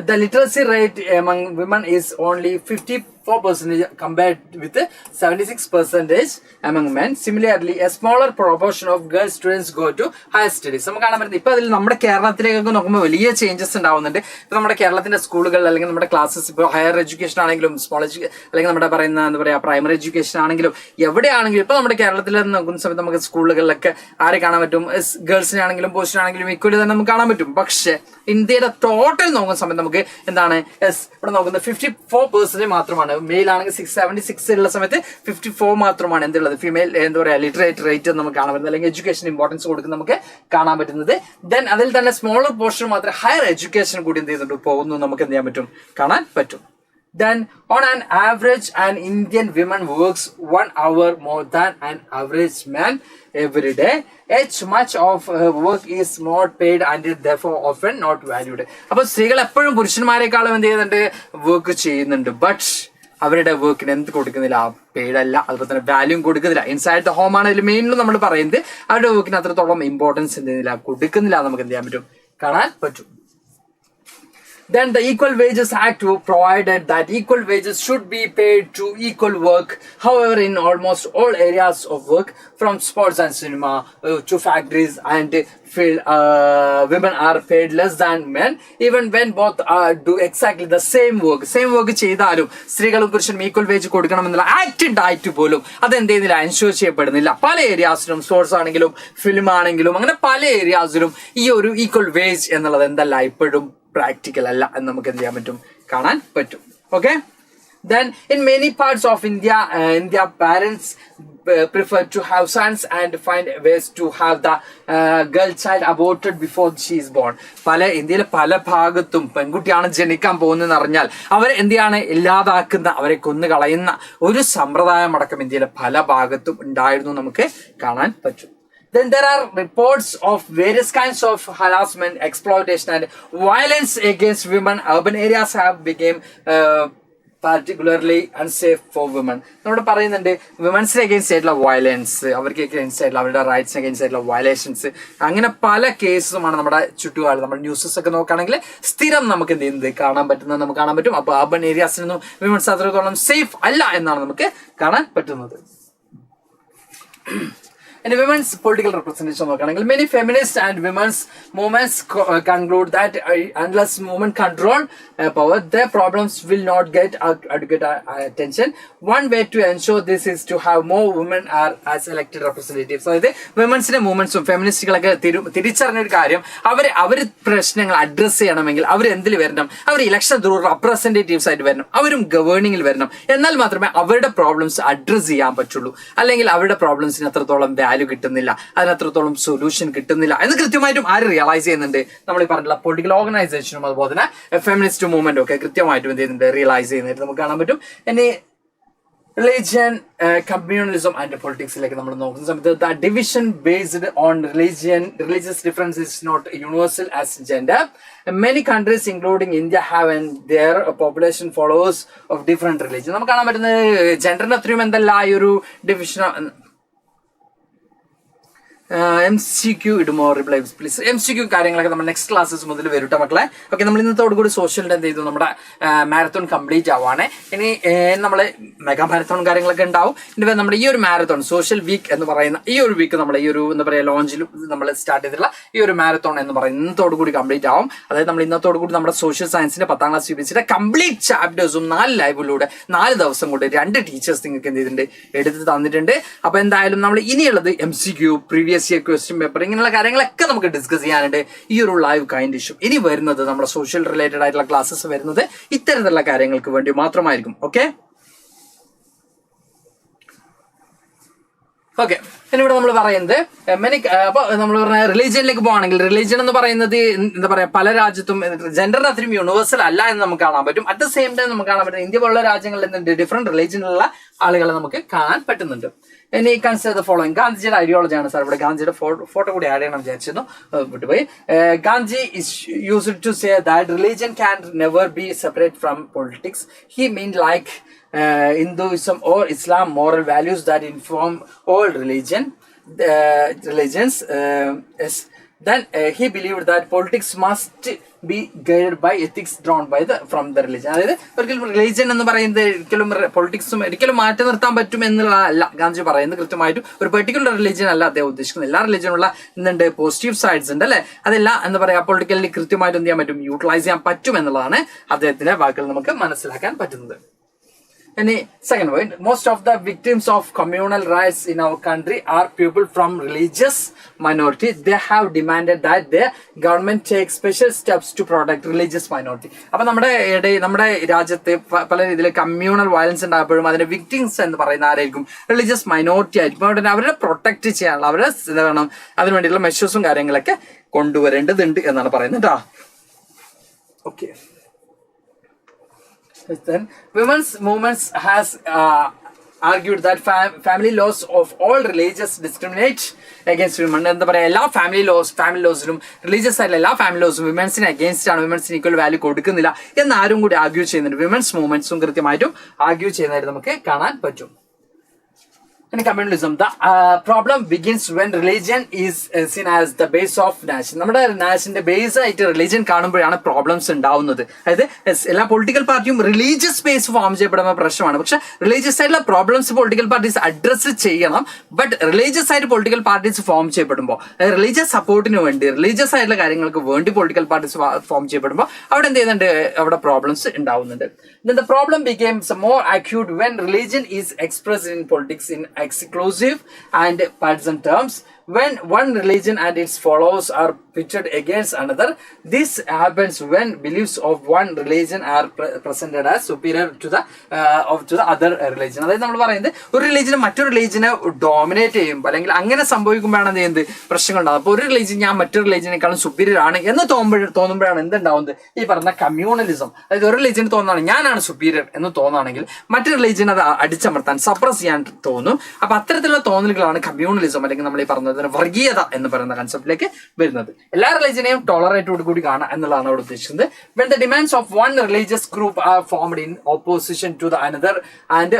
The literacy rate among women is only 54% compared with 76% among men. Similarly, a smaller proportion of girl students go to higher studies. നമുക്ക് കാണാൻ പറ്റുന്നത് ഇപ്പൊ അതിൽ നമ്മുടെ കേരളത്തിലേക്കൊക്കെ നോക്കുമ്പോൾ വലിയ changes ഉണ്ടാവുന്നുണ്ട്. ഇപ്പൊ നമ്മുടെ കേരളത്തിന്റെ സ്കൂളുകൾ അല്ലെങ്കിൽ നമ്മുടെ ക്ലാസ്സസ് ഇപ്പോൾ ഹയർ എഡ്യൂക്കേഷൻ ആണെങ്കിലും അല്ലെങ്കിൽ നമ്മുടെ പറയുന്ന എന്താ പറയാ പ്രൈമറി എഡ്യൂക്കേഷൻ ആണെങ്കിലും എവിടെയാണെങ്കിലും ഇപ്പൊ നമ്മുടെ കേരളത്തിൽ നോക്കുന്ന സമയത്ത് നമുക്ക് സ്കൂളുകളിലൊക്കെ ആരെ കാണാൻ പറ്റും, ഗേൾസിനെ ആണെങ്കിലും ബോയ്സിനാണെങ്കിലും ഈക്വലി തന്നെ നമുക്ക് കാണാൻ പറ്റും. പക്ഷെ ഇന്ത്യയുടെ ടോട്ടൽ നോക്കുന്ന സമയത്ത് നമുക്ക് എന്താണ് ഇവിടെ നോക്കുന്നത് 54% മാത്രമാണ്. മെയിൽ ആണെങ്കിൽ 676 ഉള്ള സമയത്ത് 54 മാത്രമാണ് എന്തുള്ളത്, ഫീമെയിൽ എന്താ പറയാ ലിറ്ററേറ്റ് റേറ്റ് നമുക്ക് കാണാൻ പറ്റുന്നത്, അല്ലെങ്കിൽ എഡ്യൂക്കേഷൻ ഇമ്പോർട്ടൻസ് കൊടുക്കുന്ന നമുക്ക് കാണാൻ പറ്റുന്നത്. ദെൻ അതിൽ തന്നെ സ്മോളർ പോർഷൻ മാത്രമേ ഹയർ എഡ്യൂക്കേഷൻ കൂടി എന്ത് ചെയ്യുന്നുണ്ട് പോകുന്നു നമുക്ക് എന്ത് ചെയ്യാൻ പറ്റും, കാണാൻ പറ്റും. Then, on an average, an Indian woman works 1 hour more than an average man every day. Much of her work is not paid and is therefore often not valued. അപ്പോൾ സ്ത്രീകൾ എപ്പോഴും പുരുഷന്മാരെക്കാളും എന്ത് ചെയ്യുന്നുണ്ട്, വർക്ക് ചെയ്യുന്നുണ്ട്. ബട്ട് അവരുടെ വർക്കിന് എന്ത് കൊടുക്കുന്നില്ല, പെയ്ഡ് അല്ല, അതുപോലെ തന്നെ വാല്യൂ കൊടുക്കുന്നില്ല. ഇൻസൈഡ് ദ ഹോം ആണ് ഇതിൽ മെയിനിലും നമ്മൾ പറയുന്നത്. അവരുടെ വർക്കിന് അത്രത്തോളം ഇമ്പോർട്ടൻസ് എന്ത് ചെയ്യുന്നില്ല, കൊടുക്കുന്നില്ല, നമുക്ക് എന്ത് ചെയ്യാൻ പറ്റും, കാണാൻ പറ്റും. Then the Equal Wages Act provided that equal wages should be paid to equal work. However, in almost all areas of work, from sports and cinema to factories and field, women are paid less than men, even when both do exactly the same work. ചെയ്താലും സ്ത്രീകളും പുരുഷനും equal wage കൊടുക്കണമെന്നുള്ള act ഉണ്ടായിട്ട് പോലും അതെന്ത് ചെയ്യുന്നില്ല, ensure ചെയ്യപ്പെടുന്നില്ല. പല ഏരിയാസിലും, sports ആണെങ്കിലും ഫിലിം ആണെങ്കിലും അങ്ങനെ പല ഏരിയാസിലും ഈ ഒരു ഈക്വൽ വേജ് എന്നുള്ളത് എന്തല്ല, ഇപ്പോഴും പ്രാക്ടിക്കൽ അല്ല എന്ന് നമുക്ക് എന്ത് ചെയ്യാൻ പറ്റും, കാണാൻ പറ്റും. Okay, then in many parts of India, parents prefer to have sons and find ways to have the girl child aborted before she is born. ഇന്ത്യയിലെ പല ഭാഗത്തും പെൺകുട്ടിയാണ് ജനിക്കാൻ പോകുന്നതെന്ന് അറിഞ്ഞാൽ അവരെ എന്തിയാണ് ഇല്ലാതാക്കുന്ന, അവരെ കൊന്നു കളയുന്ന ഒരു സമ്പ്രദായം അടക്കം ഇന്ത്യയിലെ പല ഭാഗത്തും ഉണ്ടായിരുന്നു നമുക്ക് കാണാൻ പറ്റും. Then there are reports of various kinds of harassment, exploitation and violence against women. Urban areas have become particularly unsafe for women. നമ്മൾ പറയുന്നുണ്ട് വിമൻസിന് അഗെയിൻസ്റ്റ് ആയിട്ടുള്ള വയലൻസ്, അവർക്ക് അഗെയിൻസ്റ്റ് ആയിട്ടുള്ള അവരുടെ റൈറ്റ്സിന് അഗെയിൻസ്റ്റ് ആയിട്ടുള്ള വയലേഷൻസ്, അങ്ങനെ പല കേസുമാണ് നമ്മുടെ ചുറ്റുപാട്. നമ്മുടെ ന്യൂസസ് ഒക്കെ നോക്കുകയാണെങ്കിൽ സ്ഥിരം നമുക്ക് എന്ത് ചെയ്യുന്നത് കാണാൻ പറ്റുന്നത് നമുക്ക് കാണാൻ പറ്റും. അപ്പോൾ അർബൻ ഏരിയാസിനൊന്നും വിമൻസ് അത്രത്തോളം സേഫ് അല്ല എന്നാണ് നമുക്ക് കാണാൻ പറ്റുന്നത്. In women's political representation നോക്കുകയാണെങ്കിൽ many feminist and women's movements conclude that unless women control power, their problems will not get adequate attention. One way to ensure this is to have more women as elected representatives. അതായത് വിമൻസിന്റെ മൂവ്മെന്റ്സും ഫെമിനിസ്റ്റുകളൊക്കെ തിരിച്ചറിഞ്ഞ ഒരു കാര്യം, അവർ പ്രശ്നങ്ങൾ address ചെയ്യണമെങ്കിൽ അവർ എന്തിൽ വരണം, അവർ election through representatives ആയിട്ട് വരണം, അവരും ഗവേണിംഗിൽ വരണം. എന്നാൽ മാത്രമേ അവരുടെ പ്രോബ്ലംസ് അഡ്രസ് ചെയ്യാൻ പറ്റുള്ളൂ. അല്ലെങ്കിൽ അവരുടെ പ്രോബ്ലംസിന് അത്രത്തോളം വാല്യൂ കിട്ടുന്നില്ല, അതിനത്രത്തോളം സൊല്യൂഷൻ കിട്ടുന്നില്ല എന്ന് കൃത്യമായിട്ടും ആര് റിയലൈസ് ചെയ്യുന്നുണ്ട്, നമ്മൾ ഈ പറഞ്ഞിട്ടുള്ള പൊളിറ്റിക്കൽ ഓർഗനൈസേഷനും അതുപോലെ തന്നെ ഫെമിനിസ്റ്റ് മൂവ്മെന്റും ഒക്കെ കൃത്യമായിട്ടും എന്ത് ചെയ്യുന്നുണ്ട്, റിയലൈസ് ചെയ്യുന്നതായിട്ട് നമുക്ക് കാണാൻ പറ്റും. ഇനി റിലീജിയൻ, കമ്മ്യൂണലിസം ആൻഡ് പൊളിറ്റിക്സിലേക്ക് നമ്മൾ നോക്കുന്ന സമയത്ത് the division based on religious difference is not universal as gender. Many countries including India have their population followers of different religion. നമുക്ക് കാണാൻ പറ്റുന്നത് ജെൻഡറിന് അത്രയും എന്തല്ല ഈ ഒരു ഡിവിഷൻ. MCQ ഇടുമോ റിപ്ലൈ പ്ലീസ്. MCQ കാര്യങ്ങളൊക്കെ നമ്മൾ നെക്സ്റ്റ് ക്ലാസ്സസ് മുതൽ വരും കേട്ടോ മക്കളെ. ഓക്കെ, നമ്മൾ ഇന്നത്തോടു കൂടി സോഷ്യലിന്റെ എന്ത് ചെയ്തു, നമ്മുടെ മാരത്തോൺ കംപ്ലീറ്റ് ആവാണ്. ഇനി നമ്മൾ മെഗാ മാരത്തോൺ കാര്യങ്ങളൊക്കെ ഉണ്ടാവും. ഇനി നമ്മുടെ ഈ ഒരു മാരത്തോൺ സോഷ്യൽ വീക്ക് എന്ന് പറയുന്ന ഈ ഒരു വീക്ക് നമ്മൾ ഈ ഒരു എന്താ പറയുക ലോഞ്ചിലും നമ്മൾ സ്റ്റാർട്ട് ചെയ്തിട്ടുള്ള ഈ ഒരു മാരത്തോൺ എന്ന് പറയുന്നത് ഇന്നത്തോടു കൂടി കംപ്ലീറ്റ് ആവും. അതായത് നമ്മൾ ഇന്നത്തോടു കൂടി നമ്മുടെ സോഷ്യൽ സയൻസിന്റെ 10ാം ക്ലാസ് CBSE കംപ്ലീറ്റ് ചാപ്റ്റേഴ്സും 4 ലൈവിലൂടെ 4 ദിവസം കൊണ്ട് 2 ടീച്ചേഴ്സ് നിങ്ങൾക്ക് എന്ത് ചെയ്തിട്ടുണ്ട്, എടുത്ത് തന്നിട്ടുണ്ട്. അപ്പൊ എന്തായാലും നമ്മൾ ഇനിയുള്ളത് MCQ, previous CBSE question paper, ഇങ്ങനെയുള്ള കാര്യങ്ങളൊക്കെ നമുക്ക് ഡിസ്കസ് ചെയ്യാനുണ്ട് ഈ ഒരു ലൈവ് കൈൻഡ് ഇഷ്യൂ. ഇനി വരുന്നത് നമ്മുടെ സോഷ്യൽ റിലേറ്റഡ് ആയിട്ടുള്ള ക്ലാസ്സസ് വരുന്നത് ഇത്തരത്തിലുള്ള കാര്യങ്ങൾക്ക് വേണ്ടി മാത്രമായിരിക്കും. ഓക്കെ ഓക്കെ ഇനി ഇവിടെ നമ്മൾ പറയുന്നത് അപ്പൊ നമ്മൾ പറഞ്ഞ റിലീജിയനിലേക്ക് പോകുകയാണെങ്കിൽ, റിലീജിയൻ എന്ന് പറയുന്നത് എന്താ പറയാ, പല രാജ്യത്തും ജെൻഡറിന് അത്രയും യൂണിവേഴ്സൽ അല്ല എന്ന് നമുക്ക് കാണാൻ പറ്റും. അറ്റ് ദ സെയിം ടൈം നമുക്ക് കാണാൻ പറ്റും ഇന്ത്യ പോലുള്ള രാജ്യങ്ങളിൽ എന്തുണ്ട്, ഡിഫറെന്റ് റിലീജിയനുള്ള ആളുകളെ നമുക്ക് കാണാൻ പറ്റുന്നുണ്ട്. ഇനി കൺസിഡർ ദ ഫോളോയിങ്. ഗാന്ധിജിയുടെ ഐഡിയോളജിയാണ് സാർ. ഇവിടെ ഗാന്ധിജിയുടെ ഫോട്ടോ കൂടി ആഡ് ചെയ്യണം വിചാരിച്ചിരുന്നു, വിട്ടുപോയി. Gandhi is used to say that religion can never be separate from politics. He meant like Hinduism or Islam, moral values that inform all religions. Then he believed that politics must be guided by ethics drawn by from the religion. അതായത് ഒരിക്കലും religion എന്ന് പറയുന്നത് ഒരിക്കലും പൊളിറ്റിക്സും ഒരിക്കലും മാറ്റി നിർത്താൻ പറ്റും എന്നുള്ളതല്ല ഗാന്ധി പറയുന്നത്. കൃത്യമായിട്ടും ഒരു പെർട്ടിക്കുലർ റിലീജിയൻ അല്ല അദ്ദേഹം ഉദ്ദേശിക്കുന്നത്. എല്ലാ റിലീജിയനുള്ള എന്തുണ്ട്, പോസിറ്റീവ് സൈഡ്സ് ഉണ്ട് അല്ലെ. അതെല്ലാം എന്താ പറയാ, പൊളിറ്റിക്കലി കൃത്യമായിട്ട് എന്ത് ചെയ്യാൻ പറ്റും, യൂട്ടിലൈസ് ചെയ്യാൻ പറ്റും എന്നുള്ളതാണ് അദ്ദേഹത്തിന്റെ വാക്കുകൾ നമുക്ക് മനസ്സിലാക്കാൻ പറ്റുന്നത്. And second point, most of the victims of communal riots in our country are people from religious minority. They have demanded that the government take special steps to protect religious minority. അപ്പൊ നമ്മുടെ രാജ്യത്ത് പല രീതിയിൽ communal violence ഉണ്ടായപ്പോഴും അതിന്റെ victims എന്ന് പറയുന്ന ആരായിരിക്കും, religious minority ആയിരിക്കും. അതുകൊണ്ട് തന്നെ അവരെ പ്രൊട്ടക്ട് ചെയ്യാനുള്ള അവരെ എന്താണ് അതിനുവേണ്ടിയുള്ള മെഷേഴ്സും കാര്യങ്ങളൊക്കെ കൊണ്ടുവരേണ്ടതുണ്ട് എന്നാണ് പറയുന്നത് കേട്ടോ. Okay Then women's movements has argued that family laws of all religious discriminate against women. എന്താ പറയാ, എല്ലാ ഫാമിലി ലോസിലും റിലീജിയസ് ആയിട്ടുള്ള എല്ലാ ഫാമിലി ലോസും വിമൻസിന് അഗേൻസ്റ്റ് ആണ്, വിമൻസിന് ഈക്വൽ വാല്യൂ കൊടുക്കുന്നില്ല എന്ന് ആരും കൂടി ആർഗ്യൂ ചെയ്യുന്നുണ്ട്. വിമൻസ് മൂവ്മെന്റ്സും കൃത്യമായിട്ടും ആർഗ്യൂ ചെയ്യുന്നതായിട്ട് നമുക്ക് കാണാൻ പറ്റും. In communalism, the problem begins when religion is seen as the base of nation. നമ്മുടെ നാഷന്റെ ബേസ് ആയിട്ട് റിലീജിയൻ കാണുമ്പോഴാണ് പ്രോബ്ലംസ് ഉണ്ടാവുന്നത്. അതായത് എല്ലാ പൊളിറ്റിക്കൽ പാർട്ടിയും റിലീജിയസ് ബേസ് ഫോം ചെയ്യപ്പെടുന്ന പ്രശ്നമാണ്. പക്ഷെ റിലീജിയസ് ആയിട്ടുള്ള പ്രോബ്ലംസ് പൊളിറ്റിക്കൽ പാർട്ടീസ് അഡ്രസ് ചെയ്യണം. ബട്ട് റിലീജിയസ് ആയിട്ട് പൊളിറ്റിക്കൽ പാർട്ടീസ് ഫോം ചെയ്യപ്പെടുമ്പോൾ, റിലീജിയസ് സപ്പോർട്ടിന് വേണ്ടി, റിലീജിയസ് ആയിട്ടുള്ള കാര്യങ്ങൾക്ക് വേണ്ടി പൊളിറ്റിക്കൽ പാർട്ടീസ് ഫോം ചെയ്യപ്പെടുമ്പോൾ അവിടെ എന്ത് ചെയ്യുന്നുണ്ട്, അവിടെ പ്രോബ്ലംസ് ഉണ്ടാവുന്നുണ്ട്. Then the problem becomes more acute when religion is expressed in politics in exclusive and partisan terms. When one religion and its followers are pitted against another, this happens when beliefs of one religion are presented as superior to the other religion. അതായത് നമ്മൾ പറയുന്നത് ഒരു റിലീജിയനെ മറ്റൊരു റിലീജിയനെ dominate ചെയ്യുമ്പോൾ അല്ലെങ്കിൽ അങ്ങനെ സംഭവിക്കുമ്പോഴാണ് എന്ത് ചെയ്യുന്നത്, പ്രശ്നങ്ങൾ ഉണ്ടാകും. അപ്പോൾ ഒരു റിലീജിയൻ ഞാൻ മറ്റൊരു റിലീജിയനേക്കാളും സുപ്പീരിയർ ആണ് എന്ന് തോന്നുമ്പോഴാണ് എന്തുണ്ടാവുന്നത്, ഈ പറഞ്ഞ കമ്മ്യൂണലിസം. അതായത് ഒരു റിലീജിയന് തോന്നുകയാണ് ഞാനാണ് സുപ്പീരിയർ എന്ന് തോന്നുകയാണെങ്കിൽ മറ്റൊരു റിലീജിയൻ അത് അടിച്ചമർത്താൻ, സപ്രസ് ചെയ്യാൻ തോന്നും. അപ്പൊ അത്തരത്തിലുള്ള തോന്നലുകളാണ് കമ്മ്യൂണലിസം അല്ലെങ്കിൽ നമ്മൾ ഈ പറഞ്ഞത് വർഗീയത എന്ന് പറയുന്ന കൺസെപ്റ്റിലേക്ക് വരുന്നത്. എല്ലാ റിലീജിയനെയും ടോളറേറ്റോട് കൂടി കാണാം എന്നുള്ളതാണ് അവിടെ ഉദ്ദേശിക്കുന്നത്. When the demands of one religious group are formed in opposition to the another, and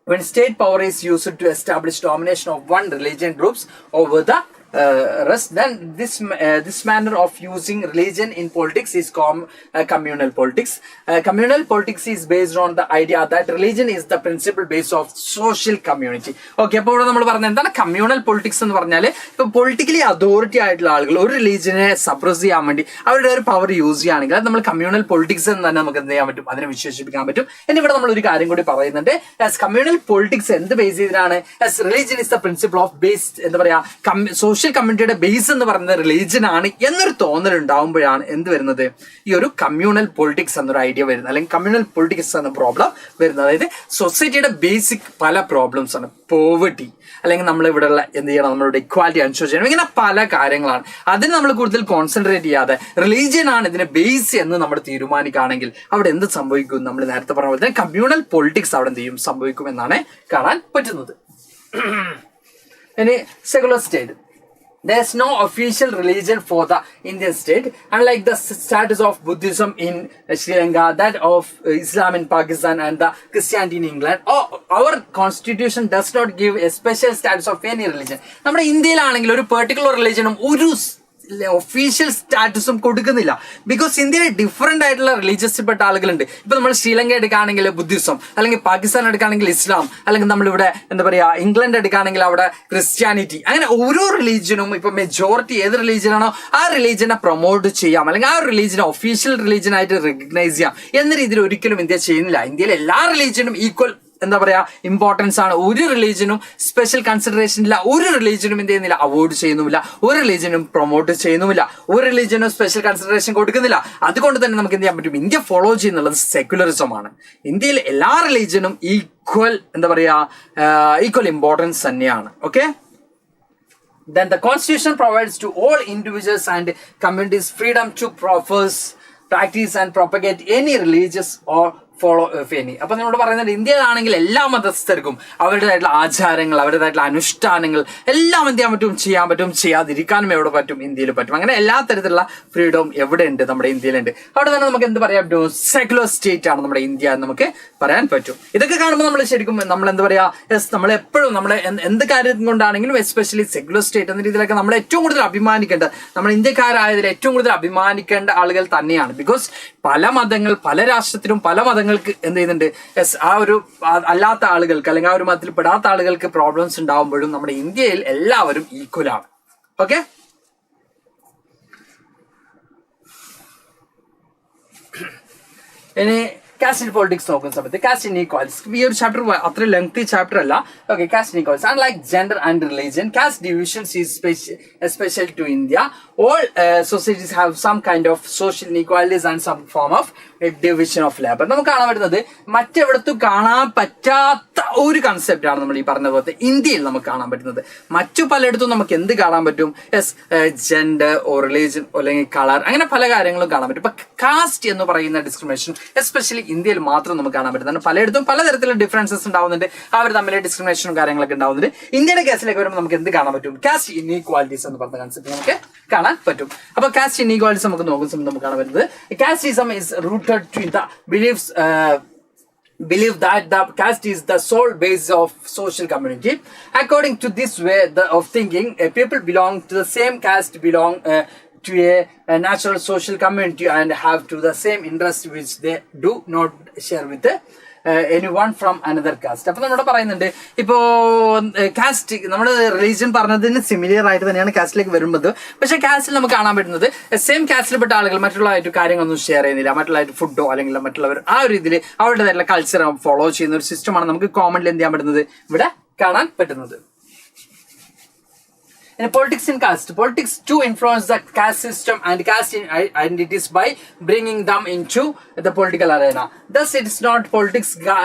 when state power is used to establish domination of one religion groups over the rest, then this manner of using religion in politics is communal politics. Communal politics is based on the idea that religion is the principal base of social community. Okay, അപ്പോൾ ഇവിടെ നമ്മൾ പറഞ്ഞത് എന്താണ് communal politics എന്ന് പറഞ്ഞാൽ, ഇപ്പൊ politically authority ആയിട്ടുള്ള ആളുകൾ ഒരു റിലീജിയനെ സപ്രസ് ചെയ്യാൻ വേണ്ടി അവരുടെ ഒരു പവർ യൂസ് ചെയ്യുകയാണെങ്കിൽ അത് നമ്മൾ കമ്മ്യൂണൽ പൊളിറ്റിക്സ് എന്ന് തന്നെ നമുക്ക് എന്ത് ചെയ്യാൻ പറ്റും, അതിനെ വിശേഷിപ്പിക്കാൻ പറ്റും. ഇനി ഇവിടെ നമ്മൾ ഒരു കാര്യം കൂടി പറയുന്നുണ്ട്. കമ്മ്യൂണൽ പൊളിറ്റിക്സ് എന്ത് ബേസ് ചെയ്തിട്ടാണ്, religion is the principle of base, എന്താ പറയാ, സോഷ്യൽ കമ്മ്യൂണിറ്റിയുടെ ബേസ് എന്ന് പറയുന്നത് റിലീജിയൻ ആണ് എന്നൊരു തോന്നൽ ഉണ്ടാവുമ്പോഴാണ് എന്ത് വരുന്നത്, ഈ ഒരു കമ്മ്യൂണൽ പൊളിറ്റിക്സ് എന്നൊരു ഐഡിയ വരുന്നത്, അല്ലെങ്കിൽ കമ്മ്യൂണൽ പൊളിറ്റിക്സ് എന്ന പ്രോബ്ലം വരുന്നത്. അതായത് സൊസൈറ്റിയുടെ ബേസിക് പല പ്രോബ്ലംസ് ആണ്, പോവർട്ടി അല്ലെങ്കിൽ നമ്മൾ ഇവിടെയുള്ള എന്ത് ചെയ്യണം, നമ്മളുടെ ഇക്വാലിറ്റി അൻഷുർ ചെയ്യണം, ഇങ്ങനെ പല കാര്യങ്ങളാണ്. അതിന് നമ്മൾ കൂടുതൽ കോൺസെൻട്രേറ്റ് ചെയ്യാതെ റിലീജിയൻ ആണ് ഇതിന്റെ ബേസ് എന്ന് നമ്മൾ തീരുമാനിക്കുകയാണെങ്കിൽ അവിടെ എന്ത് സംഭവിക്കും, നമ്മൾ നേരത്തെ പറഞ്ഞ പോലെ തന്നെ കമ്മ്യൂണൽ പൊളിറ്റിക്സ് അവിടെ എന്ത് ചെയ്യും, സംഭവിക്കും എന്നാണ് കാണാൻ പറ്റുന്നത്. ഇനി secular state. There's no official religion for the Indian state, unlike the status of Buddhism in Sri Lanka, that of Islam in Pakistan, and the Christianity in England. Our constitution does not give a special status of any religion. നമ്മുടെ ഇന്ത്യയിലാണെങ്കിൽ ഒരു particular റിലീജിയനും ഒരു official സ്റ്റാറ്റസും കൊടുക്കുന്നില്ല. Because ഇന്ത്യയിൽ different ആയിട്ടുള്ള റിലീജിയസിൽപ്പെട്ട ആളുകളുണ്ട്. ഇപ്പൊ നമ്മൾ ശ്രീലങ്ക എടുക്കുകയാണെങ്കിൽ ബുദ്ധിസം, അല്ലെങ്കിൽ പാകിസ്ഥാൻ എടുക്കുകയാണെങ്കിൽ ഇസ്ലാം, അല്ലെങ്കിൽ നമ്മളിവിടെ എന്താ പറയാ ഇംഗ്ലണ്ട് എടുക്കുകയാണെങ്കിൽ അവിടെ ക്രിസ്ത്യാനിറ്റി. അങ്ങനെ ഓരോ റിലീജിയനും ഇപ്പൊ മെജോറിറ്റി ഏത് റിലീജിയനാണോ ആ റിലീജിയനെ പ്രൊമോട്ട് ചെയ്യാം, അല്ലെങ്കിൽ ആ ഒരു റിലീജിയനെ ഒഫീഷ്യൽ റിലീജിയൻ ആയിട്ട് റെക്കഗ്നൈസ് ചെയ്യാം എന്ന രീതിയിൽ ഒരിക്കലും ഇന്ത്യ ചെയ്യുന്നില്ല. ഇന്ത്യയിലെ എല്ലാ റിലീജിയനും ഈക്വൽ എന്താ പറയാ ഇമ്പോർട്ടൻസ് ആണ്. ഒരു റിലീജിയനും സ്പെഷ്യൽ കൺസിഡറേഷൻ ഇല്ല, ഒരു റിലീജിയനും എന്ത് ചെയ്യുന്നില്ല, അവോയ്ഡ് ചെയ്യുന്നുമില്ല, ഒരു റിലീജിയനും പ്രൊമോട്ട് ചെയ്യുന്നുമില്ല, ഒരു റിലീജിയനും സ്പെഷ്യൽ കൺസിഡറേഷൻ കൊടുക്കുന്നില്ല. അതുകൊണ്ട് തന്നെ നമുക്ക് എന്ത് ചെയ്യാൻ പറ്റും, ഇന്ത്യ ഫോളോ ചെയ്യുന്നുള്ളത് സെക്യുലറിസം ആണ്. ഇന്ത്യയിൽ എല്ലാ റിലീജിയനും ഈക്വൽ എന്താ പറയാ ഈക്വൽ ഇമ്പോർട്ടൻസ് തന്നെയാണ്. Okay. Then the constitution provides to all individuals and communities freedom to profess, practice and propagate any religious or follow of any. അപ്പൊ നമ്മളോട് പറയുന്നത് ഇന്ത്യയിലാണെങ്കിൽ എല്ലാ മതസ്ഥർക്കും അവരുടേതായിട്ടുള്ള ആചാരങ്ങൾ, അവരുടേതായിട്ടുള്ള അനുഷ്ഠാനങ്ങൾ എല്ലാം എന്ത് ചെയ്യാൻ പറ്റും, ചെയ്യാതിരിക്കാനും എവിടെ പറ്റും, ഇന്ത്യയിൽ പറ്റും. അങ്ങനെ എല്ലാ തരത്തിലുള്ള ഫ്രീഡവും എവിടെ ഉണ്ട്, നമ്മുടെ ഇന്ത്യയിലുണ്ട്. അവിടെ തന്നെ നമുക്ക് എന്ത് പറയാൻ പറ്റും, സെക്യുലർ സ്റ്റേറ്റ് ആണ് നമ്മുടെ ഇന്ത്യ എന്ന് നമുക്ക് പറയാൻ പറ്റും. ഇതൊക്കെ കാണുമ്പോൾ നമ്മൾ ശരിക്കും നമ്മൾ എന്താ പറയാ, നമ്മൾ എപ്പോഴും നമ്മളെ എന്ത് കാര്യം കൊണ്ടാണെങ്കിലും എസ്പെഷ്യലി സെക്യുലർ സ്റ്റേറ്റ് എന്ന രീതിയിലൊക്കെ നമ്മൾ ഏറ്റവും കൂടുതൽ അഭിമാനിക്കേണ്ട, നമ്മൾ ഇന്ത്യക്കാരായതിൽ ഏറ്റവും കൂടുതൽ അഭിമാനിക്കേണ്ട ആളുകൾ തന്നെയാണ്. ബിക്കോസ് പല മതങ്ങൾ, പല രാഷ്ട്രത്തിലും പല മതങ്ങൾക്ക് എന്ത് ചെയ്യുന്നുണ്ട്, ആ ഒരു അല്ലാത്ത ആളുകൾക്ക് അല്ലെങ്കിൽ ആ ഒരു മതത്തിൽ പെടാത്ത ആളുകൾക്ക് പ്രോബ്ലംസ് ഉണ്ടാവുമ്പോഴും നമ്മുടെ ഇന്ത്യയിൽ എല്ലാവരും ഈക്വൽ ആണ്. ഓക്കെ. ഇനി കാസ്റ്റ് ഇൻ പൊളിറ്റിക്സ് നോക്കുന്ന സമയത്ത് കാസ്റ്റ് ഇൻഇക്വാലിറ്റീസ്, ഈ ഒരു ചാപ്റ്റർ അത്ര ലെങ്തി ചാപ്റ്റർ അല്ല. Okay. Caste inequalities unlike gender and religion, caste divisions is special to India. All societies have some kind of social inequalities and some form of division of labor. നമുക്ക് കാണാൻ പറ്റുന്നത് മറ്റെവിടത്തും കാണാൻ പറ്റാത്ത ഒരു concept ആണ് നമ്മൾ ഈ പറഞ്ഞ പോലത്തെ ഇന്ത്യയിൽ നമുക്ക് കാണാൻ പറ്റുന്നത്. മറ്റു പലയിടത്തും നമുക്ക് എന്ത് കാണാൻ പറ്റും, ജെൻഡർ ഓ റിലീജിയൻ അല്ലെങ്കിൽ കളർ, അങ്ങനെ പല കാര്യങ്ങളും കാണാൻ പറ്റും. ഇപ്പൊ കാസ്റ്റ് എന്ന് പറയുന്ന ഡിസ്ക്രിമിനേഷൻ എസ്പെഷ്യലി ഇന്ത്യയിൽ മാത്രം നമുക്ക് കാണാൻ പറ്റുന്നത്. പലയിടത്തും പലതരത്തിലുള്ള ഡിഫറൻസസ് ഉണ്ടാവുന്നുണ്ട്, അവർ തമ്മിൽ ഡിസ്ക്രിമിനേഷനും കാര്യങ്ങളൊക്കെ ഉണ്ടാവുന്നുണ്ട്. ഇന്ത്യയുടെ കേസിലേക്ക് വരുമ്പോൾ നമുക്ക് എന്ത് കാണാൻ പറ്റും, കാസ്റ്റ് ഇൻഇക്വാലിറ്റീസ് എന്ന് പറഞ്ഞ കൺസെപ്റ്റ് നമുക്ക് കാണാൻ പറ്റും. അപ്പൊ കാസ്റ്റ് ഇൻഇക്വാലിറ്റീസ് നമുക്ക് നോക്കുന്ന സമയത്ത് നമുക്ക് കാണാൻ പറ്റുന്നത് casteism is rooted to the belief that the caste is the sole base of social community. According to this way of thinking, people belong to the same caste belong to a natural social community and have to the same interest which they do not share with anyone from another caste. അപ്പൊ നമ്മളോട് പറയുന്നുണ്ട്, ഇപ്പോ cast നമ്മുടെ religion പറഞ്ഞതിന് similar ആയിട്ട് തന്നെയാണ് കാസ്റ്റിലേക്ക് വരുമ്പോൾ. പക്ഷെ കാസ്റ്റിൽ നമുക്ക് കാണാൻ പറ്റുന്നത് സെയിം കാസ്റ്റിൽപ്പെട്ട ആളുകൾ മറ്റുള്ളതായിട്ട് കാര്യങ്ങളൊന്നും ഷെയർ ചെയ്യുന്നില്ല, മറ്റുള്ളതായിട്ട് ഫുഡോ അല്ലെങ്കിൽ മറ്റുള്ളവർ ആ ഒരു രീതിയിൽ അവരുടേതായിട്ടുള്ള കൾച്ചർ ഫോളോ ചെയ്യുന്ന ഒരു സിസ്റ്റമാണ് നമുക്ക് കോമൺലി എന്ത് ചെയ്യാൻ പറ്റുന്നത്, ഇവിടെ കാണാൻ പറ്റുന്നത്. In politics in caste, politics too influence the caste system and caste identities by bringing them into the political arena. Thus, it is not politics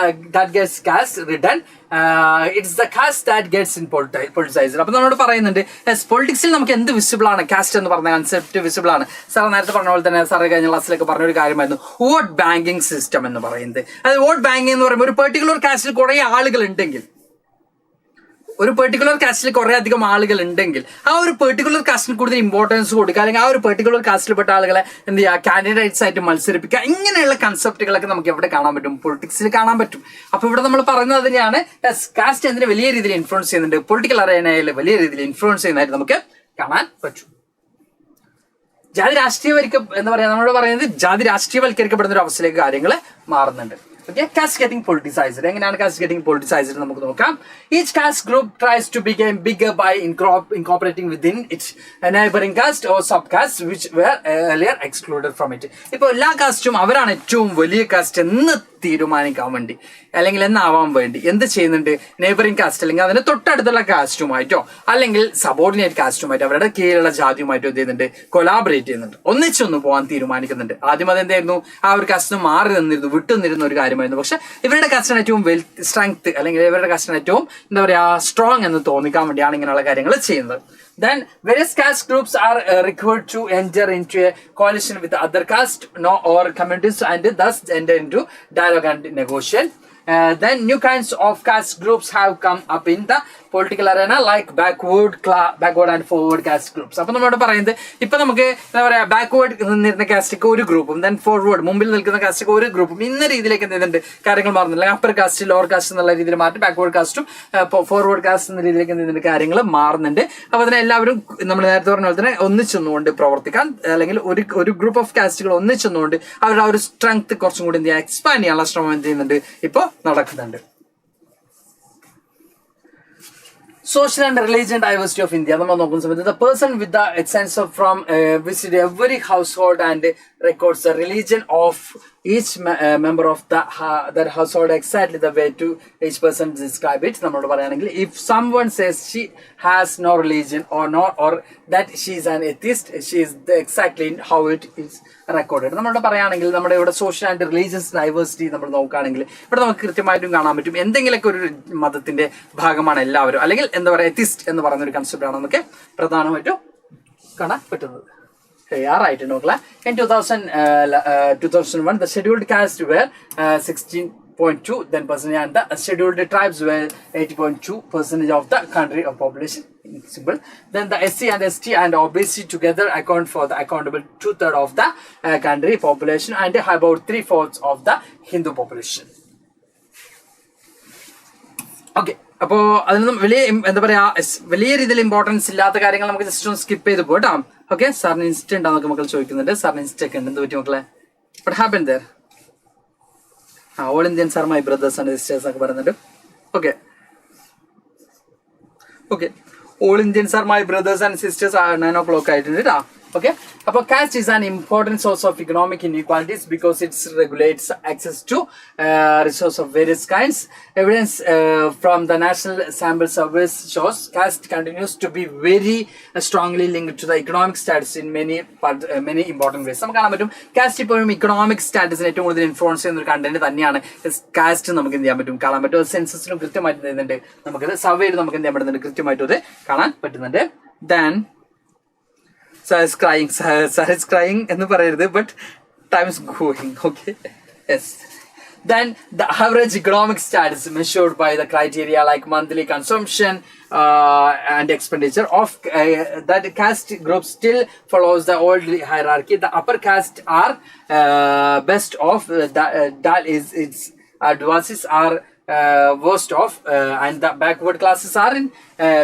that gets caste ridden. It's the caste that gets in politicized. അപ്പൊ നമ്മളോട് പറയുന്നുണ്ട് പൊളിറ്റിക്സിൽ നമുക്ക് എന്ത് visible ആണ്, cast എന്ന് പറഞ്ഞ concept visible ആണ്. Sir നേരത്തെ പറഞ്ഞ പോലെ തന്നെ സാറ് കഴിഞ്ഞ ക്ലാസ്സിലൊക്കെ പറഞ്ഞൊരു കാര്യമായിരുന്നു വോട്ട് ബാങ്കിങ് സിസ്റ്റം എന്ന് പറയുന്നത്. അത് വോട്ട് ബാങ്കിങ് എന്ന് പറയുമ്പോൾ ഒരു പെർട്ടിക്കുലർ കാസ്റ്റിൽ കുറെ ആളുകൾ ഉണ്ടെങ്കിൽ, ഒരു പെർട്ടിക്കുലർ കാസ്റ്റിൽ കുറെ അധികം ആളുകൾ ഉണ്ടെങ്കിൽ ആ ഒരു പെർട്ടിക്കുലർ കാസ്റ്റിന് കൂടുതൽ ഇമ്പോർട്ടൻസ് കൊടുക്കുക, അല്ലെങ്കിൽ ആ ഒരു പെർട്ടിക്കുലർ കാസ്റ്റിൽപ്പെട്ട ആളുകളെ എന്ത് ചെയ്യുക, കാൻഡിഡേറ്റ്സ് ആയിട്ട് മത്സരിപ്പിക്കുക. ഇങ്ങനെയുള്ള കൺസെപ്റ്റുകളൊക്കെ നമുക്ക് എവിടെ കാണാൻ പറ്റും, പൊളിറ്റിക്സിൽ കാണാൻ പറ്റും. അപ്പൊ ഇവിടെ നമ്മൾ പറയുന്നത് തന്നെയാണ് കാസ്റ്റ് എന്തിനെ വലിയ രീതിയിൽ ഇൻഫ്ലുവൻസ് ചെയ്യുന്നുണ്ട്, പൊളിറ്റിക്കൽ അറേനയിൽ വലിയ രീതിയിൽ ഇൻഫ്ലുവൻസ് ചെയ്യുന്നതായിട്ട് നമുക്ക് കാണാൻ പറ്റും. ജാതി എന്താ പറയാ, നമ്മളോട് പറയുന്നത് ജാതി രാഷ്ട്രീയവൽക്കരിക്കപ്പെടുന്ന ഒരു അവസ്ഥയിലേക്ക് കാര്യങ്ങൾ മാറുന്നുണ്ട്. Okay, caste getting politicized. എങ്ങനെയാണ് caste getting politicized നമുക്ക് നോക്കാം. Each caste group tries to become bigger by incorporating within its neighboring caste or subcaste which were earlier excluded from it. ഇപ്പോൾ എല്ലാ കാസ്റ്റും അവരാണ് ഏറ്റവും വലിയ കാസ്റ്റ് എന്ന് തീരുമാനിക്കാൻ വേണ്ടി അല്ലെങ്കിൽ എന്നാവാൻ വേണ്ടി എന്ത് ചെയ്യുന്നുണ്ട്, നെയ്ബറിംഗ് കാസ്റ്റ് അല്ലെങ്കിൽ അതിന് തൊട്ടടുത്തുള്ള കാസ്റ്റുമായിട്ടോ അല്ലെങ്കിൽ സബോർഡിനേറ്റ് കാസ്റ്റുമായിട്ടോ അവരുടെ കീഴിലുള്ള ജാതിയുമായിട്ടോ എന്ത് ചെയ്യുന്നുണ്ട്, കൊലാബറേറ്റ് ചെയ്യുന്നുണ്ട്, ഒന്നിച്ചൊന്ന് പോകാൻ തീരുമാനിക്കുന്നുണ്ട്. ആദ്യം അതെന്തായിരുന്നു, ആ ഒരു കാസ്റ്റിന് മാറി നിന്നിരുന്നു, വിട്ടുനിന്നിരുന്ന ഒരു കാര്യമായിരുന്നു. പക്ഷെ ഇവരുടെ കാസ്റ്റിന് ഏറ്റവും സ്ട്രെങ്ത് അല്ലെങ്കിൽ ഇവരുടെ കാസ്റ്റിന് ഏറ്റവും എന്താ പറയാ സ്ട്രോങ് എന്ന് തോന്നിക്കാൻ വേണ്ടിയാണ് ഇങ്ങനെയുള്ള കാര്യങ്ങൾ ചെയ്യുന്നത്. Then various caste groups are required to enter into a coalition with other caste or communities and thus enter into dialogue and negotiation. Then new kinds of caste groups have come up in the political arena like backward and forward caste groups. അപ്പൊ നമ്മളോട് പറയുന്നത് ഇപ്പൊ നമുക്ക് എന്താ പറയാ backward നിന്നിരുന്ന കാസ്റ്റൊക്കെ ഒരു ഗ്രൂപ്പും ദെൻ ഫോർവേഡ് മുമ്പിൽ നിൽക്കുന്ന കാസ്റ്റൊക്കെ ഒരു ഗ്രൂപ്പും ഇന്ന രീതിയിലേക്ക് എന്ത് ചെയ്യുന്നുണ്ട്, കാര്യങ്ങൾ മാറുന്നില്ല. അപ്പർ കാസ്റ്റ് ലോവർ കാസ്റ്റ് എന്നുള്ള രീതിയിൽ മാറ്റി ബാക്ക്വേർഡ് കാസ്റ്റും ഫോർവേഡ് കാസ്റ്റ് എന്ന രീതിയിലേക്ക് എന്ത് ചെയ്യുന്നുണ്ട്, കാര്യങ്ങൾ മാറുന്നുണ്ട്. അപ്പൊ അതിനെ എല്ലാവരും നമ്മൾ നേരത്തെ പറഞ്ഞ പോലെ തന്നെ ഒന്നിച്ചൊന്നുകൊണ്ട് പ്രവർത്തിക്കാൻ അല്ലെങ്കിൽ ഒരു ഗ്രൂപ്പ് ഓഫ് കാസ്റ്റുകൾ ഒന്നിച്ചൊന്നുകൊണ്ട് അവരുടെ ആ ഒരു സ്ട്രെങ്ത് കുറച്ചും കൂടി എന്ത് ചെയ്യാൻ എക്സ്പാൻഡ് ചെയ്യാനുള്ള ശ്രമം എന്ത് ചെയ്യുന്നുണ്ട്, ഇപ്പൊ നടക്കുന്നുണ്ട്. Social and religion diversity of India. നമ്മൾ നോക്കുന്ന സമയത്ത് the person with the sense of from visit every household and records the religion of each member of that household exactly the way to each person describe it. നമ്മളോട് പറയുകയാണെങ്കിൽ if someone says she has no religion or that she is an atheist, she is exactly how it is recorded. നമ്മളോട് പറയുകയാണെങ്കിൽ നമ്മുടെ ഇവിടെ social and religious diversity നമ്മൾ നോക്കുകയാണെങ്കിൽ ഇവിടെ നമുക്ക് കൃത്യമായിട്ടും കാണാൻ പറ്റും എന്തെങ്കിലുമൊക്കെ ഒരു മതത്തിന്റെ ഭാഗമാണ് എല്ലാവരും, അല്ലെങ്കിൽ എന്താ പറയുക എത്തിസ്റ്റ് എന്ന് പറയുന്ന ഒരു കൺസെപ്റ്റ് ആണ് നമുക്ക് പ്രധാനമായിട്ടും കാണാൻ പറ്റുന്നത്. ആറായിട്ട് നോക്കുക. In 2001 the scheduled caste were 16.2 percentage and the scheduled tribes were 80.2% of the country of population. Simple. Then the SC and ST and OBC together account for the accountable 2/3 of the country population and about 3/4 of the Hindu population. Okay. അപ്പോൾ അതിനൊന്നും വലിയ എന്താ പറയാ വലിയ രീതിയിൽ importance ഇല്ലാത്ത കാര്യങ്ങൾ നമുക്ക് ജസ്റ്റ് ഒന്ന് സ്കിപ്പ് ചെയ്ത് പോട്ടോ. ഓക്കെ, സാറിന് ഇൻസ്റ്റ ഉണ്ടാവുന്നൊക്കെ മക്കൾ ചോദിക്കുന്നുണ്ട്. സാറിന് ഇൻസ്റ്റ ഒക്കെ ഉണ്ട്. എന്ത് പറ്റി മക്കളെ? But happen there all Indian sir my brothers and sisters ഒക്കെ പറയുന്നുണ്ട്. Okay okay, all Indians are my brothers and sisters 9 o'clock ആയിട്ടുണ്ട് കേട്ടോ. Okay, അപ്പോൾ caste is an important source of economic inequalities because it regulates access to resources of various kinds. Evidence from the National Sample Service shows caste continues to be very strongly linked to the economic status in many important ways. നമുക്ക് കാണാൻ പറ്റും cast ഇപ്പോഴും economic സ്റ്റാറ്റസിനെ ഏറ്റവും കൂടുതൽ influence ചെയ്യുന്ന ഒരു content തന്നെയാണ് cast. നമുക്ക് എന്ത് ചെയ്യാൻ പറ്റും, കാണാൻ പറ്റും. സെൻസസിലും കൃത്യമായിട്ട് ചെയ്യുന്നുണ്ട്, നമുക്കത് സർവേയിൽ നമുക്ക് എന്ത് ചെയ്യാൻ പറ്റുന്നുണ്ട്, കൃത്യമായിട്ട് അത് കാണാൻ പറ്റുന്നുണ്ട്. Then Sir is crying എന്ന് പറയരുത്, but time is going. Okay, yes. Then the average economic status measured by the criteria like monthly consumption and expenditure of that caste group still follows the old hierarchy. The upper caste are best off, that is its advances are worst off, and the backward classes are in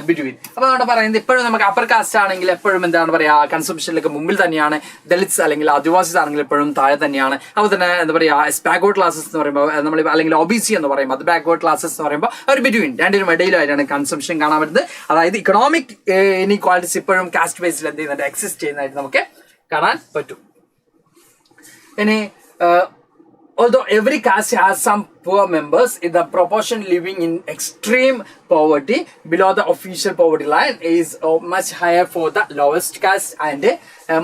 between. അപ്പോൾ നമ്മൾ പറയുന്നത് ഇപ്പോഴും നമുക്ക് upper cast ആണെങ്കിൽ എപ്പോഴും എന്താണ് പറയുക, കൺസംഷനിലൊക്കെ മുമ്പിൽ തന്നെയാണ്. ദളിത്സ് അല്ലെങ്കിൽ ആദിവാസീസ് ആണെങ്കിൽ എപ്പോഴും താഴെ തന്നെയാണ്. അപ്പോൾ തന്നെ എന്താ പറയുക, ബാക്ക്വേർഡ് ക്ലാസ്സസ് എന്ന് പറയുമ്പോൾ നമ്മൾ അല്ലെങ്കിൽ OBC എന്ന് പറയുമ്പോൾ അത് ബാക്ക്വേർഡ് ക്ലാസ്സസ് എന്ന് പറയുമ്പോൾ ഒരു ബിറ്റ്വീൻ രണ്ടിനും ഇടയിലായിട്ടാണ് കൺസംഷൻ കാണാൻ പറ്റുന്നത്. അതായത് ഇക്കണോമിക് ഇനീക്വാളിറ്റീസ് ഇപ്പോഴും കാസ്റ്റ് ബേസിൽ എന്ത് ചെയ്യുന്നുണ്ട്, എക്സിസ്റ്റ് ചെയ്യുന്നതായിട്ട് നമുക്ക് കാണാൻ പറ്റും. ഇനി although every caste has some poor members, the proportion living in extreme poverty below the official poverty line is much higher for the lowest caste and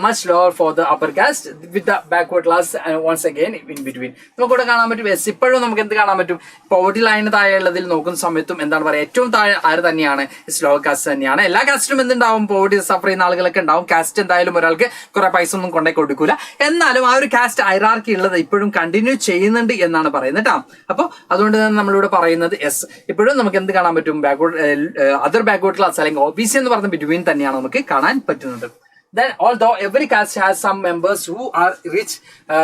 much lower for the upper caste, with the backward class and once again in between. നമുക്കിവിടെ കാണാൻ പറ്റും ഇപ്പോഴും നമുക്ക് എന്ത് കാണാൻ പറ്റും, poverty line താഴെയുള്ളതിൽ നോക്കുന്ന സമയത്തും എന്താണ് പറയുക, ഏറ്റവും താഴെ ആര് തന്നെയാണ്, ലോവർ കാസ്റ്റ് തന്നെയാണ്. എല്ലാ കാസ്റ്റിലും എന്തുണ്ടാവും, പോവർട്ടി സഫർ ചെയ്യുന്ന ആളുകളൊക്കെ ഉണ്ടാവും. കാസ്റ്റ് എന്തായാലും ഒരാൾക്ക് കുറെ പൈസ ഒന്നും കൊണ്ടേ കൊടുക്കൂല. എന്നാലും ആ ഒരു കാസ്റ്റ് ഹൈറാർക്കി ഉള്ളത് ഇപ്പോഴും കണ്ടിന്യൂ ചെയ്യുന്നുണ്ട് എന്നാണ് പറയുന്നത് കേട്ടോ. അപ്പോൾ അതുകൊണ്ട് തന്നെ നമ്മളിവിടെ പറയുന്നത് ഇപ്പോഴും നമുക്ക് എന്ത് കാണാൻ പറ്റും, അതർ ബാക്ക്വേർഡ് ക്ലാസ് അല്ലെങ്കിൽ OBC എന്ന് പറഞ്ഞ ബിറ്റ്വീൻ തന്നെയാണ് നമുക്ക് കാണാൻ പറ്റുന്നത്. Then although every caste has some members who are rich,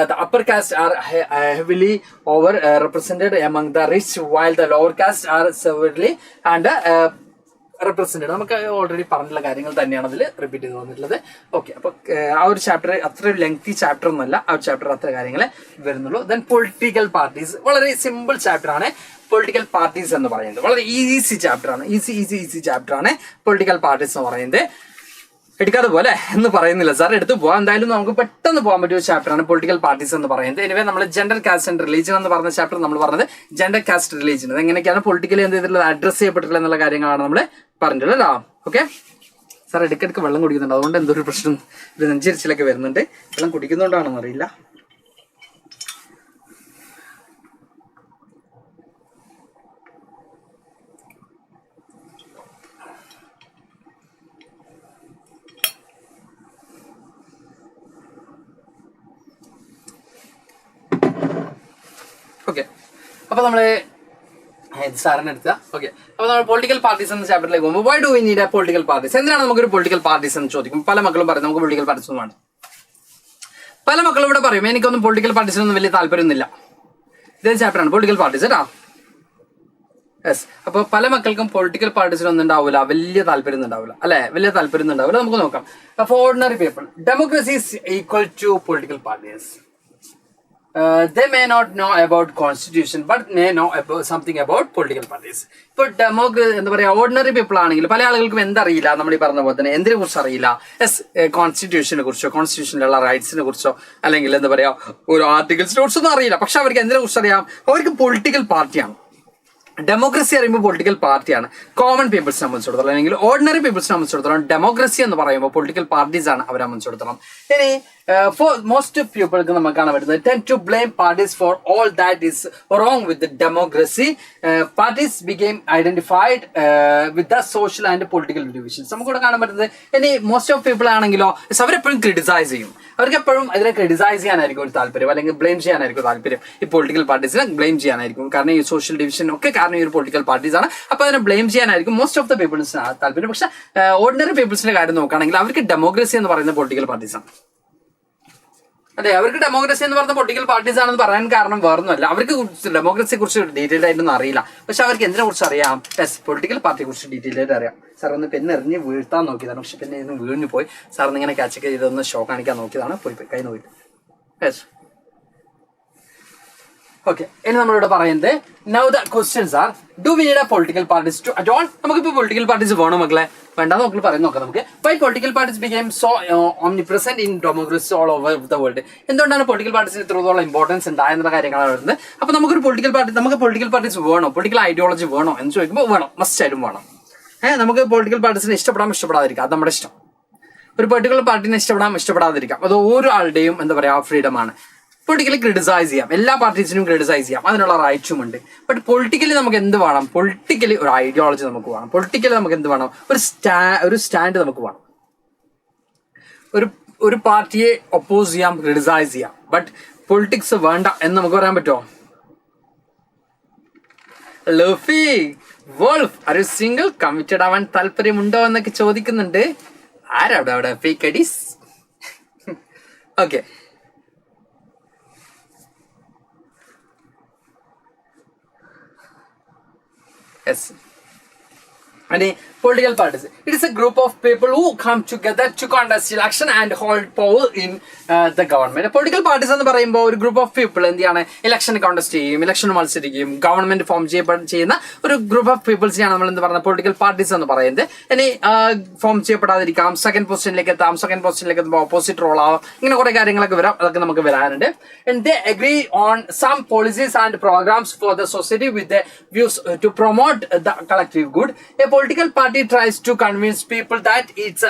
the upper caste are heavily over represented among the rich, while the lower caste are severely and represented. നമുക്ക് already പറഞ്ഞിട്ടുള്ള കാര്യങ്ങൾ തന്നെയാണ് അതിൽ റിപ്പീറ്റ് ചെയ്ത് വന്നിട്ടുള്ളത്. ഓക്കെ, അപ്പോൾ ആ ഒരു ചാപ്റ്റർ അത്ര ലെങ്തി ചാപ്റ്റർ ഒന്നുമല്ല, ആ ഒരു ചാപ്റ്റർ അത്ര കാര്യങ്ങളെ വരുന്നുള്ളൂ. ദെൻ പൊളിറ്റിക്കൽ പാർട്ടീസ് വളരെ സിമ്പിൾ ചാപ്റ്റർ ആണ്. പൊളിറ്റിക്കൽ പാർട്ടീസ് എന്ന് പറയുന്നത് വളരെ ഈസി ചാപ്റ്റർ ആണ്. ഈസി ചാപ്റ്റർ ആണ് പൊളിറ്റിക്കൽ പാർട്ടീസ് എന്ന് പറയുന്നത്. എടുക്കാതെ പോലെ എന്ന് പറയുന്നില്ല സാർ, എടുത്തു പോവാം. എന്തായാലും നമുക്ക് പെട്ടെന്ന് പോകാൻ പറ്റിയ ഒരു ചാപ്റ്ററാണ് പൊളിറ്റിക്കൽ പാർട്ടീസ് എന്ന് പറയുന്നത്. എനിവേ നമ്മൾ ജെൻഡർ കാസ്റ്റ് ആൻഡ് റിലീജിയൻ എന്ന് പറഞ്ഞ ചാപ്റ്റർ നമ്മൾ പറഞ്ഞത് ജെൻഡർ കാസ്റ്റ് റിലീജിയൻ എങ്ങനെയൊക്കെയാണ് പൊളിറ്റിക്കലി എന്ത് ചെയ്തിട്ടുള്ളത്, അഡ്രസ് ചെയ്യപ്പെട്ടിട്ടുള്ളത് എന്നുള്ള കാര്യങ്ങളാണ് നമ്മൾ പറഞ്ഞിട്ടുള്ളത്. ഓക്കെ സാർ, ഇടയ്ക്കിടയ്ക്ക് വെള്ളം കുടിക്കുന്നുണ്ട്, അതുകൊണ്ട് എന്തൊരു പ്രശ്നം, ഇത് നെഞ്ചരിച്ചിലൊക്കെ വരുന്നുണ്ട്. വെള്ളം കുടിക്കുന്നുണ്ടാണെന്ന് അറിയില്ല. ഓക്കെ, അപ്പൊ നമ്മള് സാറിന് എടുത്താ. ഓക്കെ, അപ്പൊ നമ്മൾ പൊളിറ്റിക്കൽ പാർട്ടീസ് എന്ന ചാപ്റ്ററിലേക്ക് പോകുമ്പോൾ why do we need a political parties, എന്തിനാണ് നമുക്കൊരു പൊളിറ്റിക്കൽ പാർട്ടീസ് എന്ന് ചോദിക്കും. പല മക്കളും പറയും നമുക്ക് പൊളിറ്റിക്കൽ പാർട്ടീസ് ഒന്നും വേണ്ട. പല മക്കളും ഇവിടെ പറയും എനിക്കൊന്നും പൊളിറ്റിക്കൽ പാർട്ടീസിനൊന്നും വലിയ താല്പര്യമൊന്നുമില്ല. ഇതേ ചാപ്റ്ററാണ് പൊളിറ്റിക്കൽ പാർട്ടീസ് കേട്ടോ. യെസ്, അപ്പൊ പല മക്കൾക്കും പൊളിറ്റിക്കൽ പാർട്ടീസിനൊന്നും ഉണ്ടാവില്ല, വലിയ താല്പര്യം ഉണ്ടാവില്ല അല്ലെ, വലിയ താല്പര്യം ഉണ്ടാവില്ല. നമുക്ക് നോക്കാം. For ordinary people democracy is equal to political parties. they may not know about constitution but may know about something about political parties. ഇപ്പോൾ എന്താ പറയുക, ഓർഡിനറി പീപ്പിൾ ആണെങ്കിൽ പല ആളുകൾക്കും എന്തറിയില്ല, നമ്മൾ ഈ പറഞ്ഞ പോലെ തന്നെ എന്തിനെ കുറിച്ച് അറിയില്ല. കോൺസ്റ്റിറ്റ്യൂഷനെ കുറിച്ചോ കോൺസ്റ്റിറ്റ്യൂഷനിലുള്ള റൈറ്റ്സിനെ കുറിച്ചോ അല്ലെങ്കിൽ എന്താ പറയുക ഒരു ആർട്ടിക്കിൾസിനെ കുറിച്ചൊന്നും അറിയില്ല. പക്ഷെ അവർക്ക് എന്തിനെ കുറിച്ച് അറിയാം, അവർക്ക് പൊളിറ്റിക്കൽ പാർട്ടിയാണ്. ഡെമോക്രസി അറിയുമ്പോൾ പൊളിറ്റിക്കൽ പാർട്ടിയാണ്. കോമൺ പീപ്പിൾസിനെ സംബന്ധിച്ചിടത്തോളം അല്ലെങ്കിൽ ഓർഡിനറി പീപ്പിൾസിനെ സംബന്ധിച്ചിടത്തോളം ഡെമോക്രസി എന്ന് പറയുമ്പോൾ പൊളിറ്റിക്കൽ പാർട്ടീസ് ആണ് അവരെ സംബന്ധിച്ചിടത്തോളം. ഇനി ഫോർ മോസ്റ്റ് പീപ്പിൾക്ക് നമുക്ക് കാണാൻ പറ്റുന്നത് tend to blame parties for all that is wrong with democracy. Parties became identified with the social and political divisions. നമുക്കിവിടെ കാണാൻ പറ്റുന്നത് ഇനി മോസ്റ്റ് ഓഫ് പീപ്പിൾ ആണെങ്കിലോ അവരെപ്പോഴും ക്രിറ്റിസൈസ് ചെയ്യും. അവർക്ക് എപ്പോഴും അതിനെ ക്രിറ്റിസൈസ് ചെയ്യാനായിരിക്കും ഒരു താല്പര്യം, അല്ലെങ്കിൽ ബ്ലെയിം ചെയ്യാനായിരിക്കും താല്പര്യം. ഈ പൊളിറ്റിക്കൽ പാർട്ടീസിനെ ബ്ലെയിം ചെയ്യാനായിരിക്കും, കാരണം ഈ സോഷ്യൽ ഡിവിഷൻ ഒക്കെ കാരണം ഈ ഒരു പൊളിറ്റിക്കൽ പാർട്ടീസ് ആണ്. അപ്പോൾ അതിനെ ബ്ലെയിം ചെയ്യാനായിരിക്കും മോസ്റ്റ് ഓഫ് ദ പീപ്പിൾസിന് താല്പര്യം. പക്ഷെ ഓർഡിനറി പീപ്പിൾസിന്റെ കാര്യം നോക്കുകയാണെങ്കിൽ അവർക്ക് ഡെമോക്രസി എന്ന് പറയുന്ന പൊളിറ്റിക്കൽ പാർട്ടീസ് ആണ്. അതെ, അവർക്ക് ഡെമോക്രസി എന്ന് പറഞ്ഞ പൊളിറ്റിക്കൽ പാർട്ടീസ് ആണെന്ന് പറയാൻ കാരണം വേറൊന്നുമല്ല, അവർക്ക് ഡെമോക്രസിയെ കുറിച്ച് ഡീറ്റെയിൽ ആയിട്ടൊന്നും അറിയില്ല. പക്ഷെ അവർക്ക് എന്തിനെ കുറിച്ച് അറിയാം, പൊളിറ്റിക്കൽ പാർട്ടിയെ കുറിച്ച് ഡീറ്റെയിൽ ആയിട്ട് അറിയാം. സാർ ഒന്ന് പെണ്ണ് എറിഞ്ഞ് വീഴ്ത്താൻ നോക്കിയതാണ്, പക്ഷെ പിന്നെ ഇന്ന് വീണിന് പോയി. സാറിന് ഇങ്ങനെ ക്യാച്ചൊക്കെ ചെയ്തൊന്ന് ഷോ കാണിക്കാൻ നോക്കിയതാണ്, പോയി കൈ നോക്കിയിട്ട്. Yes, okay. ഇനി നമ്മളിവിടെ പറയുന്നത് now the questions are, do we need a political parties to adorn? നമുക്കിപ്പോൾ പൊളിറ്റിക്കൽ പാർട്ടീസ് വേണോ മക്കളെ? വേണ്ടാന്ന് നമുക്ക് പറയുന്നത് നോക്കാം. നമുക്ക് why political parties became so omnipresent in democracy all over the world? എന്തുകൊണ്ടാണ് പൊളിറ്റിക്കൽ പാർട്ടീസിന് ഇത്രത്തോളം ഇമ്പോർട്ടൻസ് ഉണ്ടായെന്നുള്ള കാര്യങ്ങളാണ് വരുന്നത്. അപ്പോൾ നമുക്ക് പൊളിറ്റിക്കൽ പാർട്ടീസ് വേണോ, പൊളിറ്റിക്കൽ ഐഡിയോളജി വേണോ എന്ന് ചോദിക്കുമ്പോൾ വേണം, മസ്റ്റ് ആയിട്ടും വേണം. നമുക്ക് പൊളിറ്റിക്കൽ പാർട്ടീസിനെ ഇഷ്ടപ്പെടാതിരിക്കാം, അത് നമ്മുടെ ഇഷ്ടം. ഒരു പെർട്ടിക്കുലർ പാർട്ടിനെ ഇഷ്ടപ്പെടാതിരിക്കാം, അത് ഓരോ ആളുടെയും എന്താ പറയുക ഫ്രീഡമാണ്. പൊളിറ്റിക്കലി ക്രിറ്റിസൈസ് ചെയ്യാം, എല്ലാ പാർട്ടീസിനും ക്രിറ്റിസൈസ് ചെയ്യാം, അതിനുള്ള റൈറ്റ്സും ഉണ്ട്. ബട്ട് പൊളിറ്റിക്കലി നമുക്ക് എന്ത് വേണം? പൊളിറ്റിക്കലി ഒരു ഐഡിയോളജി നമുക്ക് വേണം. പൊളിറ്റിക്കലി നമുക്ക് എന്ത് വേണം? ഒരു സ്റ്റാൻഡ് നമുക്ക് വേണം. ഒരു പാർട്ടിയെ ഒപ്പോസ് ചെയ്യാം, ക്രിറ്റിസൈസ് ചെയ്യാം, ബട്ട് പൊളിറ്റിക്സ് വേണ്ട എന്ന് നമുക്ക് പറയാൻ പറ്റുമോ? ലഫി വോൾഫ് ഒരു സിംഗിൾ കമ്മിറ്റഡ് ആവാൻ താല്പര്യമുണ്ടോ എന്നൊക്കെ ചോദിക്കുന്നുണ്ട്. ആരവിടെ അവിടെ fake IDs? Okay, yes. And political parties, it is a group of people who come together to contest election and hold power in the government. Political parties എന്ന് പറയുമ്പോൾ ഒരു ഗ്രൂപ്പ് ഓഫ് പീപ്പിൾ എന്താണ്, ഇലക്ഷൻ കോണ്ടസ്റ്റ് ചെയ്യും, election മത്സരിക്കും, government form ചെയ്യുന്ന ഒരു group of പീപ്പിൾസിനെയാണ് നമ്മൾ എന്ത് പറയുന്നത് പൊളിറ്റിക്കൽ പാർട്ടീസ് എന്ന് പറയുന്നത്. ഇനി ഫോം ചെയ്യപ്പെടാതിരിക്കാം, സെക്കൻഡ് പൊസിഷനിലേക്ക് എത്തുമ്പോൾ ഓപ്പോസിറ്റ് റോൾ ആവാം, ഇങ്ങനെ കുറെ കാര്യങ്ങളൊക്കെ വരാം, അതൊക്കെ നമുക്ക് വരാനുണ്ട്. And they agree on some policies and programs for the society with the views to promote the collective good. A political party tries to convince people that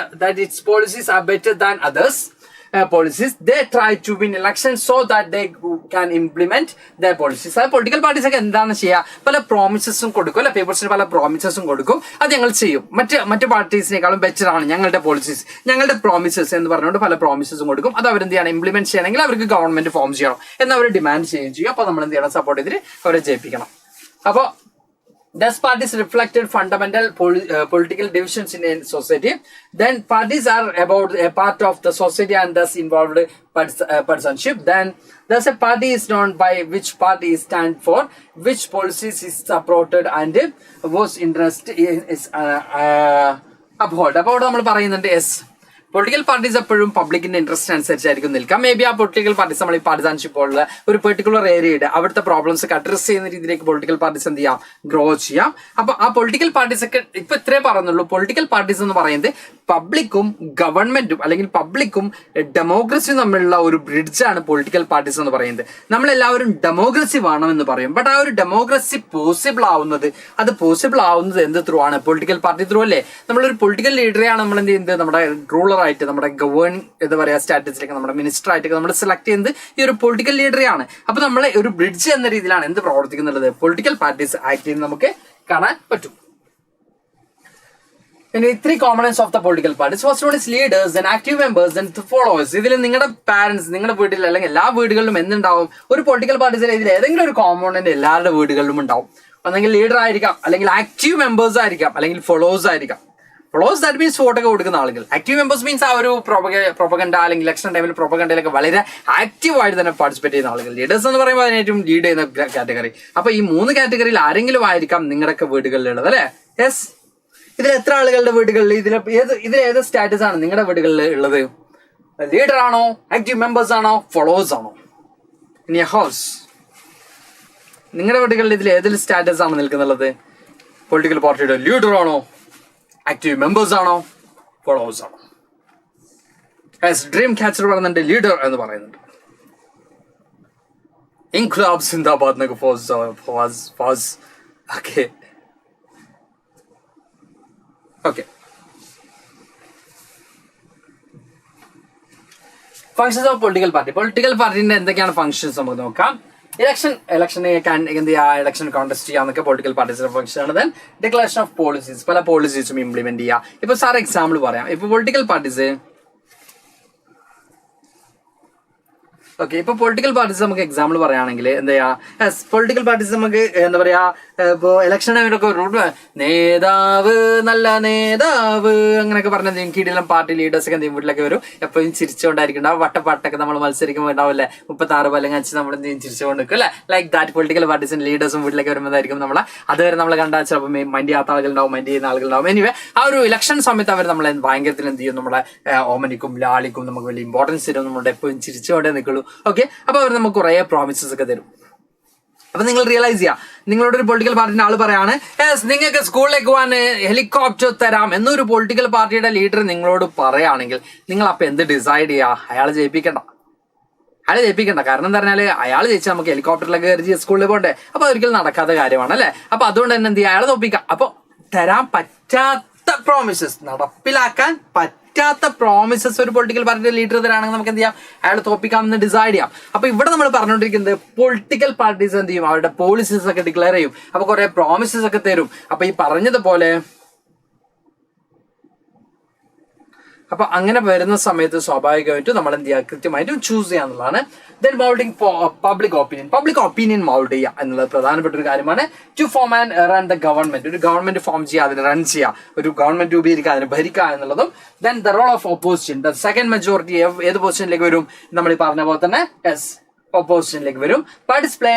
its policies are better than others policies. They try to win elections so that they can implement their policies. Political parties ഒക്കെ എന്താണ് ചെയ്യുക? പല പ്രോമിസസും കൊടുക്കും, അല്ലെ, പീപ്പിൾസിന് പല പ്രോമിസസും കൊടുക്കും, അത് ഞങ്ങൾ ചെയ്യും, മറ്റ് പാർട്ടീസിനേക്കാളും ബെറ്റർ ആണ് ഞങ്ങളുടെ പോളിസീസ്, ഞങ്ങളുടെ പ്രോമിസസ് എന്ന് പറഞ്ഞുകൊണ്ട് പല പ്രോമിസസും കൊടുക്കും. അത് അവരെന്ത് ചെയ്യണം? ഇംപ്ലിമെന്റ് ചെയ്യണമെങ്കിൽ അവർക്ക് ഗവൺമെന്റ് ഫോം ചെയ്യണം എന്ന് അവർ ഡിമാൻഡ് ചെയ്യുകയും ചെയ്യും. അപ്പോൾ നമ്മൾ എന്ത് ചെയ്യണം? സപ്പോർട്ട് ചെയ്തിട്ട് അവരെ ജയിപ്പിക്കണം. അപ്പോൾ thus parties reflected fundamental political divisions in a society. Then parties are about a part of the society and thus involved partisanship. Then thus a party is known by which party stand for, which policies is supported and whose interest is upheld. അപ്പോൾ നമ്മൾ പറയുന്നുണ്ട് yes, political parties എപ്പോഴും പബ്ലിക്കിന്റെ interest അനുസരിച്ചായിരിക്കും നിൽക്കാം. May be ആ political parties നമ്മൾ ഈ പാർട്ടിസാൻഷിപ്പ് പോലുള്ള ഒരു പെർട്ടിക്കുലർ ഏരിയയുടെ അവിടുത്തെ പ്രോബ്ലംസ് ഒക്കെ അഡ്രസ് ചെയ്യുന്ന രീതിയിലേക്ക് പൊളിറ്റിക്കൽ പാർട്ടീസ് എന്ത് ചെയ്യാം? ഗ്രോ ചെയ്യാം. അപ്പൊ ആ പൊളിറ്റിക്കൽ പാർട്ടീസ് ഒക്കെ ഇപ്പൊ ഇത്രേ പറയുന്നുള്ളൂ. പൊളിറ്റിക്കൽ പാർട്ടീസ് എന്ന് പറയുന്നത് പബ്ലിക്കും ഗവൺമെന്റും അല്ലെങ്കിൽ പബ്ലിക്കും ഡെമോക്രസിയും തമ്മിലുള്ള ഒരു ബ്രിഡ്ജാണ് പൊളിറ്റിക്കൽ പാർട്ടീസ് എന്ന് പറയുന്നത്. നമ്മളെല്ലാവരും ഡെമോക്രസി വേണമെന്ന് പറയും, ബട്ട് ആ ഒരു ഡെമോക്രസി പോസിബിൾ ആവുന്നത് എന്ത് ത്രൂ ആണ്? പൊളിറ്റിക്കൽ പാർട്ടി ത്രൂ അല്ലേ? നമ്മളൊരു പൊളിറ്റിക്കൽ ലീഡറെയാണ് നമ്മൾ എന്ത് ചെയ്യുന്നത്? നമ്മുടെ റൂളർ ആയിട്ട്, നമ്മുടെ എന്താ പറയുക സ്റ്റാറ്റസിലേക്ക്, നമ്മുടെ മിനിസ്റ്റർ ആയിട്ടൊക്കെ നമ്മൾ സെലക്ട് ചെയ്യുന്നത് ഈ ഒരു പൊളിറ്റിക്കൽ ലീഡറെയാണ്. അപ്പൊ നമ്മൾ ഒരു ബ്രിഡ്ജ് എന്ന രീതിയിലാണ് എന്ത് പ്രവർത്തിക്കുന്നുള്ളത്? പൊളിറ്റിക്കൽ പാർട്ടീസ് ആക്ട് ചെയ്യുന്നത് നമുക്ക് കാണാൻ പറ്റും. ഇനി 3 components of the political parties. First one is leaders, then active members, then the followers. ഇതിൽ നിങ്ങളുടെ പാരന്റ്സ്, നിങ്ങളുടെ വീട്ടിൽ അല്ലെങ്കിൽ എല്ലാ വീടുകളിലും എന്തുണ്ടാവും? ഒരു പൊളിറ്റിക്കൽ പാർട്ടീസിലെ ഇതിൽ ഏതെങ്കിലും ഒരു കോമ്പോണന്റ് എല്ലാവരുടെ വീടുകളിലും ഉണ്ടാവും. ഒന്നെങ്കിൽ ലീഡർ ആയിരിക്കാം, അല്ലെങ്കിൽ ആക്റ്റീവ് മെമ്പേഴ്സ് ആയിരിക്കാം, അല്ലെങ്കിൽ ഫോളോവേഴ്സ് ആയിരിക്കാം. ഫോളോവേഴ്സ് ദാറ്റ് മീൻസ് വോട്ടൊക്കെ കൊടുക്കുന്ന ആളുകൾ. ആക്റ്റീവ് മെമ്പേഴ്സ് മീൻസ് ആ ഒരു പ്രൊപ്പഗൻഡ അല്ലെങ്കിൽ ഇലക്ഷൻ ടൈമിൽ പ്രൊപ്പഗൻഡയിലൊക്കെ വളരെ ആക്റ്റീവ് ആയിട്ട് തന്നെ പാർട്ടിസിപ്പേറ്റ് ചെയ്യുന്ന ആളുകൾ. ലീഡേഴ്സ് എന്ന് പറയുമ്പോൾ അതിന് ഏറ്റവും ലീഡ് ചെയ്യുന്ന കാറ്റഗറി. അപ്പൊ ഈ 3 കാറ്റഗറിയിൽ ആരെങ്കിലും ആയിരിക്കാം നിങ്ങളുടെയൊക്കെ വീടുകളിലുള്ളത്, അല്ലെ? യെസ്. ഇതിൽ എത്ര ആളുകളുടെ വീടുകളിൽ ഇതിൽ ഏത് സ്റ്റാറ്റസ് ആണ് നിങ്ങളുടെ വീടുകളിൽ ഉള്ളത്? ലീഡർ ആണോ, ആക്റ്റീവ് മെമ്പേഴ്സ് ആണോ, ഫോളോവേഴ്സ് ആണോ? In a house. നിങ്ങളുടെ വീടുകളിൽ ഇതിൽ ഏതിൽ സ്റ്റാറ്റസ് ആണ് നിൽക്കുന്നുള്ളത്? പൊളിറ്റിക്കൽ പാർട്ടിയുടെ ലീഡർ ആണോ, ആക്റ്റീവ് മെമ്പേഴ്സ് ആണോ, ഫോളോവേഴ്സ് ആണോ? ഡ്രീം ക്യാച്ചർ പറയുന്നുണ്ട്, ലീഡർ എന്ന് പറയുന്നുണ്ട്. ഇൻക്ലാബ് സിന്ദാബാദ് എന്നൊക്കെ ഫോസ്. Okay. Functions of political party. Political പാർട്ടിന്റെ എന്തൊക്കെയാണ് ഫങ്ഷൻസ് നമുക്ക് നോക്കാം. ഇലക്ഷൻ കോൺടെസ്റ്റ് ചെയ്യാന്നൊക്കെ പൊളിറ്റിക്കൽ പാർട്ടീസിന്റെ ഫംഗ്ഷൻ ആണ്. ദെൻ ഡിക്ലറേഷൻ ഓഫ് പോളിസീസ്, പല പോളിസീസും ഇംപ്ലിമെന്റ് ചെയ്യുക. ഇപ്പൊ സാർ എക്സാമ്പിൾ പറയാം. ഇപ്പൊ പൊളിറ്റിക്കൽ പാർട്ടീസ് പൊളിറ്റിക്കൽ പാർട്ടീസ് നമുക്ക് എക്സാമ്പിൾ പറയുകയാണെങ്കിൽ എന്താ ചെയ്യാ, പൊളിറ്റിക്കൽ പാർട്ടീസ് നമുക്ക് എന്താ പറയാ, ഇപ്പോ ഇലക്ഷൻ ടൈമിലൊക്കെ നേതാവ്, നല്ല നേതാവ് അങ്ങനെയൊക്കെ പറഞ്ഞ കീഴിലും പാർട്ടി ലീഡേഴ്സ് ഒക്കെ വീട്ടിലൊക്കെ വരും. എപ്പോഴും ചിരിച്ചുകൊണ്ടായിരിക്കും. വട്ടപ്പാട്ടൊക്കെ നമ്മൾ മത്സരിക്കുമ്പോൾ ഉണ്ടാവില്ലേ, 36 കൊല്ലം വെച്ച് നമ്മൾ ചിരിച്ചുകൊണ്ട് നിൽക്കും അല്ലെ. ലൈക്ക് ദാറ്റ് പൊളിറ്റിക്കൽ പാർട്ടീസിന്റെ ലീഡേഴ്സും വീട്ടിലേക്ക് വരുമ്പോഴായിരിക്കും നമ്മളെ അതുവരെ നമ്മൾ കണ്ടാൽ ചിലപ്പോൾ മൈൻഡ് ചെയ്യാത്ത ആളുകളുണ്ടാവും, മൈൻഡ് ചെയ്യുന്ന ആളുകളുണ്ടാവും. എനിവേ ആ ഒരു ഇലക്ഷൻ സമയത്ത് അവർ നമ്മളെ ഭയങ്കരത്തിൽ എന്ത് ചെയ്യും, നമ്മളെ ഓമനിക്കും ലാളിക്കും, നമുക്ക് വലിയ ഇമ്പോർട്ടൻസ് തരും, നമ്മുടെ എപ്പോഴും ചിരിച്ചുകൊണ്ടേ നിൽക്കുള്ളൂ. ഓക്കെ. അപ്പൊ അവർ നമുക്ക് കുറെ പ്രോമിസസ് ഒക്കെ തരും. അപ്പൊ നിങ്ങൾ റിയലൈസ് ചെയ്യാം, നിങ്ങളോട് ഒരു പൊളിറ്റിക്കൽ പാർട്ടിന്റെ ആള് പറയാണ്, നിങ്ങൾക്ക് സ്കൂളിലേക്ക് പോകാൻ ഹെലികോപ്റ്റർ തരാം എന്നൊരു പൊളിറ്റിക്കൽ പാർട്ടിയുടെ ലീഡർ നിങ്ങളോട് പറയുകയാണെങ്കിൽ നിങ്ങൾ അപ്പൊ എന്ത് ഡിസൈഡ് ചെയ്യാ? അയാളെ ജയിപ്പിക്കണ്ട. കാരണം എന്താ പറഞ്ഞാല് അയാൾ ജയിച്ചാൽ നമുക്ക് ഹെലികോപ്റ്ററിലൊക്കെ കയറി സ്കൂളിൽ പോകണ്ടേ. അപ്പൊ ഒരിക്കലും നടക്കാത്ത കാര്യമാണ് അല്ലെ. അപ്പൊ അതുകൊണ്ട് തന്നെ എന്ത് ചെയ്യാം, അയാളെ തോപ്പിക്കാം. അപ്പൊ തരാൻ പറ്റാത്ത പ്രോമിസസ്, നടപ്പിലാക്കാൻ പറ്റാത്ത പ്രോമിസസ് ഒരു പൊളിറ്റിക്കൽ പാർട്ടിയുടെ ലീഡർ തരാണെങ്കിൽ നമുക്ക് എന്ത് ചെയ്യാം, അയാൾ തോപ്പിക്കാമെന്ന് ഡിസൈഡ് ചെയ്യാം. അപ്പൊ ഇവിടെ നമ്മൾ പറഞ്ഞുകൊണ്ടിരിക്കുന്നത് പൊളിറ്റിക്കൽ പാർട്ടീസ് എന്ത് ചെയ്യും, അവരുടെ പോളിസീസ് ഒക്കെ ഡിക്ലെയർ ചെയ്യും. അപ്പൊ കുറെ പ്രോമിസസ് ഒക്കെ തരും. അപ്പൊ ഈ പറഞ്ഞതുപോലെ അപ്പൊ അങ്ങനെ വരുന്ന സമയത്ത് സ്വാഭാവികമായിട്ടും നമ്മൾ എന്ത് ചെയ്യുക, കൃത്യമായിട്ടും ചൂസ് ചെയ്യാന്നുള്ളതാണ്. Then moulding public opinion mould ചെയ്യുക എന്നുള്ളത് പ്രധാനപ്പെട്ട ഒരു കാര്യമാണ്. To form and run the government, ഒരു ഗവൺമെന്റ് ഫോം ചെയ്യുക, അതിനെ റൺ ചെയ്യുക, ഒരു ഗവൺമെന്റ് രൂപീകരിക്കുക, അതിനെ ഭരിക്കുക എന്നുള്ളതും. Then the role of opposition, the second majority ഏത് പൊസിഷനിലേക്ക് വരും, നമ്മൾ ഈ പറഞ്ഞ പോലെ തന്നെ ഓപ്പോസിഷനിലേക്ക് വരും. Parties play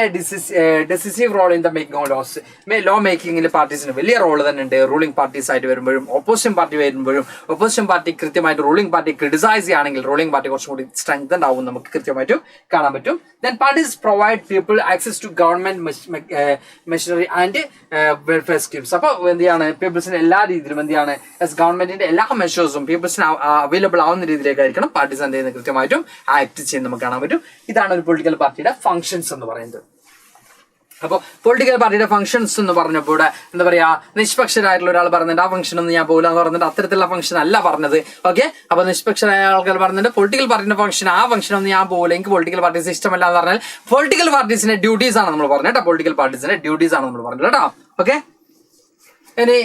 decisive role in the making of laws. Law മേക്കിംഗിൽ പാർട്ടീസിന് വലിയ റോൾ തന്നെ ഉണ്ട്. റൂളിംഗ് പാർട്ടീസ് ആയിട്ട് വരുമ്പോഴും ഓപ്പോസിഷൻ പാർട്ടി വരുമ്പോഴും ഓപ്പോസിഷൻ പാർട്ടി കൃത്യമായിട്ട് റൂളിംഗ് പാർട്ടി ക്രിട്ടിസൈസ് ചെയ്യുകയാണെങ്കിൽ റൂളിംഗ് പാർട്ടി കുറച്ചും കൂടി സ്ട്രെങ്തൻഡ് ആവും, നമുക്ക് കൃത്യമായിട്ടും കാണാൻ പറ്റും. Then parties provide people access to government machinery and welfare schemes. അപ്പൊ എന്ത് ചെയ്യാണ്, പീപ്പിൾസിന് എല്ലാ രീതിയിലും എന്ത് ചെയ്യാണ്, ഗവൺമെന്റിന്റെ എല്ലാ മെഷേഴ്സും പീപ്പിൾസിന് അവൈലബിൾ ആവുന്ന രീതിയിലേക്കായിരിക്കണം പാർട്ടീസ് എന്ത് ചെയ്യുന്നത്, കൃത്യമായിട്ടും ആക്ട് ചെയ്യുന്നത് നമുക്ക് കാണാൻ പറ്റും. ഇതാണ് ഒരു പൊളിറ്റിക്കൽ പാർട്ടിയുടെ ഫംഗ്ഷൻസ് എന്ന് പറയുന്നത്. അപ്പോൾ പൊളിറ്റിക്കൽ പാർട്ടിയുടെ ഫംഗ്ഷൻസ് എന്ന് പറഞ്ഞപ്പോൾ ഇവിടെ എന്താ പറയാ, നിഷ്പക്ഷരായിട്ടുള്ള ഒരാൾ പറഞ്ഞിട്ട് ആ ഫംഗ്ഷൻ ഒന്നും ഞാൻ പോകില്ല എന്ന് പറഞ്ഞിട്ട് അത്തരത്തിലുള്ള ഫംഗ്ഷൻ അല്ല പറഞ്ഞത്. ഓക്കെ. അപ്പൊ നിഷ്പക്ഷരായ ആൾക്കാർ പറഞ്ഞിട്ട് പൊളിറ്റിക്കൽ പാർട്ടിയുടെ ഫംഗ്ഷൻ, ആ ഫംഗ്ഷൻ ഒന്നും ഞാൻ പോകില്ല, എനിക്ക് പൊളിറ്റിക്കൽ പാർട്ടീസ് ഇഷ്ടമല്ല എന്ന് പറഞ്ഞാൽ പൊളിറ്റിക്കൽ പാർട്ടീസിന്റെ ഡ്യൂട്ടീസ് ആണ് നമ്മൾ പറഞ്ഞത് കേട്ടോ. പൊളിറ്റിക്കൽ പാർട്ടീസിന്റെ ഡ്യൂട്ടീസ് ആണ് നമ്മൾ പറഞ്ഞത് കേട്ടോ. ഓക്കെ. ഇനി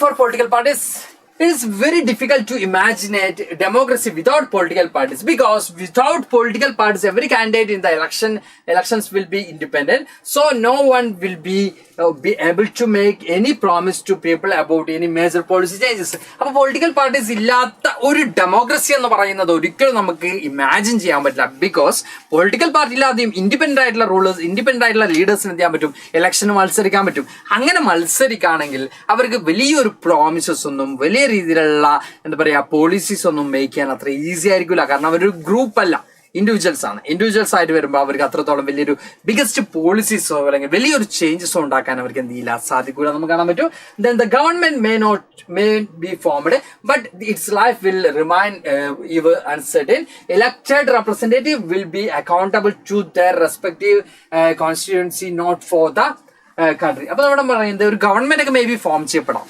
for political parties, it is very difficult to imagine a democracy without political parties, because without political parties every candidate in the elections will be independent, so no one will be able to make any promise to people about any major policy changes. അപ്പോൾ political parties ഇല്ലാത്ത ഒരു democracy എന്ന് പറയുന്നത് ഒരിക്കലും നമുക്ക് imagine ചെയ്യാൻ പറ്റില്ല. Because political party ഇല്ലാതെയും ഇൻഡിപെൻഡന്റ് ആയിട്ടുള്ള റൂളേഴ്സ്, ഇൻഡിപെൻഡന്റ് ആയിട്ടുള്ള ലീഡേഴ്സിന് എന്ത് ചെയ്യാൻ പറ്റും, ഇലക്ഷന് മത്സരിക്കാൻ പറ്റും. അങ്ങനെ മത്സരിക്കുകയാണെങ്കിൽ അവർക്ക് വലിയൊരു പ്രോമിസസ് ഒന്നും വലിയ രീതിയിലുള്ള എന്താ പറയാ പോളിസീസ് ഒന്നും മേക്ക് ചെയ്യാൻ അത്ര ഈസി ആയിരിക്കില്ല. കാരണം അവരൊരു ഗ്രൂപ്പ് അല്ല, ഇൻഡിവിജ്വൽസ് ആണ്. ഇൻഡിവിജ്വൽസ് ആയിട്ട് വരുമ്പോൾ അവർക്ക് അത്രത്തോളം വലിയൊരു ബിഗസ്റ്റ് പോളിസീസോ അല്ലെങ്കിൽ വലിയൊരു ചേഞ്ചസോ ഉണ്ടാക്കാൻ അവർക്ക് എന്ത് ചെയ്യില്ല, സാധിക്കൂല, നമുക്ക് കാണാൻ പറ്റും. Then the government may be formed, but its life will remain ever uncertain. Elected representative will be accountable to their respective constituency, not for the country. അപ്പൊ നമ്മുടെ പറയുന്നത് ഒരു ഗവൺമെന്റ് ഒക്കെ മേ ബി ഫോം ചെയ്യപ്പെടാം,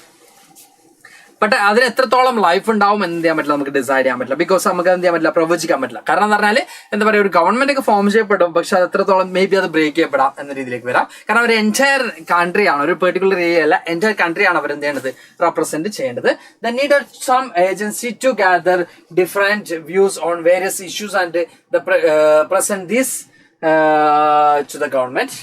ബട്ട് അതിന് എത്രത്തോളം life ഉണ്ടാവും എന്ന് ചെയ്യാൻ പറ്റില്ല, നമുക്ക് ഡിസൈഡ് ചെയ്യാൻ പറ്റില്ല. ബിക്കോസ് നമുക്ക് എന്ത് ചെയ്യാൻ പറ്റില്ല, പ്രവചിക്കാൻ പറ്റില്ല. കാരണം എന്ന് പറഞ്ഞാൽ എന്താ പറയുക, ഒരു ഗവൺമെന്റ് ഒക്കെ ഫോം ചെയ്യപ്പെടും, പക്ഷെ അത് എത്രത്തോളം മേ ബി അത് ബ്രേക്ക് ചെയ്യപ്പെടാം എന്ന രീതിയിലേക്ക് വരാം. കാരണം ഒരു എൻറ്റയർ കൺട്രിയാണ്, ഒരു പെർട്ടിക്കുലർ ഏരിയ അല്ല, എൻറ്റയർ കൺട്രിയാണ് അവർ എന്ത് ചെയ്യേണ്ടത്, റെപ്രസെന്റ് ചെയ്യേണ്ടത്. The need some agency to gather different views on various issues and present this to the government.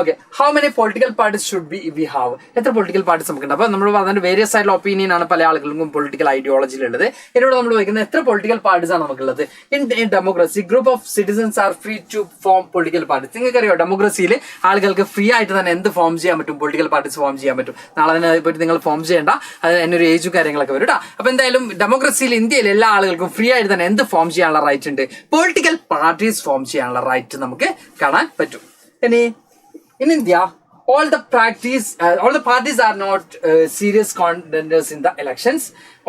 Okay, how many political parties should we have? എത്ര പൊളിറ്റിക്കൽ പാർട്ടീസ് നമുക്കുണ്ട്? അപ്പോൾ നമ്മൾ പറഞ്ഞ വേരിയസ് ആയിട്ടുള്ള ഒപ്പീനിയൻ ആണ് പല ആളുകൾക്കും പൊളിറ്റിക്കൽ ഐഡിയോളജിയിലുള്ളത്. ഇതിനോട് നമ്മൾ ചോദിക്കുന്നത് എത്ര പൊളിറ്റിക്കൽ പാർട്ടീസ് ആണ് നമുക്കുള്ളത്? In democracy group of citizens are free to form political parties. നിങ്ങൾക്കറിയോ ഡെമോക്രസിയിൽ ആളുകൾക്ക് ഫ്രീ ആയിട്ട് തന്നെ എന്ത് ഫോം ചെയ്യാൻ പറ്റും? പൊളിറ്റിക്കൽ പാർട്ടീസ് ഫോം ചെയ്യാൻ പറ്റും. നാളെ തന്നെ പറ്റി നിങ്ങൾ ഫോം ചെയ്യേണ്ട, അത് എന്നൊരു ഏജും കാര്യങ്ങളൊക്കെ വരും കേട്ടോ. അപ്പോൾ എന്തായാലും ഡെമോക്രസിയിൽ ഇന്ത്യയിൽ എല്ലാ ആളുകൾക്കും ഫ്രീ ആയിട്ട് തന്നെ എന്ത് ഫോം ചെയ്യാനുള്ള റൈറ്റ് ഉണ്ട്? പൊളിറ്റിക്കൽ പാർട്ടീസ് ഫോം ചെയ്യാനുള്ള റൈറ്റ് നമുക്ക് കാണാൻ പറ്റും. ഇനി in India, all the parties are not serious contenders in the elections.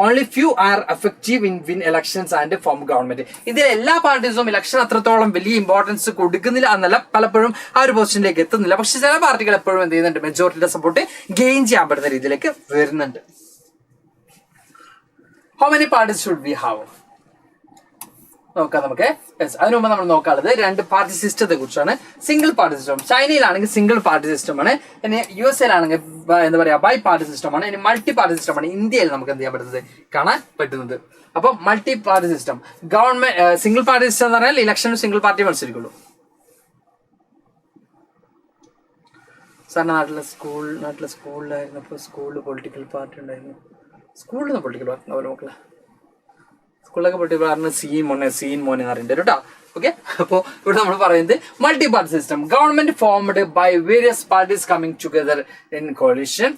Only few are effective in win elections and form government. ഇതിൽ എല്ലാ പാർട്ടീസും ഇലക്ഷൻ അത്രത്തോളം വലിയ ഇമ്പോർട്ടൻസ് കൊടുക്കുന്നില്ല എന്നല്ല, പലപ്പോഴും ആ ഒരു പൊസിഷനിലേക്ക് എത്തുന്നില്ല. പക്ഷെ ചില പാർട്ടികൾ എപ്പോഴും എന്ത് ചെയ്യുന്നുണ്ട്? മെജോറിറ്റിയുടെ സപ്പോർട്ട് ഗെയിൻ ചെയ്യാൻ പറ്റുന്ന രീതിയിലേക്ക് വരുന്നുണ്ട്. How many parties should we have? നോക്കാം നമുക്ക്. അതിനു മുമ്പ് നമ്മൾ നോക്കാനുള്ളത് രണ്ട് പാർട്ടി സിസ്റ്റത്തെ കുറിച്ചാണ്. Single party system. ചൈനയിലാണെങ്കിൽ സിംഗിൾ പാർട്ടി സിസ്റ്റമാണ്. ഇനി USA എന്താ പറയാ ബൈ പാർട്ടി സിസ്റ്റമാണ്. ഇനി മൾട്ടി പാർട്ടി സിസ്റ്റമാണ് ഇന്ത്യയിൽ നമുക്ക് എന്ത് ചെയ്യാൻ പറ്റുന്നത്? കാണാൻ പറ്റുന്നത്. അപ്പൊ multi party system, government single party system എന്ന് പറഞ്ഞാൽ ഇലക്ഷനും സിംഗിൾ പാർട്ടി മത്സരിക്കുള്ളൂ. സാറിന്റെ നാട്ടിലെ സ്കൂളിലായിരുന്നപ്പോൾ സ്കൂളിൽ പൊളിറ്റിക്കൽ പാർട്ടി ഉണ്ടായിരുന്നു. സ്കൂളിൽ പൊളിറ്റിക്കൽ പാർട്ടി ഉണ്ടാവില്ല മക്കളെ. സ്കൂളിലൊക്കെ പൊളിറ്റിക്കൽ പാർട്ടി സീൻ മോനെ എന്ന് പറയുന്നുണ്ട് കേട്ടോ. ഓക്കെ, അപ്പോൾ ഇവിടെ നമ്മൾ പറയുന്നത് multi party system. Government formed by various parties coming together in coalition.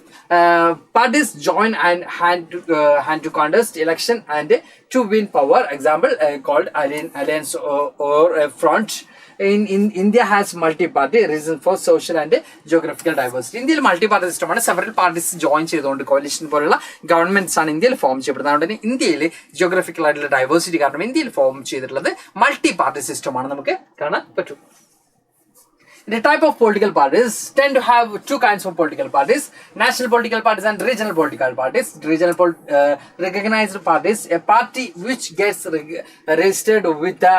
Parties join and hand to contest election and to win power. Example called alliance or front. In India has multi-party reason for social and geographical diversity. ഇന്ത്യയിൽ multi party സിസ്റ്റമാണ്. Several parties join ചെയ്തുകൊണ്ട് കോalition പോലുള്ള governments ആണ് ഇന്ത്യയിൽ form ചെയ്യപ്പെടുന്നത്. അതുകൊണ്ട് തന്നെ ഇന്ത്യയിൽ ജിയോഗ്രഫിക്കൽ ആയിട്ടുള്ള ഡൈവേഴ്സിറ്റി കാരണം ഇന്ത്യയിൽ ഫോം ചെയ്തിട്ടുള്ളത് മൾട്ടി പാർട്ടി സിസ്റ്റമാണ് നമുക്ക് കാണാൻ പറ്റും. The type of political parties tend to have two kinds of political parties: national political parties and regional political parties. Recognized parties, a party which gets registered with the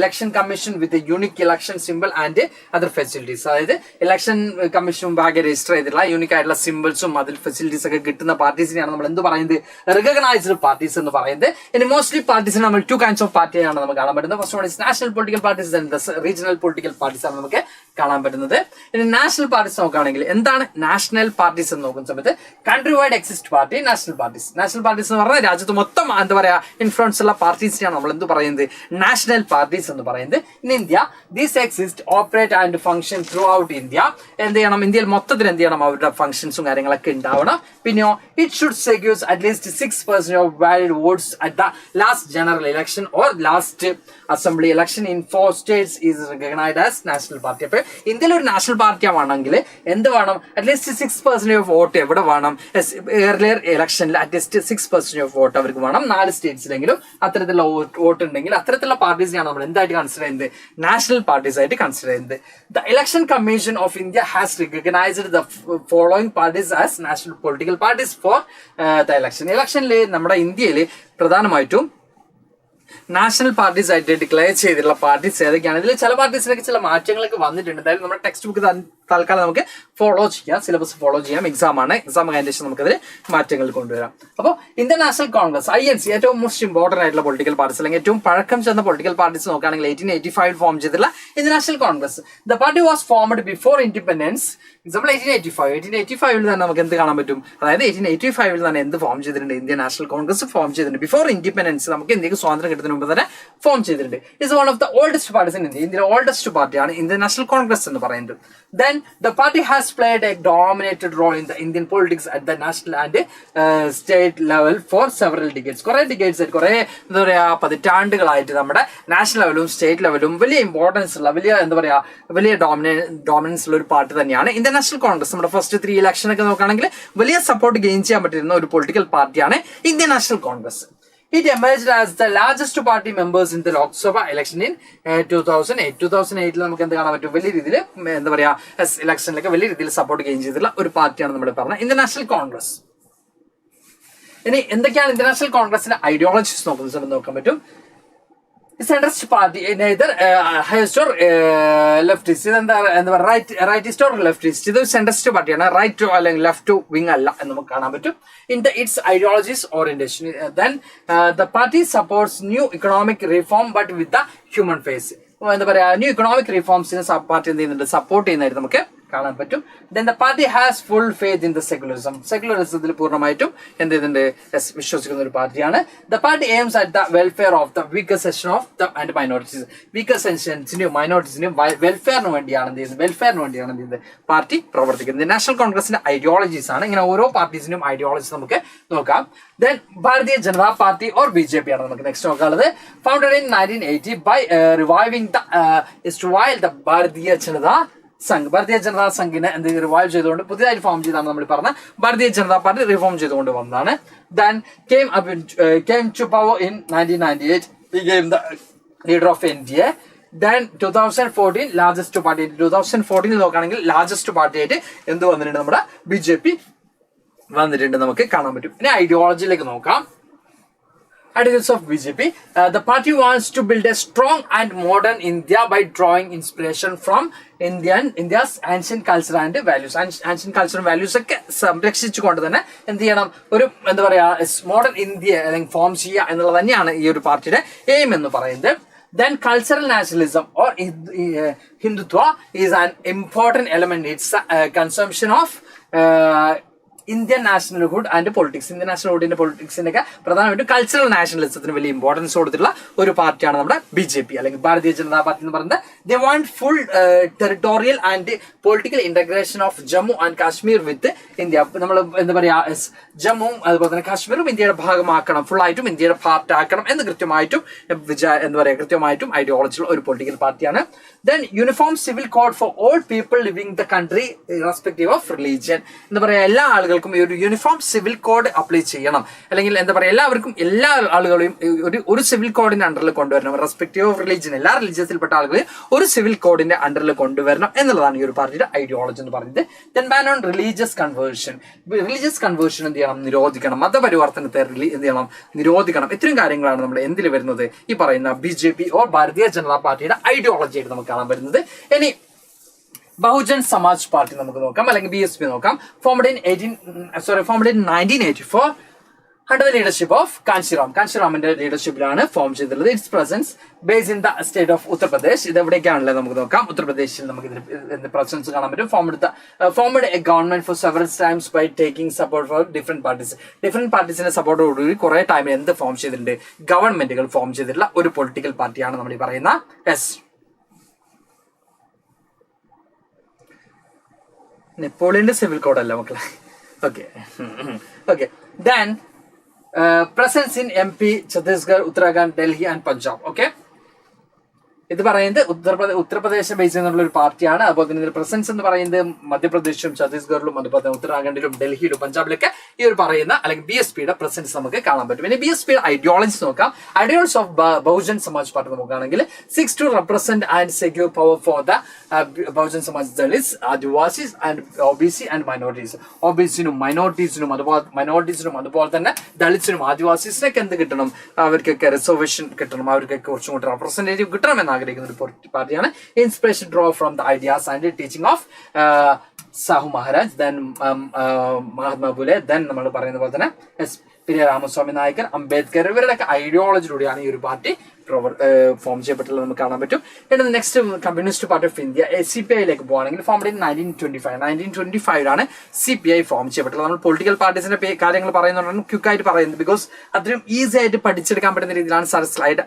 election commission with a unique election symbol and other facilities. അതായത് election commission മുമ്പാകെ register ചെയ്തിട്ടുള്ള unique ആയിട്ടുള്ള സിമ്പിൾസും അതിൽ facilities ഒക്കെ കിട്ടുന്ന പാർട്ടീസിനെയാണ് നമ്മൾ എന്ത് പറയുന്നത്? റിക്കഗ്നൈസ്ഡ് പാർട്ടീസ് എന്ന് പറയുന്നത്. ഇനി മോസ്റ്റ്ലി പാർട്ടീസിന് നമ്മൾ ടു കൈൻഡ്സ് ഓഫ് പാർട്ടിയാണ് നമുക്ക് കാണാൻ പറ്റുന്നത്. First one is national political parties and regional political parties ആണ് നമുക്ക് കാണാൻ പറ്റുന്നത്. ഇനി നാഷണൽ പാർട്ടീസ് നോക്കുകയാണെങ്കിൽ എന്താണ് നാഷണൽ പാർട്ടീസ് എന്ന് നോക്കുന്ന സമയത്ത് country wide exist party national parties. National parties എന്ന് പറഞ്ഞാൽ രാജ്യത്ത് മൊത്തം എന്താ പറയാ ഇൻഫ്ലുവൻസ് ഉള്ള പാർട്ടീസിനെയാണ് നമ്മൾ എന്ത് പറയുന്നത്? നാഷണൽ പാർട്ടീസ് എന്ന് പറയുന്നത്. In India these exist operate and function through out India. എന്ത് ചെയ്യണം? ഇന്ത്യയിൽ മൊത്തത്തിൽ എന്ത് ചെയ്യണം? അവരുടെ ഫംഗ്ഷൻസും കാര്യങ്ങളൊക്കെ ഉണ്ടാവണം. പിന്നെയോ it should secures at least 6% of valid votes at the last general election or last assembly election in 4 states is recognised as national party. അപ്പൊ ഇന്ത്യയിൽ ഒരു നാഷണൽ പാർട്ടി ആണെങ്കിൽ എന്ത് വേണം? അറ്റ്ലീസ്റ്റ് 6% ഓഫ് വോട്ട് എവിടെ വേണം? ഏർലിയർ ഇലക്ഷനിൽ അറ്റ്ലീസ്റ്റ് 6% ഓഫ് വോട്ട് അവർക്ക് വേണം. 4 സ്റ്റേറ്റ്സിലെങ്കിലും അത്തരത്തിലുള്ള വോട്ട് ഉണ്ടെങ്കിൽ അത്തരത്തിലുള്ള പാർട്ടീസിനെയാണ് നമ്മൾ എന്തായിട്ട് കൺസിഡർ ചെയ്യുന്നത്? നാഷണൽ പാർട്ടീസ് ആയിട്ട് കൺസിഡർ ചെയ്യുന്നത്. The election commission of India has recognised the following parties as national political parties for the election. ഇലക്ഷനിൽ നമ്മുടെ ഇന്ത്യയിൽ പ്രധാനമായിട്ടും നാഷണൽ പാർട്ടീസ് ആയിട്ട് ഡിക്ലെയർ ചെയ്തിട്ടുള്ള പാർട്ടീസ് ഏതൊക്കെയാണ്? ഇതിൽ ചില പാർട്ടീസിലൊക്കെ ചില മാറ്റങ്ങളൊക്കെ വന്നിട്ടുണ്ട്. എന്തായാലും നമ്മുടെ ടെക്സ്റ്റ് ബുക്ക് തൽക്കാലം നമുക്ക് ഫോളോ ചെയ്യാം, സിലബസ് ഫോളോ ചെയ്യാം. എക്സാം കഴിഞ്ഞ ശേഷം നമുക്കതിൽ മാറ്റങ്ങൾ കൊണ്ടുവരാം. അപ്പോൾ ഇന്ത്യൻ നാഷണൽ കോൺഗ്രസ് INC ഏറ്റവും മോസ്റ്റ് ഇമ്പോർട്ടന്റ് ആയിട്ടുള്ള പൊളിറ്റിക്കൽ പാർട്ടീസ് അല്ലെങ്കിൽ ഏറ്റവും പഴക്കം ചെന്ന പൊളിറ്റിക്കൽ പാർട്ടീസ് നോക്കുകയാണെങ്കിൽ 1885 ഫോം ചെയ്തിട്ടുള്ള Indian national Congress. The party was formed before independence. Example 1885 തന്നെ നമുക്ക് എന്ത് കാണാൻ പറ്റും? അതായത് 1885 തന്നെ എന്ത് ഫോം ചെയ്തിട്ടുണ്ട്? ഇന്ത്യൻ നാഷണൽ കോൺഗ്രസ് ഫോം ചെയ്തിട്ടുണ്ട്. ബിഫോർ ഇൻഡിപെൻഡൻസ് നമുക്ക് ഇന്ത്യക്ക് സ്വാതന്ത്ര്യം കിട്ടുന്നതിന് മുമ്പ് തന്നെ ഫോം ചെയ്തിട്ടുണ്ട്. It's one of the oldest parties in India. ഇന്ത്യയിലെ ഓൾഡസ്റ്റ് പാർട്ടിയാണ് ഇന്ത്യൻ നാഷണൽ കോൺഗ്രസ് എന്ന് പറയുന്നത്. Then the party has played a dominated role in the Indian politics at the national and state level for several decades. കുറെ എന്താ പറയാ പതിറ്റാണ്ടുകളായിട്ട് നമ്മുടെ national ലെവലും state ലെവലും വലിയ ഇമ്പോർട്ടൻസ് ഉള്ള വലിയ ഡോമിനൻസ് ഉള്ള ഒരു പാർട്ടി തന്നെയാണ് ഇന്ത്യൻ നാഷണൽ കോൺഗ്രസ്. നമ്മുടെ ഫസ്റ്റ് 3 ഇലക്ഷൻ ഒക്കെ നോക്കുകയാണെങ്കിൽ വലിയ സപ്പോർട്ട് ഗെയിൻ ചെയ്യാൻ പറ്റിയിരുന്ന ഒരു പൊളിറ്റിക്കൽ പാർട്ടിയാണ് Indian national Congress. It emerged as the largest party members in the Lok Sabha election in 2008. 2008 നമുക്ക് എന്ത് കാണാൻ പറ്റും? വലിയ രീതിയിൽ എന്താ പറയാ ഇലക്ഷനിലൊക്കെ വലിയ രീതിയിൽ സപ്പോർട്ട് ഗെയിൻ ചെയ്തിട്ടുള്ള ഒരു പാർട്ടിയാണ് നമ്മൾ പറഞ്ഞത് ഇന്ത്യൻ നാഷണൽ കോൺഗ്രസ്. ഇനി എന്തൊക്കെയാണ് ഇന്ത്യൻ നാഷണൽ കോൺഗ്രസിന്റെ ഐഡിയോളജീസ് നോക്കാൻ പറ്റും? Centrist party neither heist or leftist. ഇതെന്താ റൈറ്റിസ്റ്റ് ഓർ ലെഫ്റ്റിസ്റ്റ്. ഇത് സെൻട്രിസ്റ്റ് പാർട്ടിയാണ്. റൈറ്റ് ടു അല്ലെങ്കിൽ ലെഫ്റ്റ് ടു വിങ് അല്ല എന്ന് നമുക്ക് കാണാൻ പറ്റും. In the it's ideologies orientation then the party supports new economic reform but with the human face. എന്താ പറയാ ന്യൂ ഇക്കണോമിക് റിഫോംസിന് പാർട്ടി എന്ത് ചെയ്യുന്നുണ്ട്? സപ്പോർട്ട് ചെയ്യുന്നതായിട്ട് നമുക്ക് കാണാൻ പറ്റും. Then the party has full faith in the secularism. സെക്യുലറിസത്തിൽ പൂർണ്ണമായിട്ടും എന്ത് ചെയ്തിട്ടുണ്ട്, വിശ്വസിക്കുന്ന ഒരു പാർട്ടിയാണ്. The party aims at the welfare of the weaker section of the and minorities. weaker sectionസിനും മൈനോറിറ്റീസിനും വെൽഫെയറിന് വേണ്ടിയാണ് എന്ത് ചെയ്യുന്നത്, പാർട്ടി പ്രവർത്തിക്കുന്നത്. നാഷണൽ കോൺഗ്രസിന്റെ ഐഡിയോളജീസ് ആണ്. ഇങ്ങനെ ഓരോ പാർട്ടീസിനും ഐഡിയോളജീസ് നമുക്ക് നോക്കാം. Then Bharatiya Janata party or BJP ആണ് നമുക്ക് നെക്സ്റ്റ് നോക്കാനുള്ളത്. Founded in 1980 by reviving the Bharatiya Janata സംഘിനെ എന്ത് റിവൈവ് ചെയ്തുകൊണ്ട് പുതിയതായി ഫോം ചെയ്താണ് നമ്മൾ പറഞ്ഞ ഭാരതീയ ജനതാ പാർട്ടി റിഫോം ചെയ്തുകൊണ്ട് വന്നതാണ്. Then came to power in 1998. Became the leader of India. Then 2014 largest party. 2014 നോക്കുകയാണെങ്കിൽ ലാർജസ്റ്റ് പാർട്ടി ആയിട്ട് എന്ത് വന്നിട്ടുണ്ട്, നമ്മുടെ BJP വന്നിട്ടുണ്ട് നമുക്ക് കാണാൻ പറ്റും. ഇനി ഐഡിയോളജിയിലേക്ക് നോക്കാം. Ideals of BJP. The party wants to build a strong and modern India by drawing inspiration from India's ancient culture and values. Ancient culture and values ഒക്കെ സംരക്ഷിച്ചുകൊണ്ട് തന്നെ എന്ത് ചെയ്യണം, ഒരു എന്താ പറയാ മോഡേൺ ഇന്ത്യ അല്ലെങ്കിൽ ഫോം ചെയ്യുക എന്നുള്ളത് തന്നെയാണ് ഈ ഒരു പാർട്ടിയുടെ എയിം എന്ന് പറയുന്നത്. Then cultural nationalism or Hindutva is an important element. It's consumption of Indian nationalhood and politics. Indian നാഷണൽഹുഡിന്റെ പൊളിറ്റിക്സിനൊക്കെ പ്രധാനമായിട്ടും കൾച്ചറൽ നാഷണലിസത്തിന് വലിയ ഇമ്പോർട്ടൻസ് കൊടുത്തിട്ടുള്ള ഒരു പാർട്ടിയാണ് നമ്മുടെ BJP അല്ലെങ്കിൽ ഭാരതീയ ജനതാ പാർട്ടി എന്ന് പറയുന്നത്. They want full territorial and political integration of Jammu and Kashmir with India. നമ്മൾ എന്താ പറയാ ജമ്മുവും അതുപോലെ തന്നെ കാശ്മീരും ഇന്ത്യയുടെ ഭാഗമാക്കണം, ഫുൾ ആയിട്ടും ഇന്ത്യയുടെ പാർട്ട് ആക്കണം എന്ന് കൃത്യമായിട്ടും ഐഡിയോളജിയുള്ള ഒരു പൊളിറ്റിക്കൽ പാർട്ടിയാണ്. Then uniform civil code for all people living in the country irrespective of religion. എന്താ പറയാ എല്ലാ ആളുകൾക്കും ഈ ഒരു യൂണിഫോം സിവിൽ കോഡ് അപ്ലൈ ചെയ്യണം, അല്ലെങ്കിൽ എന്താ പറയാ എല്ലാ ആളുകളെയും ഒരു സിവിൽ കോഡിന്റെ അണ്ടറിൽ കൊണ്ടുവരണം. റെസ്പെക്റ്റീവ് ഓഫ് റിലീജിയൻ, എല്ലാ റിലീജിയസിൽപ്പെട്ട ആളുകളെയും ഒരു സിവിൽ കോഡിന്റെ അണ്ടറിൽ കൊണ്ടുവരണം എന്നുള്ളതാണ് ഈ ഒരു പാർട്ടിയുടെ ഐഡിയോളജി എന്ന് പറയുന്നത്. Then ban on religious conversion. Religious conversion എന്ത് ചെയ്യണം, നിരോധിക്കണം. മതപരിവർത്തനത്തെ എന്ത് ചെയ്യണം, നിരോധിക്കണം. ഇത്രയും കാര്യങ്ങളാണ് നമ്മുടെ എന്തിൽ വരുന്നത്, ഈ പറയുന്ന BJP ഓർ ഭാരതീയ ജനതാ പാർട്ടിയുടെ ഐഡിയോളജി ആയിട്ട് നമുക്ക് കാണാൻ വരുന്നത്. ഇനി ബഹുജൻ സമാജ് പാർട്ടി നമുക്ക് നോക്കാം, അല്ലെങ്കിൽ BSP നോക്കാം. Formed in 1984 under the leadership of കാഞ്ചിറാമിന്റെ ലീഡർഷിപ്പിലാണ് form ചെയ്തിട്ടുള്ളത്. It's presence based in the state of Uttar Pradesh. ഇത് എവിടേക്കാണല്ലേ നമുക്ക് നോക്കാം. ഉത്തർപ്രദേശിൽ നമുക്ക് ഇതിന്റെ പ്രസൻസ് കാണാൻ പറ്റും. Formed a government for several times by taking support for different പാർട്ടീസിന്റെ സപ്പോർട്ടോടുകൂടി കുറെ ടൈം എന്ത് ഫോം ചെയ്തിട്ടുണ്ട്, ഗവൺമെന്റുകൾ ഫോം ചെയ്തിട്ടുള്ള ഒരു പൊളിറ്റിക്കൽ പാർട്ടിയാണ് നമ്മൾ ഈ പറയുന്ന നെപ്പോളിയന്റെ സിവിൽ കോഡ് അല്ല മക്കളെ. Okay then presence in MP, Chhattisgarh, Uttarakhand, Delhi and Punjab. Okay, ഇത് പറയുന്നത് ഉത്തർപ്രദേശ് ബേസ് ചെയ്യുന്ന ഒരു പാർട്ടിയാണ്. അതുപോലെ തന്നെ ഇതിന്റെ പ്രസൻസ് എന്ന് പറയുന്നത് മധ്യപ്രദേശിലും ഛത്തീസ്ഗഡിലും അതുപോലെ തന്നെ ഉത്തരാഖണ്ഡിലും ഡൽഹിയിലും പഞ്ചാബിലൊക്കെ ഈ ഒരു പറയുന്ന അല്ലെങ്കിൽ BSPയുടെ പ്രസൻസ് നമുക്ക് കാണാൻ പറ്റും. ഇനി BSPയുടെ ഐഡിയോളജീസ് നോക്കാം. Ideologies of Bahujan Samaj party നോക്കുകയാണെങ്കിൽ 6 to represent and secure power for the Bahujan Samaj Dalit, Adivasis and OBC and minorities. OBCനും മൈനോറിറ്റീസിനും അതുപോലെ തന്നെ ദളിത്സിനും ആദിവാസീസിനൊക്കെ എന്ത് കിട്ടണം, അവർക്കൊക്കെ റിസർവേഷൻ കിട്ടണം, അവർക്കൊക്കെ കുറച്ചും കൂടി റെപ്രസെന്റേറ്റീവ് കിട്ടണമെന്ന് ആഗ്രഹിക്കുന്ന ഒരു പാർട്ടിയാണ്. Inspiration draw from the ideas and teaching of Sahu Maharaj, then Mahatma Phule, then നമ്മൾ പറയുന്ന പോലെ തന്നെ രാമസ്വാമി നായ്ക്കർ, അംബേദ്കർ, ഇവരുടെയൊക്കെ ഐഡിയോളജിയിലൂടെയാണ് ഈ ഒരു പാർട്ടി ഫോം ചെയ്യപ്പെട്ടുള്ളത് നമുക്ക് കാണാൻ പറ്റും. എന്നിട്ട് next communist party of India CPIയിലേക്ക് പോകുകയാണെങ്കിൽ ഫോംഡ് ഇൻ 1925 CPI ഫോം ചെയ്യപ്പെട്ടുള്ളത്. നമ്മൾ പൊളിറ്റിക്കൽ പാർട്ടീസിന്റെ കാര്യങ്ങൾ പറയുന്നതുകൊണ്ടാണ് ക്വിക്കായിട്ട് പറയുന്നത്, ബിക്കോസ് അത്രയും ഈസി ആയിട്ട് പഠിച്ചെടുക്കാൻ പറ്റുന്ന രീതിയിലാണ് സാർ സ്ലൈഡ്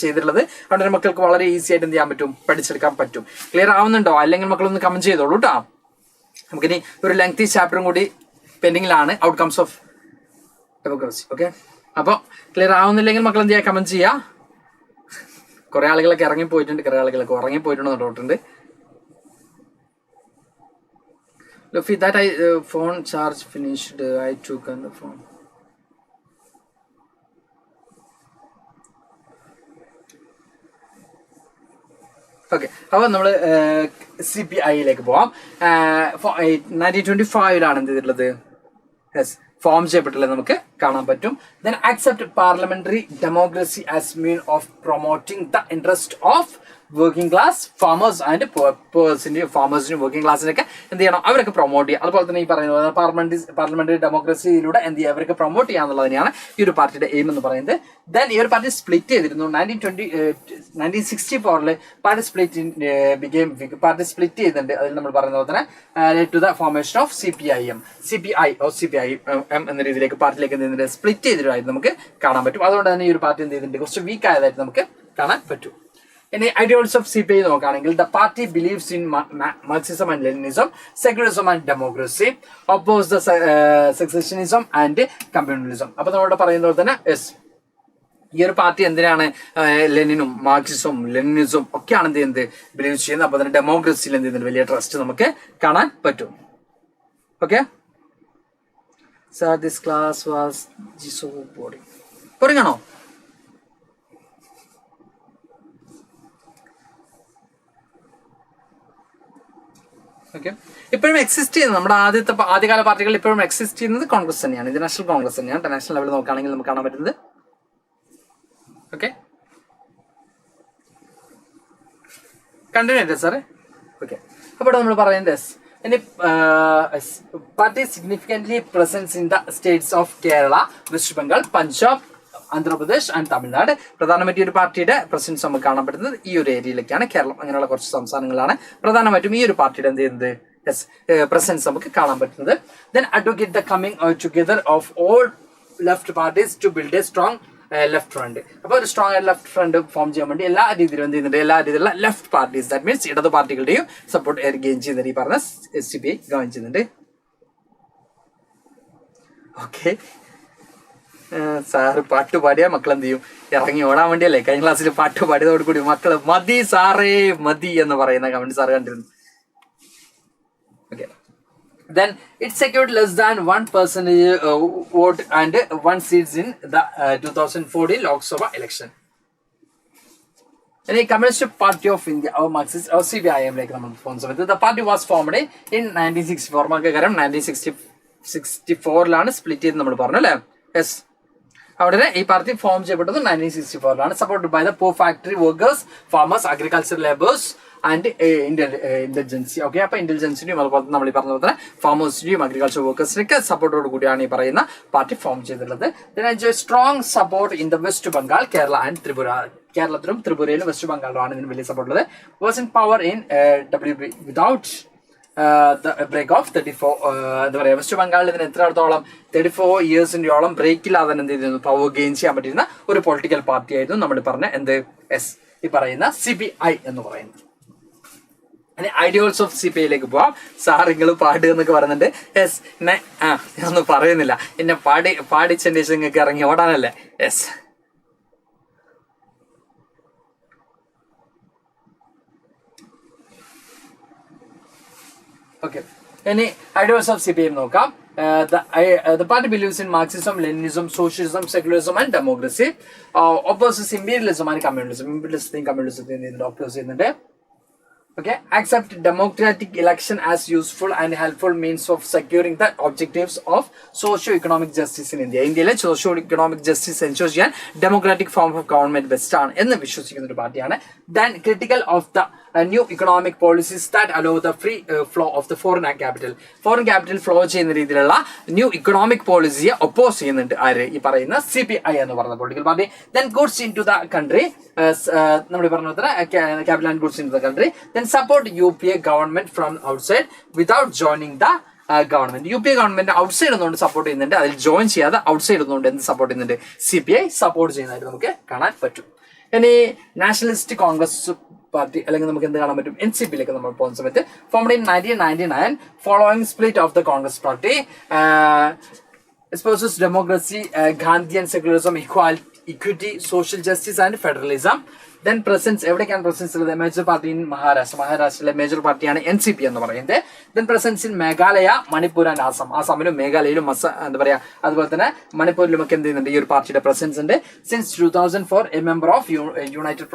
ചെയ്തിട്ടുള്ളത്. അതുകൊണ്ട് മക്കൾക്ക് വളരെ ഈസി ആയിട്ട് എന്ത് ചെയ്യാൻ പറ്റും, പഠിച്ചെടുക്കാൻ പറ്റും. ക്ലിയർ ആവുന്നുണ്ടോ? അല്ലെങ്കിൽ മക്കളൊന്ന് കമന്റ് ചെയ്തോളൂ കേട്ടോ. നമുക്കിനി ഒരു ലെങ്തി ചാപ്റ്ററും കൂടി പെൻഡിങ്ങിലാണ്, ഔട്ട്കംസ് ഓഫ് ഡെമോക്രസി. ഓക്കെ, അപ്പോൾ ക്ലിയർ ആവുന്നില്ലെങ്കിൽ മക്കൾ എന്ത് ചെയ്യാൻ, കമന്റ് ചെയ്യാം. കുറെ ആളുകളൊക്കെ ഇറങ്ങിപ്പോയിട്ടുണ്ട്, കുറെ ആളുകളൊക്കെ ഉറങ്ങിപ്പോയിട്ടുണ്ടെന്ന് ഡൗട്ടുണ്ട്. Luffy, that phone charge finished. I took on the phone. Okay, അപ്പോൾ നമ്മൾ CPIയിലേക്ക് പോവാം. 1925 എന്ത് ചെയ്തിട്ടുള്ളത്, ഫോം ചെയ്യപ്പെട്ടുള്ളത് നമുക്ക് കാണാൻ പറ്റും. Then accept parliamentary democracy as mean of promoting the interest of working class farmers and പേഴ്സിന്റെയും ഫാമേഴ്സിന്റെയും വർക്കിംഗ് ക്ലാസ്സിനൊക്കെ എന്ത് ചെയ്യണം, അവരൊക്കെ പ്രൊമോട്ട് ചെയ്യുക. അതുപോലെ തന്നെ ഈ പറയുന്നത് പാർലമെന്ററി ഡെമോക്രസിയിലൂടെ എന്ത് ചെയ്യുക, അവർക്ക് പ്രൊമോട്ട് ചെയ്യുക എന്നുള്ളത് തന്നെയാണ് ഈ ഒരു പാർട്ടിയുടെ എയിം എന്ന് പറയുന്നത്. ദെൻ ഈ ഒരു പാർട്ടി സ്പ്ലിറ്റ് ചെയ്തിരുന്നു 1964 പാർട്ടി സ്പ്ലിറ്റ് ചെയ്തിട്ടുണ്ട്. അതിൽ നമ്മൾ പറയുന്ന പോലെ തന്നെ to the formation of CPIM എന്ന രീതിയിലേക്ക് പാർട്ടിയിലേക്ക് എന്ത് ചെയ്യുന്നുണ്ട്, സ്പ്ലിറ്റ് ചെയ്തിട്ടായിട്ട് നമുക്ക് കാണാൻ പറ്റും. അതുകൊണ്ട് തന്നെ ഈ ഒരു പാർട്ടി എന്ത് ചെയ്തിട്ടുണ്ട്, കുറച്ച് വീക്ക് ആയതായിട്ട് നമുക്ക് കാണാൻ പറ്റും. ഇനി ഐഡിയോൾസ് ഓഫ് CPI നോക്കുകയാണെങ്കിൽ the party believes in Marxism and Leninism, secularism and democracy, oppose the secessionism and communalism. അപ്പൊ നമ്മളിവിടെ പറയുന്ന പോലെ തന്നെ ഈ ഒരു പാർട്ടി എന്തിനാണ് ലെനിനും മാർക്സിസവും ലെനിനിസവും ഒക്കെയാണ് എന്ത് ചെയ്യുന്നത്, ബിലീവ് ചെയ്യുന്നത്. അപ്പൊ തന്നെ ഡെമോക്രസിയിൽ എന്ത് ചെയ്യുന്നത്, വലിയ ട്രസ്റ്റ് നമുക്ക് കാണാൻ പറ്റും. Okay sir, this class was so boring. Boring ആണോ? ഓക്കെ, ഇപ്പോഴും എക്സിസ്റ്റ് ചെയ്യുന്നത് നമ്മുടെ ആദ്യകാല പാർട്ടികൾ ഇപ്പോഴും എക്സിസ്റ്റ് ചെയ്യുന്നത് കോൺഗ്രസ് തന്നെയാണ്, ഇന്റർനാഷണൽ കോൺഗ്രസ് തന്നെയാണ്. ഇന്റർനാഷണൽ ലെവലിൽ നോക്കുകയാണെങ്കിൽ നമുക്ക് കാണാൻ പറ്റുന്നത്. ഓക്കെ, കണ്ടിന്യൂ ചെയ്തേ സാറേ. ഓക്കെ, അപ്പോൾ നമ്മൾ പറയുന്നത് ഇനി party significantly presence in the states of Kerala, West Bengal, Punjab, Andhra Pradesh and Tamil Nadu. പ്രധാനമായിട്ടും ഈ ഒരു പാർട്ടിയുടെ പ്രസൻസ് നമുക്ക് കാണാൻ പറ്റുന്നത് ഈ ഒരു ഏരിയയിലേക്കാണ്. കേരളം അങ്ങനെയുള്ള കുറച്ച് സംസ്ഥാനങ്ങളാണ് പ്രധാനമായിട്ടും ഈ ഒരു പാർട്ടിയുടെ എന്ത് ചെയ്യുന്നത്, പ്രസൻസ് നമുക്ക് കാണാൻ പറ്റുന്നത്. Then advocate the coming together of all left parties to build a strong left front. അപ്പോൾ ഒരു സ്ട്രോങ് ലെഫ്റ്റ് ഫ്രണ്ട് ഫോം ചെയ്യാൻ വേണ്ടി എല്ലാ രീതിയിലും എന്ത് ചെയ്യുന്നുണ്ട്, എല്ലാ രീതിയിലുള്ള ലെഫ്റ്റ് പാർട്ടീസ്, ദാറ്റ് മീൻസ് ഇടത് പാർട്ടികളുടെയും സപ്പോർട്ട് ഗെയിൻ ചെയ്യുന്നത് ഈ പറഞ്ഞ CPI ഗെയിൻ ചെയ്യുന്നുണ്ട്. ഓക്കെ, സാറ് പാട്ട് പാടിയാൽ മക്കൾ എന്ത് ചെയ്യും, ഇറങ്ങി ഓടാൻ വേണ്ടിയല്ലേ. കഴിഞ്ഞ ക്ലാസ്സിൽ പാട്ട് പാടിയതോടുകൂടി മക്കള് മതി സാറേ മതി എന്ന് പറയുന്ന കമന്റ് സാറ് കണ്ടിരുന്നു. Okay, then it secured less than 1% vote and 1 seats in the 2014 Lok Sabha election. The Communist Party of India, or Marxist, or CPIM, like the party was formed in 1964. 1964 split in the yes. അവിടെ ഈ party form ചെയ്യപ്പെട്ടത് 1964 supported by the poor factory workers, farmers, agriculture labours and intelligentsia. Okay, അപ്പൊ ഇന്റലിജൻസിന്റെയും അതുപോലെ നമ്മൾ ഈ പറഞ്ഞ പോലെ തന്നെ ഫാമേഴ്സിന്റെയും അഗ്രികൾച്ചർ വർക്കേഴ്സിനൊക്കെ സപ്പോർട്ടോട് കൂടിയാണ് ഈ പറയുന്ന പാർട്ടി ഫോം ചെയ്തിട്ടുള്ളത്. Strong support in the West Bengal, Kerala and Tripura. കേരളത്തിലും ത്രിപുരയിലും വെസ്റ്റ് ബംഗാളിലുമാണ് ഇതിന് വലിയ സപ്പോർട്ട് ഉള്ളത്. Was in power in WB without break of 34 എന്താ പറയുക, വെസ്റ്റ് ബംഗാളിൽ ഇതിന് എത്രത്തോളം 34 ഇയേഴ്സിൻ്റെയോളം ബ്രേക്കില്ലാതെ എന്ത് ചെയ്തിരുന്നു, പവർ ഗെയിൻ ചെയ്യാൻ പറ്റുന്ന ഒരു പൊളിറ്റിക്കൽ പാർട്ടി ആയിരുന്നു നമ്മൾ പറഞ്ഞ ഈ പറയുന്ന CPI എന്ന് പറയുന്നത്. ഐഡിയോൾസ് ഓഫ് CPIയിലേക്ക് പോവാം. സാറിങ്ങൾ പാടുക എന്നൊക്കെ പറയുന്നുണ്ട്. ഞാനൊന്നും പറയുന്നില്ല, എന്നെ പാടിച്ചതിന്റെ ശേഷം നിങ്ങൾക്ക് ഇറങ്ങി ഓടാനല്ലേ. Okay. Any ideas of CPM നോക്കാം. The party believes in Marxism, Leninism, Socialism, Secularism and Democracy. Opposes imperialism and communism. Imperialism, communism oppose ചെയ്യുന്നുണ്ട്. Okay. Accept democratic election as useful and helpful means of securing the objectives of socio-economic justice in India. ഇന്ത്യയിലെ socio-economic justice ensure ചെയ്യാൻ democratic form of government best ആണ് എന്ന് വിശ്വസിക്കുന്ന ഒരു പാർട്ടിയാണ്. Then critical of the new economic policies that allow the free flow of the foreign capital. Foreign capital flow ചെയ്യുന്ന രീതിയിലുള്ള new economic പോളിസിയെ oppose ചെയ്യുന്നുണ്ട് ആര്, ഈ പറയുന്ന CPI എന്ന് പറയുന്ന political party. Then goods into the country, നമ്മൾ പറഞ്ഞ capital and goods into the country. Then support UPA government from outside without joining the government. UPA government outside ഒന്നുകൊണ്ട് സപ്പോർട്ട് ചെയ്യുന്നുണ്ട്, അതിൽ ജോയിൻ ചെയ്യാതെ ഔട്ട്സൈഡ് ഒന്നുകൊണ്ട് എന്ത് സപ്പോർട്ട് ചെയ്യുന്നുണ്ട്, CPI സപ്പോർട്ട് ചെയ്യുന്നതായിട്ട് നമുക്ക് കാണാൻ പറ്റും. ഇനി നാഷണലിസ്റ്റ് കോൺഗ്രസ് പാർട്ടി അല്ലെങ്കിൽ നമുക്ക് എന്ത് കാണാൻ പറ്റും, NCPയിലേക്ക് നമ്മൾ പോകുന്ന സമയത്ത് formed in 1999 following split of the Congress party. Espouses democracy, Gandhian secularism, equity, social justice and federalism. Then presence, എവിടേക്കാണ് presence ഉള്ളത്, മേജർ പാർട്ടി ഇൻ മഹാരാഷ്ട്രയിലെ മേജർ പാർട്ടിയാണ് NCP എന്ന് പറയുന്നത്. Then presence in Meghalaya, Manipur and Assam. ആസാമിലും മേഘാലയയിലും എന്താ പറയാ, അതുപോലെ തന്നെ മണിപ്പൂരിലും ഒക്കെ എന്ത് ചെയ്യുന്നുണ്ട്, ഈ ഒരു പാർട്ടിയുടെ പ്രസൻസ് ഉണ്ട്. Since 2004 a member of United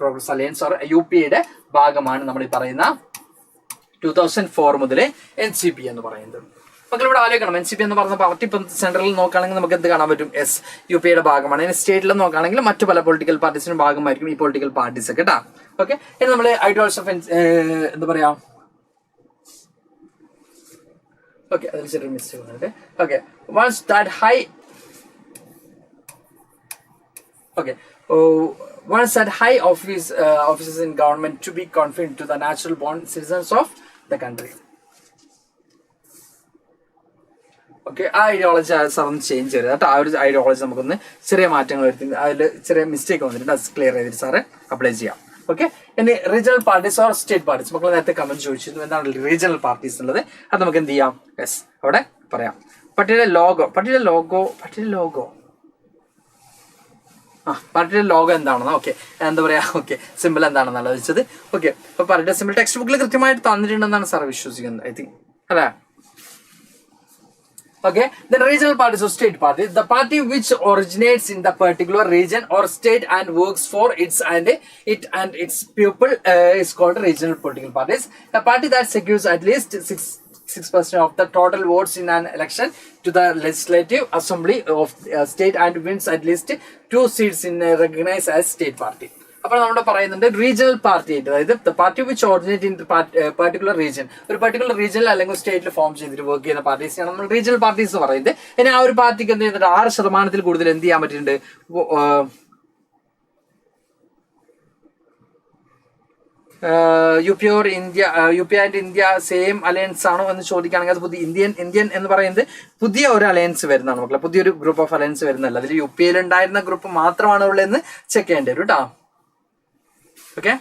Progress Alliance or UPAയുടെ ഭാഗമാണ് നമ്മൾ ഈ പറയുന്ന 2004 മുതൽ NCP എന്ന് പറയുന്നത്. മക്കൾ ഇവിടെ ആലോചിക്കണം NCP എന്ന് പറഞ്ഞ പാർട്ടി ഇപ്പം സെൻട്രലിൽ നോക്കുകയാണെങ്കിൽ നമുക്ക് എന്ത് കാണാൻ പറ്റും? UP യുടെ ഭാഗമാണ്. ഇനി സ്റ്റേറ്റിൽ നോക്കുകയാണെങ്കിൽ മറ്റു പല പൊളിറ്റിക്കൽ പാർട്ടീസിനും ഭാഗമായിരിക്കും ഈ പൊളിറ്റിക്കൽ പാർട്ടീസ് ഒക്കെ കേട്ടോ. ഓക്കെ, ഇനി നമ്മൾ ഐഡിയോളജി ഓഫ് എന്താ പറയാ, ഓക്കെ അതിൽ ചെറിയ മിസ്റ്റേക്ക് വന്നിട്ട്. Okay, once that high offices in government to be confined to the natural born citizens of the country. Okay, ആ ഐഡിയോളജി സാറൊന്ന് ചേഞ്ച് ചെയ്ത് കേട്ടോ. ആ ഒരു ഐഡിയോളജി നമുക്കൊന്ന് ചെറിയ മാറ്റങ്ങൾ വരുത്തി, അതിൽ ചെറിയ മിസ്റ്റേക്ക് വന്നിട്ടുണ്ട്, അത് ക്ലിയർ ചെയ്തിട്ട് സാറ് അപ്ലൈ ചെയ്യാം. ഓക്കെ, ഇനി regional parties or state parties, മക്കൾ നേരത്തെ കമന്റ് ചോദിച്ചിരുന്നു എന്താണ് റീജിയണൽ പാർട്ടീസ് എന്നുള്ളത്. അത് നമുക്ക് എന്ത് ചെയ്യാം? യെസ്, അവിടെ പറയാം. പാർട്ടിയുടെ ലോഗോ എന്താണെന്ന്, ഓക്കെ എന്താ പറയാ, ഓക്കെ സിമ്പിൾ എന്താണെന്നാണ് ചോദിച്ചത്. ഓക്കെ, അപ്പൊ പാർട്ടിയുടെ സിമ്പിൾ ടെക്സ്റ്റ് ബുക്കിൽ കൃത്യമായിട്ട് തന്നിട്ടുണ്ടെന്നാണ് സാർ വിശ്വസിക്കുന്നത്, ഐ തിങ്ക് അല്ലേ? Okay, then regional parties or state parties, the party which originates in the particular region or state and works for its people is called regional political parties. A party that secures at least 6% of the total votes in an election to the legislative assembly of state and wins at least 2 seats in recognized as state party. അപ്പോൾ നമ്മുടെ പറയുന്നുണ്ട് regional party ആയിട്ട്, അതായത് the party which originate in particular region, ഒരു particular റീജിയനിൽ അല്ലെങ്കിൽ സ്റ്റേറ്റിൽ form ചെയ്തിട്ട് വർക്ക് ചെയ്യുന്ന പാർട്ടീസിനാണ് നമ്മൾ റീജിയണൽ പാർട്ടീസ് എന്ന് പറയുന്നത്. ഇനി ആ ഒരു പാർട്ടിക്ക് എന്ത് ചെയ്യുന്നുണ്ട്? 6% കൂടുതൽ എന്ത് ചെയ്യാൻ പറ്റിയിട്ടുണ്ട്? UP and India same alliance ആണോ എന്ന് ചോദിക്കുകയാണെങ്കിൽ അത് പുതിയ ഇന്ത്യൻ എന്ന് പറയുന്നത് പുതിയ ഒരു അലയൻസ് വരുന്നതാണ് മക്കളെ, പുതിയൊരു ഗ്രൂപ്പ് ഓഫ് അലയൻസ് വരുന്നതല്ല. അതിൽ UP ഉണ്ടായിരുന്ന ഗ്രൂപ്പ് മാത്രമാണ് ഉള്ളതെന്ന് ചെക്ക് ചെയ്യേണ്ടി വരും കേട്ടോ. ഓക്കെ,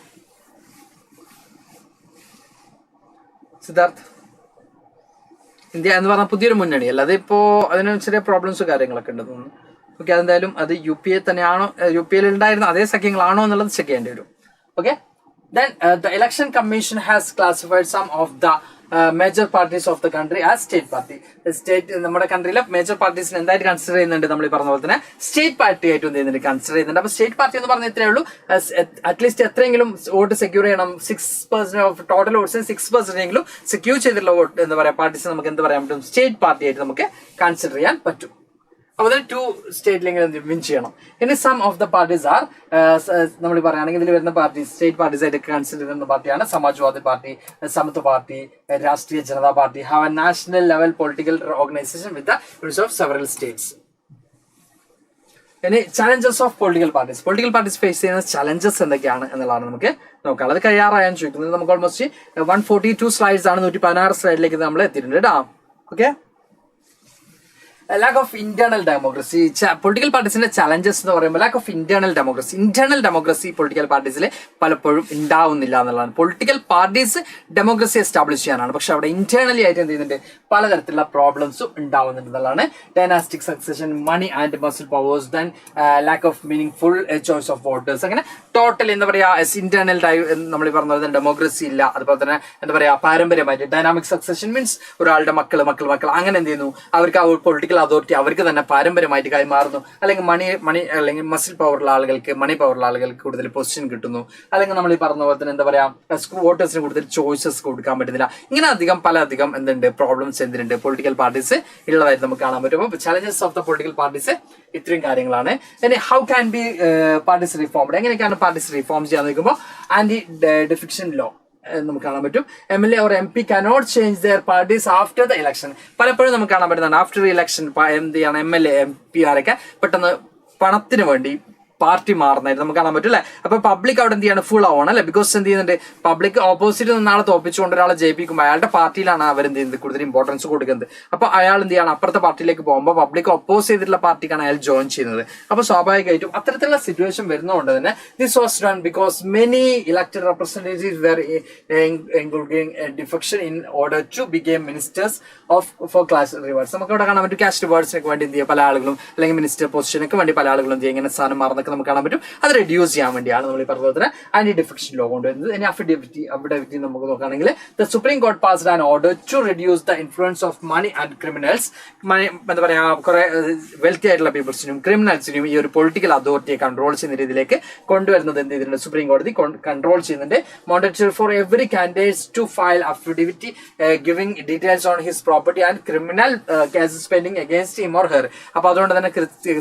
സിദ്ധാർത്ഥ്, ഇന്ത്യ എന്ന് പറഞ്ഞ പുതിയൊരു മുന്നണി അല്ല, അതിപ്പോ അതിന് ചെറിയ പ്രോബ്ലംസ് കാര്യങ്ങളൊക്കെ ഉണ്ട് തോന്നുന്നു. ഓക്കെ, അതെന്തായാലും അത് UP തന്നെയാണോ, UP ഉണ്ടായിരുന്ന അതേ സഖ്യങ്ങളാണോ എന്നുള്ളത് ചെക്ക് ചെയ്യേണ്ടി വരും. Okay, then the election commission has classified some of the major parties of the country as state party. State നമ്മുടെ കൺട്രിയിലെ മേജർ പാർട്ടീസിനെ എന്തായിട്ട് കൺസിഡർ ചെയ്യുന്നുണ്ട്? നമ്മൾ ഈ പറഞ്ഞ പോലെ തന്നെ സ്റ്റേറ്റ് പാർട്ടി ആയിട്ട് എന്ത് ചെയ്യുന്നുണ്ട്? കൺസിഡർ ചെയ്യുന്നുണ്ട്. അപ്പൊ സ്റ്റേറ്റ് പാർട്ടി എന്ന് പറഞ്ഞാൽ ഇത്രയേ ഉള്ളൂ, അറ്റ്ലീസ്റ്റ് എത്രയെങ്കിലും വോട്ട് സെക്യൂർ ചെയ്യണം. 6% ഓഫ് ടോട്ടൽ വോട്ട്സിന് 6% എങ്കിലും സെക്യൂർ ചെയ്തിട്ടുള്ള വോട്ട് എന്താ പറയാ പാർട്ടീസ് നമുക്ക് എന്ത് പറയാൻ പറ്റും? സ്റ്റേറ്റ് പാർട്ടി ആയിട്ട് നമുക്ക് കൺസിഡർ ചെയ്യാൻ പറ്റും. അപ്പോൾ അതിൽ 2 സ്റ്റേറ്റിലെങ്കിലും വിൻ ചെയ്യണം. ഇനി some of the parties are, നമ്മൾ പറയുകയാണെങ്കിൽ ഇതിൽ വരുന്ന പാർട്ടീസ് സ്റ്റേറ്റ് പാർട്ടീസ് ആയിട്ട് കൺസിഡർ ചെയ്യുന്ന പാർട്ടിയാണ് Samajwadi party, Samatva party, Rashtriya Janata party. Have a national level political organisation with the units of several states. ഇനി challenges of political parties face ചെയ്യുന്ന ചലഞ്ചസ് എന്തൊക്കെയാണ് എന്നുള്ളതാണ് നമുക്ക് നോക്കാം. അത് കഴിയാറായാണ് ചോദിക്കുന്നത്. നമുക്ക് ഓൾമോസ്റ്റ് 142 സ്ലൈഡ്സ് ആണ്, 116 സ്ലൈഡിലേക്ക് നമ്മൾ എത്തിയിട്ടുണ്ട് കേട്ടോ. Okay, lack of internal democracy. Political പാർട്ടീസിന്റെ ചലഞ്ചസ് എന്ന് പറയുമ്പോൾ lack of internal democracy political പാർട്ടീസിൽ പലപ്പോഴും ഉണ്ടാവുന്നില്ല എന്നുള്ളതാണ്. പൊളിറ്റിക്കൽ പാർട്ടീസ് ഡെമോക്രസി എസ്റ്റാബ്ലിഷ് ചെയ്യാനാണ്, പക്ഷെ അവിടെ ഇന്റേണലി ആയിട്ട് എന്ത് ചെയ്യുന്നുണ്ട്? പലതരത്തിലുള്ള പ്രോബ്ലംസും ഉണ്ടാവുന്നുണ്ട് എന്നുള്ളതാണ്. Dynastic succession, money and muscle powers, then lack of meaningful choice of voters. അങ്ങനെ ടോട്ടൽ എന്താ പറയാ ഇന്റേണൽ നമ്മൾ പറഞ്ഞത് ഡെമോക്രസി ഇല്ല. അതുപോലെ തന്നെ എന്താ പറയാ പാരമ്പര്യമായിട്ട് ഡൈനാമിക് സക്സഷൻ മീൻസ് ഒരാളുടെ മക്കൾ അങ്ങനെ എന്ത് ചെയ്യുന്നു? അവർക്ക് ആ പൊളിറ്റിക്കൽ അതോറിറ്റി അവർക്ക് തന്നെ പാരമ്പര്യമായിട്ട് കൈമാറുന്നു. അല്ലെങ്കിൽ മണി അല്ലെങ്കിൽ മസിൽ പവറുള്ള ആളുകൾക്ക്, മണി പവറുള്ള ആളുകൾക്ക് കൂടുതൽ പൊസിഷൻ കിട്ടുന്നു. അല്ലെങ്കിൽ നമ്മൾ ഈ പറഞ്ഞ പോലെ തന്നെ എന്താ പറയാ വോട്ടേഴ്സിന് കൂടുതൽ ചോയ്സസ് കൊടുക്കാൻ പറ്റുന്നില്ല. ഇങ്ങനെ പലധികം എന്തുണ്ട് പ്രോബ്ലംസ് എന്തിനുണ്ട് പൊളിറ്റിക്കൽ പാർട്ടീസ് ഉള്ളതായിട്ട് നമുക്ക് കാണാൻ പറ്റും. അപ്പോൾ challenges of the political parties ഇത്രയും കാര്യങ്ങളാണ്. ഇനി how can be parties reformed, എങ്ങനെയൊക്കെയാണ് പാർട്ടീസ് റിഫോം ചെയ്യാൻ നോക്കുമ്പോൾ ആന്റി ഡിഫിക്ഷൻ ലോ നമുക്ക് കാണാൻ പറ്റും. MLA or MP cannot change their parties after the election. പലപ്പോഴും നമുക്ക് കാണാൻ പറ്റുന്നതാണ് ആഫ്റ്റർ ഇലക്ഷൻ എന്ത് ചെയ്യണം? MLA MP ആരൊക്കെ പെട്ടെന്ന് പണത്തിന് വേണ്ടി പാർട്ടി മാറുന്നതായിട്ട് നമുക്ക് കാണാൻ പറ്റും അല്ലെ. അപ്പൊ പബ്ലിക് അവിടെ എന്ത് ചെയ്യാണ്? ഫുൾ ആവണം അല്ലെ. ബിക്കോസ് എന്ത് ചെയ്യുന്നുണ്ട്? പബ്ലിക് ഓപ്പോസിറ്റ് നിന്നാളെ തോപ്പിച്ചുകൊണ്ട് ഒരാളെ ജയിപ്പിക്കുമ്പോൾ അയാളുടെ പാർട്ടിയിലാണ് അവരെന്ത് ചെയ്യുന്നത്? കൂടുതൽ ഇമ്പോർട്ടൻസ് കൊടുക്കുന്നത്. അപ്പൊ അയാൾ എന്ത് ചെയ്യണം? അപ്പുറത്തെ പാർട്ടിയിലേക്ക് പോകുമ്പോൾ പബ്ലിക് ഒപ്പോസ് ചെയ്തിട്ടുള്ള പാർട്ടിക്കാണ് അയാൾ ജോയിൻ ചെയ്യുന്നത്. അപ്പൊ സ്വാഭാവികമായിട്ടും അത്തരത്തിലുള്ള സിറ്റുവേഷൻ വരുന്നതുകൊണ്ട് തന്നെ this was done because many elected representatives were including defection in order to become ministers for class rewards. നമുക്ക് ഇവിടെ കാണാൻ പറ്റും. കാസ്റ്റ് റിവാർഡ്സിനൊക്കെ വേണ്ടി എന്ത് ചെയ്യുക പല ആളുകളും, അല്ലെങ്കിൽ മിനിസ്റ്റർ പൊസിഷനൊക്കെ വേണ്ടി പല ആളുകളും എന്ത് ചെയ്യുക ഇങ്ങനെ സ്ഥാനം മാറുന്ന എന്നൊക്കെ നമുക്ക് കാണാൻ പറ്റും. അത് റെഡ്യൂസ് ചെയ്യാൻ വേണ്ടിയാണ് നമ്മൾ ഈ പറഞ്ഞ പോലെ തന്നെ ആന്റി ഡിഫെക്ഷൻ ലോ കൊണ്ടുവരുന്നത്. ഇനി അഫിഡവിറ്റി നമുക്ക് നോക്കുകയാണെങ്കിൽ the supreme court passed an order to reduce the influence of money and criminals. എന്താ പറയാ, കുറെ വെൽത്തി ആയിട്ടുള്ള പീപ്പിൾസിനും ക്രിമിനൽസിനും ഈ ഒരു പൊളിറ്റിക്കൽ അതോറിറ്റിയെ കൺട്രോൾ ചെയ്യുന്ന രീതിയിലേക്ക് കൊണ്ടുവരുന്നത് എന്ത് ചെയ്തിട്ടുണ്ട്, സുപ്രീം കോടതി കൺട്രോൾ ചെയ്യുന്നുണ്ട്. Mandatory for every candidates to file affidavit giving details on his property and criminal cases pending against him or her. അപ്പൊ അതുകൊണ്ട് തന്നെ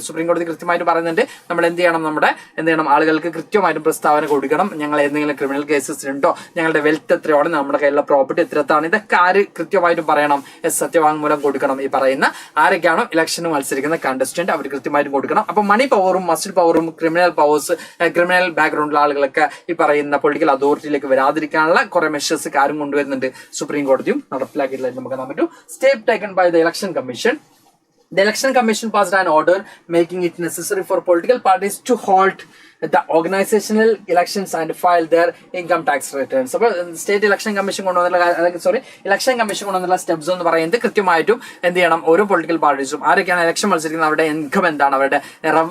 സുപ്രീം കോടതി കൃത്യമായിട്ട് പറയുന്നുണ്ട് നമ്മൾ എന്ത് ചെയ്യണം, ആളുകൾക്ക് കൃത്യമായിട്ടും പ്രസ്താവന കൊടുക്കണം. ഞങ്ങൾ എന്തെങ്കിലും ക്രിമിനൽ കേസസ് ഉണ്ടോ, ഞങ്ങളുടെ വെൽത്ത് എത്രയാണ്, നമ്മുടെ കയ്യിലുള്ള പ്രോപ്പർട്ടി എത്രത്താണ്, ഇതൊക്കെ ആര് കൃത്യമായിട്ടും പറയണം, സത്യവാങ്മൂലം കൊടുക്കണം. ഈ പറയുന്ന ആരൊക്കെയാണോ ഇലക്ഷന് മത്സരിക്കുന്ന കണ്ടസ്റ്റന്റ് അവർ കൃത്യമായിട്ടും കൊടുക്കണം. അപ്പൊ മണി പവറും മസിൽ പവറും ക്രിമിനൽ ബാക്ക്ഗ്രൗണ്ടിലുള്ള ആളുകളൊക്കെ ഈ പറയുന്ന പൊളിറ്റിക്കൽ അതോറിറ്റിയിലേക്ക് വരാതിരിക്കാനുള്ള കുറെ മെഷേഴ്സ് കാര്യം കൊണ്ടുവരുന്നുണ്ട്. സുപ്രീം കോടതിയും നടപ്പിലാക്കിയിട്ടുള്ളത് നമുക്ക് കാണാൻ പറ്റും. Step taken by the election commission. The Election Commission passed an order making it necessary for political parties to halt the organizational elections and file their income tax returns. അപ്പോൾ state election commission election commission കൊണ്ടുവന്നുള്ള steps എന്ന് പറയുന്നത് കൃത്യമായിട്ടും എന്ത് ചെയ്യണം, ഓരോ political പാർട്ടീസും ആരൊക്കെയാണ് election മത്സരിക്കുന്നത് അവരുടെ ഇൻകം എന്താണ്, അവരുടെ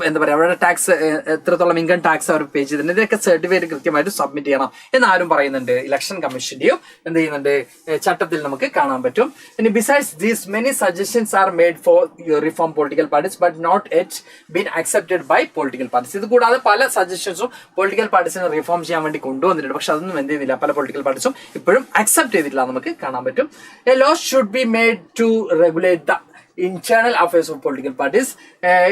എന്താ പറയുക, അവരുടെ ടാക്സ് എത്രത്തോളം ഇൻകം ടാക്സ് അവർ പേ ചെയ്തിട്ടുണ്ട്, ഇതൊക്കെ സർട്ടിഫിക്കറ്റ് കൃത്യമായിട്ട് സബ്മിറ്റ് ചെയ്യണം എന്നാരും പറയുന്നുണ്ട്. ഇലക്ഷൻ കമ്മീഷന്റെയും എന്ത് ചെയ്യുന്നുണ്ട്, ചട്ടത്തിൽ നമുക്ക് കാണാൻ പറ്റും. ഇനി besides these many suggestions are made for reform political parties but not yet been accepted by political parties. ഇത് കൂടാതെ പല സജഷൻസും പൊളിറ്റിക്കൽ പാർട്ടീസിനെ റിഫോം ചെയ്യാൻ വേണ്ടി കൊണ്ടുവന്നിട്ടുണ്ട്. പക്ഷെ അതൊന്നും എന്ത് ചെയ്യുന്നില്ല, പല പൊളിറ്റിക്കൽ പാർട്ടീസും ഇപ്പോഴും അക്സെപ്റ്റ് ചെയ്തിട്ടില്ല നമുക്ക് കാണാൻ പറ്റും. A law should be made to regulate the internal affairs of political parties.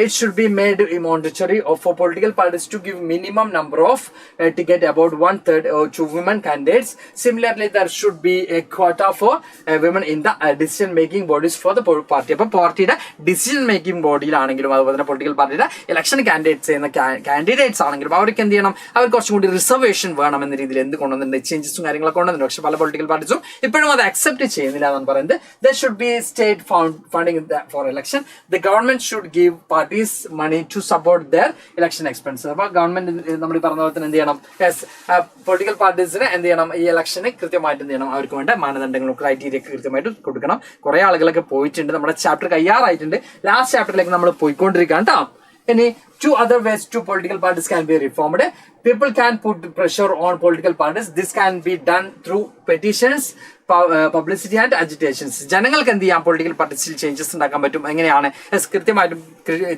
It should be made mandatory for political parties to give minimum number of ticket about 1/3 to women candidates. Similarly, there should be a quota for women in the decision making bodies for the party. അപ്പോൾ പാർട്ടിയുടെ decision making ബോഡിയിലാണെങ്കിലും അതുപോലെ തന്നെ political പാർട്ടിയുടെ election candidates ആണെങ്കിലും അവർക്ക് എന്ത് ചെയ്യണം, അവർ കുറച്ചും കൂടി റിസർവേഷൻ വേണം എന്ന രീതിയിൽ എന്ത് കൊണ്ടുവന്നിട്ടുണ്ട്, ചേഞ്ചസും കാര്യങ്ങളൊക്കെ കൊണ്ടുവന്നിട്ടുണ്ട്. പക്ഷെ പല പൊളിറ്റിക്കൽ പാർട്ടീസും ഇപ്പോഴും അത് അക്സെപ്റ്റ് ചെയ്യുന്നില്ല എന്നാണ് പറയുന്നത്. There should be state funding for election. The government should give parties money to support their election expenses. അപ്പോൾ ഗവൺമെന്റ് നമ്മൾ ഈ പറഞ്ഞ പോലെ തന്നെ എന്ത് ചെയ്യണം, പൊളിറ്റിക്കൽ പാർട്ടീസിന് എന്ത് ചെയ്യണം, ഈ ഇലക്ഷന് കൃത്യമായിട്ട് എന്ത് ചെയ്യണം, അവർക്ക് വേണ്ട മാനദണ്ഡങ്ങളും ക്രൈറ്റീരിയ കൃത്യമായിട്ട് കൊടുക്കണം. കുറെ ആളുകളൊക്കെ പോയിട്ടുണ്ട്, നമ്മുടെ ചാപ്റ്റർ കയ്യാറായിട്ടുണ്ട്, ലാസ്റ്റ് ചാപ്റ്ററിലേക്ക് നമ്മൾ പോയിക്കൊണ്ടിരിക്കുകയാണ് കേട്ടോ. ഇനി two other ways to political parties can be reformed. People can put pressure on political parties. This can be done through petitions, publicity and agitations. ജനങ്ങൾക്ക് എന്ത് ചെയ്യാം, പൊളിറ്റിക്കൽ പാർട്ടീസിൽ ചേഞ്ചസ് ഉണ്ടാക്കാൻ പറ്റും. എങ്ങനെയാണ്, കൃത്യമായിട്ടും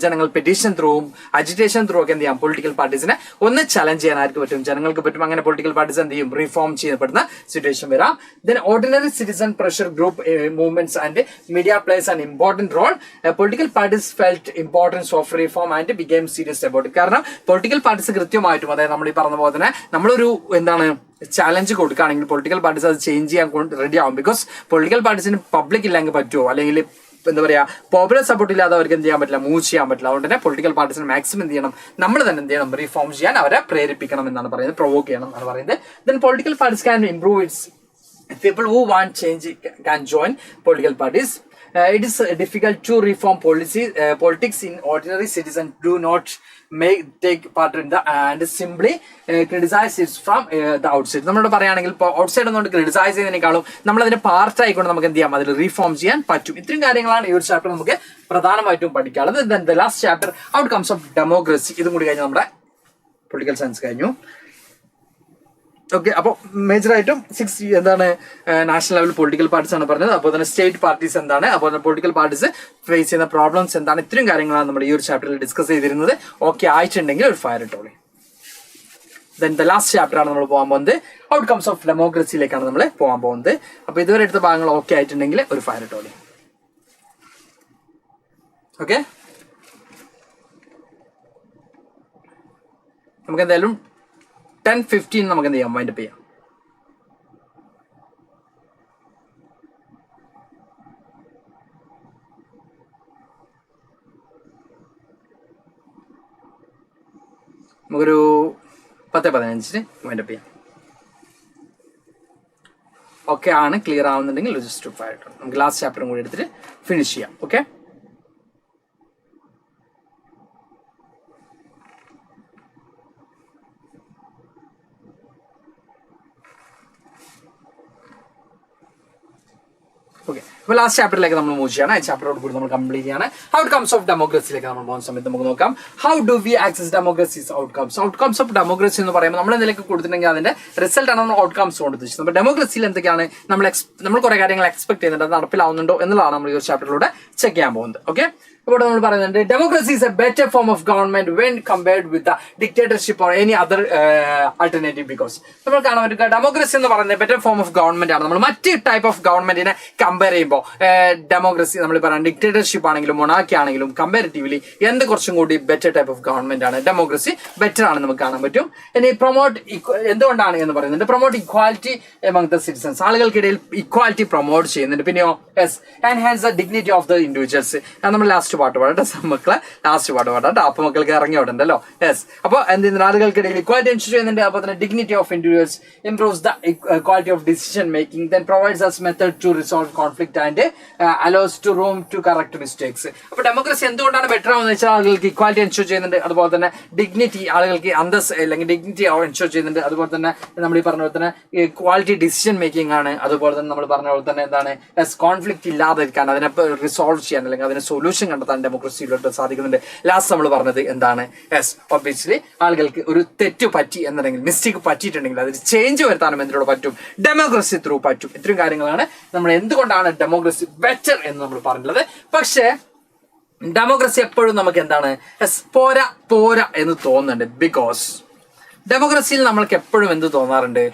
ജനങ്ങൾ പെറ്റീഷൻ ത്രൂവും അജിറ്റേഷൻ ത്രൂ ഒക്കെ എന്ത് ചെയ്യാം, പൊളിറ്റിക്കൽ പാർട്ടീസിനെ ഒന്ന് ചലഞ്ച് ചെയ്യാൻ ആർക്ക് പറ്റും, ജനങ്ങൾക്ക് പറ്റും. അങ്ങനെ പൊളിറ്റിക്കൽ പാർട്ടീസ് എന്ത് ചെയ്യും, റിഫോം ചെയ്യപ്പെടുന്ന സിറ്റുവേഷൻ വരാം. Then ordinary citizen pressure group movements and media plays an important role. Political parties felt importance of reform and became serious about. കാരണം പൊളിറ്റിക്കൽ പാർട്ടീസ് കൃത്യമായിട്ടും, അതായത് നമ്മൾ ഈ പറഞ്ഞ പോലെ തന്നെ നമ്മളൊരു ചാലഞ്ച് കൊടുക്കുകയാണെങ്കിൽ പൊളിറ്റിക്കൽ പാർട്ടീസ് അത് ചേഞ്ച് ചെയ്യാൻ റെഡി ആവും. ബിക്കോസ് പൊളിറ്റിക്കൽ പാർട്ടീസിന് പബ്ലിക് ഇല്ലെങ്കിൽ പറ്റുമോ, അല്ലെങ്കിൽ എന്താ പറയാ, പോപ്പുലർ സപ്പോർട്ട് ഇല്ലാതെ അവർക്ക് എന്ത് ചെയ്യാൻ പറ്റില്ല, മൂവ് ചെയ്യാൻ പറ്റില്ല. അതുകൊണ്ട് തന്നെ പൊളിറ്റിക്കൽ പാർട്ടീസിന് മാക്സിമം എന്ത് ചെയ്യണം, നമ്മൾ തന്നെ എന്ത് ചെയ്യണം, റിഫോം ചെയ്യാൻ അവരെ പ്രേരിപ്പിക്കണം എന്നാണ് പറയുന്നത്, പ്രൊവോക്ക് ചെയ്യണം എന്നാണ് പറയുന്നത്. Then political parties can improve it's. People who want change can join political parties. It is difficult to reform politics in ordinary citizens do not take part in the and simply criticize it from the outside. നമ്മളോട് പറയുകയാണെങ്കിൽ ഇപ്പോൾ outside ഒന്നുകൊണ്ട് criticise ചെയ്യുന്നതിനേക്കാളും നമ്മളതിന്റെ part ആയിക്കൊണ്ട് നമുക്ക് എന്ത് ചെയ്യാം, അതിൽ reform ചെയ്യാൻ പറ്റും. ഇത്രയും കാര്യങ്ങളാണ് ഈ ഒരു ചാപ്റ്റർ നമുക്ക് പ്രധാനമായിട്ടും പഠിക്കാനുള്ളത്. Then the last chapter outcomes of democracy. ഇതും കൂടി കഴിഞ്ഞ് നമ്മുടെ പൊളിറ്റിക്കൽ സയൻസ് കഴിഞ്ഞു. ഓക്കെ, അപ്പോൾ മേജറായിട്ടും 6 നാഷണൽ ലെവൽ പൊളിറ്റിക്കൽ പാർട്ടീസ് ആണ് പറഞ്ഞത്. അപ്പോൾ തന്നെ സ്റ്റേറ്റ് പാർട്ടീസ് എന്താണ്, അപ്പോൾ തന്നെ പൊളിറ്റിക്കൽ പാർട്ടീസ് ഫേസ് ചെയ്യുന്ന പ്രോബ്ലംസ് എന്താണ്, ഇത്രയും കാര്യങ്ങളാണ് നമ്മൾ ഈ ഒരു ചാപ്റ്ററിൽ ഡിസ്കസ് ചെയ്തിരുന്നത്. ഓക്കെ ആയിട്ടുണ്ടെങ്കിൽ ഒരു ഫയർ ഇട്ടോളി. ദെൻ ദ ലാസ്റ്റ് ചാപ്റ്റർ ആണ് നമ്മൾ പോകാൻ പോകുന്നത്, ഔട്ട്കംസ് ഓഫ് ഡെമോക്രസിയിലേക്കാണ് നമ്മൾ പോകാൻ പോകുന്നത്. അപ്പോൾ ഇതുവരെ എടുത്ത ഭാഗങ്ങൾ ഓക്കെ ആയിട്ടുണ്ടെങ്കിൽ ഒരു ഫയർ ഇട്ടോളി. ഓക്കെ, നമുക്ക് എന്തായാലും 10:15 നമുക്ക് എന്ത് ചെയ്യാം, വൈൻഡപ്പ് ചെയ്യാം. നമുക്കൊരു 10:15 വൈൻഡപ്പ് ചെയ്യാം. ഓക്കെ ആണ്, ക്ലിയർ ആവുന്നുണ്ടെങ്കിൽ ജസ്റ്റ് ഫയർ ഇട്ടോ. നമുക്ക് ലാസ്റ്റ് ചാപ്റ്ററും കൂടി എടുത്തിട്ട് ഫിനിഷ് ചെയ്യാം. Okay, okay. അപ്പോൾ ലാസ്റ്റ് ചാപ്റ്ററിലേക്ക് നമ്മൾ മൂവ് ചെയ്യണം. ഈ ചാപ്റ്ററോട് കൂടി നമ്മൾ കംപ്ലീറ്റ് ചെയ്യാണ്. ഔട്ട്കംസ് ഓഫ് ഡെമോക്രസിയിലേക്ക് നമ്മൾ പോകുന്ന സമയത്ത് നമുക്ക് നോക്കാം. How do we access democracies outcomes of democracy എന്ന് പറയുമ്പോൾ നമ്മൾ എന്തെങ്കിലും കൊടുത്തിട്ടുണ്ടെങ്കിൽ അതിന്റെ റിസൾട്ട് ആണ് നമ്മൾ ഔട്ട്കംസ് കൊണ്ട് ഉദ്ദേശിച്ചത്. അപ്പോൾ ഡെമോക്രസിയിൽ എന്തൊക്കെയാണ് നമ്മൾ കുറെ കാര്യങ്ങൾ എക്സ്പെക്ട് ചെയ്യുന്നുണ്ട്, അത് നടപ്പിലാവുന്നുണ്ടോ എന്നുള്ളതാണ് നമ്മൾ ഈ ഒരു ചാപ്റ്ററിലൂടെ ചെക്ക് ചെയ്യാൻ പോകുന്നത്. ഓക്കെ, ഇവിടെ നമ്മൾ പറയുന്നുണ്ട് democracy is a better form of government when compared with the dictatorship or any other alternative. Because നമ്മൾ കാണാൻ പറ്റുക ഡെമോക്രസി എന്ന് പറയുന്നത് ബെറ്റർ ഫോം ഓഫ് ഗവൺമെന്റ് ആണ്. നമ്മൾ മറ്റ് ടൈപ്പ് ഓഫ് ഗവൺമെന്റിനെ കമ്പയർ ചെയ്യുമ്പോൾ ഡെമോക്രസി നമ്മൾ പറയാം ഡിക്റ്റേറ്റർഷിപ്പ് ആണെങ്കിലും മൊണാർക്കി ആണെങ്കിലും കമ്പാരിറ്റീവ്ലി എന്ത് കുറച്ചും കൂടി ബെറ്റർ ടൈപ്പ് ഓഫ് ഗവൺമെന്റ് ആണ്. ഡെമോക്രസി ബെറ്റർ ആണ് നമുക്ക് കാണാൻ പറ്റും. ഇനി പ്രൊമോട്ട് എന്തുകൊണ്ടാണ് എന്ന് പറയുന്നുണ്ട്. Promote equality among the citizens, ആളുകൾക്കിടയിൽ ഇക്വാലിറ്റി പ്രൊമോട്ട് ചെയ്യുന്നുണ്ട്. പിന്നെയോ enhance the dignity of the individuals. നമ്മൾ ലാസ്റ്റ് പാട്ട് പാടട്ടെ മക്കളെ, ലാസ്റ്റ് പാട്ട് പാടട്ടെ. അപ്പൊ മക്കൾക്ക് ഇറങ്ങി വിടണ്ടല്ലോ. യെസ്, അപ്പൊ എന്ത് ചെയ്യുന്നത് ആളുകൾക്കിടയിൽ ഇക്വാലിറ്റി എൻഷുർ ചെയ്യുന്നുണ്ട്. അപ്പോൾ തന്നെ dignity of individuals improves the quality of decision making, then provides us method to resolve conflict and allows to room to correct mistakes. അപ്പൊ ഡെമോക്രസി എന്തുകൊണ്ടാണ് ബെറ്റർ ആവുന്നത് വെച്ചാൽ ആളുകൾക്ക് ഇക്വാലിറ്റി എൻഷുർ ചെയ്യുന്നുണ്ട്. അതുപോലെ തന്നെ ഡിഗ്നിറ്റി, ആളുകൾക്ക് അന്തസ് അല്ലെങ്കിൽ ഡിഗ്നിറ്റി എൻഷുർ ചെയ്യുന്നുണ്ട്. അതുപോലെ തന്നെ നമ്മൾ ഈ പറഞ്ഞ പോലെ തന്നെ ക്വാളിറ്റി ഡിസിഷൻ മേക്കിംഗ് ആണ്. അതുപോലെ തന്നെ നമ്മൾ പറഞ്ഞ പോലെ തന്നെ എന്താണ് കോൺഫ്ലിക്ട് ഇല്ലാതിരിക്കാൻ, അതിനെ റിസോൾവ് ചെയ്യാൻ അല്ലെങ്കിൽ അതിനെ സൊല്യൂഷൻ കണ്ടെത്താൻ ഡെമോക്രസിയിലോട്ട് സാധിക്കുന്നുണ്ട്. ലാസ്റ്റ് നമ്മൾ പറഞ്ഞത് എന്താണ്, ഒബ്വിയസ്ലി ആളുകൾക്ക് ഒരു തെറ്റ് പറ്റി എന്നുണ്ടെങ്കിൽ, മിസ്റ്റേക്ക് പറ്റിയിട്ടുണ്ടെങ്കിൽ അതിൽ ചേഞ്ച് വരുത്താനും എന്തിനോട് പറ്റും, ഡെമോക്രസി ത്രൂ പറ്റും. ഇത്രയും കാര്യങ്ങളാണ് നമ്മൾ എന്തുകൊണ്ടാണ് ഡെമോക്രസി ബെറ്റർ എന്ന് നമ്മൾ പറഞ്ഞിട്ടുള്ളത്. പക്ഷേ ഡെമോക്രസി എപ്പോഴും നമുക്ക് എന്താണ് പോരാ എന്ന് തോന്നുന്നുണ്ട്. ബിക്കോസ് ഡെമോക്രസിയിൽ നമ്മൾക്ക് എപ്പോഴും എന്ത് തോന്നാറുണ്ട്,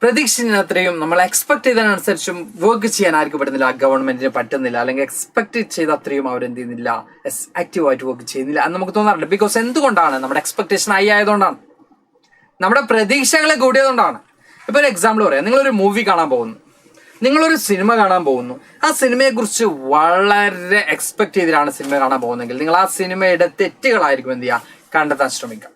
പ്രതീക്ഷിച്ചത്രയും നമ്മൾ എക്സ്പെക്ട് ചെയ്തതിനനുസരിച്ചും വർക്ക് ചെയ്യാൻ ആർക്കും പറ്റുന്നില്ല, ഗവൺമെന്റിന് പറ്റുന്നില്ല, അല്ലെങ്കിൽ എക്സ്പെക്ട് ചെയ്ത അത്രയും അവരെന്ത് ചെയ്യുന്നില്ല, ആക്റ്റീവായിട്ട് വർക്ക് ചെയ്യുന്നില്ല എന്ന് നമുക്ക് തോന്നാറുണ്ട്. ബിക്കോസ് എന്തുകൊണ്ടാണ്, നമ്മുടെ എക്സ്പെക്ടേഷൻ ഹൈ ആയതുകൊണ്ടാണ്, നമ്മുടെ പ്രതീക്ഷകളെ കൂടിയതുകൊണ്ടാണ്. ഇപ്പൊ ഒരു എക്സാമ്പിൾ പറയാം. നിങ്ങളൊരു മൂവി കാണാൻ പോകുന്നു, നിങ്ങളൊരു സിനിമ കാണാൻ പോകുന്നു. ആ സിനിമയെ കുറിച്ച് വളരെ എക്സ്പെക്ട് ചെയ്തിട്ടാണ് സിനിമ കാണാൻ പോകുന്നതെങ്കിൽ നിങ്ങൾ ആ സിനിമയുടെ തെറ്റുകളായിരിക്കും എന്ത് ചെയ്യുക, കണ്ടെത്താൻ ശ്രമിക്കുക.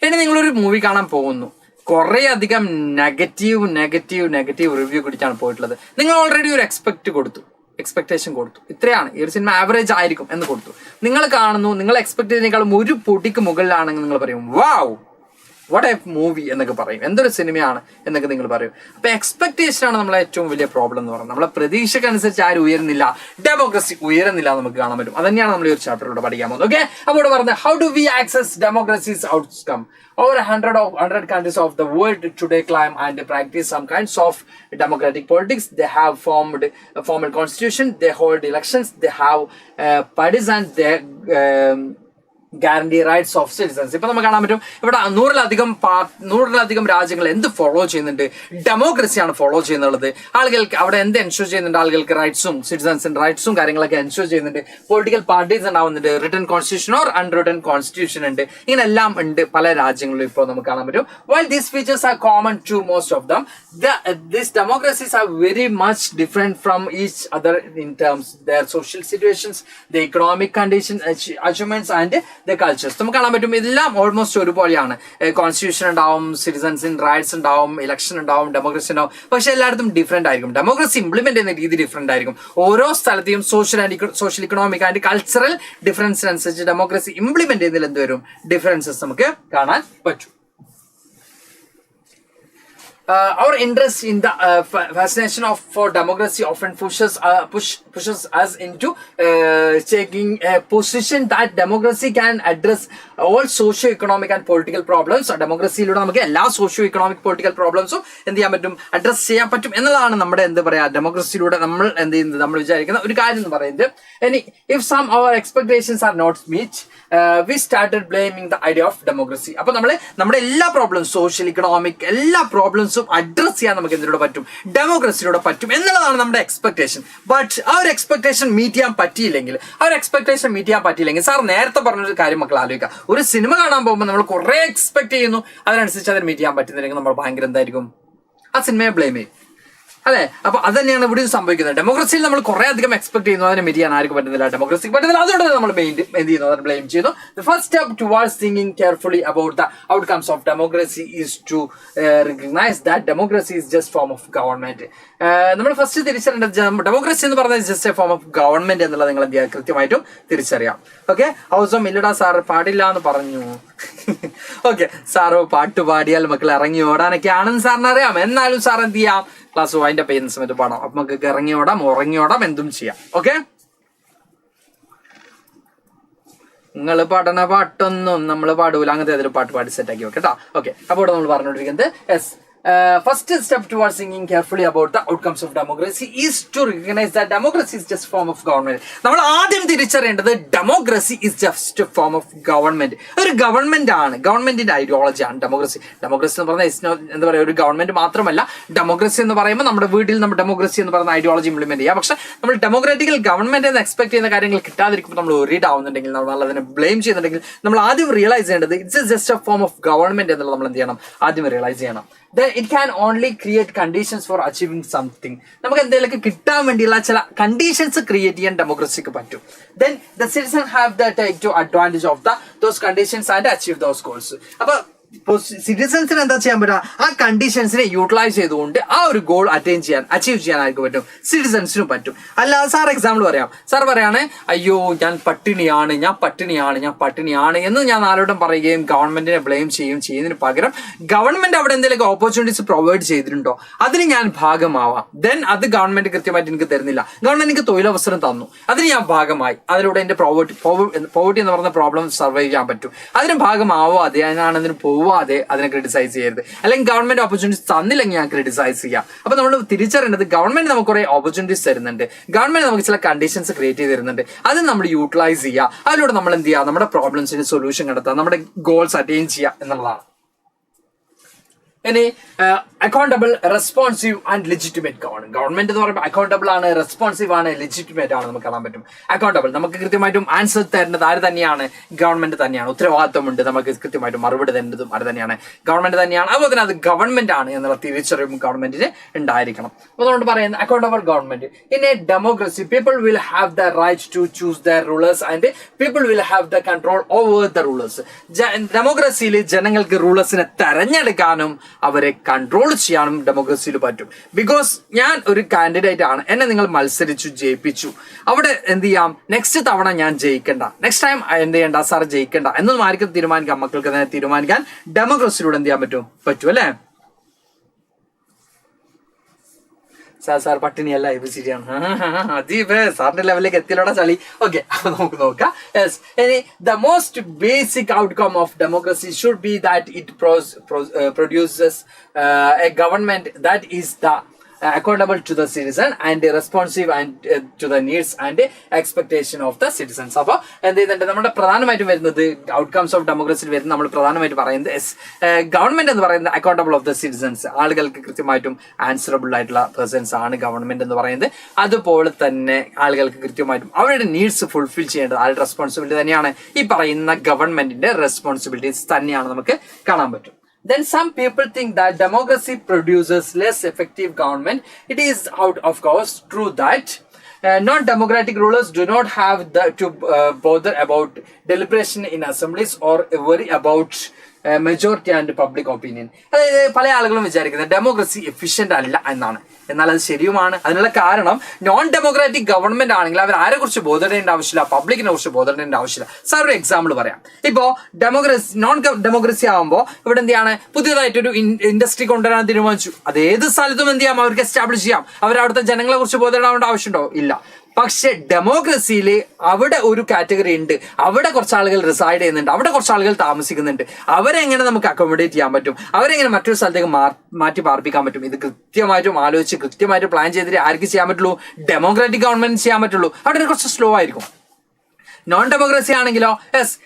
ഇനി നിങ്ങളൊരു മൂവി കാണാൻ പോകുന്നു, കുറെ അധികം നെഗറ്റീവ് റിവ്യൂ കൊടുത്താണ് പോയിട്ടുള്ളത്. നിങ്ങൾ ഓൾറെഡി ഒരു എക്സ്പെക്ടേഷൻ കൊടുത്തു, ഇത്രയാണ് ഈ ഒരു സിനിമ ആവറേജ് ആയിരിക്കും എന്ന് കൊടുത്തു. നിങ്ങൾ കാണുന്നു, നിങ്ങൾ എക്സ്പെക്ട് ചെയ്തതിനേക്കാളും ഒരു പൊടിക്ക് മുകളിലാണെങ്കിൽ നിങ്ങൾ പറയും വാവ് വാട്ട് എ മൂവി എന്നൊക്കെ പറയും, എന്തൊരു സിനിമയാണ് എന്നൊക്കെ നിങ്ങൾ പറയും. അപ്പൊ എക്സ്പെക്ടേഷൻ ആണ് നമ്മളെ ഏറ്റവും വലിയ പ്രോബ്ലം എന്ന് പറയുന്നത്. നമ്മളെ പ്രതീക്ഷക്കനുസരിച്ച് ആരും ഉയരുന്നില്ല, ഡെമോക്രസി ഉയരുന്നില്ല നമുക്ക് കാണാൻ പറ്റും. അത് തന്നെയാണ് നമ്മൾ ഈ ഒരു ചാപ്റ്ററിലൂടെ പഠിക്കാൻ പോകുന്നത്. ഓക്കെ, അപ്പോൾ ഇവിടെ പറഞ്ഞത് how do we access democracies outcome. Over 100 countries of the world today claim and practice some kinds of democratic politics. They have formed a formal constitution, they hold elections, they have partisan, they guarantee rights of citizens. ഇപ്പൊ നമുക്ക് കാണാൻ പറ്റും ഇവിടെ നൂറിലധികം രാജ്യങ്ങൾ എന്ത് follow ചെയ്യുന്നുണ്ട്, ഡെമോക്രസിയാണ് follow ചെയ്യുന്നുള്ളത്. ആളുകൾക്ക് അവിടെ എന്ത് എൻഷുർ ചെയ്യുന്നുണ്ട്, ആളുകൾക്ക് റൈറ്റ്സും സിറ്റിസൺസിന്റെ റൈറ്റ്സും കാര്യങ്ങളൊക്കെ എൻഷുർ ചെയ്യുന്നുണ്ട്. പൊളിറ്റിക്കൽ പാർട്ടീസ് ഉണ്ടാവുന്നുണ്ട്, written constitution or unwritten constitution ഉണ്ട്, ഇങ്ങനെ എല്ലാം ഉണ്ട് പല രാജ്യങ്ങളിലും ഇപ്പോൾ നമുക്ക് കാണാൻ പറ്റും. While these features are common to most of them, these democracies are very much different from each other in terms their social situations, the economic conditions, achievements and the cultures. നമുക്ക് കാണാൻ പറ്റും എല്ലാം ഓൾമോസ്റ്റ് ഒരുപോലെയാണ്. Constitution ഉണ്ടാവും, സിറ്റിസൺസിന് rights ഉണ്ടാവും, election ഉണ്ടാവും, democracy ഉണ്ടാവും. പക്ഷെ എല്ലായിടത്തും ഡിഫറെന്റ് ആയിരിക്കും. ഡെമോക്രസി ഇംപ്ലിമെന്റ് ചെയ്യുന്ന രീതി ഡിഫറെന്റ് ആയിരിക്കും. ഓരോ സ്ഥലത്തെയും സോഷ്യൽ ഇക്കണോമിക് ആൻഡ് കൾച്ചറൽ ഡിഫറൻസിനനുസരിച്ച് ഡെമോക്രസി ഇംപ്ലിമെന്റ് ചെയ്യുന്നതിൽ എന്തുവരും ഡിഫറൻസസ് നമുക്ക് കാണാൻ പറ്റും. Our interest in the fascination for democracy often pushes us into taking a position that democracy can address all socio-economic and political problems. Democracyയിലൂടെ നമുക്ക് എല്ലാ socio-economic political problemsഉം എന്ത് ചെയ്യാൻ പറ്റും, അഡ്രസ് ചെയ്യാൻ പറ്റും എന്നുള്ളതാണ് നമ്മുടെ എന്ത് പറയാ ഡെമോക്രസിയിലൂടെ നമ്മൾ എന്ത് ചെയ്യുന്നത്, നമ്മൾ വിചാരിക്കുന്ന ഒരു കാര്യം എന്ന് പറയുന്നത്. ഇനി if some our expectations are not met, we started blaming the idea of democracy. അപ്പൊ നമ്മുടെ എല്ലാ പ്രോബ്ലംസ്, സോഷ്യൽ ഇക്കണോമിക് എല്ലാ പ്രോബ്ലംസും അഡ്രസ് ചെയ്യാൻ നമുക്ക് എന്തിലൂടെ പറ്റും, ഡെമോക്രസിയിലൂടെ പറ്റും എന്നുള്ളതാണ് നമ്മുടെ എക്സ്പെക്ടേഷൻ. ബട്ട് ആ ഒരു എക്സ്പെക്ടേഷൻ മീറ്റ് ചെയ്യാൻ പറ്റിയില്ലെങ്കിൽ സാർ നേരത്തെ പറഞ്ഞൊരു കാര്യം മക്കൾ ആലോചിക്കുക. ഒരു സിനിമ കാണാൻ പോകുമ്പോൾ നമ്മൾ കുറെ എക്സ്പെക്ട് ചെയ്യുന്നു, അതിനനുസരിച്ച് അതിന് മീറ്റ് ചെയ്യാൻ പറ്റുന്നില്ലെങ്കിൽ നമ്മൾ ഭയങ്കര എന്തായിരിക്കും, ആ സിനിമയെ ബ്ലെയിം ചെയ്യും അല്ലെ. അപ്പൊ അത് തന്നെയാണ് ഇവിടെ സംഭവിക്കുന്നത്. ഡെമോക്രസിയിൽ നമ്മൾ കുറെ അധികം എക്സ്പെക്ട് ചെയ്യുന്നു, അതിനെ മീറ്റ് ചെയ്യാൻ ആർക്കും പറ്റുന്നില്ല, ഡെമോക്രസിക്ക് പറ്റുന്നില്ല, അതുകൊണ്ട് നമ്മൾ എന്ത് ചെയ്യുന്നു, അതിനെ ബ്ലെയിം ചെയ്യുന്നു. The first step towards thinking carefully about the outcomes of democracy is to recognize that democracy is just form of government. നമ്മൾ ഫസ്റ്റ് തിരിച്ചറിയേണ്ടത് ഡെമോക്രസി എന്ന് പറഞ്ഞാൽ just A form of government എന്നുള്ളത് നിങ്ങൾ എന്ത് ചെയ്യുക, കൃത്യമായിട്ടും തിരിച്ചറിയാം. ഓക്കെ, ഹൗസം ഇല്ലടാ സാറ് പാടില്ല എന്ന് പറഞ്ഞു. ഓക്കെ, സാറ് പാട്ട് പാടിയാൽ മക്കൾ ഇറങ്ങി ഓടാനൊക്കെ ആണെന്ന് സാറിന് അറിയാം. എന്നാലും സാർ എന്ത് ചെയ്യാം, ക്ലാസ് അതിന്റെ ചെയ്യുന്ന സമയത്ത് പാടാം. അപ്പൊ നമുക്ക് ഇറങ്ങിയോടാം ഉറങ്ങിയോടാം എന്തും ചെയ്യാം. ഓക്കെ, നിങ്ങൾ പാടുന്ന പാട്ടൊന്നും നമ്മൾ പാടൂല, അങ്ങനത്തെ ഏതൊരു പാട്ട് പാടി സെറ്റ് ആക്കി വെക്കട്ടോ. ഓക്കെ, അപ്പോൾ ഇവിടെ നമ്മൾ പറഞ്ഞുകൊണ്ടിരിക്കുന്നത് first step towards thinking carefully about the outcomes of democracy is to recognize that democracy is just a form of government. നമ്മൾ ആദ്യം തിരിച്ചറിയേണ്ടത് democracy is just a form of government. ഒരു ഗവൺമെന്റ് ആണ്, ഗവൺമെന്റിന്റെ ഐഡിയോളജി ആണ് ഡെമോക്രസി. ഡെമോക്രസി എന്ന് പറഞ്ഞാൽ എന്താ പറയുക, ഒരു ഗവൺമെന്റ് മാത്രമല്ല. ഡെമോക്രസി എന്ന് പറയുമ്പോൾ നമ്മുടെ വീട്ടിൽ നമ്മൾ ഡെമോക്രസി എന്ന് പറയുന്ന ഐഡിയോളജി ഇംപ്ലിമെന്റ് ചെയ്യുക. പക്ഷെ നമ്മൾ ഡെമോക്രാറ്റിക്കൽ ഗവൺമെന്റ് എന്ന് എക്സ്പെക്ട് ചെയ്യുന്ന കാര്യങ്ങൾ കിട്ടാതിരിക്കുമ്പോൾ നമ്മൾ ഒറീഡ് ആവുന്നുണ്ടെങ്കിൽ, നമ്മൾ അതിനെ ബ്ലെയിം ചെയ്യുന്നുണ്ടെങ്കിൽ, നമ്മൾ ആദ്യം റിയലൈസ് ചെയ്യേണ്ടത് it's just A form of government എന്നുള്ളത് നമ്മൾ എന്ത് ചെയ്യണം, ആദ്യം റിയലൈസ് ചെയ്യണം. Then it can only create conditions for achieving something. നമുക്ക് എന്തെങ്കിലുമൊക്കെ കിട്ടാൻ വേണ്ടിയുള്ള ചില കണ്ടീഷൻസ് ക്രിയേറ്റ് ചെയ്യാൻ ഡെമോക്രസിക്ക് പറ്റും. Then the citizen have the take to advantage of those conditions and achieve those goals. അപ്പൊ സിറ്റിസൺസിന് എന്താ ചെയ്യാൻ പറ്റുക, ആ കണ്ടീഷൻസിനെ യൂട്ടിലൈസ് ചെയ്തുകൊണ്ട് ആ ഒരു ഗോൾ അച്ചീവ് ചെയ്യാൻ ആർക്ക് പറ്റും, സിറ്റിസൺസിനും പറ്റും. അല്ലാതെ സാർ എക്സാമ്പിൾ പറയാം, സാർ പറയാണ് അയ്യോ ഞാൻ പട്ടിണിയാണ് എന്ന് ഞാൻ ആരോടും പറയുകയും ഗവൺമെന്റിനെ ബ്ലെയിം ചെയ്യുന്നതിന് പകരം ഗവൺമെന്റ് അവിടെ എന്തെങ്കിലും ഓപ്പർച്യൂണിറ്റീസ് പ്രൊവൈഡ് ചെയ്തിട്ടുണ്ടോ അതിന് ഞാൻ ഭാഗമാവാം. ദെൻ അത് ഗവൺമെന്റ് കൃത്യമായിട്ട് എനിക്ക് തരുന്നില്ല, ഗവൺമെന്റ് എനിക്ക് തൊഴിലവസരം തന്നു, അതിന് ഞാൻ ഭാഗമായി, അതിലൂടെ എന്റെ പോവർട്ടി എന്ന് പറയുന്ന പ്രോബ്ലം സർവൈവ് ചെയ്യാൻ പറ്റും. അതിന് ഭാഗമാവാതെ അതിനാണെന്നതിന് പോവാതെ അതിനെ ക്രിട്ടിസൈസ് ചെയ്യരുത്. അല്ലെങ്കിൽ ഗവൺമെന്റ് ഓപ്പർച്യൂണിറ്റീസ് തന്നില്ലെങ്കിൽ ഞാൻ ക്രിട്ടിസൈസ് ചെയ്യാം. അപ്പൊ നമ്മൾ തിരിച്ചറിയേണ്ടത് ഗവൺമെന്റ് നമുക്ക് കുറെ ഓപ്പർച്യൂണിറ്റീസ് തരുന്നുണ്ട്, ഗവൺമെന്റ് നമുക്ക് ചില കണ്ടീഷൻസ് ക്രിയേറ്റ് ചെയ്ത് തരുന്നുണ്ട്, അത് നമ്മൾ യൂട്ടിലൈസ് ചെയ്യുക. അതിലൂടെ നമ്മൾ എന്ത് ചെയ്യുക, നമ്മുടെ പ്രോബ്ലംസിന് സൊല്യൂഷൻ കണ്ടെത്തുക, നമ്മുടെ ഗോൾസ് അറ്റൈൻ ചെയ്യുക എന്നുള്ളതാണ്. ഇനി accountable, responsive and legitimate government എന്ന് പറയുമ്പോൾ അക്കൗണ്ടബിൾ ആണ്, റെസ്പോൺസീവ് ആണ്, ലെജിറ്റിമേറ്റ് ആണ്. നമുക്ക് കാണാൻ പറ്റും അക്കൗണ്ടബിൾ, നമുക്ക് കൃത്യമായിട്ടും ആൻസർ തരേണ്ടത് ആര് തന്നെയാണ്, ഗവൺമെന്റ് തന്നെയാണ്. ഉത്തരവാദിത്വമുണ്ട്, നമുക്ക് കൃത്യമായിട്ടും മറുപടി തരേണ്ടതും ആര് തന്നെയാണ്, ഗവൺമെന്റ് തന്നെയാണ്. അതുപോലെ തന്നെ അത് ഗവൺമെന്റ് ആണ് എന്നുള്ള തിരിച്ചറിവും ഗവൺമെന്റിന് ഉണ്ടായിരിക്കണം. അപ്പോൾ അതുകൊണ്ട് പറയുന്നത് accountable government. In a democracy people will have the right to choose the rulers and people will have the control over the rulers. ഡെമോക്രസിയിൽ ജനങ്ങൾക്ക് റൂളേഴ്സിനെ തെരഞ്ഞെടുക്കാനും അവരെ കൺട്രോൾ ചെയ്യാനും ഡെമോക്രസിയിൽ പറ്റും. ബിക്കോസ് ഞാൻ ഒരു കാൻഡിഡേറ്റ് ആണ്, എന്നെ നിങ്ങൾ മത്സരിച്ചു ജയിപ്പിച്ചു, അവിടെ എന്ത് ചെയ്യാം, നെക്സ്റ്റ് തവണ ഞാൻ ജയിക്കണ്ട, നെക്സ്റ്റ് ടൈം എന്ത് ചെയ്യണ്ട സാർ ജയിക്കണ്ട എന്നൊന്നും ആർക്കും തീരുമാനിക്കാം, മക്കൾക്ക് തന്നെ തീരുമാനിക്കാൻ ഡെമോക്രസിയിലൂടെ എന്ത് ചെയ്യാൻ പറ്റും അല്ലേ. സാർ പട്ടിണിയല്ല ഇത് ശരിയാണ്, അതീപ് സാറിന്റെ ലെവലിലേക്ക് എത്തിയിലോടെ ചളി. ഓക്കെ, അപ്പൊ നമുക്ക് നോക്കാം. The most basic outcome of democracy should be that it produces a government that is accountable to the citizen and responsive and to the needs and expectation of the citizens. അപ്പോൾ എന്ത് ചെയ്യുന്നുണ്ട്, നമ്മുടെ പ്രധാനമായിട്ടും വരുന്നത് outcomes of ഡെമോക്രസിയിൽ വരുന്നത് നമ്മൾ പ്രധാനമായിട്ട് പറയുന്നത് ഗവൺമെന്റ് എന്ന് പറയുന്നത് അക്കൗണ്ടബിൾ ഓഫ് ദ സിറ്റിസൺസ്, ആളുകൾക്ക് കൃത്യമായിട്ടും ആൻസറബിൾ ആയിട്ടുള്ള പേഴ്സൺസ് ആണ് ഗവൺമെന്റ് എന്ന് പറയുന്നത്. അതുപോലെ തന്നെ ആളുകൾക്ക് കൃത്യമായിട്ടും അവരുടെ നീഡ്സ് ഫുൾഫിൽ ചെയ്യേണ്ടത് ആളുടെ റെസ്പോൺസിബിലിറ്റി തന്നെയാണ്. ഈ പറയുന്ന ഗവൺമെന്റിന്റെ റെസ്പോൺസിബിലിറ്റീസ് തന്നെയാണ് നമുക്ക് കാണാൻ പറ്റും. Then some people think that democracy produces less effective government. It is of course true that non-democratic rulers do not have to bother about deliberation in assemblies or worry about majority and public opinion. അതായത് പല ആളുകളും വിചാരിക്കുന്നത് democracy efficient അല്ല എന്നാണ്. എന്നാൽ അത് ശരിയുമാണ്. അതിനുള്ള കാരണം നോൺ ഡെമോക്രാറ്റിക് ഗവൺമെന്റ് ആണെങ്കിൽ അവർ ആരെ കുറിച്ച് ബോധപ്പെടേണ്ട ആവശ്യമില്ല, പബ്ലിക്കിനെ കുറിച്ച് ബോധപ്പെടേണ്ട ആവശ്യമില്ല. സാർ ഒരു എക്സാമ്പിൾ പറയാം. ഇപ്പോ നോൺ ഡെമോക്രസി ആകുമ്പോൾ ഇവിടെ എന്ത് ചെയ്യാണ്, പുതിയതായിട്ടൊരു ഇൻഡസ്ട്രി കൊണ്ടുവരാൻ തീരുമാനിച്ചു. അത് ഏത് സ്ഥലത്തും എന്ത് ചെയ്യാം, അവർക്ക് എസ്റ്റാബ്ലിഷ് ചെയ്യാം. അവരവിടുത്തെ ജനങ്ങളെ കുറിച്ച് ബോധപ്പെടേണ്ട ആവശ്യമുണ്ടോ? ഇല്ല. പക്ഷെ ഡെമോക്രസിയിൽ അവിടെ ഒരു കാറ്റഗറി ഉണ്ട്, അവിടെ കുറച്ച് ആളുകൾ റിസൈഡ് ചെയ്യുന്നുണ്ട്, അവിടെ കുറച്ച് ആളുകൾ താമസിക്കുന്നുണ്ട്. അവരെങ്ങനെ നമുക്ക് അക്കോമഡേറ്റ് ചെയ്യാൻ പറ്റും, അവരെങ്ങനെ മറ്റൊരു സ്ഥലത്തേക്ക് മാറ്റി പാർപ്പിക്കാൻ പറ്റും? ഇത് കൃത്യമായിട്ടും ആലോചിച്ച് കൃത്യമായിട്ട് പ്ലാൻ ചെയ്തിട്ട് ആർക്ക് ചെയ്യാൻ പറ്റുള്ളൂ? ഡെമോക്രാറ്റിക് ഗവൺമെന്റ് ചെയ്യാൻ പറ്റുള്ളൂ. അവിടെ കുറച്ച് സ്ലോ ആയിരിക്കും. നോൺ ഡെമോക്രസി ആണെങ്കിലോ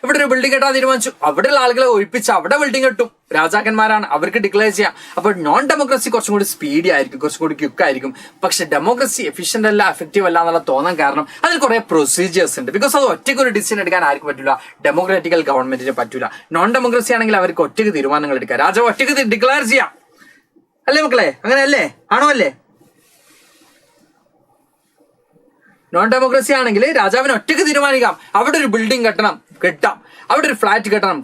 ഇവിടെ ഒരു ബിൽഡിംഗ് കെട്ടാൻ തീരുമാനിച്ചു, അവിടെയുള്ള ആളുകളെ ഒഴിപ്പിച്ച് അവിടെ ബിൽഡിംഗ് കെട്ടും. രാജാക്കന്മാരാണ്, അവർക്ക് ഡിക്ലെയർ ചെയ്യാം. അപ്പോൾ നോൺ ഡെമോക്രസി കുറച്ചും കൂടി സ്പീഡി ആയിരിക്കും, കുറച്ചും കൂടി ക്വിക്ക് ആയിരിക്കും. പക്ഷെ ഡെമോക്രസി എഫിഷ്യന്റ് അല്ല, എഫക്റ്റീവ് അല്ല എന്നുള്ള തോന്നാൻ കാരണം അതിൽ കുറെ പ്രൊസീജിയേഴ്സ് ഉണ്ട്. ബിക്കോസ് അത് ഒറ്റയ്ക്ക് ഒരു ഡിസിഷൻ എടുക്കാൻ ആർക്കും പറ്റില്ല, ഡെമോക്രാറ്റിക്കൽ ഗവൺമെന്റിന് പറ്റില്ല. നോൺ ഡെമോക്രസി ആണെങ്കിൽ അവർക്ക് ഒറ്റയ്ക്ക് തീരുമാനങ്ങൾ എടുക്കാം, രാജാവ് ഒറ്റയ്ക്ക് ഡിക്ലെയർ ചെയ്യാം. അല്ലേ മക്കളെ? അങ്ങനെയല്ലേ? ആണോ അല്ലേ? നോൺ ഡെമോക്രസി ആണെങ്കിൽ രാജാവിന് ഒറ്റയ്ക്ക് തീരുമാനിക്കാം, അവിടെ ഒരു ബിൽഡിംഗ് കെട്ടാം, അവിടെ ഒരു ഫ്ലാറ്റ് കെട്ടാം,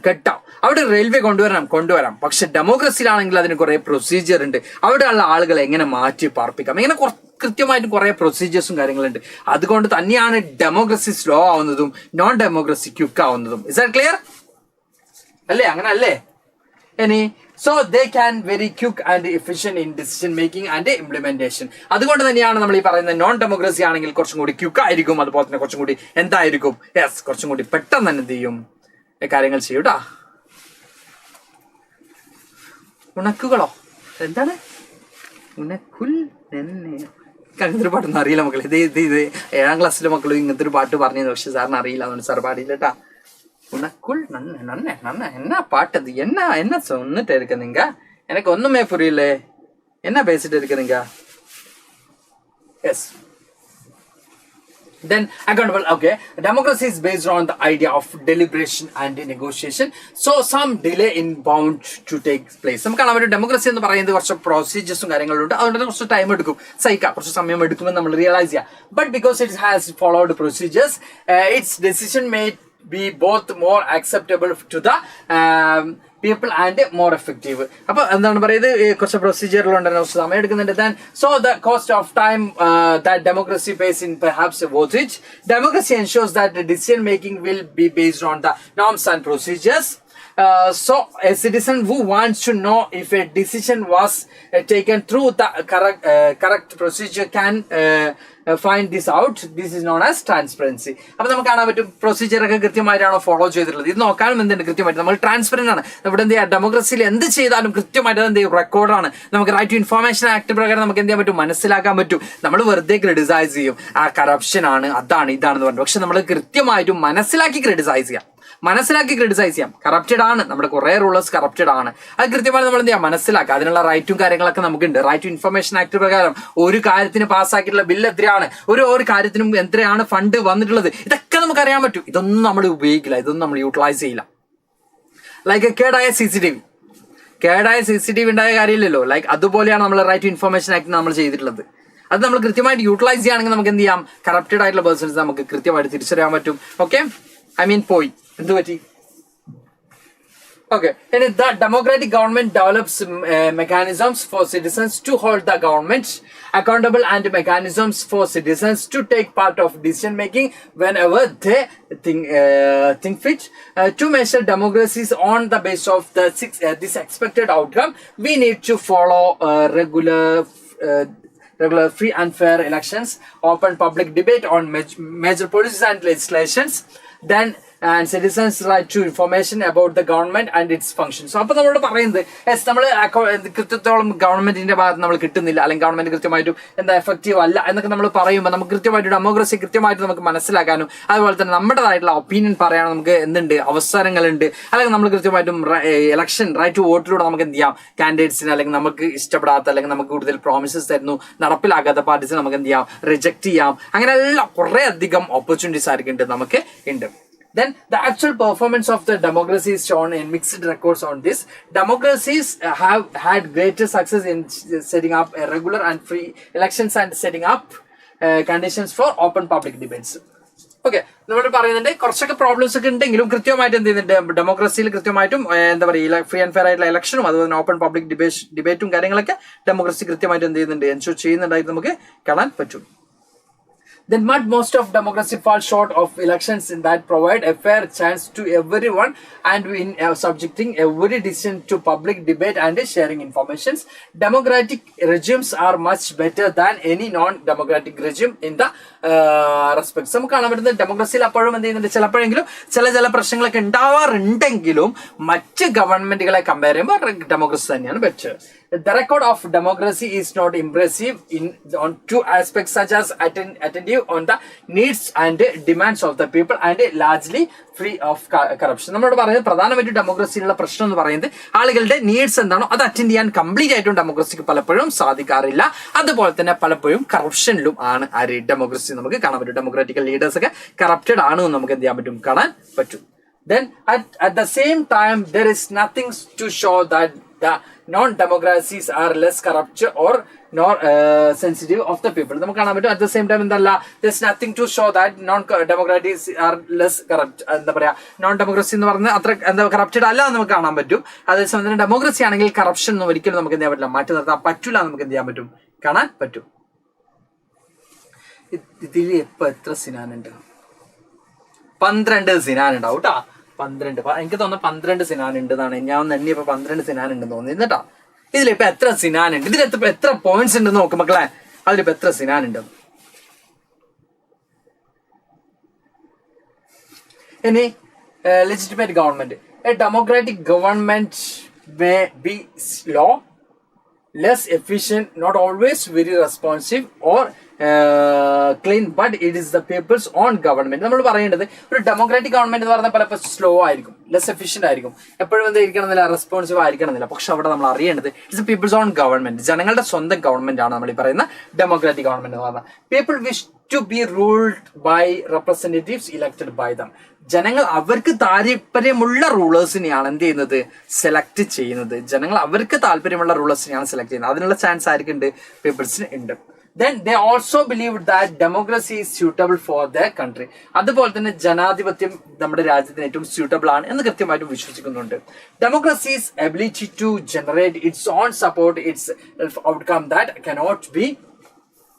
അവിടെ ഒരു റെയിൽവേ കൊണ്ടുവരാം. പക്ഷെ ഡെമോക്രസിയിലാണെങ്കിൽ അതിന് കുറെ പ്രൊസീജിയർ ഉണ്ട്. അവിടെയുള്ള ആളുകളെ എങ്ങനെ മാറ്റി പാർപ്പിക്കാം, ഇങ്ങനെ കൃത്യമായിട്ട് കുറെ പ്രൊസീജിയേഴ്സും കാര്യങ്ങളുണ്ട്. അതുകൊണ്ട് തന്നെയാണ് ഡെമോക്രസി സ്ലോ ആവുന്നതും നോൺ ഡെമോക്രസി ക്വിക്ക് ആവുന്നതും. Is that clear? അല്ലേ? അങ്ങനെ അല്ലേ? ഇനി So they can very quick and efficient in decision making and implementation. അതുകൊണ്ട് തന്നെയാണ് നമ്മൾ ഈ പറയുന്നത് നോൺ ഡെമോക്രസി ആണെങ്കിൽ കുറച്ചും കൂടി ക്വിക്ക് ആയിരിക്കും, അതുപോലെ തന്നെ കുറച്ചും കൂടി എന്തായിരിക്കും, യെസ്, കുറച്ചും കൂടി പെട്ടെന്ന് തന്നെ എന്ത് ചെയ്യും, കാര്യങ്ങൾ ചെയ്യൂട്ടാ. ഉണക്കുകളോ എന്താണ് ഉണക്കുൽ അങ്ങനത്തെ ഒരു പാട്ടൊന്നും അറിയില്ല മക്കളെ. ഇത് 7ാം ക്ലാസ്സിലെ മക്കളും ഇങ്ങനത്തെ ഒരു പാട്ട് പറഞ്ഞത്, പക്ഷെ സാറിന് അറിയില്ല, അതുകൊണ്ട് സാർ പാടിയില്ല കേട്ടാ. உனக்குள் என்ன பாட்டது, என்ன சொன்னிட்டு இருக்குதுங்க, எனக்கு ஒண்ணுமே புரியல, என்ன பேசிட்டு இருக்குதுங்க. S. Then accountable. Okay, democracy is based on the idea of deliberation and negotiation. So some delay in bound to take place. നമുക്ക് കാണാൻ പറ്റും ഡെമോക്രസി എന്ന് പറയുന്നത് കുറച്ച് പ്രൊസീജിയേഴ്സും കാര്യങ്ങളുണ്ട്, അതുകൊണ്ട് കുറച്ച് ടൈം എടുക്കും, സഹിക്കാം, കുറച്ച് സമയം എടുക്കുമെന്ന് നമ്മൾ റിയലൈസ് ചെയ്യാം. But because it has followed procedures, it's decision made be both more acceptable to the people and more effective. അപ്പോൾ എന്താണ് പറയുന്നത്, കുറച്ച് പ്രൊസീജിയറിലുണ്ടെങ്കിൽ കുറച്ച് സമയം എടുക്കുന്നുണ്ട്. Then so the cost of time that democracy pays in perhaps worth it. Democracy ensures that the decision making will be based on the norms and procedures. So a citizen who wants to know if a decision was taken through the correct procedure can find this out. This is known as transparency. അപ്പൊ നമുക്ക് കാണാൻ പറ്റും procedure ഒക്കെ കൃത്യമായിട്ടാണോ follow ചെയ്തിട്ടുള്ളത്. ഇത് നോക്കാനും എന്തുണ്ട്, കൃത്യമായിട്ട് നമ്മൾ ട്രാൻസ്പെറന്റ് ആണ്. ഇവിടെ എന്ത് ചെയ്യാം, ഡെമോക്രസിയിൽ എന്ത് ചെയ്താലും കൃത്യമായിട്ട് എന്ത് ചെയ്യും, റെക്കോർഡാണ്. നമുക്ക് റൈറ്റ് ടു ഇൻഫോർമേഷൻ ആക്ട് പ്രകാരം നമുക്ക് എന്ത് ചെയ്യാൻ പറ്റും, മനസ്സിലാക്കാൻ പറ്റും. നമ്മൾ വെറുതെ ക്രിട്ടിസൈസ് ചെയ്യും, ആ കറപ്ഷൻ ആണ്, അതാണ് ഇതാണെന്ന് പറഞ്ഞു. പക്ഷെ നമ്മൾ കൃത്യമായിട്ടും മനസ്സിലാക്കി ക്രിട്ടിസൈസ് ചെയ്യാം. കറപ്റ്റഡ് ആണ്, നമ്മുടെ കുറെ റൂളേഴ്സ് കറപ്റ്റഡ് ആണ്, അത് കൃത്യമായി നമ്മൾ എന്ത് ചെയ്യാം, മനസ്സിലാക്കുക. അതിനുള്ള റൈറ്റും കാര്യങ്ങളൊക്കെ നമുക്കുണ്ട്. റൈറ്റ് ടു ഇൻഫർമേഷൻ ആക്ട് പ്രകാരം ഒരു കാര്യത്തിന് പാസ്സാക്കിയിട്ടുള്ള ബില്ല് എത്രയാണ്, ഒരു കാര്യത്തിനും എത്രയാണ് ഫണ്ട് വന്നിട്ടുള്ളത്, ഇതൊക്കെ നമുക്ക് അറിയാൻ പറ്റും. ഇതൊന്നും നമ്മൾ ഉപയോഗിക്കില്ല, ഇതൊന്നും നമ്മൾ യൂട്ടിലൈസ് ചെയ്യില്ല. ലൈക്ക് കേടായ CCTV ഉണ്ടായ കാര്യമില്ലല്ലോ. ലൈക്ക് അതുപോലെയാണ് നമ്മൾ റൈറ്റ് ടു ഇൻഫർമേഷൻ ആക്ട് നമ്മൾ ചെയ്തിട്ടുള്ളത്. അത് നമ്മൾ കൃത്യമായിട്ട് യൂട്ടിലൈസ് ചെയ്യുകയാണെങ്കിൽ നമുക്ക് എന്ത് ചെയ്യാം, കറപ്റ്റഡ് ആയിട്ടുള്ള പേഴ്സൺസ് നമുക്ക് കൃത്യമായിട്ട് തിരിച്ചറിയാൻ പറ്റും. ഓക്കെ, പോയി എന്ത് പറ്റി. Okay, and the democratic government develops mechanisms for citizens to hold the government accountable and mechanisms for citizens to take part of decision making whenever they think fit. To measure democracies on the basis of this expected outcome, we need to follow regular free and fair elections, open public debate on major policies and legislations, then and citizens right to information about the government and its functions. So അപ്പോൾ നമ്മളോട് പറയുന്നത് നമ്മൾ കൃത്യത്തോളം ഗവൺമെന്റിന്റെ ഭാഗത്ത് നമ്മൾ കിട്ടുന്നില്ല, അല്ലെങ്കിൽ government കൃത്യമായിട്ടും എന്താ എഫക്റ്റീവ് അല്ല എന്നൊക്കെ നമ്മൾ പറയുമ്പോൾ നമുക്ക് കൃത്യമായിട്ട് ഡെമോക്രസി കൃത്യമായിട്ട് നമുക്ക് മനസ്സിലാക്കാനും അതുപോലെ തന്നെ നമ്മുടേതായിട്ടുള്ള ഒപ്പീനിയൻ പറയാനും നമുക്ക് എന്തുണ്ട്, അവസരങ്ങളുണ്ട്. അല്ലെങ്കിൽ നമ്മൾ കൃത്യമായിട്ടും ഇലക്ഷൻ റൈറ്റ് ടു വോട്ടിലൂടെ നമുക്ക് എന്ത് ചെയ്യാം, കാൻഡിഡേറ്റ്സിന് അല്ലെങ്കിൽ നമുക്ക് ഇഷ്ടപ്പെടാത്ത അല്ലെങ്കിൽ നമുക്ക് കൂടുതൽ പ്രോമിസസ് തരുന്നു നടപ്പിലാക്കാത്ത പാർട്ടീസിന് നമുക്ക് എന്ത് ചെയ്യാം, റിജക്ട് ചെയ്യാം. അങ്ങനെ എല്ലാം കുറെ അധികം ഓപ്പർച്യൂണിറ്റീസ് ആയിരിക്കും നമുക്ക് ഉണ്ട്. Then the actual performance of the democracy is shown in mixed records on this. Democracies have had greater success in setting up a regular and free elections and setting up conditions for open public debates. Okay, നമ്മൾ പറയുന്നുണ്ട് കുറച്ചൊക്കെ problems ഒക്കെ ഉണ്ടെങ്കിലും കൃത്യമായിട്ട് എന്ത് ചെയ്യുന്നുണ്ട്, ഡെമോക്രസിയിൽ കൃത്യമായിട്ടും എന്താ പറയുക ഫ്രീ ആൻഡ് ഫെയർ ആയിട്ടുള്ള ഇലക്ഷനും അതുപോലെ ഓപ്പൺ പബ്ലിക് ഡിബേറ്റും കാര്യങ്ങളൊക്കെ ഡെമോക്രസി കൃത്യമായിട്ട് എന്ത് ചെയ്യുന്നുണ്ട്, എൻഷുർ ചെയ്യുന്നുണ്ടായിട്ട് നമുക്ക് കാണാൻ പറ്റും. Then most of democracy falls short of elections that provide a fair chance to everyone and in subjecting every decision to public debate and sharing informations. Democratic regimes are much better than any non-democratic regime in the respects. നമുക്ക് കാണാൻ പറ്റുന്നത് ഡെമോക്രസിയിൽ അപ്പോഴും എന്ത് ചെയ്യുന്നുണ്ട്, ചിലപ്പോഴെങ്കിലും ചില പ്രശ്നങ്ങളൊക്കെ ഉണ്ടാവാറുണ്ടെങ്കിലും മറ്റ് ഗവൺമെന്റുകളെ കമ്പയർ ചെയ്യുമ്പോൾ ഡെമോക്രസി തന്നെയാണ് better. The record of democracy is not impressive on two aspects such as attentive on the needs and demands of the people and largely free of corruption. നമ്മളോട് പറയുന്നത് പ്രധാനമായിട്ടും ഡെമോക്രസിയിലുള്ള പ്രശ്നം എന്ന് പറയുന്നത് ആളുകളുടെ നീഡ്സ് എന്താണോ അത് അറ്റൻഡ് ചെയ്യാൻ കംപ്ലീറ്റ് ആയിട്ടും ഡെമോക്രസിക്ക് പലപ്പോഴും സാധിക്കാറില്ല. അതുപോലെ തന്നെ പലപ്പോഴും കറപ്ഷനിലും ആണ് ഡെമോക്രസി നമുക്ക് കാണാൻ പറ്റും. ഡെമോക്രാറ്റിക്കൽ ലീഡേഴ്സ് ഒക്കെ കറപ്റ്റഡ് ആണ് നമുക്ക് എന്ത് ചെയ്യാൻ പറ്റും, കാണാൻ പറ്റും. Then at the same time there is nothing to show that the non-democracies are less corrupt or nor sensitive of the people. നമുക്ക് കാണാൻ പറ്റും. At the same time എന്തല്ല, there's nothing to show that non-democracies are less corrupt. എന്താ പറയാ, non democracy എന്ന് പറഞ്ഞാൽ അത്ര എന്താ കറപ്റ്റഡ് അല്ല എന്ന് നമുക്ക് കാണാൻ പറ്റും. അതേസമയം തന്നെ ഡെമോക്രസി ആണെങ്കിൽ കറപ്ഷൻ ഒന്നും ഒരിക്കലും നമുക്ക് എന്ത് ചെയ്യാൻ പറ്റില്ല, മാറ്റി നിർത്താൻ പറ്റില്ല, നമുക്ക് എന്ത് ചെയ്യാൻ പറ്റും, കാണാൻ പറ്റും. ഇതിൽ ഇപ്പൊ എത്ര സിനാനുണ്ട്? 12 സിനാൻ ഉണ്ടാവും കേട്ടാ. 12 എനിക്ക് തോന്നുന്നു 12 സിനാൻ ഉണ്ടെന്നാണ്. ഞാൻ ഒന്ന് എണ്ണിയപ്പോ 12 സിനാൻ ഉണ്ടെന്ന് തോന്നുന്നു കേട്ടോ. ഇതിലിപ്പോ എത്ര സിനാൻ ഉണ്ട്, ഇതിൽ എത്ര പോയിന്റ്സ് ഉണ്ടെന്ന് നോക്കും മക്കളെ. അതിലിപ്പോ എത്ര സിനാൻ ഉണ്ട്. ഇനി legitimate government. A democratic government may be slow, less efficient, not always very responsive or clean, but it is the people's own government. നമ്മൾ പറയേണ്ടത് ഒരു ഡെമോക്രാറ്റിക് ഗവൺമെന്റ് എന്ന് പറഞ്ഞാൽ പലപ്പോൾ സ്ലോ ആയിരിക്കും, ലെസ് എഫിഷ്യന്റ് ആയിരിക്കും, എപ്പോഴും എന്തായിരിക്കണമെന്നില്ല, റെസ്പോൺസീവ് ആയിരിക്കണമെന്നില്ല. പക്ഷെ അവിടെ നമ്മൾ അറിയേണ്ടത് ഇറ്റ്സ് പീപ്പിൾസ് ഓൺ ഗവൺമെന്റ്, ജനങ്ങളുടെ സ്വന്തം ഗവൺമെന്റ് ആണ് നമ്മൾ ഈ പറയുന്ന ഡെമോക്രാറ്റിക് ഗവൺമെന്റ് എന്ന് പറഞ്ഞാൽ. People wish to be ruled by representatives elected by them. ജനങ്ങൾ അവർക്ക് താല്പര്യമുള്ള റൂളേഴ്സിനെയാണ് എന്ത് ചെയ്യുന്നത്, സെലക്ട് ചെയ്യുന്നത്. ജനങ്ങൾ അവർക്ക് താല്പര്യമുള്ള റൂളേഴ്സിനെയാണ് സെലക്ട് ചെയ്യുന്നത്. അതിനുള്ള ചാൻസ് ആർക്കുണ്ട്, പീപ്പിൾസിന് ഉണ്ട്. Then they also believe that democracy is suitable for their country. അതുപോലെ തന്നെ ജനാധിപത്യം നമ്മുടെ രാജ്യത്തിന് ഏറ്റവും സ്യൂട്ടബിൾ ആണ് എന്ന് കൃത്യമായിട്ട് വിശ്വസിക്കുന്നുണ്ട്. Democracy's ability to generate its own support, its outcome that cannot be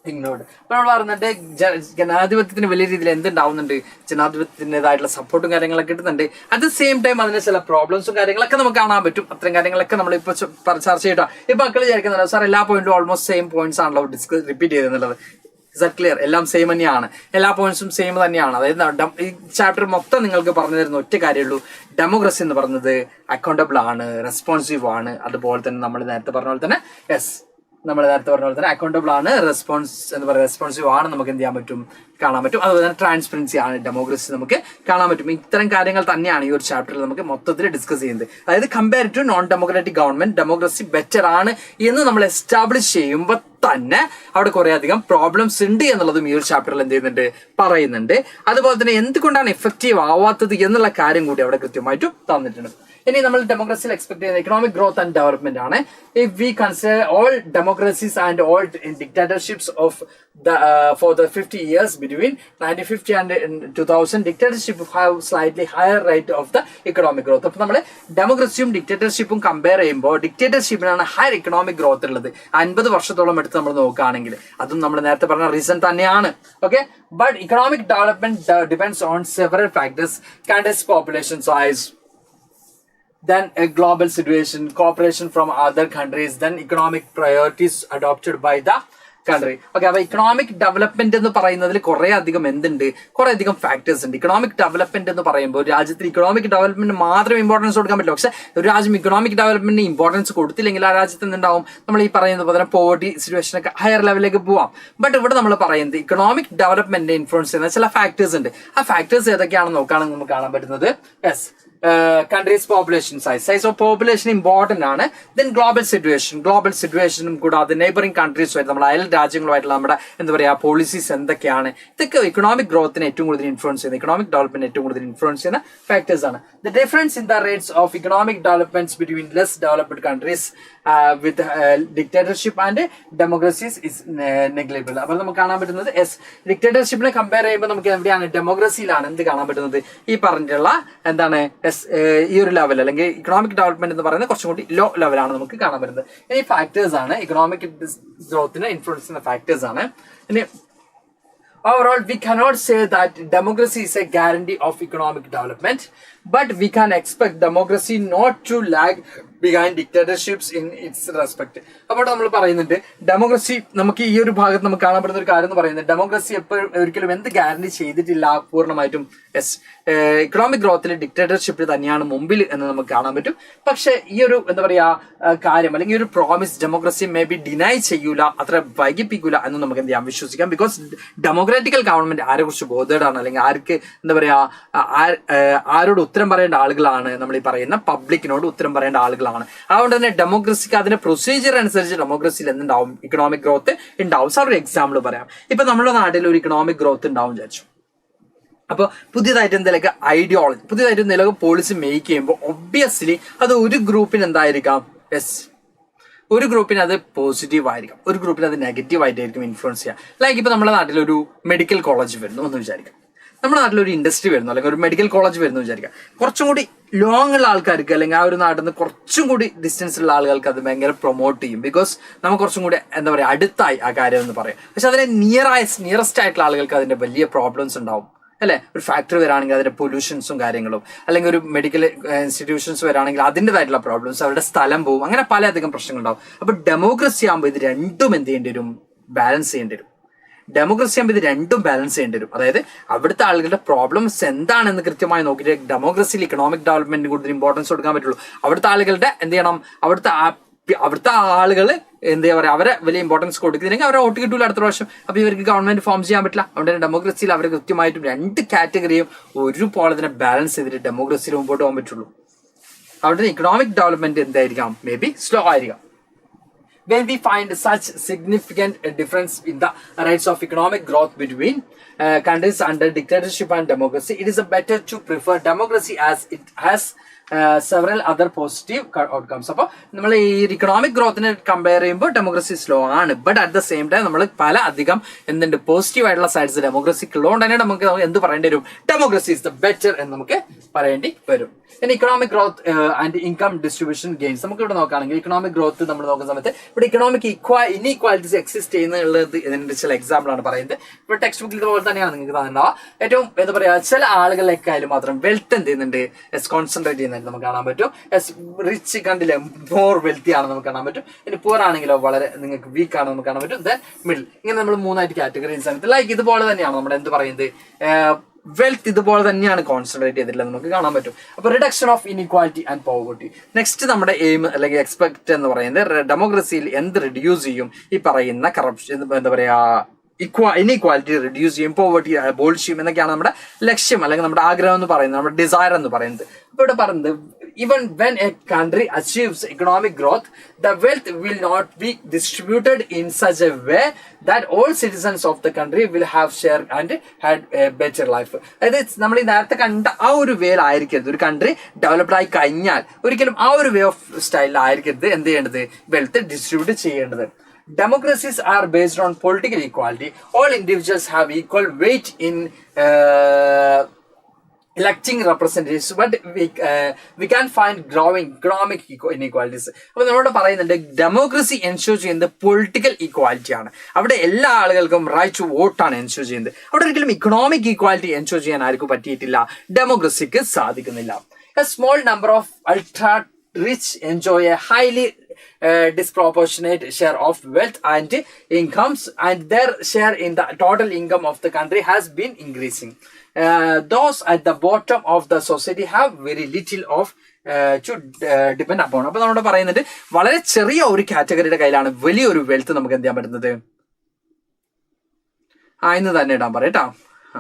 ignored. അപ്പോൾ നമ്മൾ പറഞ്ഞിട്ട് ജനാധിപത്യത്തിന് വലിയ രീതിയിൽ എന്തുണ്ടാവുന്നുണ്ട്, ജനാധിപത്യത്തിൻ്റെതായിട്ടുള്ള സപ്പോർട്ടും കാര്യങ്ങളൊക്കെ കിട്ടുന്നുണ്ട്. അറ്റ് ദ സെയിം ടൈം അതിന് ചില പ്രോബ്ലംസും കാര്യങ്ങളൊക്കെ നമുക്ക് കാണാൻ പറ്റും. അത്തരം കാര്യങ്ങളൊക്കെ നമ്മളിപ്പോൾ ചർച്ച ചെയ്യട്ടോ. ഇപ്പൊ മക്കൾ വിചാരിക്കുന്നുണ്ടോ സാർ എല്ലാ പോയിന്റും ഓൾമോസ്റ്റ് സെയിം പോയിന്റ്സ് ആണല്ലോ റിപ്പീറ്റ് ചെയ്തെന്നുള്ളത്. ക്ലിയർ, എല്ലാം സെയിം തന്നെയാണ്, എല്ലാ പോയിന്റ്സും സെയിം തന്നെയാണ്. അതായത് ഈ ചാപ്റ്റർ മൊത്തം നിങ്ങൾക്ക് പറഞ്ഞു തരുന്ന ഒറ്റ കാര്യമുള്ളൂ, ഡെമോക്രസി എന്ന് പറയുന്നത് അക്കൗണ്ടബിൾ ആണ്, റെസ്പോൺസീവ് ആണ്. അതുപോലെ തന്നെ നമ്മൾ നേരത്തെ പറഞ്ഞ പോലെ തന്നെ അക്കൗണ്ടബിൾ ആണ്, റെസ്പോൺസീവ് ആണ്, നമുക്ക് എന്ത് ചെയ്യാൻ പറ്റും, കാണാൻ പറ്റും. അതുപോലെ തന്നെ ട്രാൻസ്പെറൻസി ആണ്, ഡെമോക്രസി നമുക്ക് കാണാൻ പറ്റും. ഇത്തരം കാര്യങ്ങൾ തന്നെയാണ് ഈ ഒരു ചാപ്റ്ററിൽ നമുക്ക് മൊത്തത്തിൽ ഡിസ്കസ് ചെയ്യുന്നത്. അതായത് compare to non democratic government democracy better ആണ് എന്ന് നമ്മൾ എസ്റ്റാബ്ലിഷ് ചെയ്യുമ്പോൾ തന്നെ അവിടെ കുറെ അധികം പ്രോബ്ലംസ് ഉണ്ട് എന്നുള്ളതും ഈ ഒരു ചാപ്റ്ററിൽ എന്ത് ചെയ്യുന്നുണ്ട്, പറയുന്നുണ്ട്. അതുപോലെ തന്നെ എന്തുകൊണ്ടാണ് എഫക്റ്റീവ് ആവാത്തത് എന്നുള്ള കാര്യം കൂടി അവിടെ കൃത്യമായിട്ടും തന്നിട്ടുണ്ട്. ഇനി നമ്മൾ ഡെമോക്രസിയിൽ എക്സ്പെക്ട് ചെയ്യുന്ന ഇക്കണോമിക് ഗ്രോത്ത് ആൻഡ് ഡെവലപ്മെന്റ് ആണ്. If we consider all democracies and all dictatorships of for the 50 years between 1950 and 2000, dictatorship have slightly higher rate of the economic growth. അപ്പോൾ നമ്മൾ ഡെമോക്രസിയും ഡിക്റ്റേറ്റർഷിപ്പും കമ്പയർ ചെയ്യുമ്പോൾ ഡിക്റ്റേറ്റർഷിപ്പിനാണ് ഹയർ ഇക്കണോമിക് ഗ്രോത്ത് ഉള്ളത്. 50 വർഷത്തോളം എടുത്ത് നമ്മൾ നോക്കുകയാണെങ്കിൽ, അതും നമ്മൾ നേരത്തെ പറഞ്ഞ റീസൺ തന്നെയാണ്. Okay, but economic development depends on several factors, country's population size, then a global situation, cooperation from other countries, then economic priorities adopted by the country. Okay, അപ്പൊ ഇക്കണോമിക് ഡെവലപ്മെന്റ് എന്ന് പറയുന്നതിൽ കുറെ അധികം കുറെ ഫാക്ടേഴ്സ് ഉണ്ട്. Economic development എന്ന് പറയുമ്പോൾ രാജ്യത്തിന് ഇക്കണോമിക് ഡെവലപ്മെന്റ് മാത്രം ഇമ്പോർട്ടൻസ് കൊടുക്കാൻ പറ്റില്ല. പക്ഷെ ഒരു രാജ്യം ഇക്കണോമിക് ഡെവലപ്മെന്റിന് ഇമ്പോർട്ടൻസ് കൊടുത്തില്ലെങ്കിൽ ആ രാജ്യത്ത് എന്തുണ്ടാവും, നമ്മൾ ഈ പറയുന്നത് പോലെ പോവർട്ടി സിറ്റുവേഷൻ ഒക്കെ ഹയർ ലെവലിലേക്ക് പോവാം. ബട്ട് ഇവിടെ നമ്മൾ പറയുന്നത് ഇക്കണോമിക് ഡെവലപ്മെന്റിനെ ഇൻഫ്ലുവൻസ് ചെയ്യുന്ന ചില ഫാക്ടേഴ്സ് ഉണ്ട്. ആ ഫാക്ടേഴ്സ് ഏതൊക്കെയാണെന്ന് നോക്കുകയാണെങ്കിൽ നമുക്ക് കാണാൻ പറ്റുന്നത് country's population size of population important ആണ്. then global situation കൂടാതെ neighboring countries ആയിട്ട് നമ്മുടെ അയൽ രാജ്യങ്ങളുമായിട്ടുള്ള നമ്മുടെ എന്താ പറയുക പോളിസീസ് എന്തൊക്കെയാണ്, ഇതൊക്കെ ഇക്കണോമിക് ഗ്രോത്തിനെ ഏറ്റവും കൂടുതൽ ഇൻഫ്ലുവൻസ് ചെയ്യുന്ന, ഇക്കണോമിക് ഡെവലപ്മെന്റ് ഏറ്റവും കൂടുതൽ ഇൻഫ്ലുവൻസ് ചെയ്യുന്ന ഫാക്ടേഴ്സ് ആണ്. the difference in the rates of economic developments between less developed countries with dictatorship and democracies is negligible. അപ്പോൾ നമുക്ക് കാണാൻ പറ്റുന്നത് ഡിക്റ്റേറ്റർഷിപ്പിനെ കമ്പയർ ചെയ്യുമ്പോൾ നമുക്ക് എവിടെയാണ്, ഡെമോക്രസിയിലാണ് എന്ത് കാണാൻ പറ്റുന്നത്, ഈ പറഞ്ഞിട്ടുള്ള എന്താണ് ഈ ഒരു ലെവൽ അല്ലെങ്കിൽ ഇക്കണോമിക് ഡെവലപ്മെന്റ് എന്ന് പറയുന്നത് കുറച്ചും കൂടി ലോ ലെവലാണ് നമുക്ക് കാണാൻ പറ്റുന്നത്. ഇനി ഫാക്ടേഴ്സ് ആണ്, ഇക്കണോമിക് ഗ്രോത്തിനെ ഇൻഫ്ലുവൻസ് ചെയ്യുന്ന ഫാക്ടേഴ്സ് ആണ്. ഇനി overall we cannot say that democracy is a guarantee of economic development, but we can expect democracy not to lag behind dictatorships in its respect. അപ്പോൾ നമ്മൾ പറയുന്നുണ്ട് ഡെമോക്രസി, നമുക്ക് ഈ ഒരു ഭാഗത്ത് നമുക്ക് കാണാൻ പറ്റുന്ന ഒരു കാര്യം എന്ന് പറയുന്നത് ഡെമോക്രസി എപ്പോഴും ഒരിക്കലും എന്ത് ഗ്യാരണ്ടി ചെയ്തിട്ടില്ല പൂർണ്ണമായിട്ടും. ഇക്കണോമിക് ഗ്രോത്തിൽ ഡിക്റ്റേറ്റർഷിപ്പ് തന്നെയാണ് മുമ്പിൽ എന്ന് നമുക്ക് കാണാൻ പറ്റും. പക്ഷെ ഈ ഒരു എന്താ പറയാ കാര്യം അല്ലെങ്കിൽ ഒരു promise democracy may be deny ചെയ്യൂല, അത്ര വൈകിപ്പിക്കൂല എന്ന് നമുക്ക് എന്ത് ചെയ്യാം, വിശ്വസിക്കാം. ബിക്കോസ് ഡെമോക്രാറ്റിക്കൽ ഗവൺമെന്റ് ആരെ കുറിച്ച് ബോധേഡാണ്, അല്ലെങ്കിൽ ആർക്ക് എന്താ പറയാ ആരോട് ഉത്തരം പറയേണ്ട ആളുകളാണ്, നമ്മൾ ഈ പറയുന്ന പബ്ലിക്കിനോട് ഉത്തരം പറയേണ്ട ആളുകളാണ്. അതുകൊണ്ട് തന്നെ ഡെമോക്രസിക്ക് അതിന്റെ പ്രൊസീജിയർ അനുസരിച്ച് ഡെമോക്രസിയിൽ എന്തുണ്ടാവും, ഇക്കണോമിക് ഗ്രോത്ത് ഉണ്ടാവും. സാർ ഒരു എക്സാമ്പിൾ പറയാം. ഇപ്പൊ നമ്മുടെ നാട്ടിൽ ഒരു ഇക്കണോമിക് ഗ്രോത്ത് ഉണ്ടാവും വിചാരിച്ചു. അപ്പോൾ പുതിയതായിട്ട് എന്തെങ്കിലുമൊക്കെ ഐഡിയോളജി, പുതിയതായിട്ട് എന്തെങ്കിലുമൊക്കെ പോളിസി മേക്ക് ചെയ്യുമ്പോൾ ഒബ്വിയസ്ലി അത് ഒരു ഗ്രൂപ്പിന് എന്തായിരിക്കാം, ഒരു ഗ്രൂപ്പിന് അത് പോസിറ്റീവ് ആയിരിക്കാം, ഒരു ഗ്രൂപ്പിന് അത് നെഗറ്റീവ് ആയിട്ടായിരിക്കും ഇൻഫ്ലുവൻസ് ചെയ്യുക. ലൈക്ക് ഇപ്പൊ നമ്മുടെ നാട്ടിലൊരു മെഡിക്കൽ കോളേജ് വരുന്നു എന്ന് വിചാരിക്കാം, നമ്മുടെ നാട്ടിലൊരു ഇൻഡസ്ട്രി വരുന്നു, അല്ലെങ്കിൽ ഒരു മെഡിക്കൽ കോളേജ് വരുന്നു വിചാരിക്കാം. കുറച്ചും കൂടി ലോങ് ഉള്ള ആൾക്കാർക്ക് അല്ലെങ്കിൽ ആ ഒരു നാട്ടിൽ നിന്ന് കുറച്ചും കൂടി ഡിസ്റ്റൻസിലുള്ള ആളുകൾക്ക് അത് ഭയങ്കര പ്രൊമോട്ട് ചെയ്യും. ബിക്കോസ് നമുക്ക് കുറച്ചും കൂടി എന്താ പറയുക അടുത്തായി ആ കാര്യം എന്ന് പറയാം. പക്ഷെ അതിന് നിയറസ്റ്റ് ആയിട്ടുള്ള ആളുകൾക്ക് അതിന്റെ വലിയ പ്രോബ്ലംസ് ഉണ്ടാവും. അല്ലെ? ഒരു ഫാക്ടറി വരാണെങ്കിൽ അതിന്റെ പൊല്യൂഷൻസും കാര്യങ്ങളും, അല്ലെങ്കിൽ ഒരു മെഡിക്കൽ ഇൻസ്റ്റിറ്റ്യൂഷൻസ് വരാണെങ്കിൽ അതിൻ്റെതായിട്ടുള്ള പ്രോബ്ലംസ്, അവരുടെ സ്ഥലം പോവും, അങ്ങനെ പലധികം പ്രശ്നങ്ങളുണ്ടാവും. അപ്പൊ ഡെമോക്രസി ആകുമ്പോൾ ഇത് രണ്ടും എന്ത് ചെയ്യേണ്ടി വരും? ബാലൻസ് ചെയ്യേണ്ടി വരും. ഡെമോക്രസി ആകുമ്പോൾ ഇത് രണ്ടും ബാലൻസ് ചെയ്യേണ്ടി വരും. അതായത് അവിടുത്തെ ആളുകളുടെ പ്രോബ്ലംസ് എന്താണെന്ന് കൃത്യമായി നോക്കിയിട്ട് ഡെമോക്രസിയിൽ ഇക്കണോമിക് ഡെവലപ്മെന്റിന് കൂടുതൽ ഇമ്പോർട്ടൻസ് കൊടുക്കാൻ പറ്റുള്ളൂ. അവിടുത്തെ ആളുകളുടെ എന്ത് ചെയ്യണം? അവിടുത്തെ ആളുകൾ എന്താ പറയുക, അവരെ വലിയ ഇമ്പോർട്ടൻസ് കൊടുക്കുന്നില്ലെങ്കിൽ അവരെ വോട്ട് കിട്ടൂല അടുത്ത പ്രാവശ്യം. അപ്പൊ ഇവർക്ക് ഗവൺമെന്റ് ഫോം ചെയ്യാൻ പറ്റില്ല. അതുകൊണ്ട് ഡെമോക്രസിയിൽ അവർ കൃത്യമായിട്ടും രണ്ട് കാറ്റഗറിയും ഒരുപോലെ തന്നെ ബാലൻസ് ചെയ്തിട്ട് ഡെമോക്രസിയിൽ മുമ്പോട്ട് പോകാൻ പറ്റുള്ളൂ. അവിടെ ഇക്കണോമിക് ഡെവലപ്മെന്റ് എന്തായിരിക്കാം? മേ ബി സ്ലോ ആയിരിക്കാം. When we find such significant difference in the rates of economic growth between countries under dictatorship and democracy, it is better to prefer democracy as it has several other positive outcomes. അപ്പോൾ നമ്മൾ ഈ economic ഗ്രോത്തിനെ compare ചെയ്യുമ്പോൾ democracy slow ആണ്. But at the same time നമ്മൾ പല അധികം എന്തുണ്ട് positive ആയിട്ടുള്ള സൈഡ്സ് ഡെമോക്രസിക്ക് ഉള്ളതുകൊണ്ട് തന്നെ നമുക്ക് എന്ത് പറയേണ്ടി വരും? ഡെമോക്രസി ഇസ് ദ ബെറ്റർ എന്ന് നമുക്ക് പറയേണ്ടി വരും. പിന്നെ economic growth and income distribution gains നമുക്ക് ഇവിടെ നോക്കുകയാണെങ്കിൽ ഇക്കണോമിക് ഗ്രോത്ത് നമ്മൾ നോക്കുന്ന സമയത്ത് ഇവിടെ ഇക്കണോമിക് ഇൻഇക്വാലിറ്റീസ് എക്സിസ്റ്റ് ചെയ്യുന്നുള്ളത് ഇതിന്റെ ചില എക്സാമ്പിൾ ആണ് പറയുന്നത്. ഇപ്പോൾ ടെക്സ്റ്റ് ബുക്കിൽ ഇതുപോലെ തന്നെയാണ് നിങ്ങൾക്ക് തന്നിട്ടുണ്ടാവുക. ഏറ്റവും എന്താ പറയുക, ചില ആളുകളിലേക്ക് ആയാലും മാത്രം വെൽത്ത് എന്ത് ചെയ്യുന്നുണ്ട്? കോൺസെൻട്രേറ്റ് ചെയ്യുന്നതായിട്ട് നമുക്ക് കാണാൻ പറ്റും. റിച്ച് കണ്ടില്ലേ, മോർ വെൽത്തി ആണെന്ന് നമുക്ക് കാണാൻ പറ്റും. ഇനി പുവർ ആണെങ്കിലോ വളരെ നിങ്ങൾക്ക് വീക്ക് ആണെന്ന് നമുക്ക് കാണാൻ പറ്റും. ദെൻ മിഡിൽ, ഇങ്ങനെ നമ്മൾ മൂന്നായിട്ട് കാറ്റഗറൈസ് സമയത്ത് ലൈക്ക് ഇതുപോലെ തന്നെയാണ് നമ്മുടെ എന്ത് പറയുന്നത്, വെൽത്ത് ഇതുപോലെ തന്നെയാണ് കോൺസെൻട്രേറ്റ് ചെയ്തിട്ടുള്ളത് നമുക്ക് കാണാൻ പറ്റും. അപ്പൊ reduction of inequality and poverty. Next നമ്മുടെ എയിം അല്ലെങ്കിൽ എക്സ്പെക്ട് എന്ന് പറയുന്നത് ഡെമോക്രസിയിൽ എന്ത് റിഡ്യൂസ് ചെയ്യും? ഈ പറയുന്ന കറപ്ഷൻ, എന്താ പറയാ, ഇൻഇക്വാലിറ്റി റിഡ്യൂസ് ചെയ്യും, പോവർട്ടി അബോളിഷ് ചെയ്യും എന്നൊക്കെയാണ് നമ്മുടെ ലക്ഷ്യം അല്ലെങ്കിൽ നമ്മുടെ ആഗ്രഹം എന്ന് പറയുന്നത്, നമ്മുടെ ഡിസയർ എന്ന് പറയുന്നത്. അപ്പൊ ഇവിടെ പറയുന്നത് even when a country achieves economic growth, the wealth will not be distributed in such a way that all citizens of the country will have share and had a better life. അതായത് നമ്മൾ ഈ നേരത്തെ കണ്ട ആ ഒരു വേയിലായിരിക്കരുത് ഒരു country developed ആയി കഴിഞ്ഞാൽ ഒരിക്കലും ആ ഒരു വേ ഓഫ് സ്റ്റൈലിലായിരിക്കരുത് എന്ത് ചെയ്യേണ്ടത്? വെൽത്ത് ഡിസ്ട്രിബ്യൂട്ട് ചെയ്യേണ്ടത്. Democracies are based on political equality. All individuals have equal weight in electing representatives, but we can find growing economic inequalities. അപ്പോൾ നമ്മളോട് പറയുന്നുണ്ട് ഡെമോക്രസി എൻഷുർ ചെയ്യുന്നത് പൊളിറ്റിക്കൽ ഈക്വാലിറ്റി ആണ്. അവിടെ എല്ലാ ആളുകൾക്കും റൈറ്റ് ടു വോട്ടാണ് എൻഷുർ ചെയ്യുന്നത്. അവിടെ ഒരിക്കലും ഇക്കണോമിക് ഈക്വാലിറ്റി എൻഷുർ ചെയ്യാൻ ആർക്കും പറ്റിയിട്ടില്ല, ഡെമോക്രസിക്ക് സാധിക്കുന്നില്ല. A small number of ultra rich enjoy a highly disproportionate share of wealth and incomes, and their share in the total income of the country has been increasing. Those at the bottom of the society have very little of to depend upon. അപ്പൊ നമ്മളോട് പറയുന്നത് വളരെ ചെറിയ ഒരു കാറ്റഗറിയുടെ കയ്യിലാണ് വലിയൊരു wealth നമുക്ക് എന്ത് ചെയ്യാൻ പറ്റുന്നത്. ഇന്ന് തന്നെ ഇടാൻ പറയട്ടോ.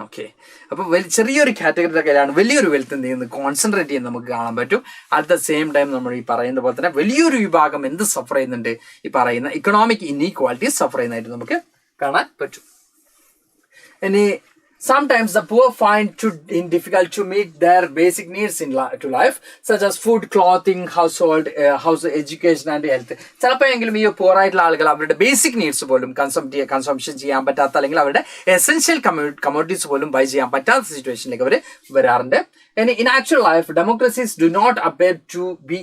ഓക്കെ, അപ്പൊ ചെറിയൊരു കാറ്റഗറിയുടെ കയ്യിലാണ് വലിയൊരു വെൽത്ത് എന്ത് ചെയ്യുന്നത്, കോൺസെൻട്രേറ്റ് ചെയ്യുന്നത് നമുക്ക് കാണാൻ പറ്റും. അറ്റ് ദ സെയിം ടൈം നമ്മൾ ഈ പറയുന്ന പോലെ തന്നെ വലിയൊരു വിഭാഗം എന്ത് സഫർ ചെയ്യുന്നുണ്ട്? ഈ പറയുന്ന ഇക്കണോമിക് ഇൻഇക്വാലിറ്റി സഫർ ചെയ്യുന്നതായിട്ട് നമുക്ക് കാണാൻ പറ്റും. ഇനി sometimes the poor find it difficult to meet their basic needs to life, such as food, clothing, household, education and health. ചിലപ്പോഴെങ്കിലും ഈ poor ആയിട്ടുള്ള ആളുകൾ അവരുടെ ബേസിക് നീഡ്സ് പോലും കൺസംഷൻ ചെയ്യാൻ പറ്റാത്ത അല്ലെങ്കിൽ അവരുടെ എസെൻഷ്യൽ കമ്മോഡിറ്റീസ് പോലും ബൈ ചെയ്യാൻ പറ്റാത്ത സിറ്റുവേഷനിലേക്ക് അവർ വരാറുണ്ട്. In actual life, democracies do not appear to be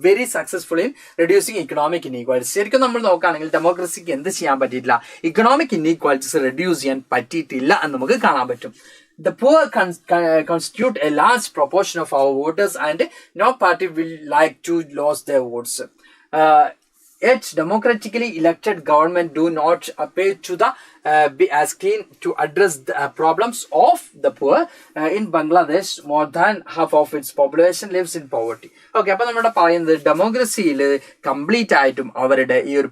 very successful in reducing economic inequalities. ശരിക്കും നമ്മൾ നോക്കുകയാണെങ്കിൽ ഡെമോക്രസിക്ക് എന്ത് ചെയ്യാൻ പറ്റിയിട്ടില്ല? ഇക്കണോമിക് ഇൻഇക്വാലിറ്റീസ് റെഡ്യൂസ് ചെയ്യാൻ പറ്റിയിട്ടില്ല എന്ന് നമുക്ക് കാണാൻ പറ്റും. The poor constitute a large proportion of our voters, and no party will like to lose their votes. Yet democratically elected government do not appear to be as keen to address the problems of the poor. In Bangladesh, more than half of its population lives in poverty. Okay, അപ്പോൾ നമ്മുടെ പറയുന്നത് ഡെമോക്രസിയിൽ complete ആയിട്ടും അവരുടെ ഈ ഒരു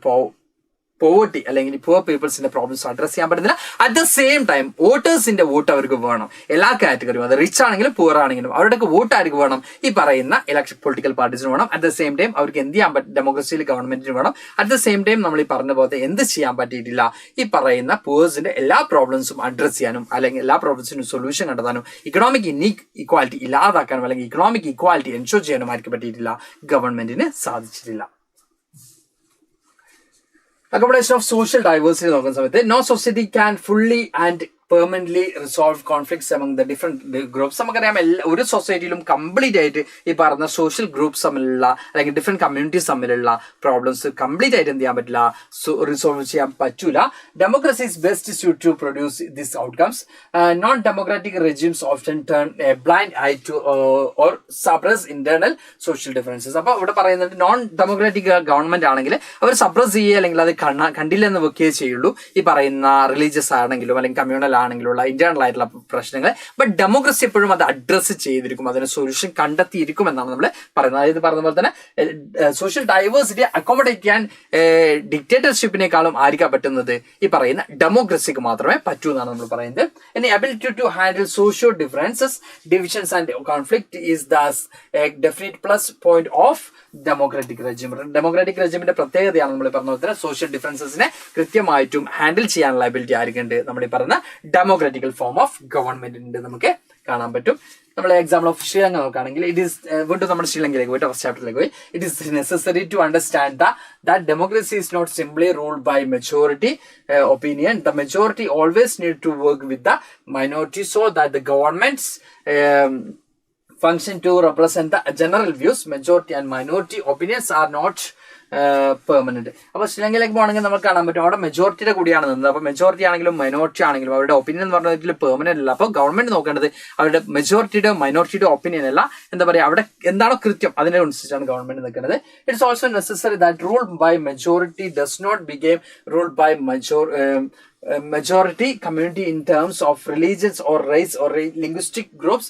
poverty അല്ലെങ്കിൽ poor പീപ്പിൾസിന്റെ problems address ചെയ്യാൻ പറ്റുന്നില്ല. അറ്റ് ദ സെയിം ടൈം വോട്ടേഴ്സിന്റെ വോട്ട് അവർക്ക് വേണം. എല്ലാ കാറ്റഗറിയും, അത് റിച്ച് ആണെങ്കിലും പുവർ ആണെങ്കിലും അവരുടെയൊക്കെ വോട്ട് ആർക്ക് വേണം? ഈ പറയുന്ന ഇലക്ഷൻ പൊളിറ്റിക്കൽ പാർട്ടീസിന് വേണം. അറ്റ് ദ സെയിം ടൈം അവർക്ക് എന്ത് ചെയ്യാൻ പറ്റും? ഡെമോക്രസിയിൽ ഗവൺമെന്റിന് വേണം. അറ്റ് ദ സെയിം ടൈം നമ്മൾ ഈ പറഞ്ഞ പോലെ എന്ത് ചെയ്യാൻ പറ്റിയിട്ടില്ല? ഈ പറയുന്ന പുവേഴ്സിന്റെ എല്ലാ പ്രോബ്ലംസും അഡ്രസ് ചെയ്യാനും അല്ലെങ്കിൽ എല്ലാ പ്രോബ്ലംസിനും സൊല്യൂഷൻ കണ്ടെത്താനും ഇക്കണോമിക് ഇക്വാലിറ്റി ഇല്ലാതാക്കാനും അല്ലെങ്കിൽ ഇക്കണോമിക് ഇക്വാലിറ്റി എൻഷുർ ചെയ്യാനും ആർക്ക് പറ്റിയിട്ടില്ല? ഗവൺമെന്റിന് സാധിച്ചിട്ടില്ല. Accommodation of social diversity നോക്കുന്ന സമയത്ത് no society can fully and permanently resolve conflicts among the different groups. നമുക്കറിയാം ഒരു സൊസൈറ്റിയിലും കംപ്ലീറ്റ് ആയിട്ട് ഈ പറഞ്ഞ സോഷ്യൽ ഗ്രൂപ്പ്സ് തമ്മിലുള്ള അല്ലെങ്കിൽ ഡിഫറെന്റ് കമ്മ്യൂണിറ്റീസ് തമ്മിലുള്ള പ്രോബ്ലംസ് കംപ്ലീറ്റ് ആയിട്ട് എന്ത് ചെയ്യാൻ പറ്റില്ല, റിസോൾവ് ചെയ്യാൻ പറ്റൂല. Democracy is best suited to produce these outcomes. Non-democratic regimes often turn a blind eye to or suppress internal social differences. അപ്പോൾ ഇവിടെ പറയുന്നത് നോൺ ഡെമോക്രാറ്റിക് ഗവൺമെന്റ് ആണെങ്കിൽ അവർ സപ്രസ് ചെയ്യുക അല്ലെങ്കിൽ അത് കണ്ടില്ലെന്ന് വെക്കുകയേ ചെയ്യുള്ളൂ ഈ പറയുന്ന റിലീജിയസ് ആണെങ്കിലും അല്ലെങ്കിൽ കമ്മ്യൂണൽ ആണെങ്കിലും ഉള്ള ഇന്റേണൽ ആയിട്ടുള്ള പ്രശ്നങ്ങൾ. ബട്ട് ഡെമോക്രസി എപ്പോഴും അത് അഡ്രസ്സ് ചെയ്തിരിക്കും, അതിന് സൊല്യൂഷൻ കണ്ടെത്തിയിരിക്കും എന്നാണ് നമ്മൾ പറയുന്നത്. അതായത് പറഞ്ഞ പോലെ തന്നെ സോഷ്യൽ ഡൈവേഴ്സിറ്റി അക്കോമഡേറ്റ് ചെയ്യാൻ ഡിക്റ്റേറ്റർഷിപ്പിനേക്കാളും ആയിരിക്കാൻ പറ്റുന്നത് ഈ പറയുന്ന ഡെമോക്രസിക്ക് മാത്രമേ പറ്റൂ എന്നാണ് നമ്മൾ പറയുന്നത്. ഇനി ability to handle socio differences, divisions and conflict is thus a definite plus point of democratic regime. Democratic റെജിമിന്റെ പ്രത്യേകതയാണ് നമ്മൾ പറഞ്ഞ പോലെ സോഷ്യൽ ഡിഫറൻസസിനെ കൃത്യമായിട്ടും ഹാൻഡിൽ ചെയ്യാനുള്ള എബിലിറ്റി ആയിരിക്കുന്നുണ്ട് നമ്മൾ ഈ പറഞ്ഞ ഡെമോക്രാറ്റിക്കൽ ഫോം ഓഫ് ഗവൺമെന്റിന്റെ നമുക്ക് കാണാൻ പറ്റും. നമ്മൾ എക്സാമ്പിൾ ഓഫ് ശ്രീലങ്ക നോക്കുകയാണെങ്കിൽ ഇറ്റ് ഈസ് വീണ്ടും നമ്മുടെ ശ്രീലങ്കയിലേക്ക് പോയിട്ട് ഫസ്റ്റ് ചാപ്റ്ററിലേക്ക് പോയി. It is necessary to understand that democracy is not simply ruled by majority opinion. The majority always need to work with the minority so that the governments function to represent the general views. Majority and minority opinions are not permanent. അപ്പൊ ശ്രീലങ്കയിലേക്ക് പോകണമെങ്കിൽ നമുക്ക് കാണാൻ പറ്റും അവിടെ മെജോറിറ്റിയുടെ കൂടിയാണ് നിന്നത്. അപ്പൊ majority ആണെങ്കിലും മൈനോറിറ്റി ആണെങ്കിലും അവരുടെ ഒപ്പീനിയൻ എന്ന് പറഞ്ഞതിൽ പെർമനന്റ് അല്ല. അപ്പൊ ഗവൺമെന്റ് നോക്കേണ്ടത് അവരുടെ മെജോറിറ്റിയുടെ മൈനോറിറ്റിയുടെ ഒപ്പീനിയൻ അല്ല, എന്താ പറയാ അവിടെ എന്താണോ കൃത്യം അതിനനുസരിച്ചാണ് ഗവൺമെന്റ് നിൽക്കുന്നത്. It's also necessary that rule by majority does not became rule by majority community in terms of religions or race or linguistic groups,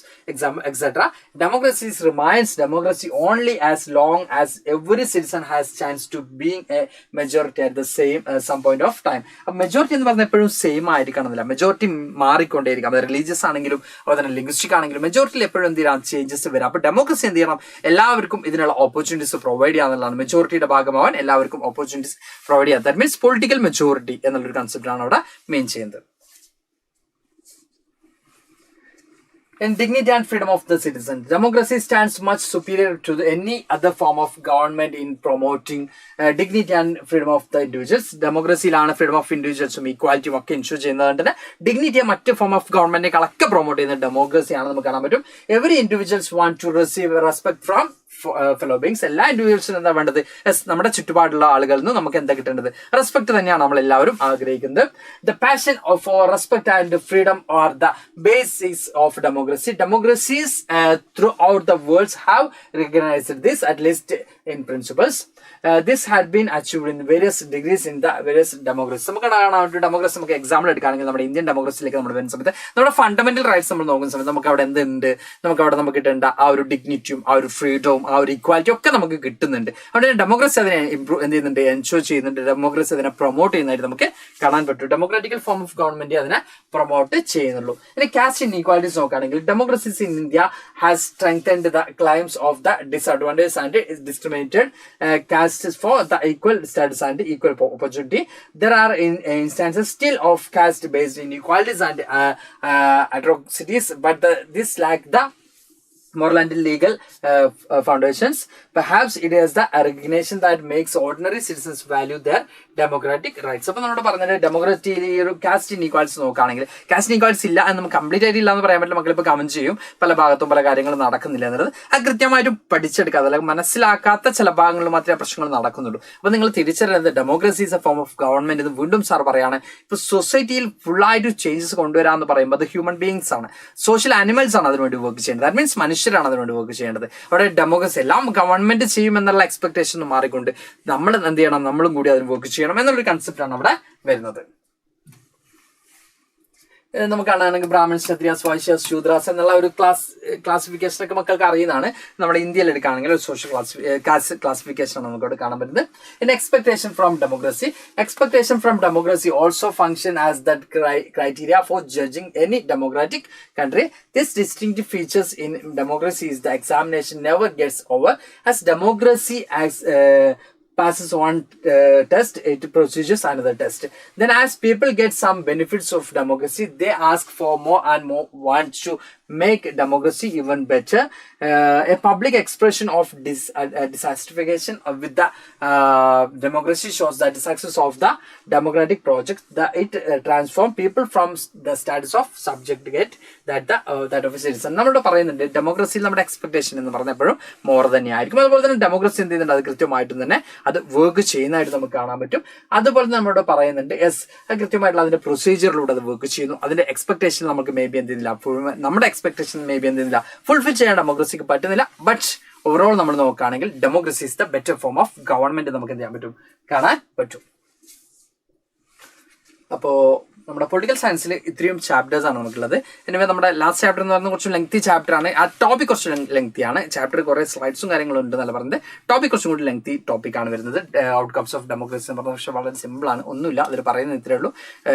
etc. Democracy remains democracy only as long as every citizen has chance to being a majority at the same some point of time. Majority എന്ന് പറഞ്ഞാൽ എപ്പോഴും same ആയിരിക്കണമെന്നില്ല, majority മാറിക്കൊണ്ടേയിരിക്കും. അത് religious ആണെങ്കിലും അതുപോലെ തന്നെ linguistic ആണെങ്കിലും മെജോറിറ്റിയിൽ എപ്പോഴും എന്ത് ചെയ്യണം, ചേഞ്ചസ് വരാം. അപ്പൊ ഡെമോക്രസി എന്ത് ചെയ്യണം, എല്ലാവർക്കും ഇതിനുള്ള ഓപ്പർച്യൂണിറ്റീസ് പ്രൊവൈഡ് ചെയ്യാന്നുള്ളതാണ്. മെജോറിറ്റിയുടെ ഭാഗമാവാൻ എല്ലാവർക്കും ഓപ്പർച്യൂണിറ്റീസ് പ്രൊവൈഡ് ചെയ്യാം. ദാറ്റ് മീൻസ് പൊളിറ്റിക്കൽ മെജോറിറ്റി എന്നുള്ളൊരു കൺസെപ്റ്റ് ആണ് അവിടെ മെയിൻ ചെയ്യുന്നത്. In dignity and freedom of the citizen, democracy stands much superior to any other form of government in promoting dignity and freedom of the individuals. ഡെമോക്രസിയിലാണ് freedom of ഇൻഡിവിജ്വൽസും ഈക്വാലിറ്റിയും ഒക്കെ ensure ചെയ്യുന്നത് തന്നെ ഡിഗ്നിറ്റിയെ മറ്റ് ഫോം ഓഫ് ഗവൺമെന്റിനെക്കാളൊക്കെ പ്രൊമോട്ട് ചെയ്യുന്ന ഡെമോക്രസിയാണ് നമുക്ക് കാണാൻ പറ്റും. Every individuals want to receive respect from fellow beings. എല്ലാ ഇൻഡിവിജ്വൽസിനും എന്താ വേണ്ടത്, നമ്മുടെ ചുറ്റുപാടുള്ള ആളുകളിൽ നിന്ന് നമുക്ക് എന്താ കിട്ടേണ്ടത്, റെസ്പെക്ട് തന്നെയാണ് നമ്മൾ എല്ലാവരും ആഗ്രഹിക്കുന്നത്. The passion for respect and freedom are the basis of democracy. Democracies through out the world have recognised this at least in principles. This had been achieved in various degrees in the various democracies. നമുക്ക് കാണാൻ democracy നമുക്ക് example എടുക്കുകയാണെങ്കിൽ നമ്മുടെ Indian ഡെമോക്രസിയിലേക്ക് നമ്മൾ വരുന്ന സമയത്ത് നമ്മുടെ fundamental rights നമ്മൾ നോക്കുന്ന സമയത്ത് നമുക്ക് അവിടെ എന്തുണ്ട്, നമുക്ക് അവിടെ നമുക്ക് കിട്ടേണ്ട ആ ഒരു ഡിഗ്നിറ്റിയും ആ ഒരു ഫ്രീഡവും ആ ഒരു ഇക്വാലിറ്റിയും ഒക്കെ നമുക്ക് കിട്ടുന്നുണ്ട്. അവിടെ ഡെമോക്രസി അതിനെ ഇംപ്രൂവ് എന്ത് ചെയ്യുന്നുണ്ട്, എൻഷുർ ചെയ്യുന്നുണ്ട്. ഡെമോക്രസി അതിനെ പ്രൊമോട്ട് ചെയ്യുന്നതായിട്ട് നമുക്ക് കാണാൻ പറ്റും. ഡെമോക്രാറ്റിക്കൽ ഫോം ഓഫ് ഗവൺമെന്റ് അതിനെ പ്രൊമോട്ട് ചെയ്യുന്നുള്ളൂ. ഇനി കാസ്റ്റ് ഇൻഇക്വാലിറ്റീസ് നോക്കുകയാണെങ്കിൽ democracies in India has strengthened the climbs of the disadvantage and discriminated castes for the equal status and equal opportunity. There are instances still of caste based inequalities and atrocities, but this lack the moral and legal foundations. Perhaps it is the recognition that makes ordinary citizens value their democratic rights. അപ്പോൾ നമ്മളോട് പറഞ്ഞത് democracy ഒരു cast inequality നോക്കുകയാണെങ്കിൽ cast inequality ഇല്ല എന്ന് നമുക്ക് complete ആയിട്ട് ഇല്ല എന്ന് പറയാൻ പറ്റില്ല. മക്കളിപ്പോൾ കമന്റ് ചെയ്യും പല ഭാഗത്തും പല കാര്യങ്ങളും നടക്കുന്നില്ല എന്നുള്ളത്. അത് കൃത്യമായിട്ട് പഠിച്ചെടുക്കാതെ അല്ലെങ്കിൽ മനസ്സിലാക്കാത്ത ചില ഭാഗങ്ങളിൽ മാത്രമേ പ്രശ്നങ്ങൾ നടക്കുന്നുള്ളൂ. അപ്പോൾ നിങ്ങൾ തിരിച്ചറിയുന്നത് democracy is A form of government എന്ന് വീണ്ടും സാർ പറയാണ്. ഇപ്പോൾ സൊസൈറ്റിയിൽ ഫുള്ളായിട്ട് ചേഞ്ചസ് കൊണ്ടുവരാമെന്ന് പറയുമ്പോൾ അത് ഹ്യൂമൻ ബീങ്സ് ആണ്, സോഷ്യൽ ആനിമൽസ് ആണ് അതിനുവേണ്ടി വർക്ക് ചെയ്യേണ്ടത്. ദാറ്റ് മീൻസ് മനുഷ്യരാണ് അതിനുവേണ്ടി വർക്ക് ചെയ്യേണ്ടത്. അവിടെ ഡെമോക്രസി എല്ലാം ഗവൺമെന്റ് ചെയ്യുമെന്നുള്ള എക്സ്പെക്ടേഷൻ മാറിക്കൊണ്ട് നമ്മൾ എന്ത് ചെയ്യണം, നമ്മളും കൂടി അതിന് വർക്ക് ചെയ്യണം എന്നുള്ളൊരു കൺസെപ്റ്റ് ആണ് അവിടെ വരുന്നത്. നമുക്ക് കാണുകയാണെങ്കിൽ ബ്രാഹ്മൺസ്, ക്ഷത്രിയാസ്, വൈശ്യാസ്, ശൂദ്രാസ് എന്നുള്ള ഒരു ക്ലാസിഫിക്കേഷൻ ഒക്കെ മക്കൾക്ക് അറിയുന്നതാണ്. നമ്മുടെ ഇന്ത്യയിൽ എടുക്കുകയാണെങ്കിൽ ഒരു സോഷ്യൽ ക്ലാസിഫിക്കേഷൻ ആണ് നമുക്കവിടെ കാണാൻ പറ്റുന്നത്. In expectation from democracy, expectation from democracy also function as that criteria for judging any democratic country. This distinctive features in democracy is the examination never gets over, as democracy as passes one test, it procedures another test. Then as people get some benefits of democracy, they ask for more and more, want to make democracy even better. A public expression of dissatisfaction with the democracy shows that the success of the democratic project, that it transform people from the status of subject that of a citizen. നമ്മളോട് പറയുന്നുണ്ട് ഡെമോക്രസിയിൽ നമ്മുടെ expectation എന്ന് പറഞ്ഞപ്പോഴും more തന്നെയായിരിക്കും. അതുപോലെ തന്നെ democracy എന്ത് ചെയ്യുന്നുണ്ട്, അത് കൃത്യമായിട്ടും തന്നെ അത് വർക്ക് ചെയ്യുന്നതായിട്ട് നമുക്ക് കാണാൻ പറ്റും. അതുപോലെ തന്നെ നമ്മളോട് പറയുന്നുണ്ട് കൃത്യമായിട്ടുള്ള അതിന്റെ പ്രൊസീജിയറിലൂടെ അത് വർക്ക് ചെയ്യുന്നു. അതിന്റെ എക്സ്പെക്ടേഷൻ നമുക്ക് മേ ബി എന്ത് ചെയ്യുന്നില്ല, നമ്മുടെ എക്സ്പെക്ടേഷൻ മേ ബി എന്ത് ചെയ്യുന്നില്ല, ഫുൾഫിൽ ചെയ്യാൻ ഡെമോക്രസിക്ക് പറ്റുന്നില്ല. ബട്ട് ഓവറോൾ നമ്മൾ നോക്കുകയാണെങ്കിൽ democracy is the better form of government നമുക്ക് എന്ത് ചെയ്യാൻ പറ്റും, കാണാൻ പറ്റും. അപ്പോ നമ്മുടെ പൊളിറ്റിക്കൽ സയൻസിൽ ഇത്രയും ചാപ്റ്റേഴ്സ് ആണ് നമുക്കുള്ളത്. എനിവേ നമ്മുടെ ലാസ്റ്റ് ചാപ്റ്റർ എന്ന് പറയുന്നത് കുറച്ച് ലെങ്തി ചാപ്റ്റർ ആണ്. ആ ടോപ്പിക് കുറച്ച് ലെങ്തിയാണ്. ചാപ്റ്റർ കുറെ സ്ലൈഡ്സും കാര്യങ്ങളും ഉണ്ട് എന്നല്ല പറഞ്ഞത്. ടോപ്പിക് കുറച്ചും കൂടി ലെങ്തി ടോപ്പിക്കാണ് വരുന്നത്. ഔട്ട്കംസ് ഓഫ് ഡെമോക്രസി എന്ന് പറഞ്ഞ പക്ഷേ വളരെ സിമ്പിൾ ആണ്, ഒന്നുമില്ല അതിൽ പറയുന്നത് ഇത്രയേ ഉള്ളൂ.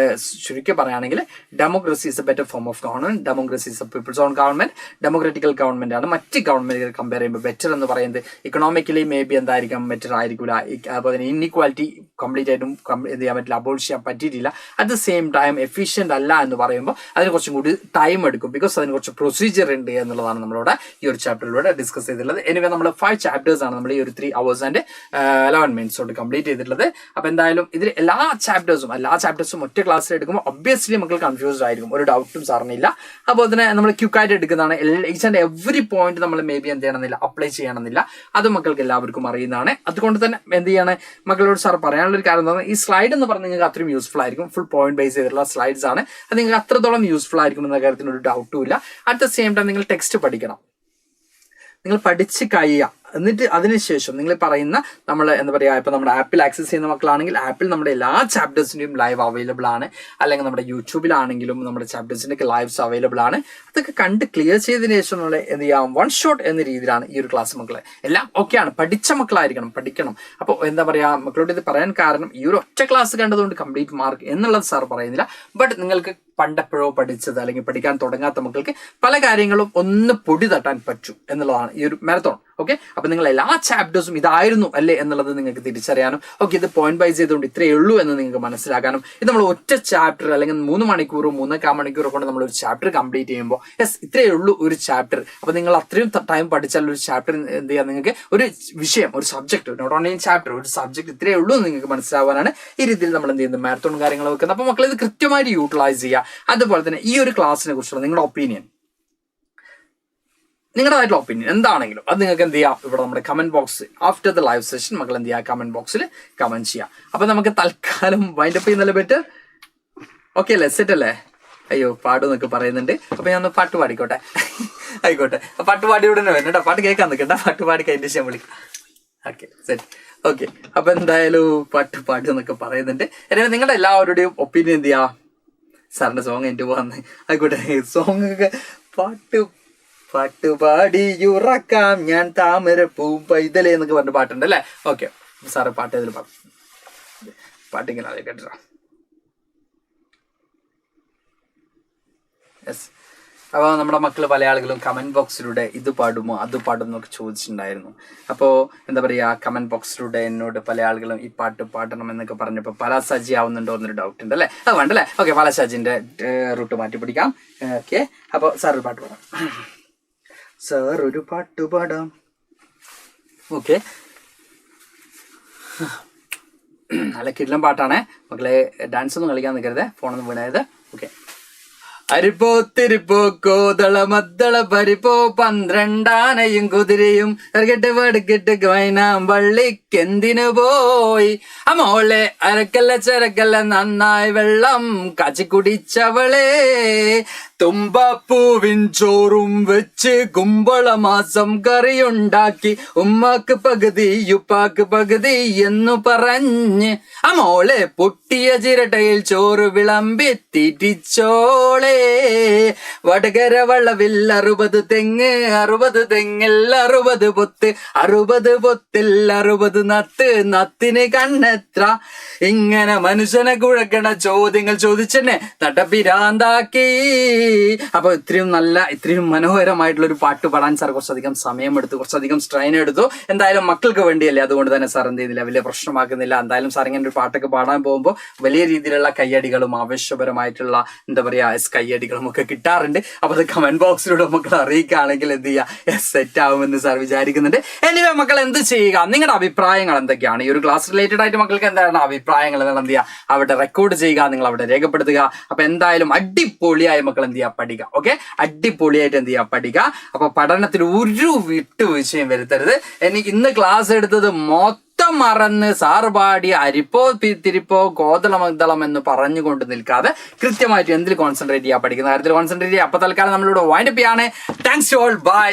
ചുരുക്കി പറയുകയാണെങ്കിൽ democracy is a better form of government, democracy is a people's own government, democratical government ആണ് മറ്റ് ഗവൺമെന്റുകൾ കമ്പയർ ചെയ്യുമ്പോൾ ബെറ്റർ എന്ന് പറയുന്നത്. ഇക്കണോമിക്കലി മേ ബി എന്തായിരിക്കാം, ബെറ്റർ ആയിരിക്കില്ല. അതുപോലെ തന്നെ ഇൻഇക്വാലിറ്റി കംപ്ലീറ്റ് ആയിട്ടും എന്ത് ചെയ്യാൻ പറ്റില്ല, അബോളിഷ് ചെയ്യാൻ പറ്റിയിട്ടില്ല. At the same time efficient അല്ല എന്ന് പറയുമ്പോൾ അതിന് കുറച്ചും കൂടി ടൈം എടുക്കും, ബിക്കോസ് അതിന് കുറച്ച് പ്രൊസീജിയർ ഉണ്ട് എന്നുള്ളതാണ് നമ്മളിവിടെ ഈ ഒരു ചാപ്റ്ററിലൂടെ ഡിസ്കസ് ചെയ്തിട്ടുള്ളത്. എനിവേ നമ്മൾ 5 ചാപ്റ്റേഴ്സ് ആണ് നമ്മൾ ഈ ഒരു 3 hours and 11 minutes കൊണ്ട് കംപ്ലീറ്റ് ചെയ്തിട്ടുള്ളത്. അപ്പൊ എന്തായാലും ഇതിൽ എല്ലാ ചാപ്റ്റേഴ്സും ഒറ്റ ക്ലാസ്സിൽ എടുക്കുമ്പോൾ ഒബ്വിയസ്ലി നമുക്ക് കൺഫ്യൂസ്ഡ് ആയിരിക്കും, ഒരു ഡൗട്ടും സാറിനില്ല. അപ്പോൾ തന്നെ നമ്മൾ ക്യുക്കായിട്ട് എടുക്കുന്നതാണ്. ഈച്ച് ആൻഡ് എവറി പോയിന്റ് നമ്മൾ മേ ബി എന്ത് ചെയ്യണമെന്നില്ല, അപ്ലൈ ചെയ്യണമെന്നില്ല. അത് മക്കൾക്ക് എല്ലാവർക്കും അറിയുന്നതാണ്. അതുകൊണ്ട് തന്നെ എന്ത് ചെയ്യാണ് മക്കളോട് സാർ പറയാനുള്ള ഒരു കാര്യം എന്താണ്, ഈ സ്ലൈഡ് എന്ന് പറഞ്ഞാൽ നിങ്ങൾക്ക് അത്രയും യൂസ്ഫുൾ ആയിരിക്കും. ഫുൾ പോയിന്റ് ബേസ് ചെയ്തിട്ടുള്ള സ്ലൈഡ്സ് ആണ്. അത് നിങ്ങൾക്ക് അത്രത്തോളം യൂസ്ഫുൾ ആയിരിക്കും എന്ന കാര്യത്തിന് ഒരു ഡൗട്ടും ഇല്ല. അറ്റ് ദ സെയിം ടൈം നിങ്ങൾ ടെക്സ്റ്റ് പഠിക്കണം, നിങ്ങൾ പഠിച്ച് കഴിയുക. എന്നിട്ട് അതിനുശേഷം നിങ്ങൾ പറയുന്ന നമ്മൾ എന്താ പറയുക, ഇപ്പൊ നമ്മുടെ ആപ്പിൽ ആക്സസ് ചെയ്യുന്ന മക്കളാണെങ്കിൽ ആപ്പിൽ നമ്മുടെ എല്ലാ ചാപ്റ്റേഴ്സിന്റെയും ലൈവ് അവൈലബിൾ ആണ്. അല്ലെങ്കിൽ നമ്മുടെ യൂട്യൂബിലാണെങ്കിലും നമ്മുടെ ചാപ്റ്റേഴ്സിന്റെ ഒക്കെ ലൈവ്സ് അവൈലബിൾ ആണ്. അതൊക്കെ കണ്ട് ക്ലിയർ ചെയ്തതിനു ശേഷം നമ്മൾ എന്ത് ചെയ്യാം, വൺ ഷോട്ട് എന്ന രീതിയിലാണ് ഈ ഒരു ക്ലാസ് മക്കളെ. എല്ലാം ഓക്കെയാണ്, പഠിച്ച മക്കളായിരിക്കണം, പഠിക്കണം. അപ്പോൾ എന്താ പറയാ മക്കളോട് ഇത് പറയാൻ കാരണം, ഈ ഒരു ഒറ്റ ക്ലാസ് കണ്ടതുകൊണ്ട് കംപ്ലീറ്റ് മാർക്ക് എന്നുള്ളത് സാർ പറയുന്നില്ല. ബട്ട് നിങ്ങൾക്ക് പണ്ടെപ്പോഴോ പഠിച്ചത് അല്ലെങ്കിൽ പഠിക്കാൻ തുടങ്ങാത്ത മക്കൾക്ക് പല കാര്യങ്ങളും ഒന്ന് പൊടി തട്ടാൻ പറ്റും എന്നുള്ളതാണ് ഈ ഒരു മാരത്തോൺ. ഓക്കെ, അപ്പൊ നിങ്ങൾ എല്ലാ ചാപ്റ്റേഴ്സും ഇതായിരുന്നു അല്ലേ എന്നുള്ളത് നിങ്ങൾക്ക് തിരിച്ചറിയാനും, ഓക്കെ ഇത് പോയിന്റ് വൈസ് ചെയ്തുകൊണ്ട് ഇത്രയേ ഉള്ളൂ എന്ന് നിങ്ങൾക്ക് മനസ്സിലാക്കാനും, ഇത് നമ്മൾ ഒറ്റ ചാപ്റ്റർ അല്ലെങ്കിൽ 3 മണിക്കൂറോ 3.25 മണിക്കൂറോ കൊണ്ട് നമ്മൾ ഒരു ചാപ്റ്റർ കംപ്ലീറ്റ് ചെയ്യുമ്പോൾ യെസ് ഇത്രയേ ഉള്ളൂ ഒരു ചാപ്റ്റർ. അപ്പൊ നിങ്ങൾ അത്രയും ടൈം പഠിച്ചാൽ ഒരു ചാപ്റ്റർ എന്ത് ചെയ്യാം, നിങ്ങൾക്ക് ഒരു വിഷയം, ഒരു സബ്ജക്ട്, നോട്ട് ഓൺലി ചാപ്റ്റർ, ഒരു സബ്ജക്ട് ഇത്രയേ ഉള്ളൂ എന്ന് നിങ്ങൾക്ക് മനസ്സിലാവാനാണ് ഈ രീതിയിൽ നമ്മൾ എന്ത് ചെയ്യുന്നത്, മാരത്തോൺ കാര്യങ്ങൾ വെക്കുന്നത്. അപ്പൊ മക്കൾ ഇത് കൃത്യമായിട്ട് യൂട്ടിലൈസ് ചെയ്യുക. അതുപോലെ തന്നെ ഈ ഒരു ക്ലാസ്സിനെ കുറിച്ചുള്ള നിങ്ങളുടെ ഒപ്പീനിയൻ, നിങ്ങളുടേതായിട്ടുള്ള ഒപ്പീനിയൻ എന്താണെങ്കിലും അത് നിങ്ങൾക്ക് എന്ത് ചെയ്യാം, ഇവിടെ നമ്മുടെ comment box after the live session മക്കൾ എന്ത് ചെയ്യുക, കമന്റ് ബോക്സിൽ കമന്റ് ചെയ്യാം. അപ്പൊ നമുക്ക് തൽക്കാലം വൈൻഡപ്പ് ചെയ്യുന്നല്ലേ ബെറ്റർ. ഓക്കെ അല്ലേ, സെറ്റ് അല്ലേ? അയ്യോ പാടും എന്നൊക്കെ പറയുന്നുണ്ട്. അപ്പൊ ഞാൻ ഒന്ന് പാട്ട് പാടിക്കോട്ടെ. ആയിക്കോട്ടെ, പാട്ട് പാടിയോടെ തന്നെ വരണം കേട്ടോ. പാട്ട് കേൾക്കാൻ നിൽക്കണ്ട, പാട്ട് പാടി കഴിഞ്ഞ ശേഷം വിളിക്കാം. Okay set. ഓക്കെ, അപ്പൊ എന്തായാലും പാട്ട് പാടും എന്നൊക്കെ പറയുന്നുണ്ട്. അല്ലെങ്കിൽ നിങ്ങളുടെ എല്ലാവരുടെയും ഒപ്പീനിയൻ എന്ത് ചെയ്യാം, സാറിന്റെ സോങ് എൻ്റെ വന്ന് ആയിക്കോട്ടെ. സോങ് ഒക്കെ പാട്ടുപാടിയുറക്കാം ഞാൻ താമര പൂ പൈതലേ എന്നൊക്കെ പറഞ്ഞ പാട്ടുണ്ട് അല്ലേ? ഓക്കെ സാറ് പാട്ട് ഏതിൽ പാടും, പാട്ടിങ്ങനെ അത് കേട്ടോ. യെസ്, അപ്പോൾ നമ്മുടെ മക്കൾ പല ആളുകളും കമന്റ് ബോക്സിലൂടെ ഇത് പാടുമോ അത് പാടുമോ എന്നൊക്കെ ചോദിച്ചിട്ടുണ്ടായിരുന്നു. അപ്പോൾ എന്താ പറയുക, കമന്റ് ബോക്സിലൂടെ എന്നോട് പല ആളുകളും ഈ പാട്ട് പാടണം എന്നൊക്കെ പറഞ്ഞപ്പോൾ പല സജി ആവുന്നുണ്ടോ എന്നൊരു ഡൗട്ട് ഉണ്ട് അല്ലേ? അത് വേണ്ടല്ലേ? ഓക്കെ, പല സജിന്റെ റൂട്ട് മാറ്റി പിടിക്കാം. ഓക്കെ, അപ്പോൾ സാർ ഒരു പാട്ട് പാടാം. സാർ ഒരു പാട്ട് പാടാം. ഓക്കെ, നല്ല കിടിലം പാട്ടാണേ മക്കളെ. ഡാൻസ് ഒന്നും കളിക്കാൻ നിൽക്കരുത്, ഫോണൊന്നും വീണായത്. ഓക്കെ, അരിപ്പോ തിരിപ്പോ കോതള മദ്ദള പരിപ്പോ 12 ആനയും കുതിരയും ഇറക്കിട്ട് വടുക്കിട്ട് വൈനാം വള്ളിക്കെന്തിനു പോയി അമോളെ അരക്കല്ല ചരക്കല്ല നന്നായി വെള്ളം കാച്ചി കുടിച്ചവളെ തുമ്പപ്പൂവിൻ ചോറും വെച്ച് കുമ്പള മാസം കറിയുണ്ടാക്കി ഉമ്മാക്ക് പകുതി ഉപ്പാക്ക് പകുതി എന്നു പറഞ്ഞ് അമോളെ പൊട്ടിയ ചിരട്ടയിൽ ചോറ് വിളമ്പി തിരിച്ചോളെ വടകര വളവിൽ 60 തെങ്ങ് 60 തെങ്ങിൽ 60 പൊത്ത് 60 പൊത്തിൽ 60 നത്ത് നത്തിന് കണ്ണെത്ര ഇങ്ങനെ മനുഷ്യനെ കുഴക്കണ ചോദ്യങ്ങൾ ചോദിച്ചെന്നെ നട്ടപ്പിരാന്താക്കി അപ്പൊ ഇത്രയും മനോഹരമായിട്ടുള്ള ഒരു പാട്ട് പാടാൻ സാർ കുറച്ചധികം സമയമെടുത്തു, കുറച്ചധികം സ്ട്രെയിൻ എടുത്തു. എന്തായാലും മക്കൾക്ക് വേണ്ടിയല്ലേ, അതുകൊണ്ട് തന്നെ സാർ എന്ത് ചെയ്യുന്നില്ല, വലിയ പ്രശ്നമാക്കുന്നില്ല. എന്തായാലും സാർ ഇങ്ങനെ ഒരു പാട്ടൊക്കെ പാടാൻ പോകുമ്പോൾ വലിയ രീതിയിലുള്ള കയ്യടികളും ആവശ്യപരമായിട്ടുള്ള എന്താ പറയാ കയ്യടികളും ഒക്കെ കിട്ടാറുണ്ട്. അപ്പൊ അത് കമന്റ് ബോക്സിലൂടെ മക്കൾ അറിയിക്കുകയാണെങ്കിൽ എന്ത് ചെയ്യുക, സെറ്റ് ആവുമെന്ന് സാർ വിചാരിക്കുന്നുണ്ട്. എനിവേ മക്കൾ എന്ത് ചെയ്യുക, നിങ്ങളുടെ അഭിപ്രായങ്ങൾ എന്തൊക്കെയാണ് ഈ ഒരു ക്ലാസ് റിലേറ്റഡ് ആയിട്ട് മക്കൾക്ക് എന്താണ് അഭിപ്രായങ്ങൾ എന്താണ് എന്ത് ചെയ്യുക, അവിടെ റെക്കോർഡ് ചെയ്യുക, നിങ്ങൾ അവിടെ രേഖപ്പെടുത്തുക. അപ്പൊ എന്തായാലും അടിപൊളിയായി മക്കൾ എന്ത് ചെയ്യുക, പഠിക്കുക. ഓക്കെ, അടിപൊളിയായിട്ട് എന്ത് ചെയ്യുക, പഠിക്കുക. അപ്പൊ പഠനത്തിൽ ഒരു വിട്ടുവീഴ്ചയും വരുത്തരുത്. എനിക്ക് ഇന്ന് ക്ലാസ് എടുത്തത് മൊത്തം മറന്ന് സാറ് പാടി അരിപ്പോ തിരിപ്പോ കോതളമഗ്ദളം എന്ന് പറഞ്ഞുകൊണ്ട് നിൽക്കാതെ കൃത്യമായിട്ട് എന്തിൽ കോൺസെൻട്രേറ്റ് ചെയ്യുക, പഠിക്കുന്ന കാര്യത്തിൽ കോൺസെൻട്രേറ്റ് ചെയ്യുക. അപ്പൊ തൽക്കാലം നമ്മളിവിടെ വൈൻഡപ്പ് ചെയ്യാണ്. Thanks to all, by.